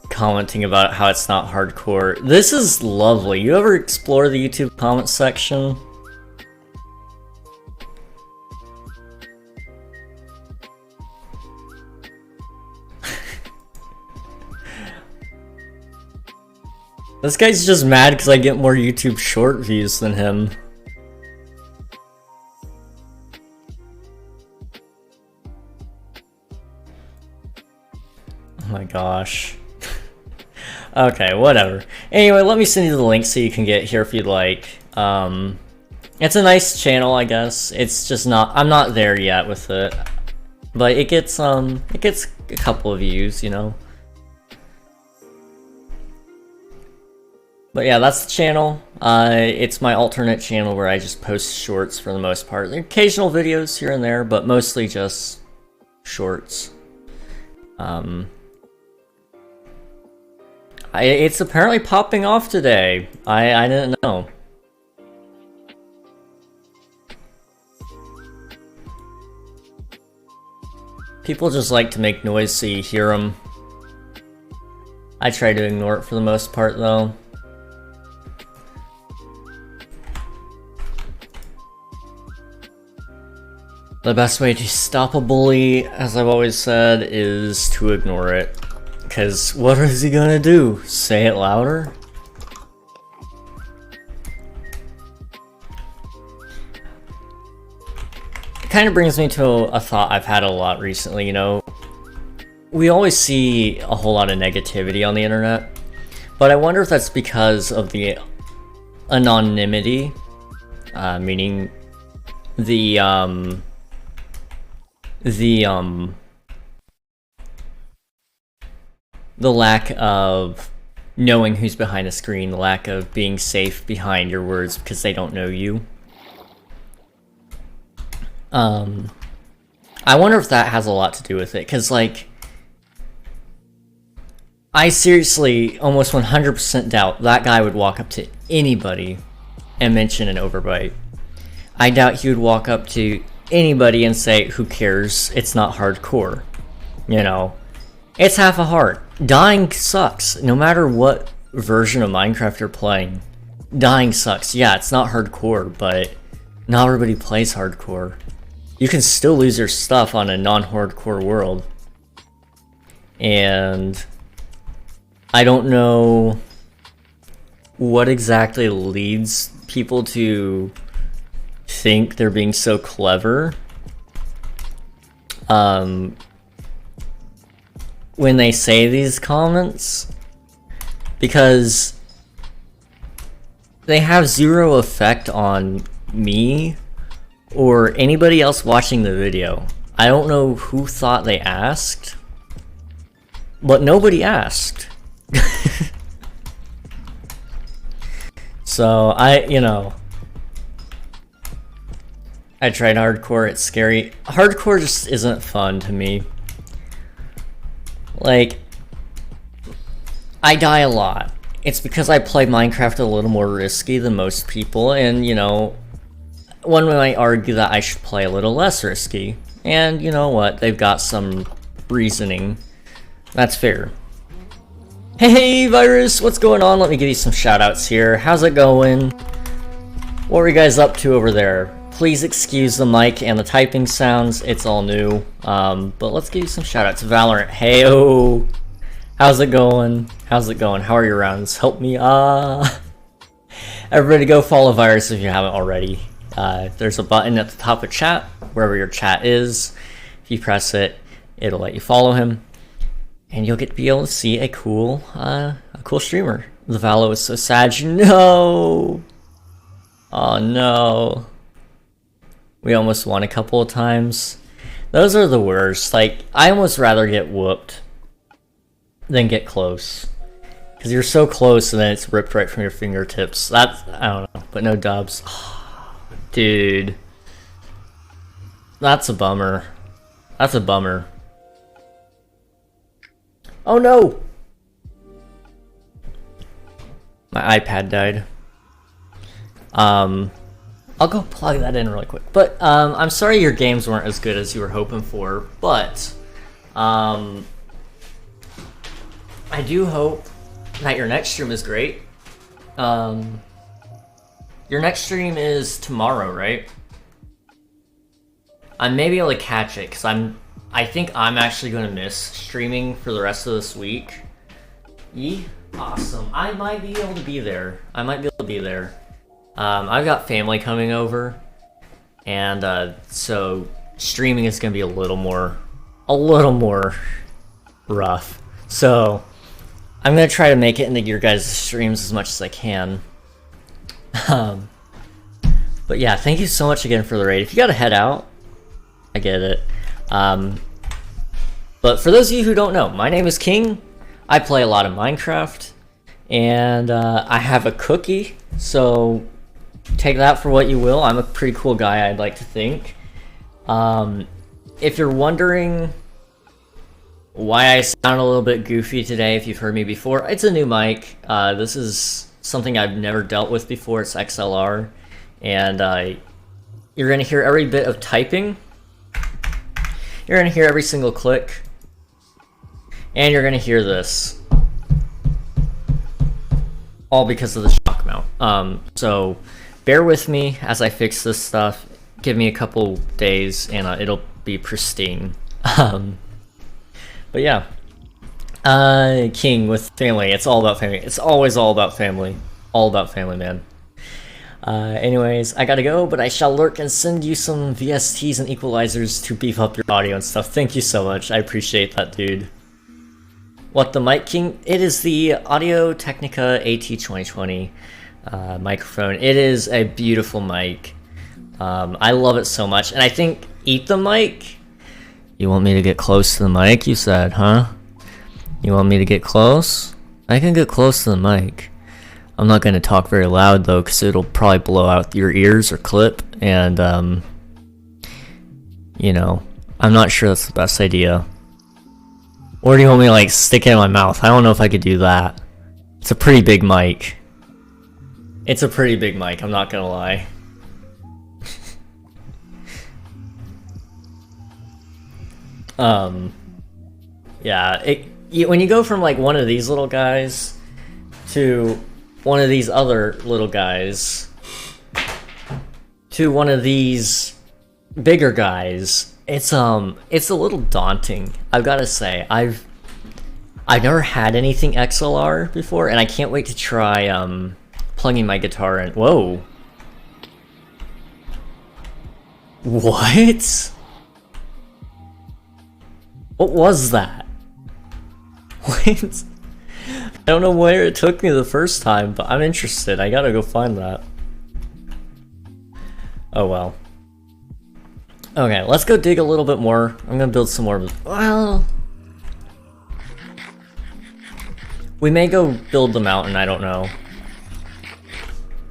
commenting about how it's not hardcore. This is lovely. You ever explore the YouTube comment section? This guy's just mad because I get more YouTube short views than him. Oh my gosh. Okay, whatever. Anyway, let me send you the link so you can get here if you'd like. It's a nice channel, I guess. It's just not, I'm not there yet with it. But it gets a couple of views, you know. But yeah, that's the channel. It's my alternate channel where I just post shorts for the most part. There are occasional videos here and there, but mostly just shorts. It's apparently popping off today. I didn't know. People just like to make noise so you hear them. I try to ignore it for the most part though. The best way to stop a bully, as I've always said, is to ignore it. Because what is he gonna do? Say it louder? It kind of brings me to a thought I've had a lot recently, you know. We always see a whole lot of negativity on the internet, but I wonder if that's because of the anonymity, meaning the lack of knowing who's behind a screen, the lack of being safe behind your words because they don't know you. I wonder if that has a lot to do with it, because like, I seriously almost 100% doubt that guy would walk up to anybody and mention an overbite. I doubt he would walk up to anybody and say, who cares, it's not hardcore. You know, it's half a heart. Dying sucks, no matter what version of Minecraft you're playing. Dying sucks. Yeah, it's not hardcore, but not everybody plays hardcore. You can still lose your stuff on a non-hardcore world. And I don't know what exactly leads people to think they're being so clever when they say these comments, because they have zero effect on me or anybody else watching the video. I don't know who thought they asked, but nobody asked. So I tried hardcore, it's scary. Hardcore just isn't fun to me. Like, I die a lot. It's because I play Minecraft a little more risky than most people, and one might argue that I should play a little less risky. And you know what? They've got some reasoning. That's fair. Hey, Virus! What's going on? Let me give you some shoutouts here. How's it going? What were you guys up to over there? Please excuse the mic and the typing sounds. It's all new. But let's give you some shoutouts. Valorant. Hey-o! How's it going? How's it going? How are your rounds? Help me. Everybody go follow Virus if you haven't already. There's a button at the top of chat, wherever your chat is. If you press it, it'll let you follow him, and you'll get to be able to see a cool streamer. The Valo is so sad. No. Oh no. We almost won a couple of times. Those are the worst. Like, I almost rather get whooped than get close, because you're so close and then it's ripped right from your fingertips. That's, I don't know, but no dubs. Dude, that's a bummer. That's a bummer. Oh no! My iPad died. I'll go plug that in really quick. But I'm sorry your games weren't as good as you were hoping for, but I do hope that your next stream is great. Your next stream is tomorrow, right? I may be able to catch it, because I think I'm actually going to miss streaming for the rest of this week. Awesome. I might be able to be there. I've got family coming over, and so streaming is going to be a little more rough. So I'm going to try to make it into your guys' streams as much as I can. But yeah, thank you so much again for the raid. If you gotta head out, I get it. But for those of you who don't know, my name is King. I play a lot of Minecraft, and I have a cookie, so take that for what you will. I'm a pretty cool guy, I'd like to think. If you're wondering why I sound a little bit goofy today, if you've heard me before, it's a new mic. This is something I've never dealt with before. It's XLR, and you're gonna hear every bit of typing. You're gonna hear every single click, and you're gonna hear this, all because of the shock mount. So bear with me as I fix this stuff. Give me a couple days, and it'll be pristine. But yeah. King with family. It's all about family. It's always all about family. All about family, man. Anyways, I gotta go, but I shall lurk and send you some VSTs and equalizers to beef up your audio and stuff. Thank you so much. I appreciate that, dude. What the mic, King? It is the Audio Technica AT2020 microphone. It is a beautiful mic. I love it so much. And I think, eat the mic? You want me to get close to the mic, you said, huh? You want me to get close? I can get close to the mic. I'm not going to talk very loud though, because it'll probably blow out your ears or clip, and you know, I'm not sure that's the best idea. Or do you want me to like stick it in my mouth? I don't know if I could do that. It's a pretty big mic. It's a pretty big mic, I'm not gonna lie. Yeah, when you go from like one of these little guys to one of these other little guys to one of these bigger guys, it's a little daunting. I've got to say, I've never had anything XLR before, and I can't wait to try plugging my guitar in. Whoa. What? What was that? What? I don't know where it took me the first time, but I'm interested. I gotta go find that. Oh well. Okay, let's go dig a little bit more. I'm gonna build some more. Well, we may go build the mountain, I don't know.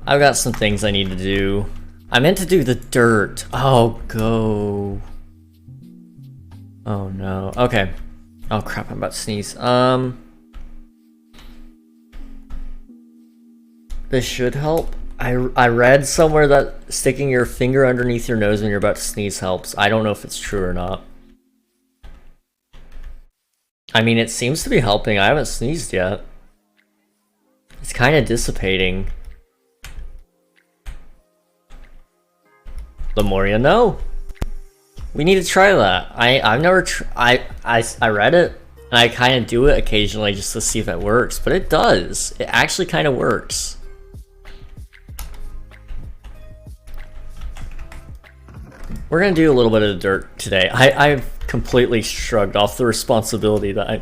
I've got some things I need to do. I meant to do the dirt. Oh, go. Oh no. Okay. Oh crap, I'm about to sneeze. This should help. I read somewhere that sticking your finger underneath your nose when you're about to sneeze helps. I don't know if it's true or not. I mean, it seems to be helping. I haven't sneezed yet. It's kind of dissipating. The more you know. We need to try that. I've never I read it and I kind of do it occasionally just to see if it works, but it does. It actually kind of works. We're gonna do a little bit of the dirt today. I've completely shrugged off the responsibility that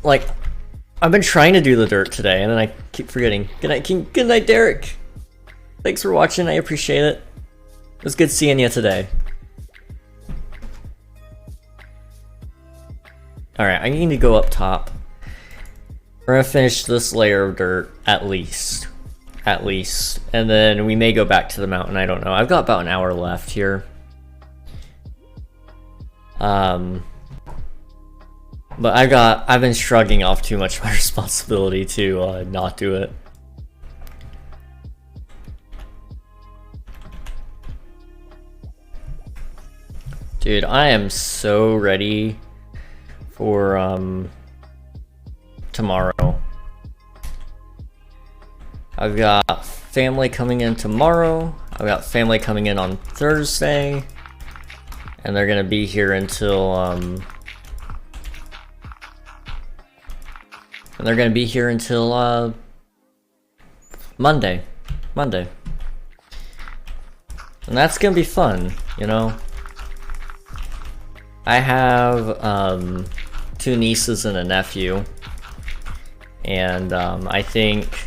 I've been trying to do the dirt today and then I keep forgetting. Good night, King. Good night, Derek. Thanks for watching. I appreciate it. It was good seeing you today. Alright, I need to go up top. We're gonna finish this layer of dirt, at least. At least. And then we may go back to the mountain, I don't know. I've got about an hour left here. But I've been shrugging off too much of my responsibility to not do it. Dude, I am so ready for tomorrow. I've got family coming in tomorrow. I've got family coming in on Thursday. And they're gonna be here until Monday. And that's gonna be fun, you know? I have 2 nieces and a nephew, and I think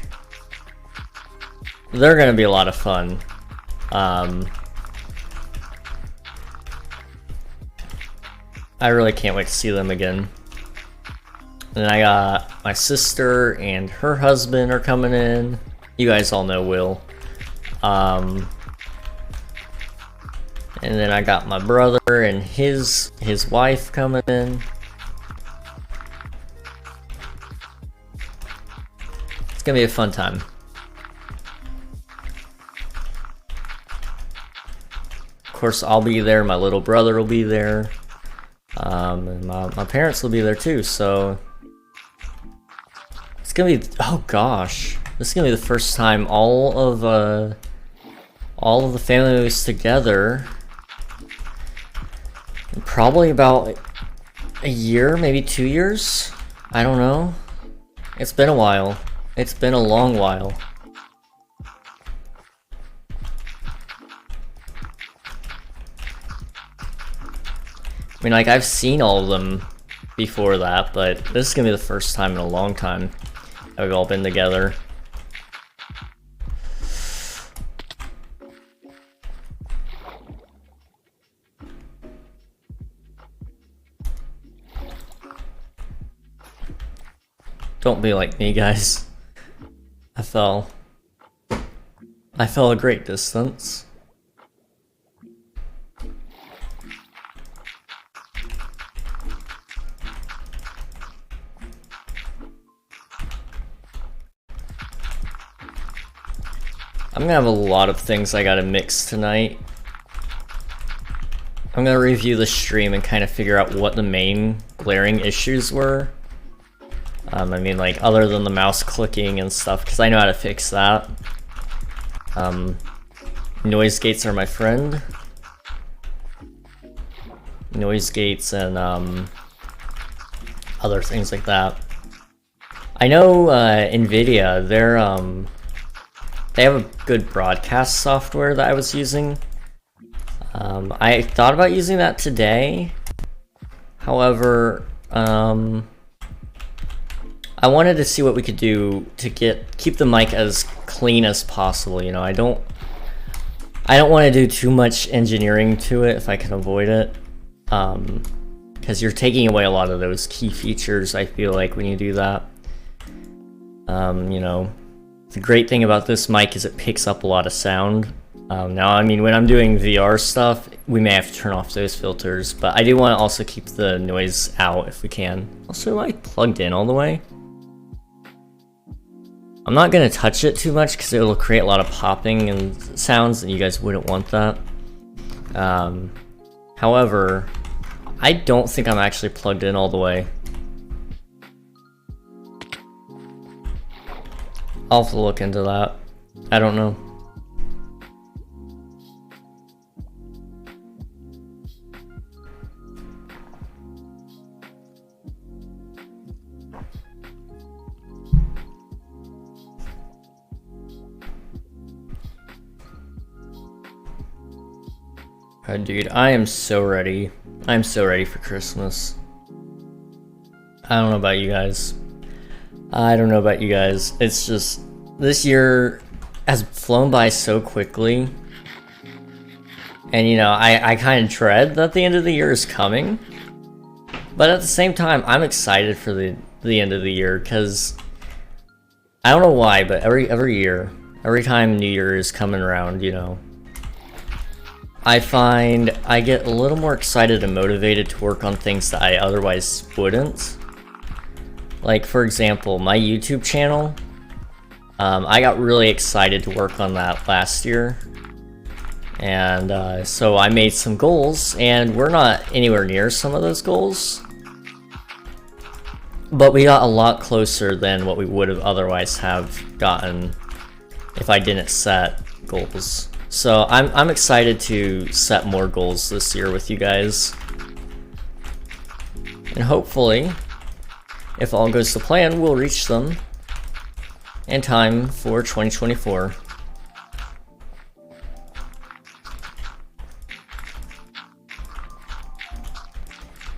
they're gonna be a lot of fun. I really can't wait to see them again. And I got my sister and her husband are coming in. You guys all know Will. And then I got my brother and his wife coming in. It's gonna be a fun time. Of course, I'll be there, my little brother will be there. And my parents will be there too, so it's gonna be, oh gosh, this is gonna be the first time all of the family moves together. Probably about a year, maybe 2 years. I don't know. It's been a while. It's been a long while. I mean, like, I've seen all of them before that, but this is gonna be the first time in a long time that we've all been together. Don't be like me, guys. I fell a great distance. I'm gonna have a lot of things I gotta mix tonight. I'm gonna review the stream and kind of figure out what the main glaring issues were. I mean, like, other than the mouse clicking and stuff, because I know how to fix that. Noise gates are my friend. Noise gates and other things like that. I know NVIDIA, they have a good broadcast software that I was using. I thought about using that today. However, I wanted to see what we could do to keep the mic as clean as possible. You know, I don't want to do too much engineering to it if I can avoid it, because you're taking away a lot of those key features, I feel like, when you do that. You know, the great thing about this mic is it picks up a lot of sound. Now, I mean, when I'm doing VR stuff, we may have to turn off those filters, but I do want to also keep the noise out if we can. Also, am I plugged in all the way? I'm not going to touch it too much because it'll create a lot of popping and sounds, and you guys wouldn't want that. However, I don't think I'm actually plugged in all the way. I'll have to look into that. I don't know. Oh, dude, I am so ready. I'm so ready for Christmas. I don't know about you guys. It's just, this year has flown by so quickly. And you know, I kind of dread that the end of the year is coming. But at the same time, I'm excited for the end of the year, because I don't know why, but every year, every time New Year is coming around, you know, I find I get a little more excited and motivated to work on things that I otherwise wouldn't. Like, for example, my YouTube channel, I got really excited to work on that last year. And so I made some goals, and we're not anywhere near some of those goals. But we got a lot closer than what we would have otherwise have gotten if I didn't set goals. So I'm excited to set more goals this year with you guys. And hopefully, if all goes to plan, we'll reach them in time for 2024.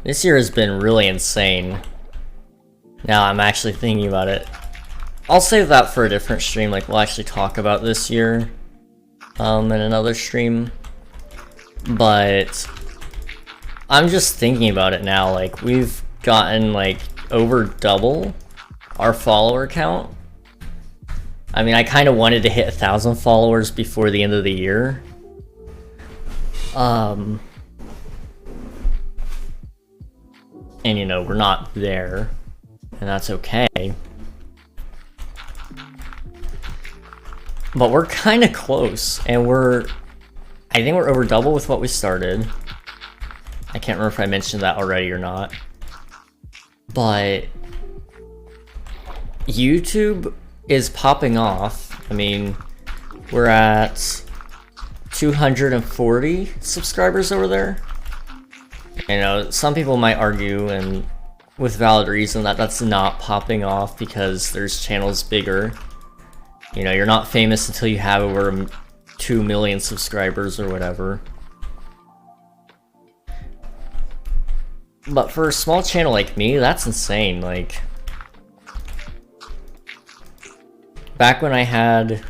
This year has been really insane. Now I'm actually thinking about it. I'll save that for a different stream. Like, we'll actually talk about this year in another stream. But I'm just thinking about it now. Like, we've gotten like over double our follower count. I mean, I kind of wanted to hit 1,000 followers before the end of the year. And you know, we're not there, and that's okay. But we're kind of close, and I think we're over double with what we started. I can't remember if I mentioned that already or not. But YouTube is popping off. I mean, we're at 240 subscribers over there. You know, some people might argue, and with valid reason, that that's not popping off because there's channels bigger. You know, you're not famous until you have over 2 million subscribers or whatever. But for a small channel like me, that's insane. Like, back when I had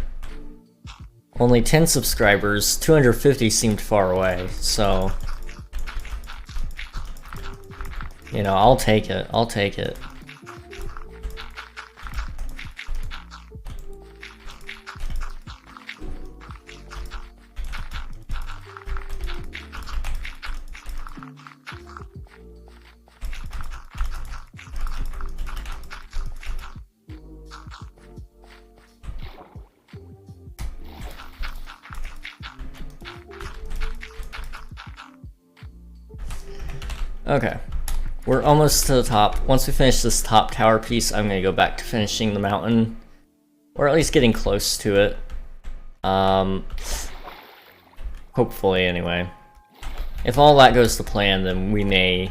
only 10 subscribers, 250 seemed far away, so you know, I'll take it. I'll take it. Okay. We're almost to the top. Once we finish this top tower piece, I'm gonna go back to finishing the mountain. Or at least getting close to it. Hopefully, anyway. If all that goes to plan, then we may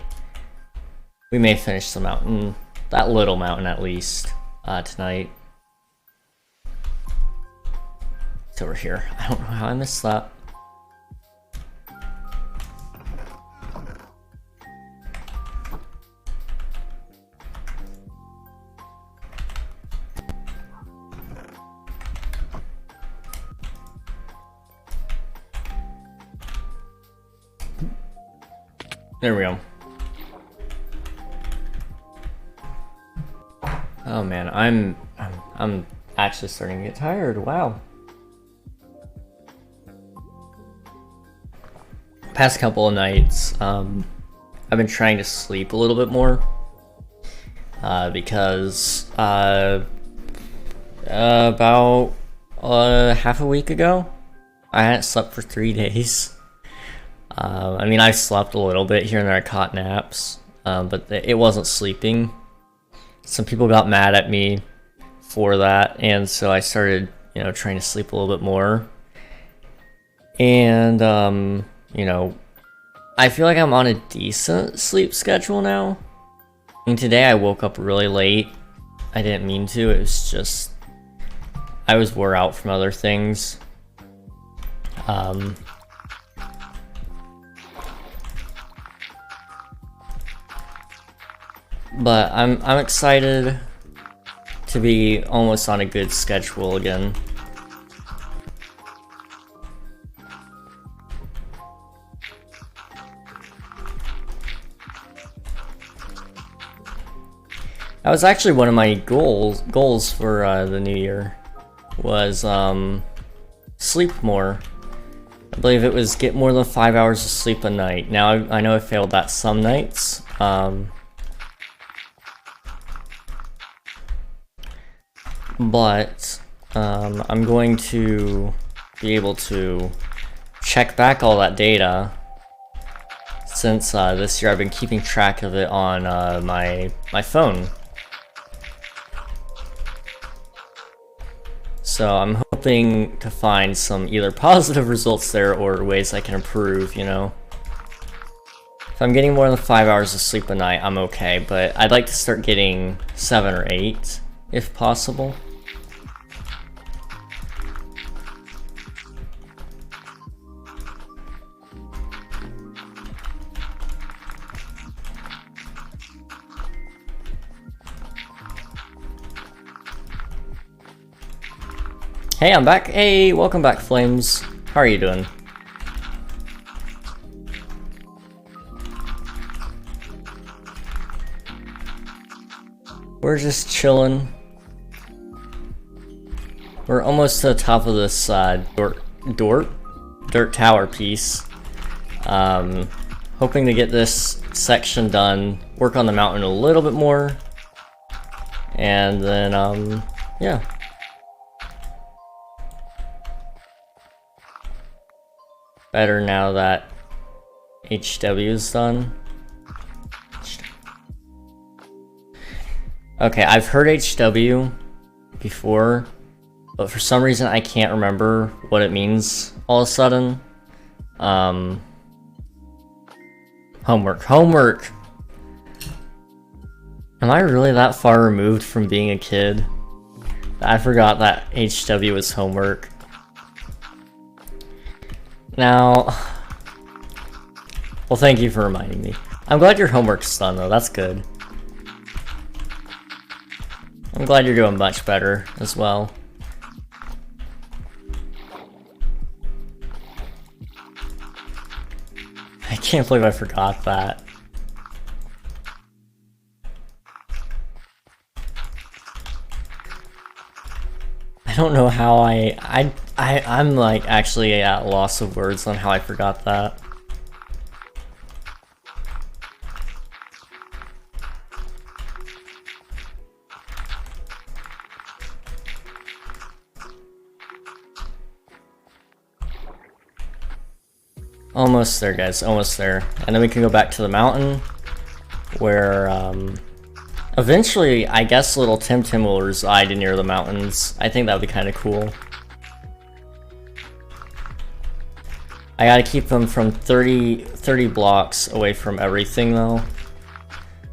finish the mountain. That little mountain, at least, tonight. It's over here. I don't know how I missed that. There we go. Oh man, I'm actually starting to get tired. Wow. Past couple of nights, I've been trying to sleep a little bit more because about half a week ago, I hadn't slept for 3 days. I mean, I slept a little bit here and there. I caught naps, but it wasn't sleeping. Some people got mad at me for that, and so I started, you know, trying to sleep a little bit more. And you know, I feel like I'm on a decent sleep schedule now. I mean, today I woke up really late. I didn't mean to. It was just I was wore out from other things. But I'm excited to be almost on a good schedule again. That was actually one of my goals for the new year, was sleep more. I believe it was get more than 5 hours of sleep a night. Now I know I failed that some nights. But I'm going to be able to check back all that data, since this year I've been keeping track of it on my phone. So I'm hoping to find some either positive results there or ways I can improve, you know. If I'm getting more than 5 hours of sleep a night, I'm okay, but I'd like to start getting 7 or 8 if possible. Hey, I'm back. Hey, welcome back, Flames. How are you doing? We're just chilling. We're almost to the top of this dirt tower piece. Hoping to get this section done, work on the mountain a little bit more, and then yeah. Better now that HW is done. Okay, I've heard HW before, but for some reason I can't remember what it means all of a sudden. Homework. Am I really that far removed from being a kid? I forgot that HW was homework. Now, well, thank you for reminding me. I'm glad your homework's done though, that's good. I'm glad you're doing much better as well. I can't believe I forgot that. I don't know how I'm like actually at loss of words on how I forgot that. Almost there, guys, almost there. And then we can go back to the mountain, where eventually I guess little Tim will reside near the mountains. I think that would be kind of cool. I gotta keep them from 30 blocks away from everything though.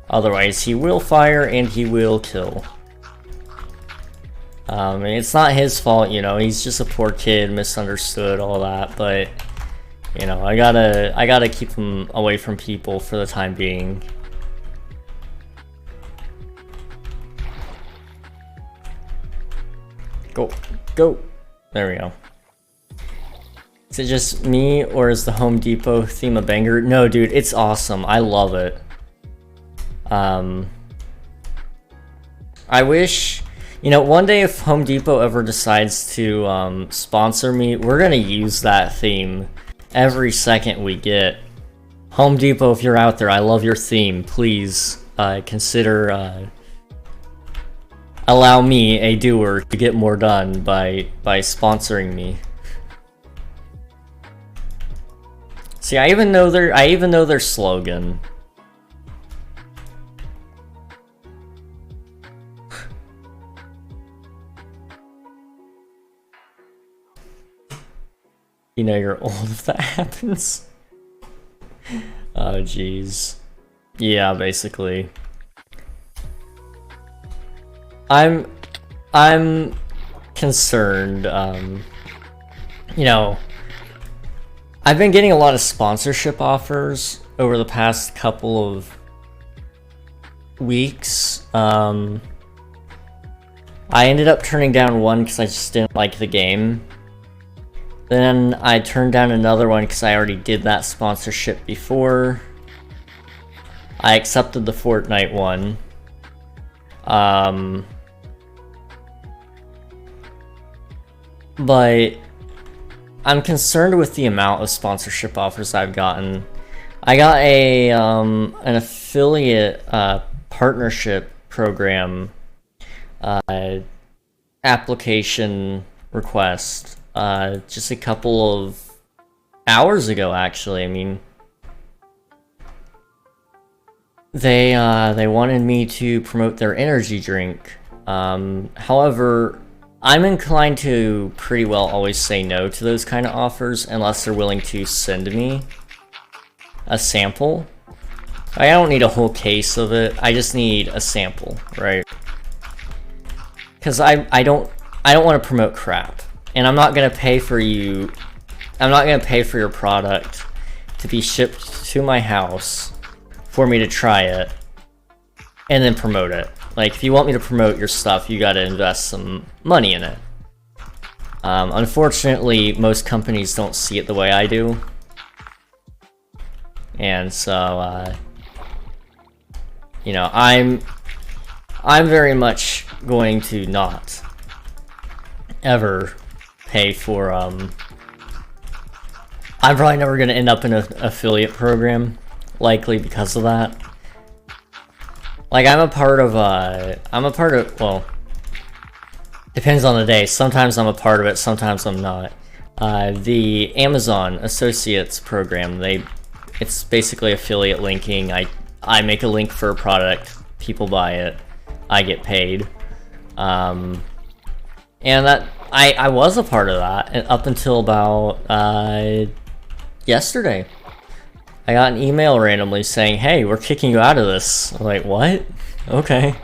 Otherwise he will fire and he will kill. And it's not his fault, you know, he's just a poor kid, misunderstood, all that, but you know, I gotta keep him away from people for the time being. Go. There we go. Is it just me, or is the Home Depot theme a banger? No, dude, it's awesome. I love it. I wish, you know, one day if Home Depot ever decides to sponsor me, we're gonna use that theme every second we get. Home Depot, if you're out there, I love your theme. Please consider allow me, a doer, to get more done by sponsoring me. See, I even know their slogan. You know you're old if that happens. Oh jeez. Yeah, basically. I'm concerned, you know, I've been getting a lot of sponsorship offers over the past couple of weeks. I ended up turning down one because I just didn't like the game. Then I turned down another one because I already did that sponsorship before. I accepted the Fortnite one. But I'm concerned with the amount of sponsorship offers I've gotten. I got a an affiliate partnership program application request just a couple of hours ago, actually. I mean, they wanted me to promote their energy drink. However, I'm inclined to pretty well always say no to those kind of offers unless they're willing to send me a sample. I don't need a whole case of it, I just need a sample, right? Because I don't want to promote crap, and I'm not gonna pay for your product to be shipped to my house for me to try it and then promote it. Like, if you want me to promote your stuff, you gotta invest some money in it. Unfortunately, most companies don't see it the way I do. And so, you know, I'm very much going to not ever pay for, I'm probably never gonna end up in an affiliate program, likely because of that. Like, I'm a part of, well, depends on the day. Sometimes I'm a part of it, sometimes I'm not. The Amazon Associates program, it's basically affiliate linking. I make a link for a product, people buy it, I get paid. And that, I was a part of that up until about, yesterday. I got an email randomly saying, hey, we're kicking you out of this. I'm like, what? Okay.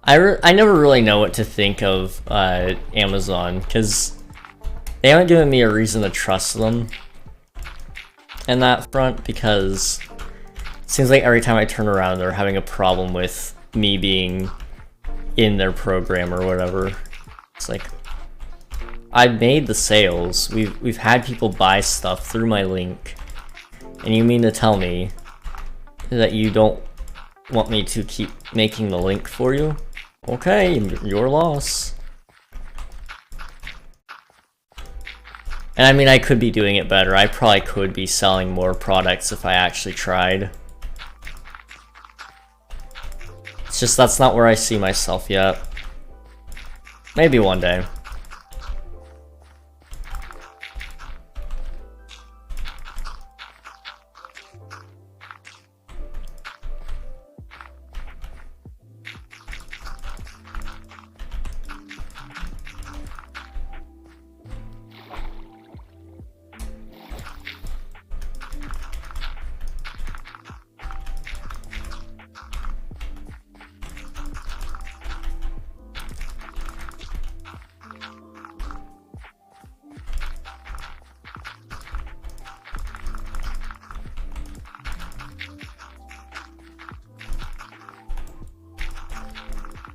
I never really know what to think of Amazon, because they haven't given me a reason to trust them in that front, because it seems like every time I turn around they're having a problem with me being in their program or whatever. It's like, I made the sales. We've had people buy stuff through my link, and you mean to tell me that you don't want me to keep making the link for you? Okay, your loss. And I mean, I could be doing it better. I probably could be selling more products if I actually tried. It's just that's not where I see myself yet. Maybe one day.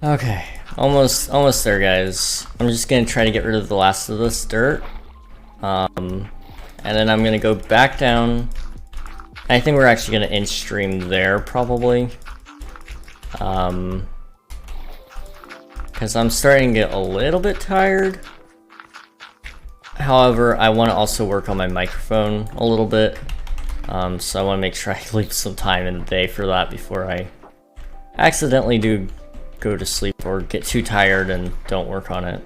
Okay, almost there, guys. I'm just gonna try to get rid of the last of this dirt. And then I'm gonna go back down. I think we're actually gonna end stream there, probably. Because I'm starting to get a little bit tired. However, I want to also work on my microphone a little bit. So I want to make sure I leave some time in the day for that before I accidentally do go to sleep or get too tired and don't work on it.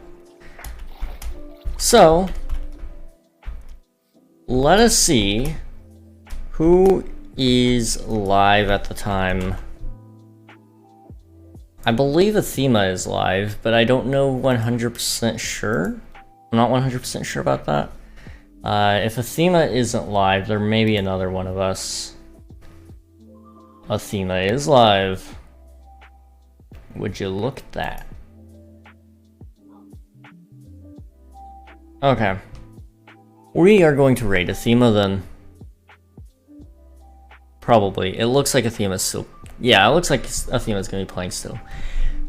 So, let us see who is live at the time. I believe Athema is live, but I don't know 100% sure. I'm not 100% sure about that. If Athema isn't live, there may be another one of us. Athema is live. Would you look at that? Okay. We are going to raid Athema then. Probably. It looks like Athema's still... Yeah, it looks like Athena's going to be playing still.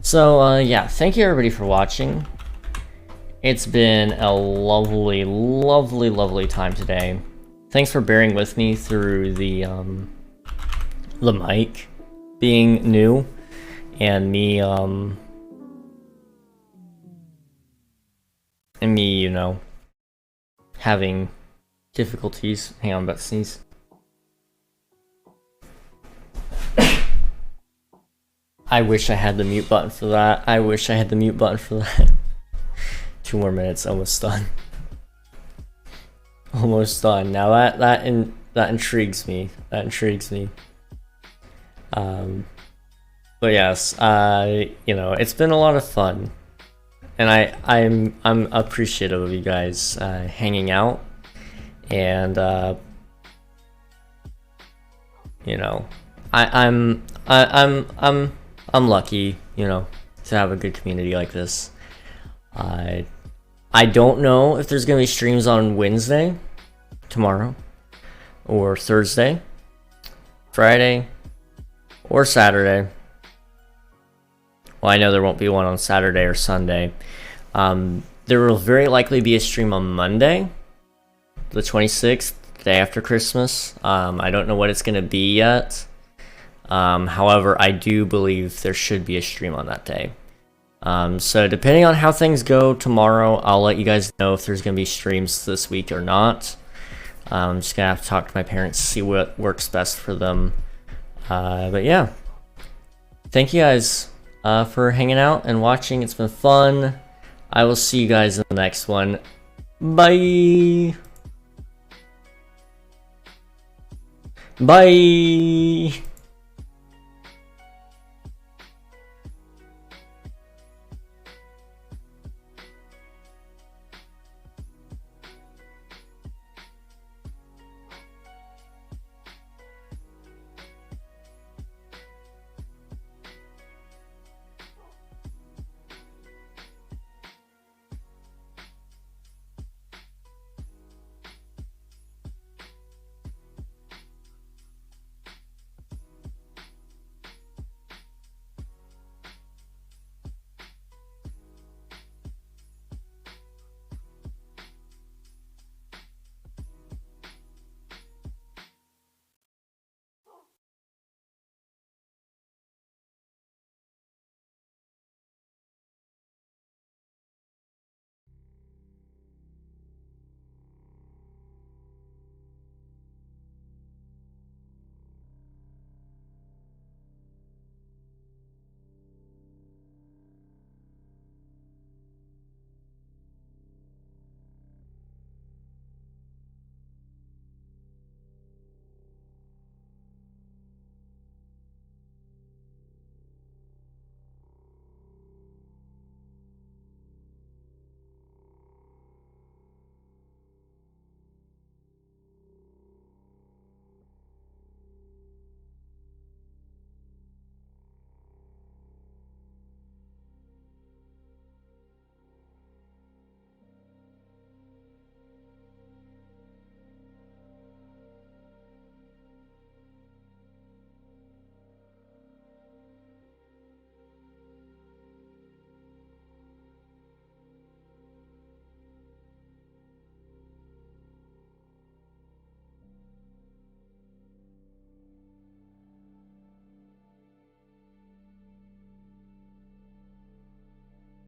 So, yeah, thank you everybody for watching. It's been a lovely, lovely, lovely time today. Thanks for bearing with me through the mic being new and me, you know, having difficulties. Hang on, I'm about to sneeze. I wish I had the mute button for that. I wish I had the mute button for that. 2 more minutes, almost done. Almost done. Now that intrigues me. That intrigues me. But yes, you know, it's been a lot of fun, and I'm appreciative of you guys hanging out, and you know, I'm lucky, you know, to have a good community like this. I don't know if there's gonna be streams on Wednesday, tomorrow, or Thursday, Friday, or Saturday. Well, I know there won't be one on Saturday or Sunday. There will very likely be a stream on Monday, the 26th, the day after Christmas. I don't know what it's gonna be yet. However, I do believe there should be a stream on that day. So depending on how things go tomorrow, I'll let you guys know if there's going to be streams this week or not. I'm just going to have to talk to my parents to see what works best for them. But yeah, thank you guys for hanging out and watching. It's been fun. I will see you guys in the next one. Bye! Bye!